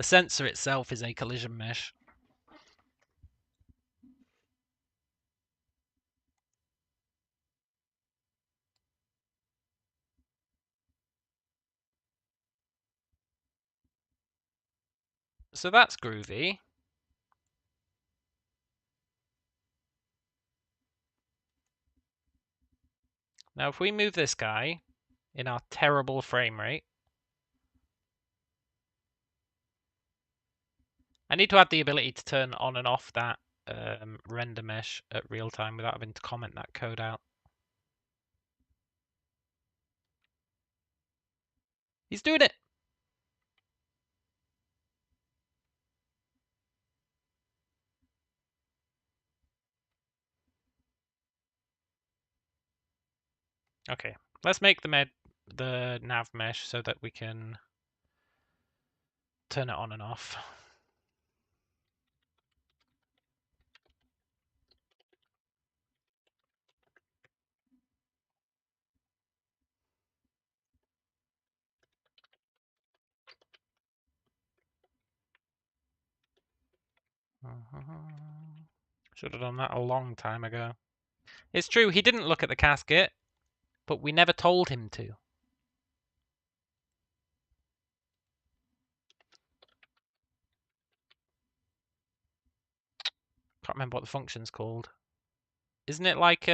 S1: sensor itself is a collision mesh. So that's groovy. Now if we move this guy in our terrible frame rate, I need to add the ability to turn on and off that render mesh at real time without having to comment that code out. He's doing it! Okay, let's make the nav mesh so that we can turn it on and off. Should have done that a long time ago. It's true, he didn't look at the casket, but we never told him to. Can't remember what the function's called. Isn't it like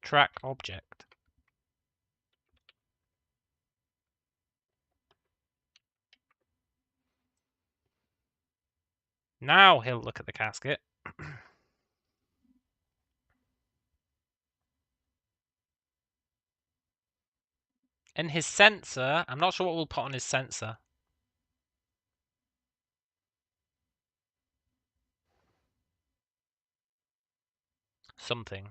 S1: track object? Now he'll look at the casket. And his sensor, I'm not sure what we'll put on his sensor. Something.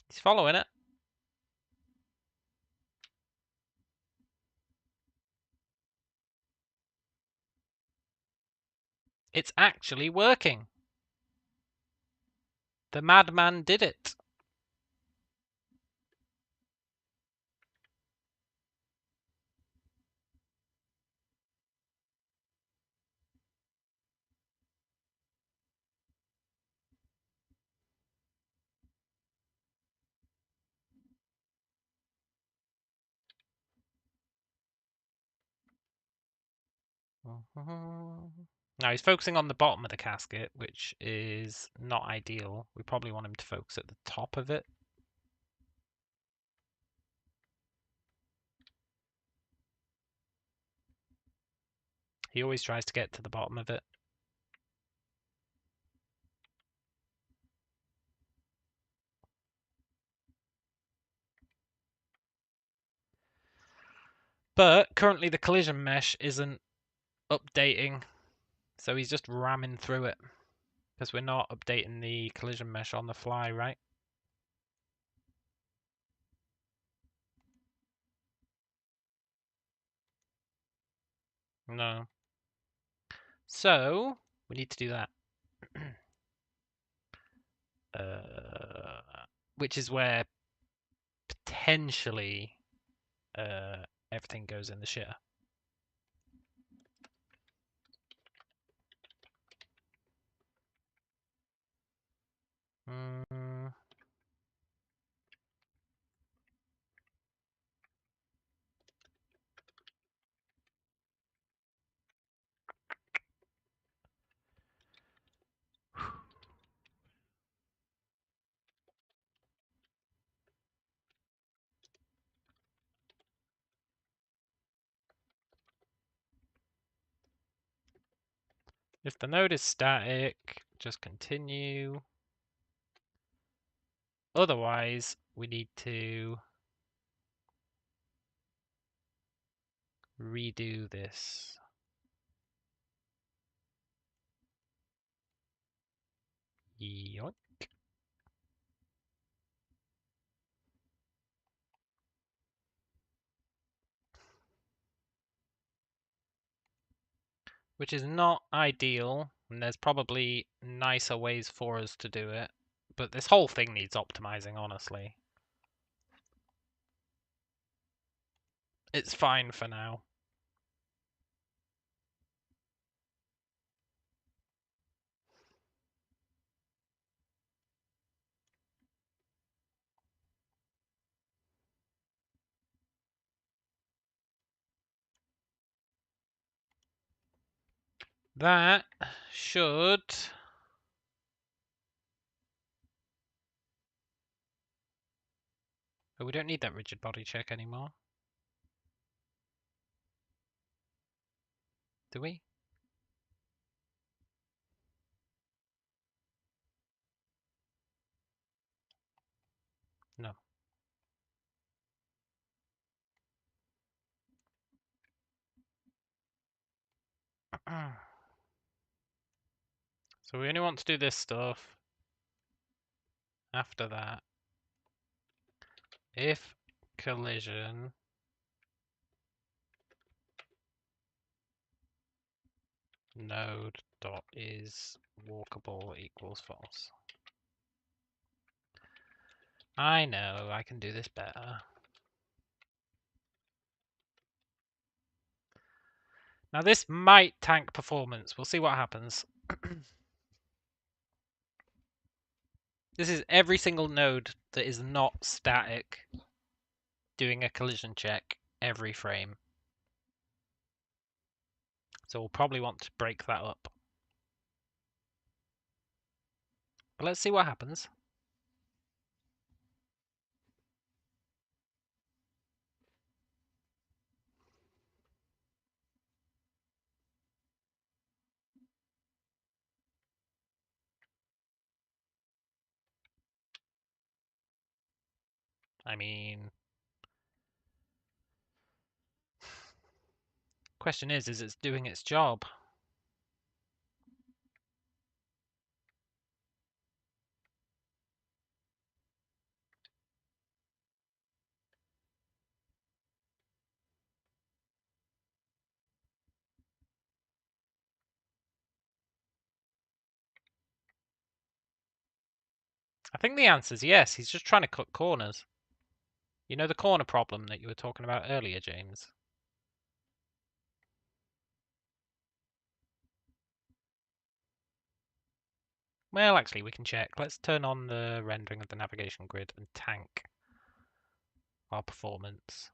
S1: He's following it. It's actually working. The madman did it. Now he's focusing on the bottom of the casket, which is not ideal. We probably want him to focus at the top of it. He always tries to get to the bottom of it. But currently the collision mesh isn't updating, so he's just ramming through it. Because we're not updating the collision mesh on the fly, right? No. So, we need to do that. Which is where potentially everything goes in the shitter. If the node is static, just continue. Otherwise, we need to redo this. Yoink. Which is not ideal, and there's probably nicer ways for us to do it. But this whole thing needs optimizing, honestly. It's fine for now. That should But we don't need that rigid body check anymore. Do we? No. So we only want to do this stuff after that. If collision node dot is walkable equals false. I know, I can do this better. Now this might tank performance. We'll see what happens. This is every single node that is not static doing a collision check every frame. So we'll probably want to break that up. But let's see what happens. I mean, question is it's doing its job? I think the answer is yes. He's just trying to cut corners. You know the corner problem that you were talking about earlier, James? Well, actually, we can check. Let's turn on the rendering of the navigation grid and tank our performance.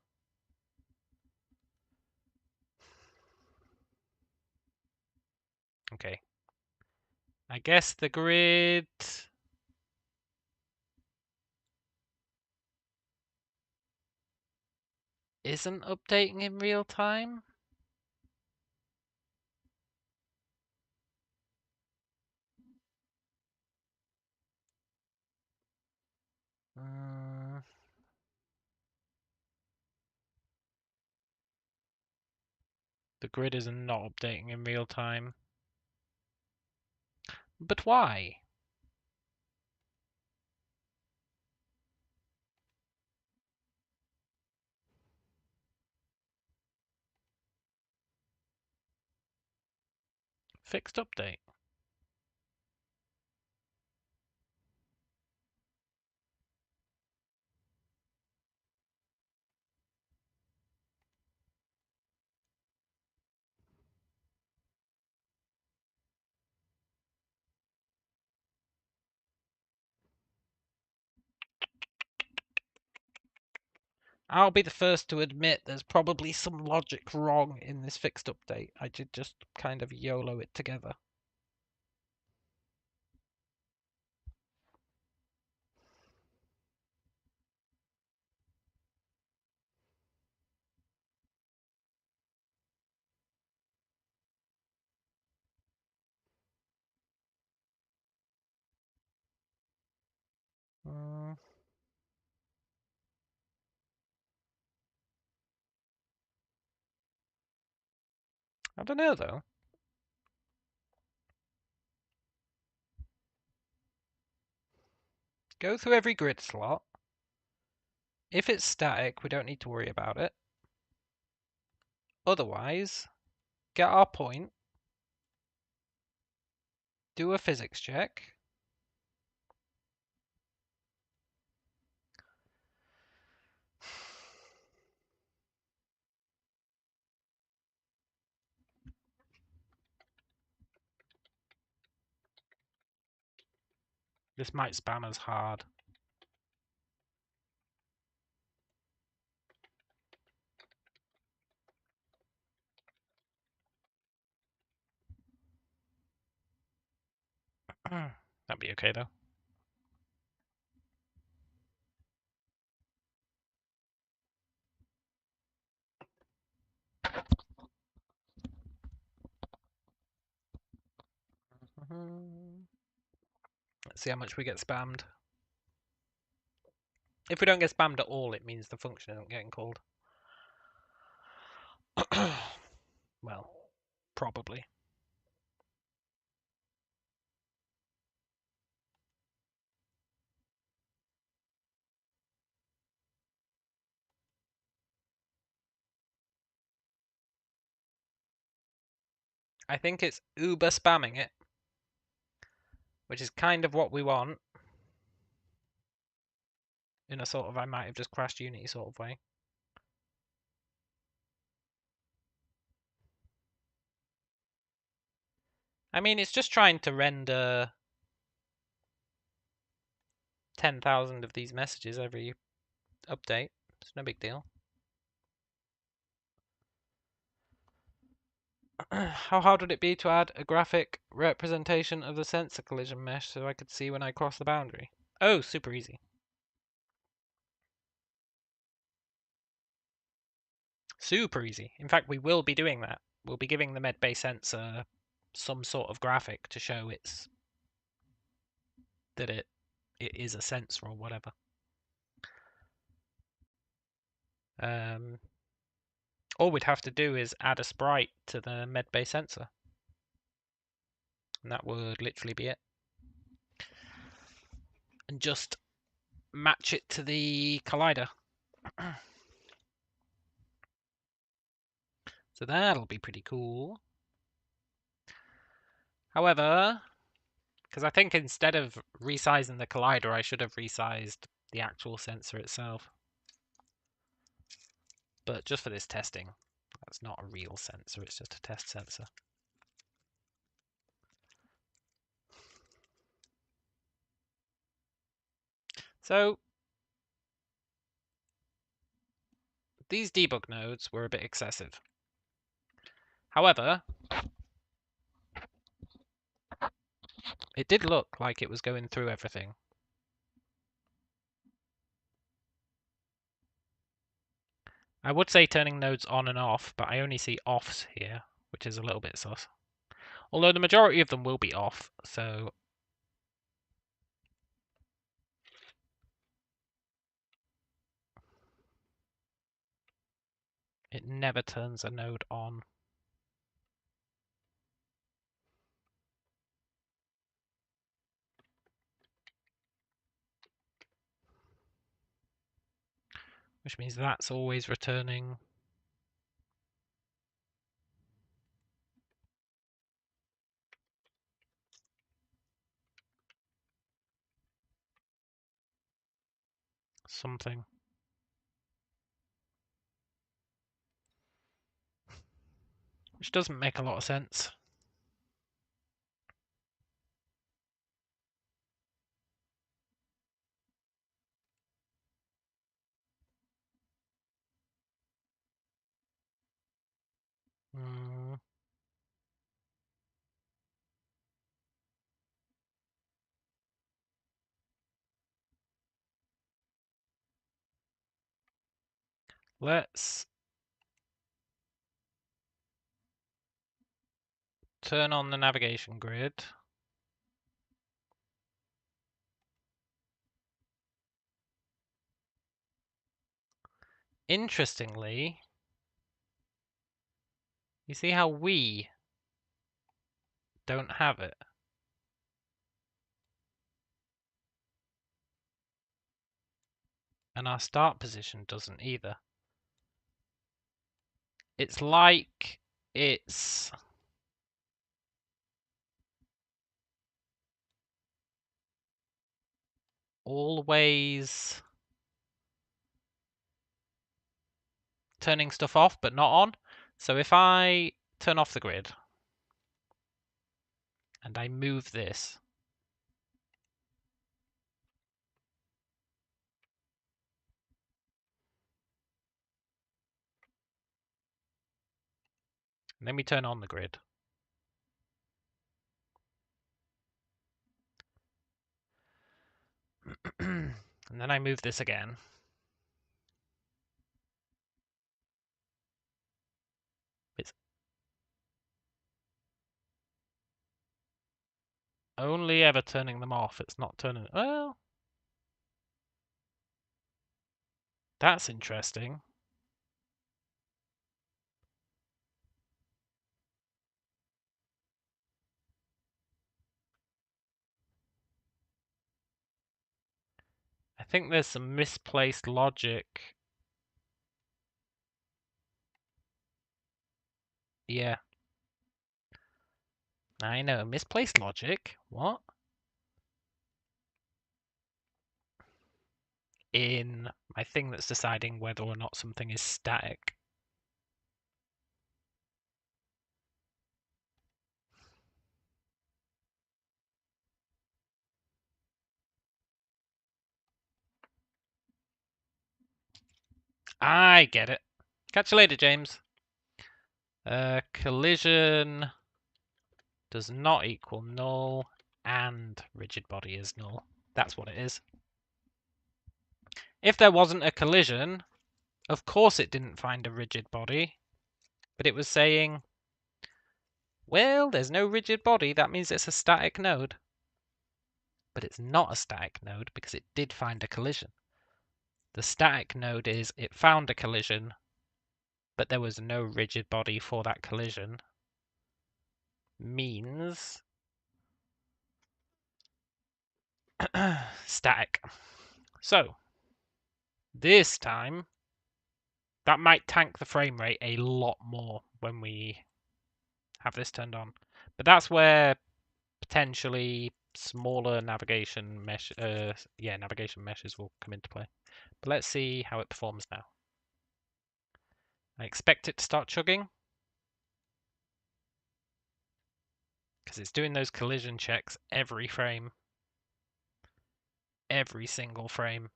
S1: Okay. I guess the grid isn't updating in real time. The grid is not updating in real time. But why? Fixed update. I'll be the first to admit there's probably some logic wrong in this fixed update. I did just kind of YOLO it together. I don't know though. Go through every grid slot. If it's static, we don't need to worry about it. Otherwise, get our point, do a physics check. This might spam us hard. That'd be okay though. Let's see how much we get spammed. If we don't get spammed at all, it means the function isn't getting called. Well, probably. I think it's uber spamming it, which is kind of what we want. In a sort of, I might have just crashed Unity sort of way. I mean, it's just trying to render 10,000 of these messages every update. It's no big deal. How hard would it be to add a graphic representation of the sensor collision mesh so I could see when I cross the boundary? Oh, super easy. Super easy. In fact, we will be doing that. We'll be giving the medbay sensor some sort of graphic to show that it is a sensor or whatever. All we'd have to do is add a sprite to the medbay sensor. And that would literally be it. And just match it to the collider. So that'll be pretty cool. However, because I think instead of resizing the collider, I should have resized the actual sensor itself. But just for this testing, that's not a real sensor, it's just a test sensor. So these debug nodes were a bit excessive. However, it did look like it was going through everything. I would say turning nodes on and off, but I only see offs here, which is a little bit sus. Although the majority of them will be off, so it never turns a node on. Which means that's always returning something. Which doesn't make a lot of sense. Let's turn on the navigation grid. Interestingly, you see how we don't have it? And our start position doesn't either. It's like it's always turning stuff off but not on. So if I turn off the grid and I move this, and then we turn on the grid, and then I move this again, it's only ever turning them off. It's not turning... Well, that's interesting. I think there's some misplaced logic. Yeah. I know. Misplaced logic? What? In my thing that's deciding whether or not something is static. I get it. Catch you later, James. Collision does not equal null and rigid body is null. That's what it is. If there wasn't a collision, of course it didn't find a rigid body. But it was saying, well, there's no rigid body. That means it's a static node. But it's not a static node because it did find a collision. The static node is it found a collision, but there was no rigid body for that collision. Means static. So this time that might tank the frame rate a lot more when we have this turned on. But that's where potentially smaller navigation navigation meshes will come into play. But let's see how it performs now. I expect it to start chugging because it's doing those collision checks every frame. Every single frame.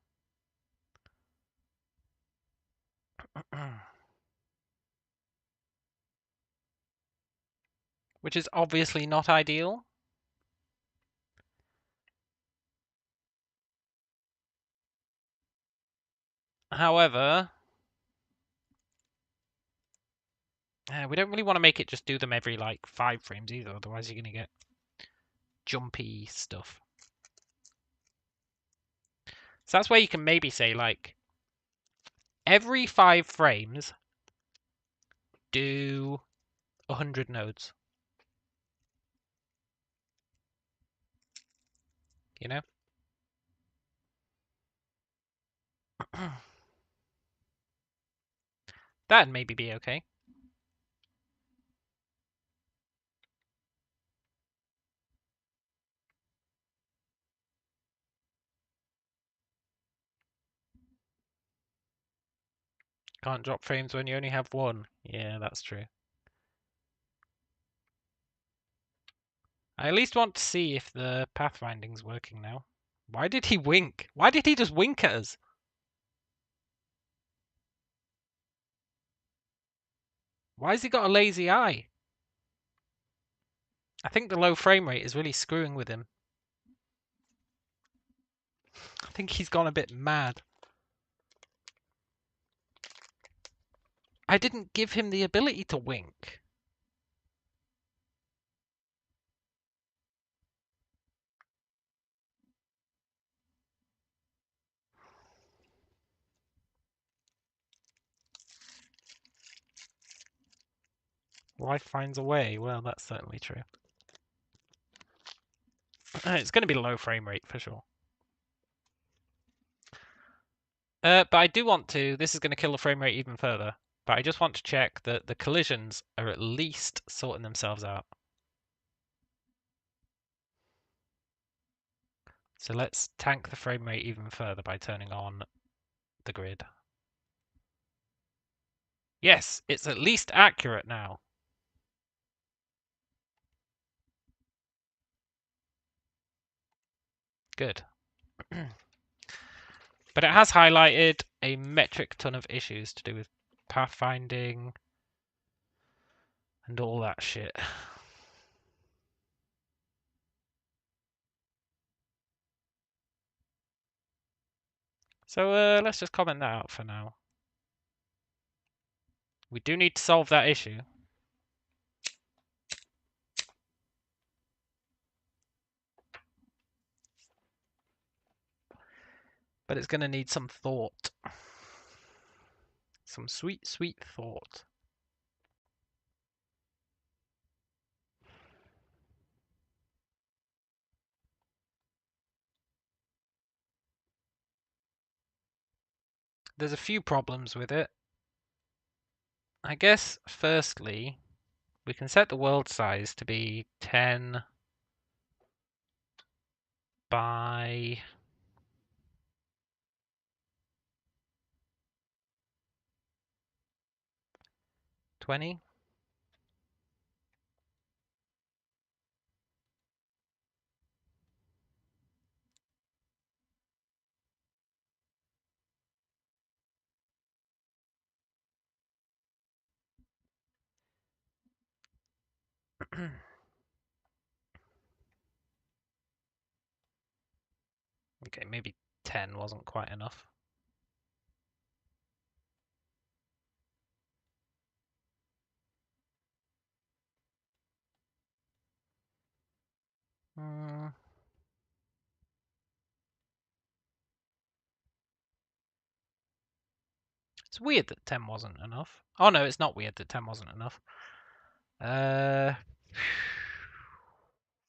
S1: Which is obviously not ideal. However, we don't really want to make it just do them every like 5 frames either, otherwise you're going to get jumpy stuff. So that's where you can maybe say like every 5 frames do 100 nodes. You know? That'd maybe be okay. Can't drop frames when you only have 1. Yeah, that's true. I at least want to see if the pathfinding's working now. Why did he wink? Why did he just wink at us? Why has he got a lazy eye? I think the low frame rate is really screwing with him. I think he's gone a bit mad. I didn't give him the ability to wink. Life finds a way. Well, that's certainly true. It's going to be low frame rate for sure. But I do want to... This is going to kill the frame rate even further. But I just want to check that the collisions are at least sorting themselves out. So let's tank the frame rate even further by turning on the grid. Yes, it's at least accurate now. Good. But it has highlighted a metric ton of issues to do with pathfinding and all that shit. So let's just comment that out for now. We do need to solve that issue. But it's going to need some thought. Some sweet, sweet thought. There's a few problems with it. I guess, firstly, we can set the world size to be 10 by 20. Okay, maybe 10 wasn't quite enough. It's weird that 10 wasn't enough. Oh no, it's not weird that 10 wasn't enough.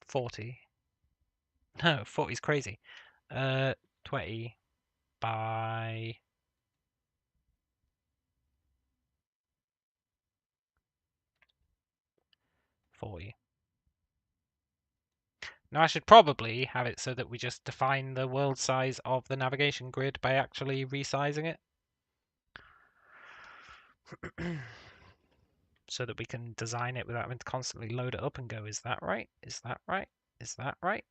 S1: 40. No, 40 is crazy. 20 by 40. Now I should probably have it so that we just define the world size of the navigation grid by actually resizing it. So that we can design it without having to constantly load it up and go, is that right? Is that right? Is that right?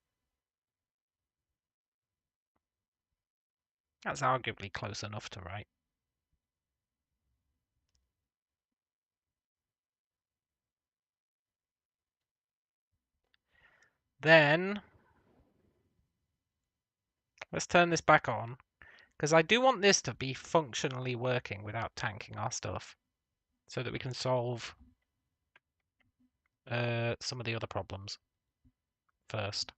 S1: That's arguably close enough to right. Then let's turn this back on, because I do want this to be functionally working without tanking our stuff, so that we can solve some of the other problems first.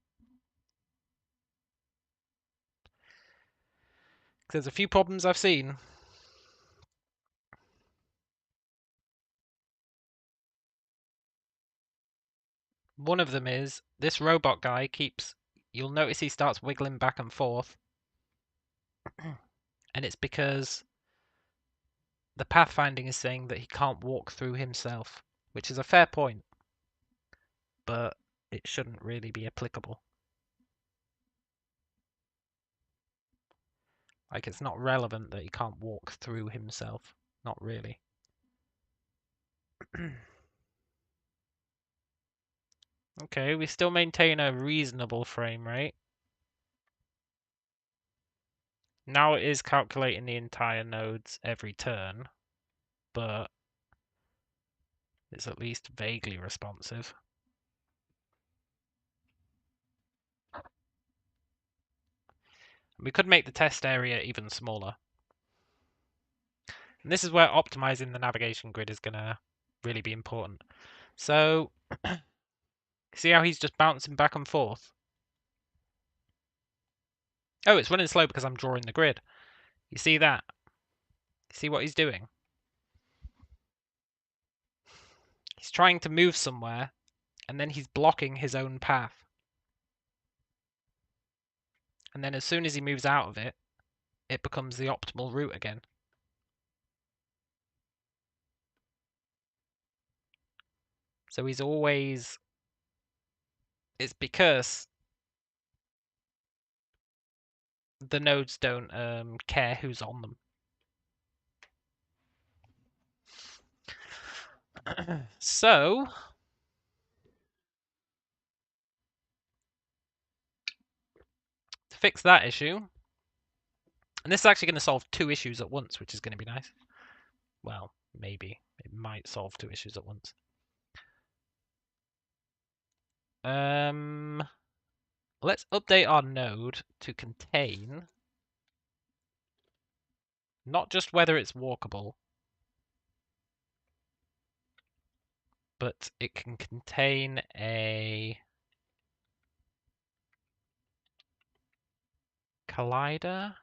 S1: There's a few problems I've seen. One of them is this robot guy keeps, you'll notice he starts wiggling back and forth. And it's because the pathfinding is saying that he can't walk through himself, which is a fair point, but it shouldn't really be applicable. Like, it's not relevant that he can't walk through himself. Not really. Okay, we still maintain a reasonable frame rate. Now it is calculating the entire nodes every turn, but it's at least vaguely responsive. We could make the test area even smaller. And this is where optimizing the navigation grid is going to really be important. So, see how he's just bouncing back and forth? Oh, it's running slow because I'm drawing the grid. You see that? See what he's doing? He's trying to move somewhere, and then he's blocking his own path. And then as soon as he moves out of it, it becomes the optimal route again. So he's always... It's because the nodes don't care who's on them. So... to fix that issue... And this is actually going to solve two issues at once, which is going to be nice. Well, maybe. It might solve two issues at once. Let's update our node to contain not just whether it's walkable, but it can contain a collider.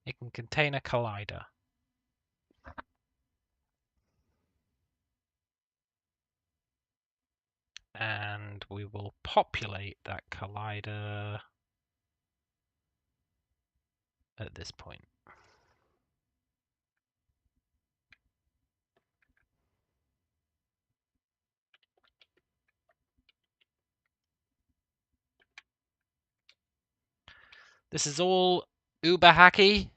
S1: It can contain a collider. And we will populate that collider at this point. This is all uber hacky,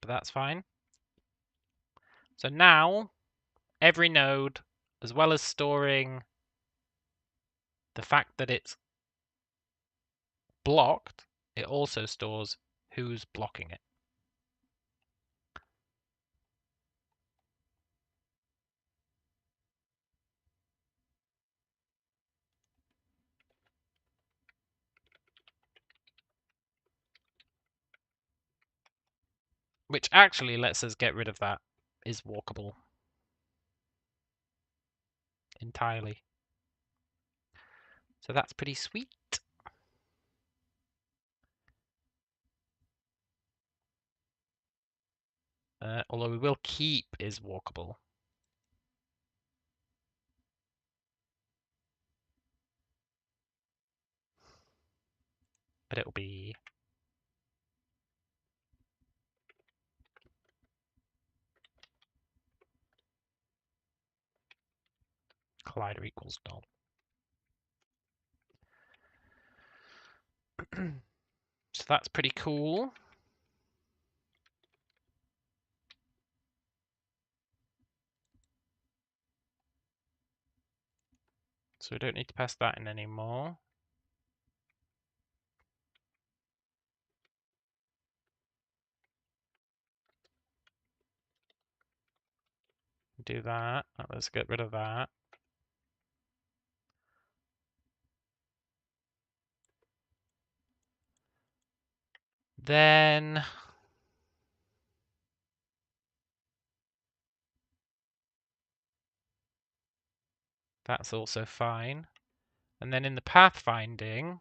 S1: but that's fine. So now every node, as well as storing the fact that it's blocked, it also stores who's blocking it. Which actually lets us get rid of that is walkable entirely. So that's pretty sweet. Although we will keep is walkable. But it'll be collider equals null. So that's pretty cool. So we don't need to pass that in anymore. Do that. Let's get rid of that. Then that's also fine. And then in the pathfinding,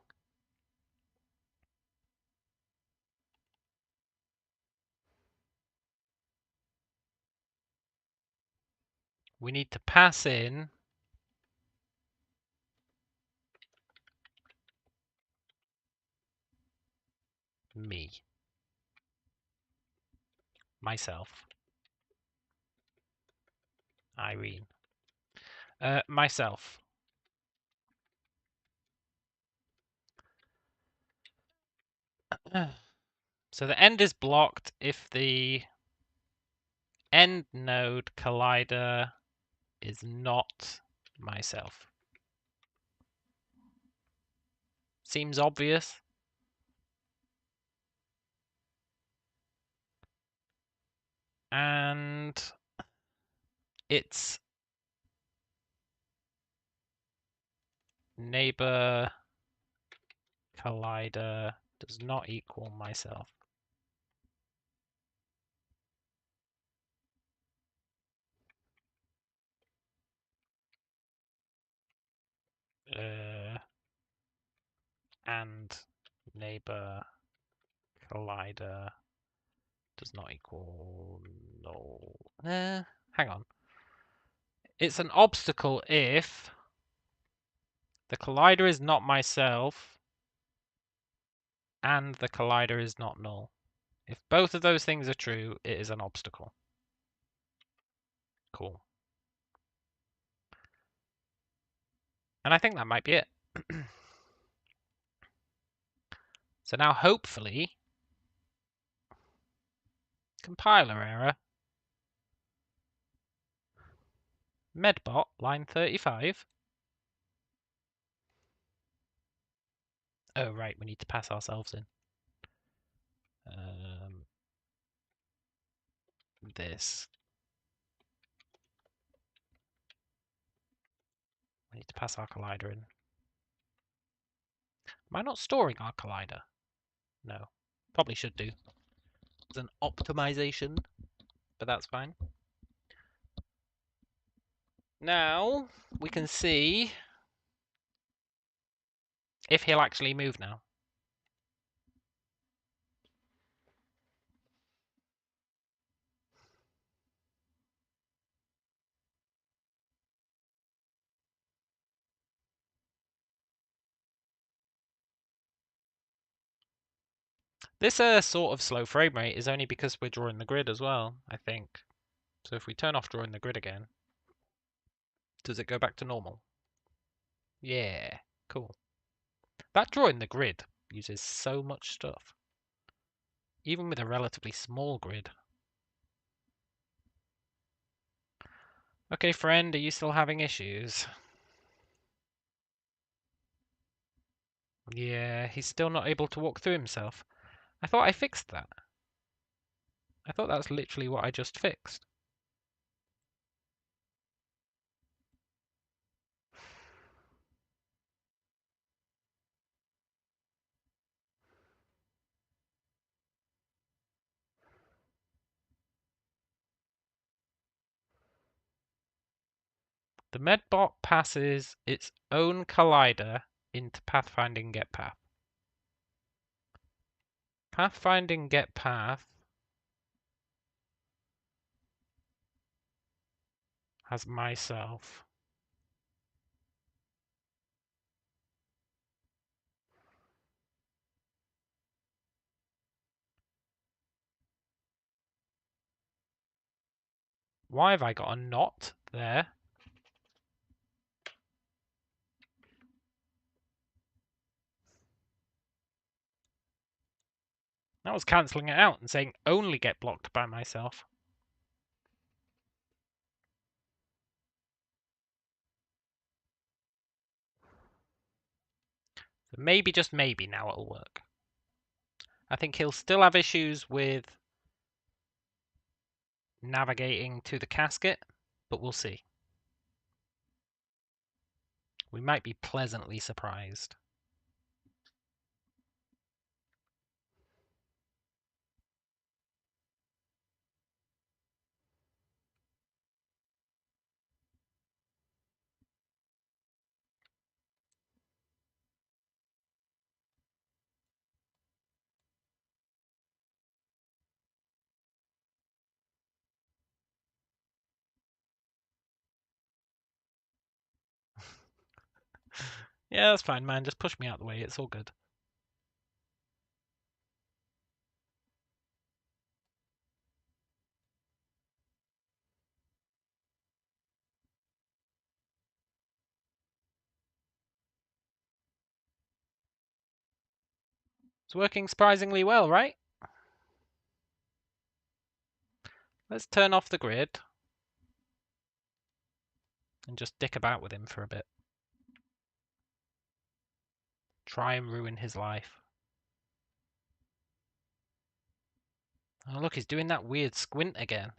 S1: we need to pass in me, myself, Irene, myself. So the end is blocked if the end node collider is not myself. Seems obvious. And its neighbor collider does not equal myself. And neighbor collider does not equal null. Hang on. It's an obstacle if the collider is not myself and the collider is not null. If both of those things are true, it is an obstacle. Cool. And I think that might be it. So now hopefully, compiler error, medbot line 35. Oh right, we need to pass ourselves in. This. We need to pass our collider in. Am I not storing our collider? No. Probably should do. It's an optimization, but that's fine. Now, we can see if he'll actually move now. This sort of slow frame rate is only because we're drawing the grid as well, I think. So if we turn off drawing the grid again, does it go back to normal? Yeah, cool. That drawing the grid uses so much stuff. Even with a relatively small grid. Okay, friend, are you still having issues? Yeah, he's still not able to walk through himself. I thought I fixed that. I thought that's literally what I just fixed. The medbot passes its own collider into pathfinding get path. Pathfinding get path has myself. Why have I got a knot there? That was cancelling it out and saying only get blocked by myself. So maybe, just maybe, now it'll work. I think he'll still have issues with navigating to the casket, but we'll see. We might be pleasantly surprised. Yeah, that's fine, man. Just push me out of the way. It's all good. It's working surprisingly well, right? Let's turn off the grid and just dick about with him for a bit. Try and ruin his life. Oh, look, he's doing that weird squint again.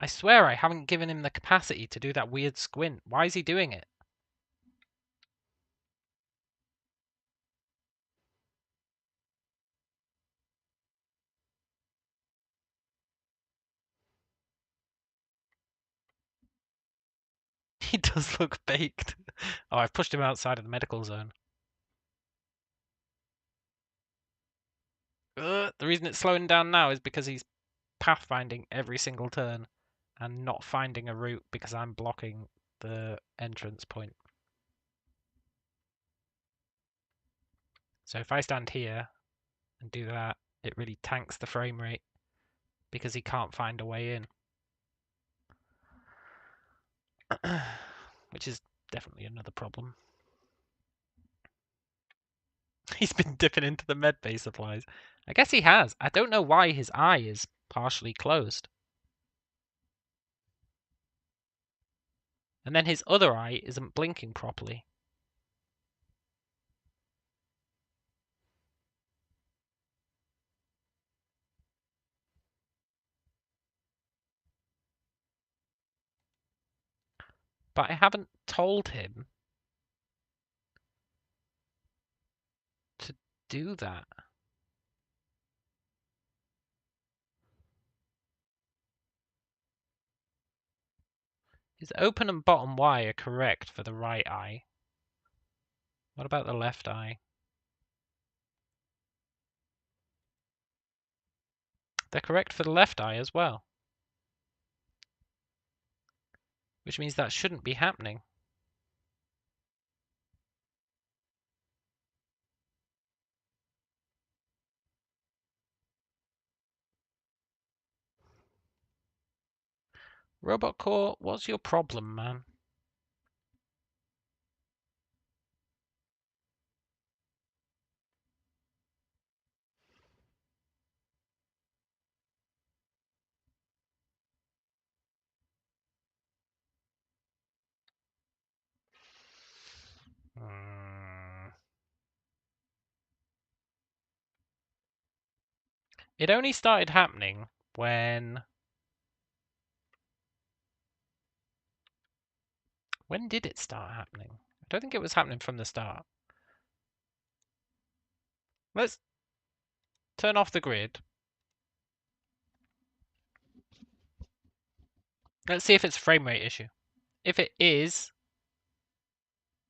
S1: I swear I haven't given him the capacity to do that weird squint. Why is he doing it? He does look baked. Oh, I've pushed him outside of the medical zone. The reason it's slowing down now is because he's pathfinding every single turn and not finding a route because I'm blocking the entrance point. So if I stand here and do that, it really tanks the frame rate because he can't find a way in. Which is definitely another problem. He's been dipping into the medbay supplies. I guess he has. I don't know why his eye is partially closed. And then his other eye isn't blinking properly. But I haven't told him to do that. His open and bottom Y are correct for the right eye. What about the left eye? They're correct for the left eye as well. Which means that shouldn't be happening. Robot Core, what's your problem, man? It only started happening when... When did it start happening? I don't think it was happening from the start. Let's turn off the grid. Let's see if it's a frame rate issue. If it is...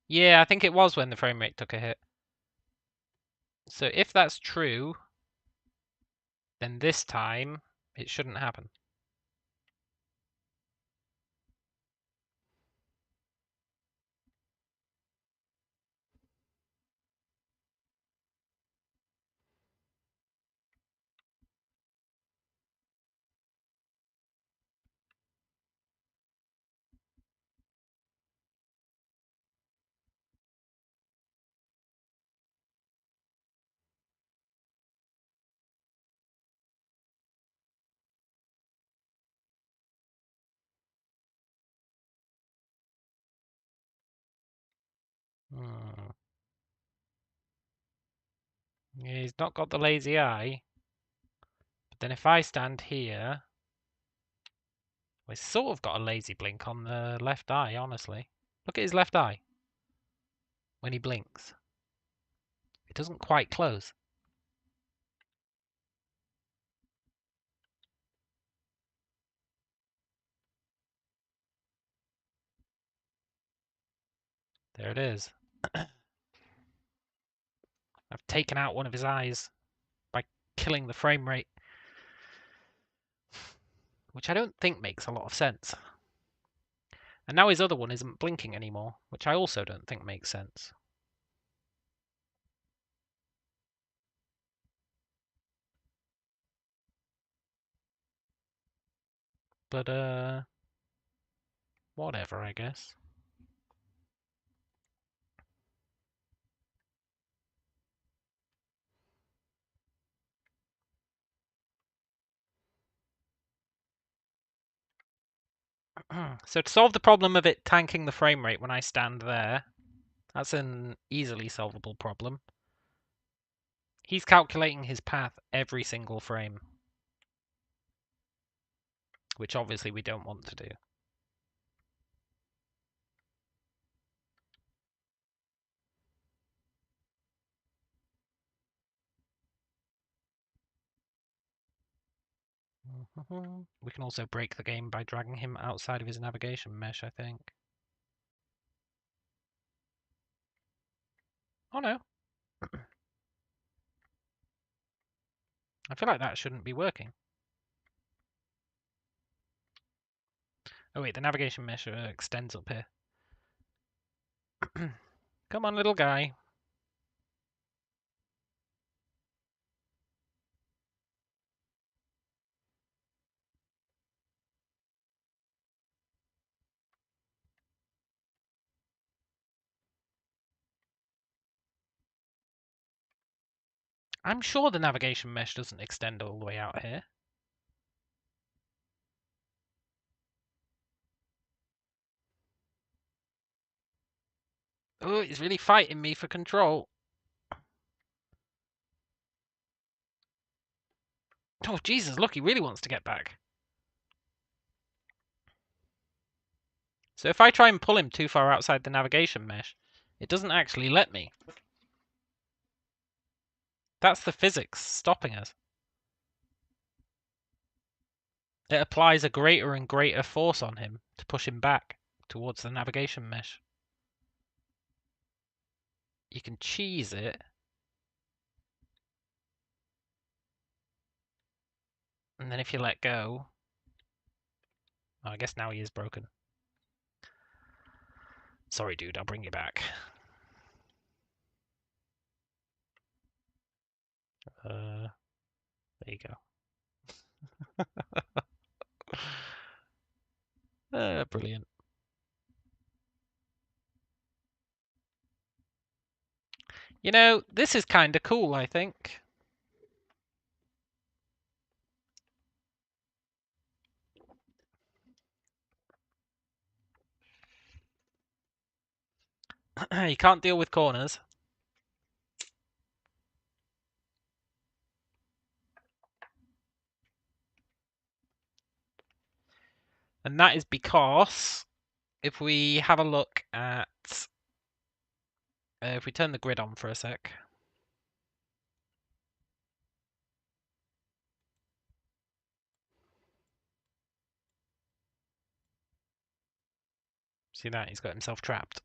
S1: Yeah, I think it was when the frame rate took a hit. So if that's true, then this time it shouldn't happen. Yeah, he's not got the lazy eye. But then if I stand here, well, he's sort of got a lazy blink on the left eye, honestly. Look at his left eye when he blinks. It doesn't quite close. There it is. I've taken out one of his eyes by killing the frame rate, which I don't think makes a lot of sense. And now his other one isn't blinking anymore, which I also don't think makes sense. But, whatever, I guess. So to solve the problem of it tanking the frame rate when I stand there, that's an easily solvable problem. He's calculating his path every single frame, which obviously we don't want to do. We can also break the game by dragging him outside of his navigation mesh, I think. Oh no. I feel like that shouldn't be working. Oh wait, the navigation mesh extends up here. Come on, little guy. I'm sure the navigation mesh doesn't extend all the way out here. Oh, he's really fighting me for control. Oh, Jesus, look, he really wants to get back. So if I try and pull him too far outside the navigation mesh, it doesn't actually let me. That's the physics stopping us. It applies a greater and greater force on him to push him back towards the navigation mesh. You can cheese it. And then if you let go... Oh, I guess now he is broken. Sorry, dude, I'll bring you back. There you go. Brilliant. You know, this is kind of cool, I think. You can't deal with corners. And that is because if we have a look at... if we turn the grid on for a sec... See that? He's got himself trapped.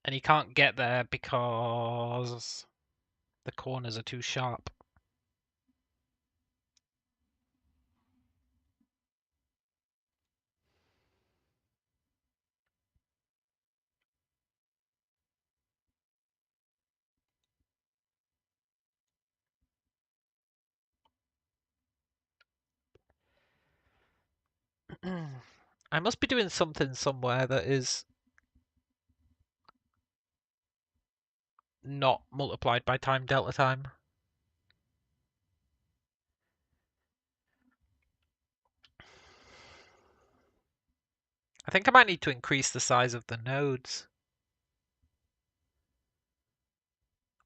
S1: And he can't get there because the corners are too sharp. I must be doing something somewhere that is not multiplied by time delta time. I think I might need to increase the size of the nodes,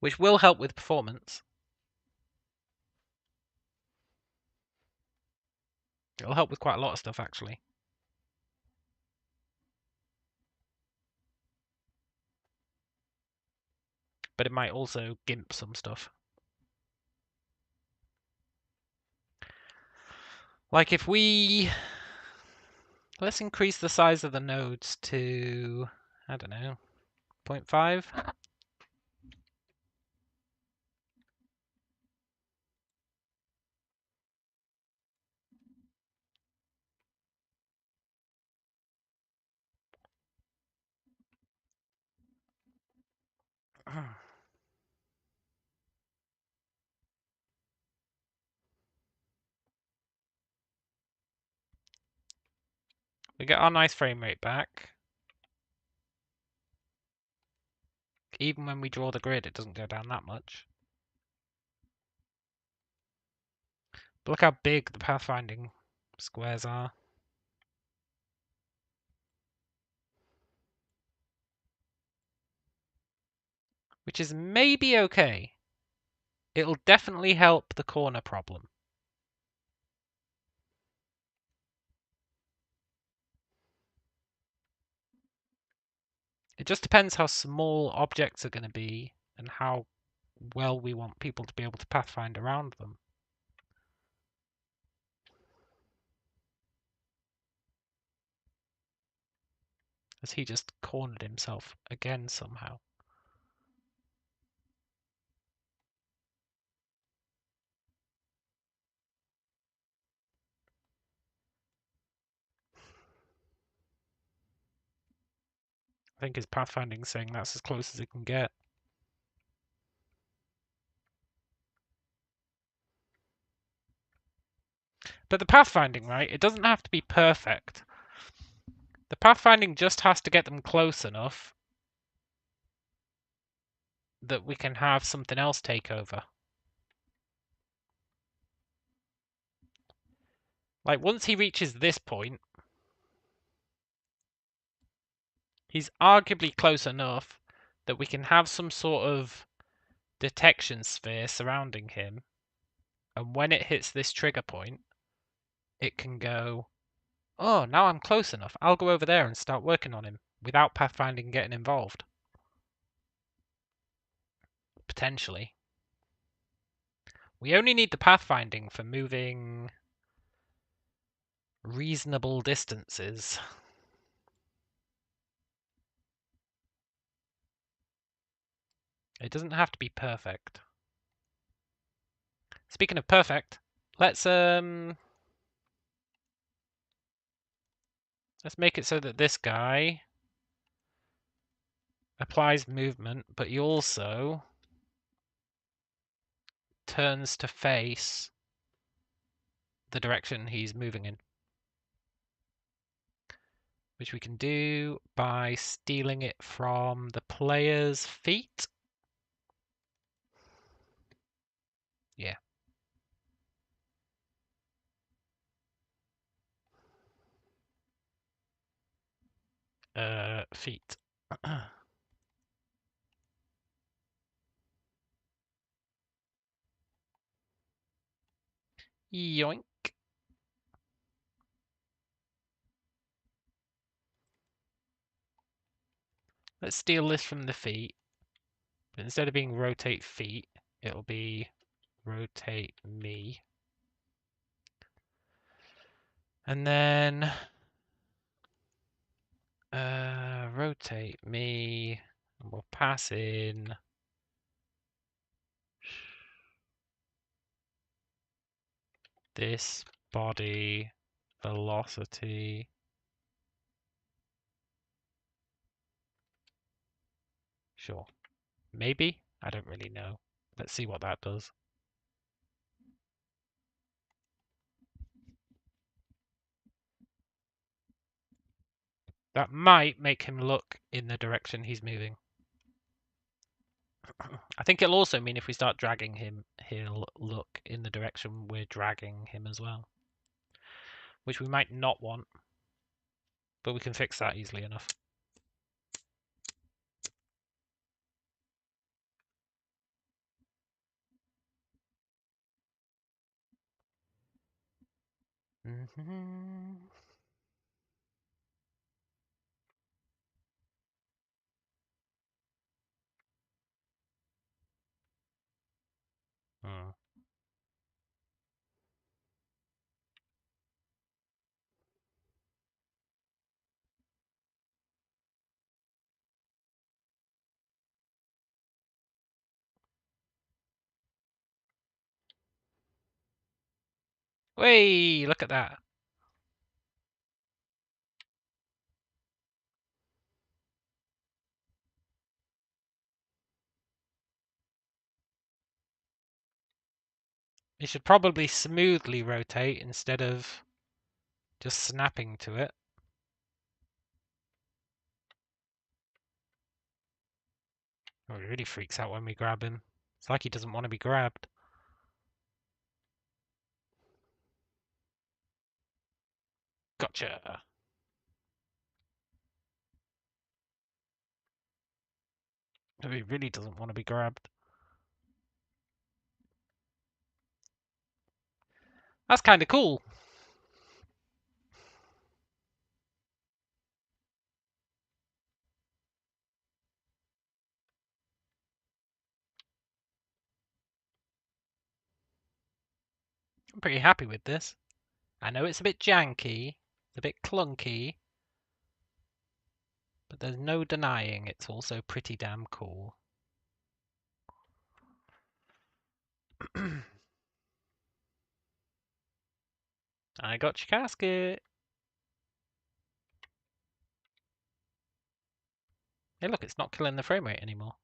S1: which will help with performance. It'll help with quite a lot of stuff, actually. But it might also gimp some stuff. Like if we... Let's increase the size of the nodes to, I don't know, 0.5? We get our nice frame rate back. Even when we draw the grid, it doesn't go down that much. But look how big the pathfinding squares are. Which is maybe okay. It'll definitely help the corner problem. It just depends how small objects are going to be and how well we want people to be able to pathfind around them. As he just cornered himself again somehow. I think his pathfinding's saying that's as close as it can get. But the pathfinding, right, it doesn't have to be perfect. The pathfinding just has to get them close enough that we can have something else take over. Like, once he reaches this point, he's arguably close enough that we can have some sort of detection sphere surrounding him. And when it hits this trigger point, it can go, oh, now I'm close enough. I'll go over there and start working on him without pathfinding getting involved. Potentially. We only need the pathfinding for moving reasonable distances. It doesn't have to be perfect. Speaking of perfect, let's make it so that this guy applies movement, but he also turns to face the direction he's moving in. Which we can do by stealing it from the player's feet. Yeah. Feet. Yoink. Let's steal this from the feet. But instead of being rotate feet, it'll be rotate me. And then rotate me. And we'll pass in this body velocity. Sure. Maybe? I don't really know. Let's see what that does. That might make him look in the direction he's moving. I think it'll also mean if we start dragging him, he'll look in the direction we're dragging him as well. Which we might not want, but we can fix that easily enough. Mm-hmm. Hmm. Way, look at that. It should probably smoothly rotate instead of just snapping to it. Oh, he really freaks out when we grab him. It's like he doesn't want to be grabbed. Gotcha. Oh, he really doesn't want to be grabbed. That's kind of cool. I'm pretty happy with this. I know it's a bit janky, it's a bit clunky, but there's no denying it's also pretty damn cool. I got your casket. Hey, look, it's not killing the frame rate anymore.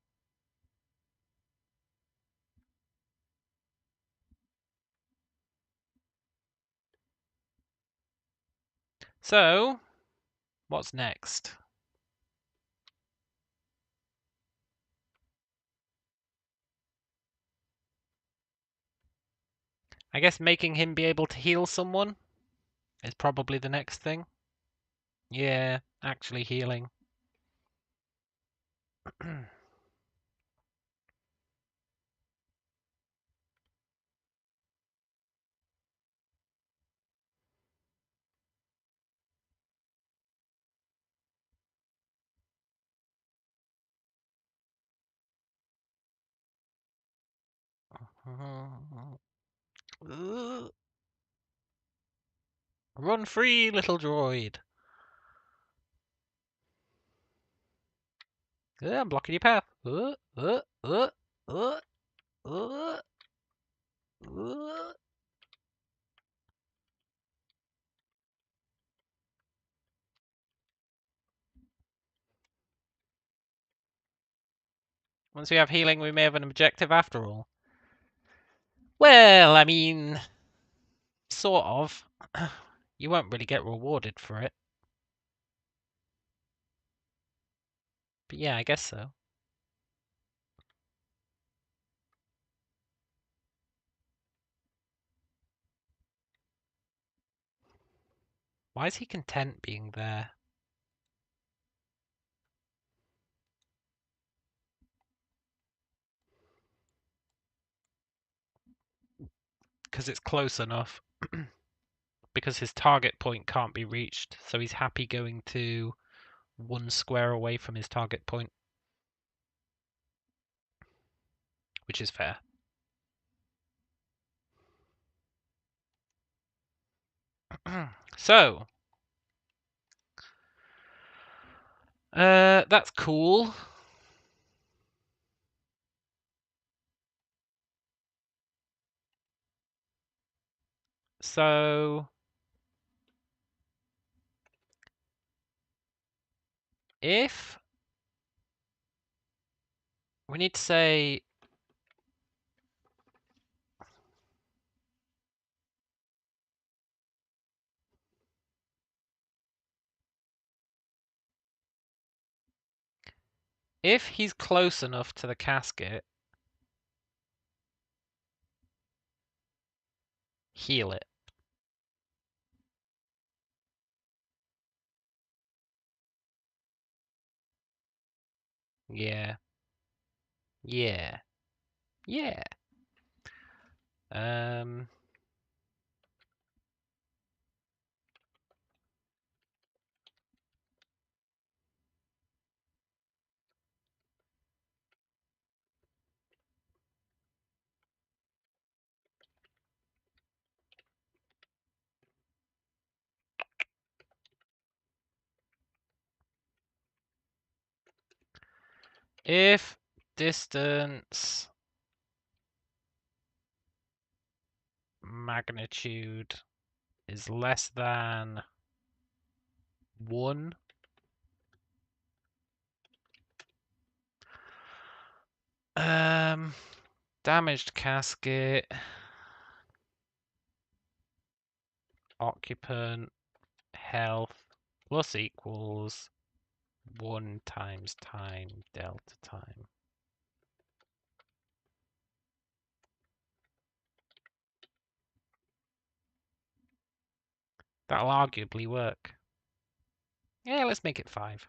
S1: So, what's next? I guess making him be able to heal someone is probably the next thing. Yeah, actually healing. Run free, little droid. I'm blocking your path. Once we have healing, we may have an objective after all. Well, I mean, sort of. You won't really get rewarded for it. But yeah, I guess so. Why is he content being there? Because it's close enough. Because his target point can't be reached, so he's happy going to 1 square away from his target point. Which is fair. So, that's cool. So, if we need to say if he's close enough to the casket, heal it. Yeah. Yeah. Yeah. Um, if distance magnitude is less than 1, damaged casket, occupant, health plus equals 1 times time delta time. That'll arguably work. Yeah, let's make it 5.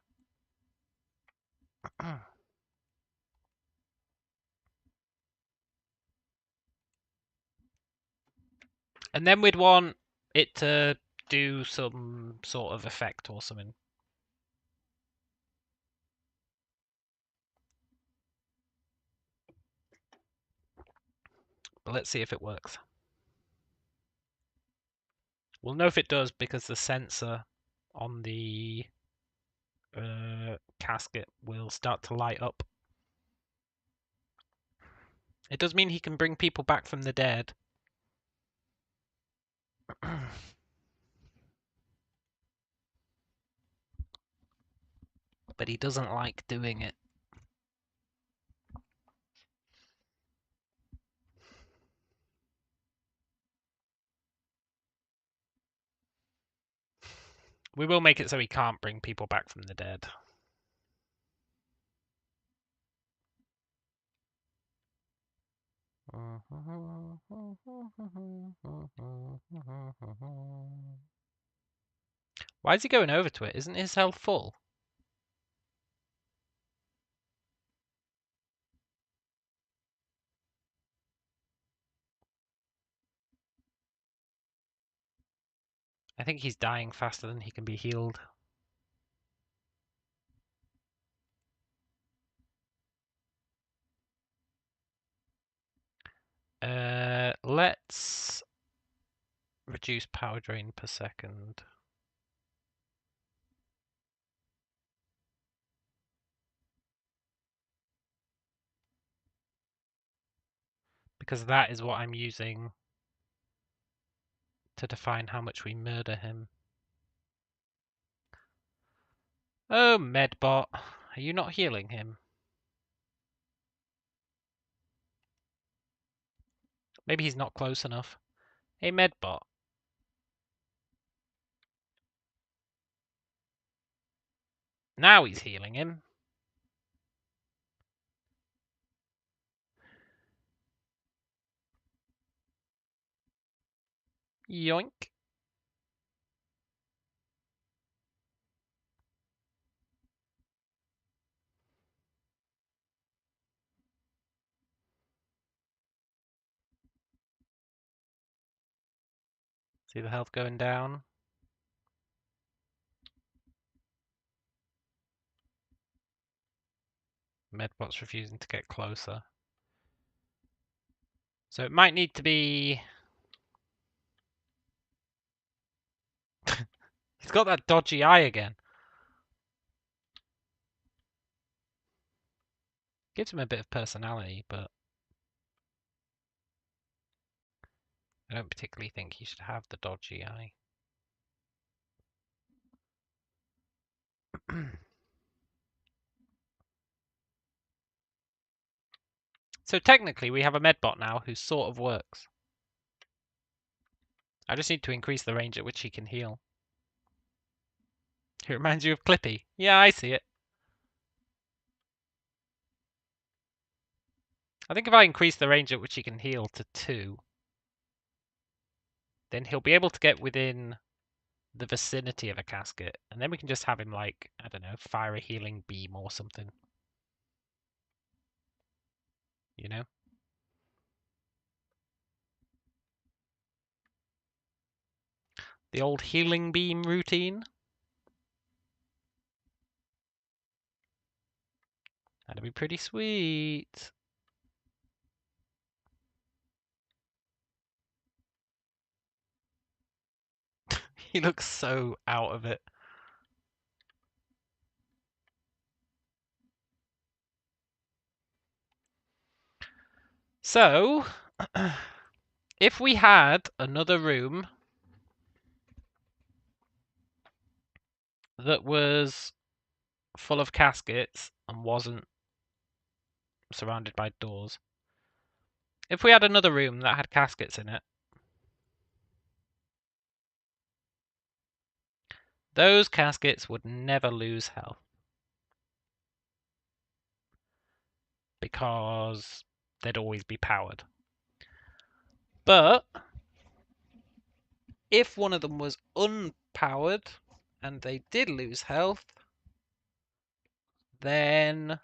S1: And then we'd want it to do some sort of effect or something. But let's see if it works. We'll know if it does because the sensor on the casket will start to light up. It does mean he can bring people back from the dead. But he doesn't like doing it. We will make it so he can't bring people back from the dead. Why is he going over to it? Isn't his health full? I think he's dying faster than he can be healed. Let's reduce power drain per second. Because that is what I'm using to define how much we murder him. Oh, Medbot, are you not healing him? Maybe he's not close enough. Hey, Medbot. Now he's healing him. Yoink. See the health going down. Medbot's refusing to get closer. So it might need to be... He's got that dodgy eye again. Gives him a bit of personality, but I don't particularly think he should have the dodgy eye. So technically we have a medbot now who sort of works. I just need to increase the range at which he can heal. It reminds you of Clippy. Yeah, I see it. I think if I increase the range at which he can heal to 2, then he'll be able to get within the vicinity of a casket. And then we can just have him, like, I don't know, fire a healing beam or something. You know? The old healing beam routine. That'd be pretty sweet. He looks so out of it. So, if we had another room that was full of caskets and wasn't surrounded by doors, if we had another room that had caskets in it, those caskets would never lose health. Because they'd always be powered. But if one of them was unpowered and they did lose health, then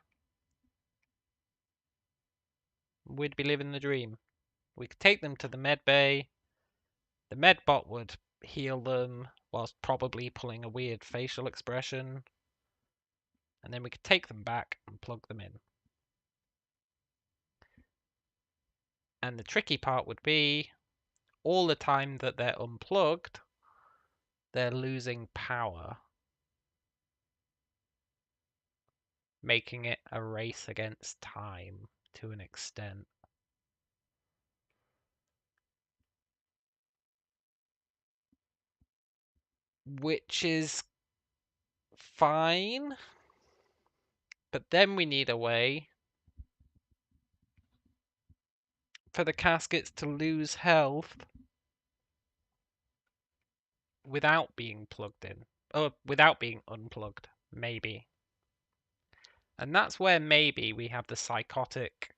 S1: we'd be living the dream. We could take them to the med bay. The medbot would heal them whilst probably pulling a weird facial expression. And then we could take them back and plug them in. And the tricky part would be all the time that they're unplugged, they're losing power, making it a race against time to an extent. Which is fine, but then we need a way for the caskets to lose health without being plugged in. Or without being unplugged, maybe. And that's where maybe we have the psychotic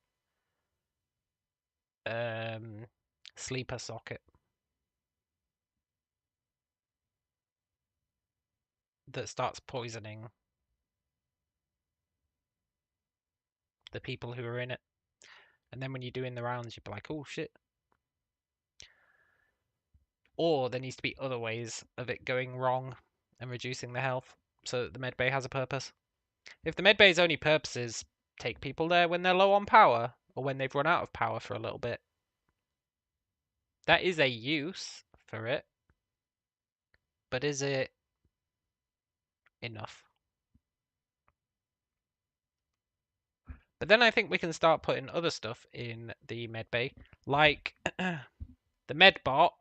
S1: sleeper socket that starts poisoning the people who are in it. And then when you're doing the rounds, you'd be like, oh shit. Or there needs to be other ways of it going wrong and reducing the health so that the medbay has a purpose. If the medbay's only purpose is take people there when they're low on power or when they've run out of power for a little bit, that is a use for it. But is it enough? But then I think we can start putting other stuff in the medbay, like the medbot.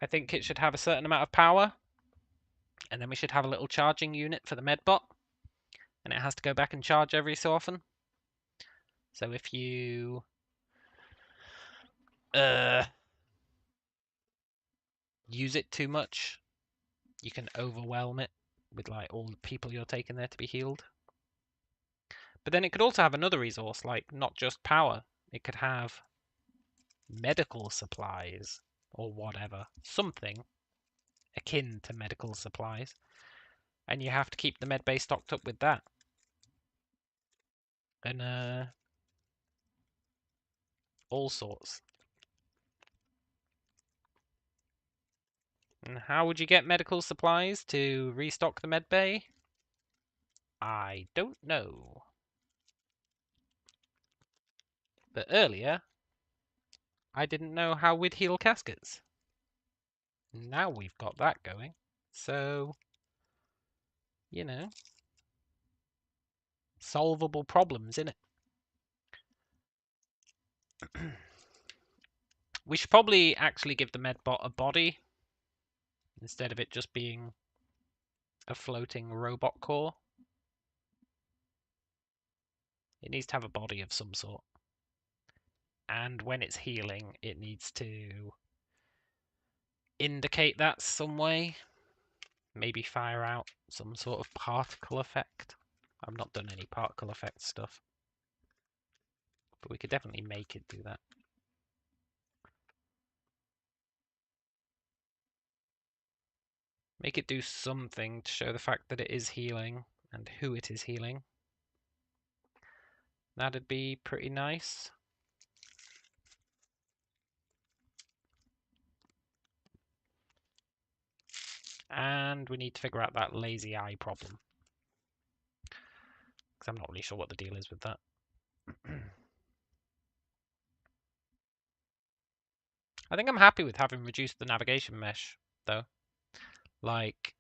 S1: I think it should have a certain amount of power, and then we should have a little charging unit for the medbot, and it has to go back and charge every so often. So if you use it too much, you can overwhelm it with like all the people you're taking there to be healed. But then it could also have another resource, like not just power. It could have medical supplies or whatever, something akin to medical supplies, and you have to keep the med bay stocked up with that. And all sorts. And how would you get medical supplies to restock the med bay? I don't know. But earlier, I didn't know how we'd heal caskets. Now we've got that going. So, you know, solvable problems, innit? We should probably actually give the medbot a body instead of it just being a floating robot core. It needs to have a body of some sort. And when it's healing, it needs to indicate that some way. Maybe fire out some sort of particle effect. I've not done any particle effect stuff. But we could definitely make it do that. Make it do something to show the fact that it is healing and who it is healing. That'd be pretty nice. And we need to figure out that lazy eye problem. Because I'm not really sure what the deal is with that. I think I'm happy with having reduced the navigation mesh, though. Like,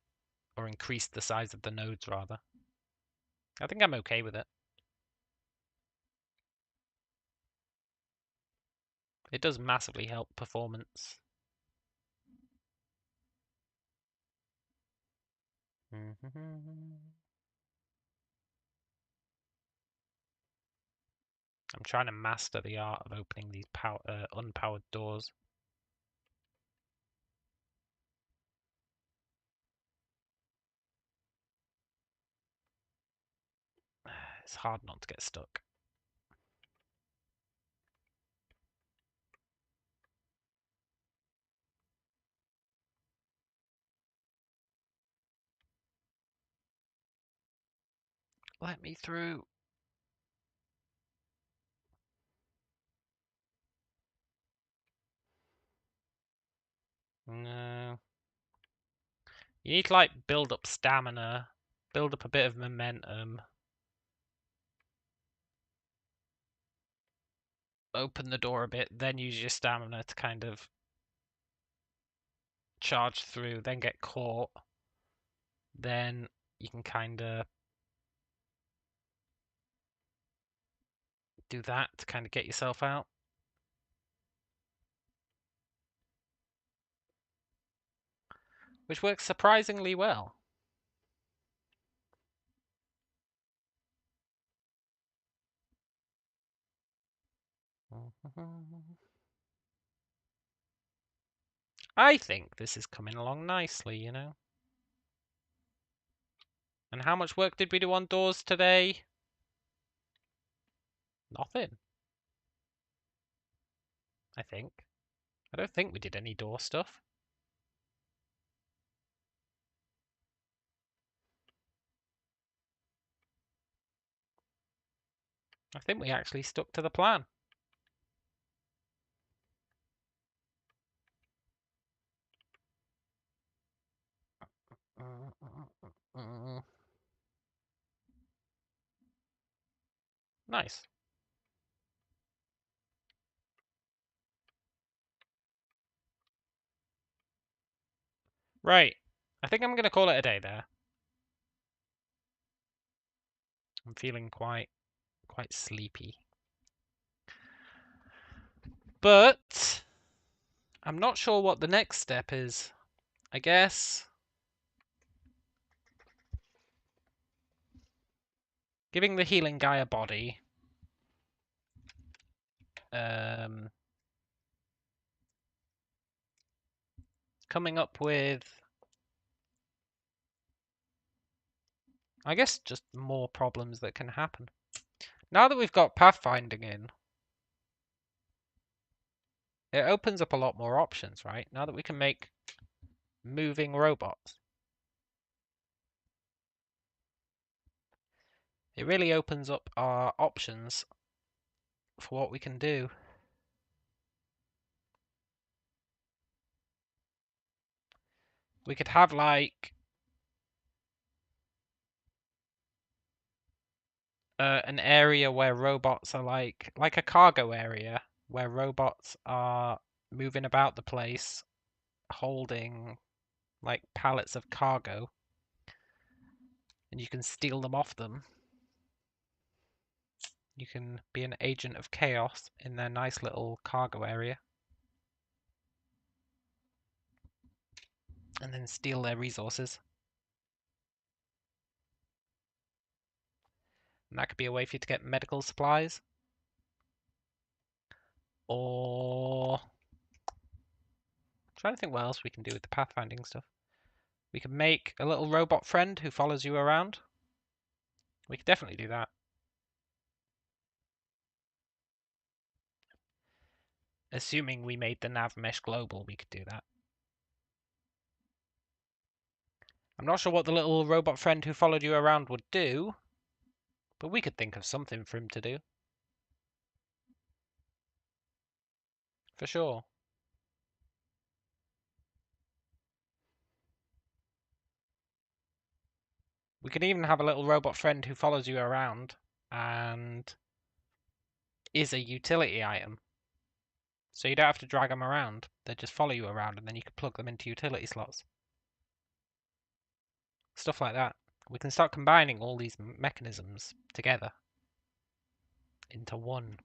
S1: or increased the size of the nodes, rather. I think I'm okay with it. It does massively help performance. I'm trying to master the art of opening these unpowered doors. It's hard not to get stuck. Let me through. No. You need to like build up stamina, build up a bit of momentum. Open the door a bit, then use your stamina to kind of charge through, then get caught. Then you can kind of do that to kind of get yourself out. Which works surprisingly well. I think this is coming along nicely, you know. And how much work did we do on doors today? Nothing. I think. I don't think we did any door stuff. I think we actually stuck to the plan. Nice. Right. I think I'm going to call it a day there. I'm feeling quite sleepy. But I'm not sure what the next step is. I guess giving the healing guy a body. coming up with, I guess, just more problems that can happen. Now that we've got pathfinding in, it opens up a lot more options, right? Now that we can make moving robots. It really opens up our options for what we can do. We could have like an area where robots are like a cargo area where robots are moving about the place holding like pallets of cargo, and you can steal them off them. You can be an agent of chaos in their nice little cargo area and then steal their resources. And that could be a way for you to get medical supplies. Or I'm trying to think what else we can do with the pathfinding stuff. We could make a little robot friend who follows you around. We could definitely do that. Assuming we made the nav mesh global, we could do that. I'm not sure what the little robot friend who followed you around would do, but we could think of something for him to do. For sure. We could even have a little robot friend who follows you around and is a utility item. So you don't have to drag them around. They just follow you around and then you can plug them into utility slots. Stuff like that. We can start combining all these mechanisms together into one.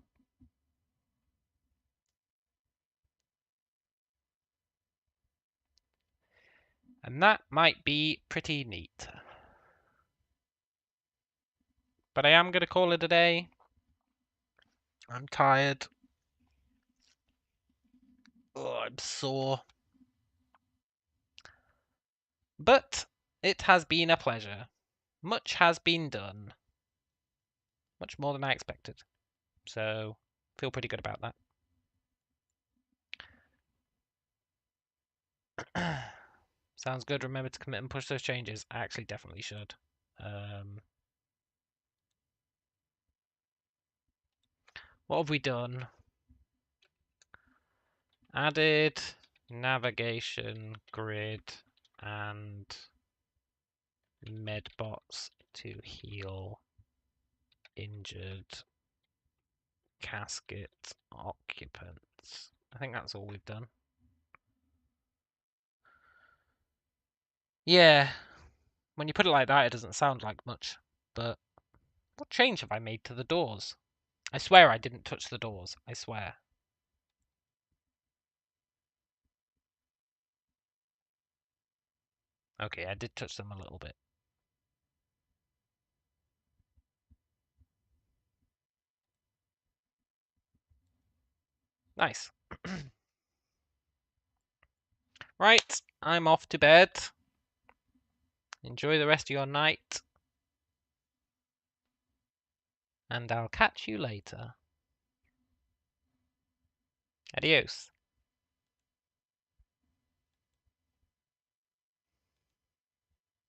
S1: And that might be pretty neat. But I am going to call it a day. I'm tired. Oh, I'm sore. But it has been a pleasure. Much has been done. Much more than I expected. So, feel pretty good about that. Sounds good. Remember to commit and push those changes. I actually definitely should. What have we done? Added navigation grid and medbots to heal injured casket occupants. I think that's all we've done. Yeah, when you put it like that, it doesn't sound like much. But what change have I made to the doors? I swear I didn't touch the doors. I swear. Okay, I did touch them a little bit. Nice. Right, I'm off to bed. Enjoy the rest of your night. And I'll catch you later. Adios.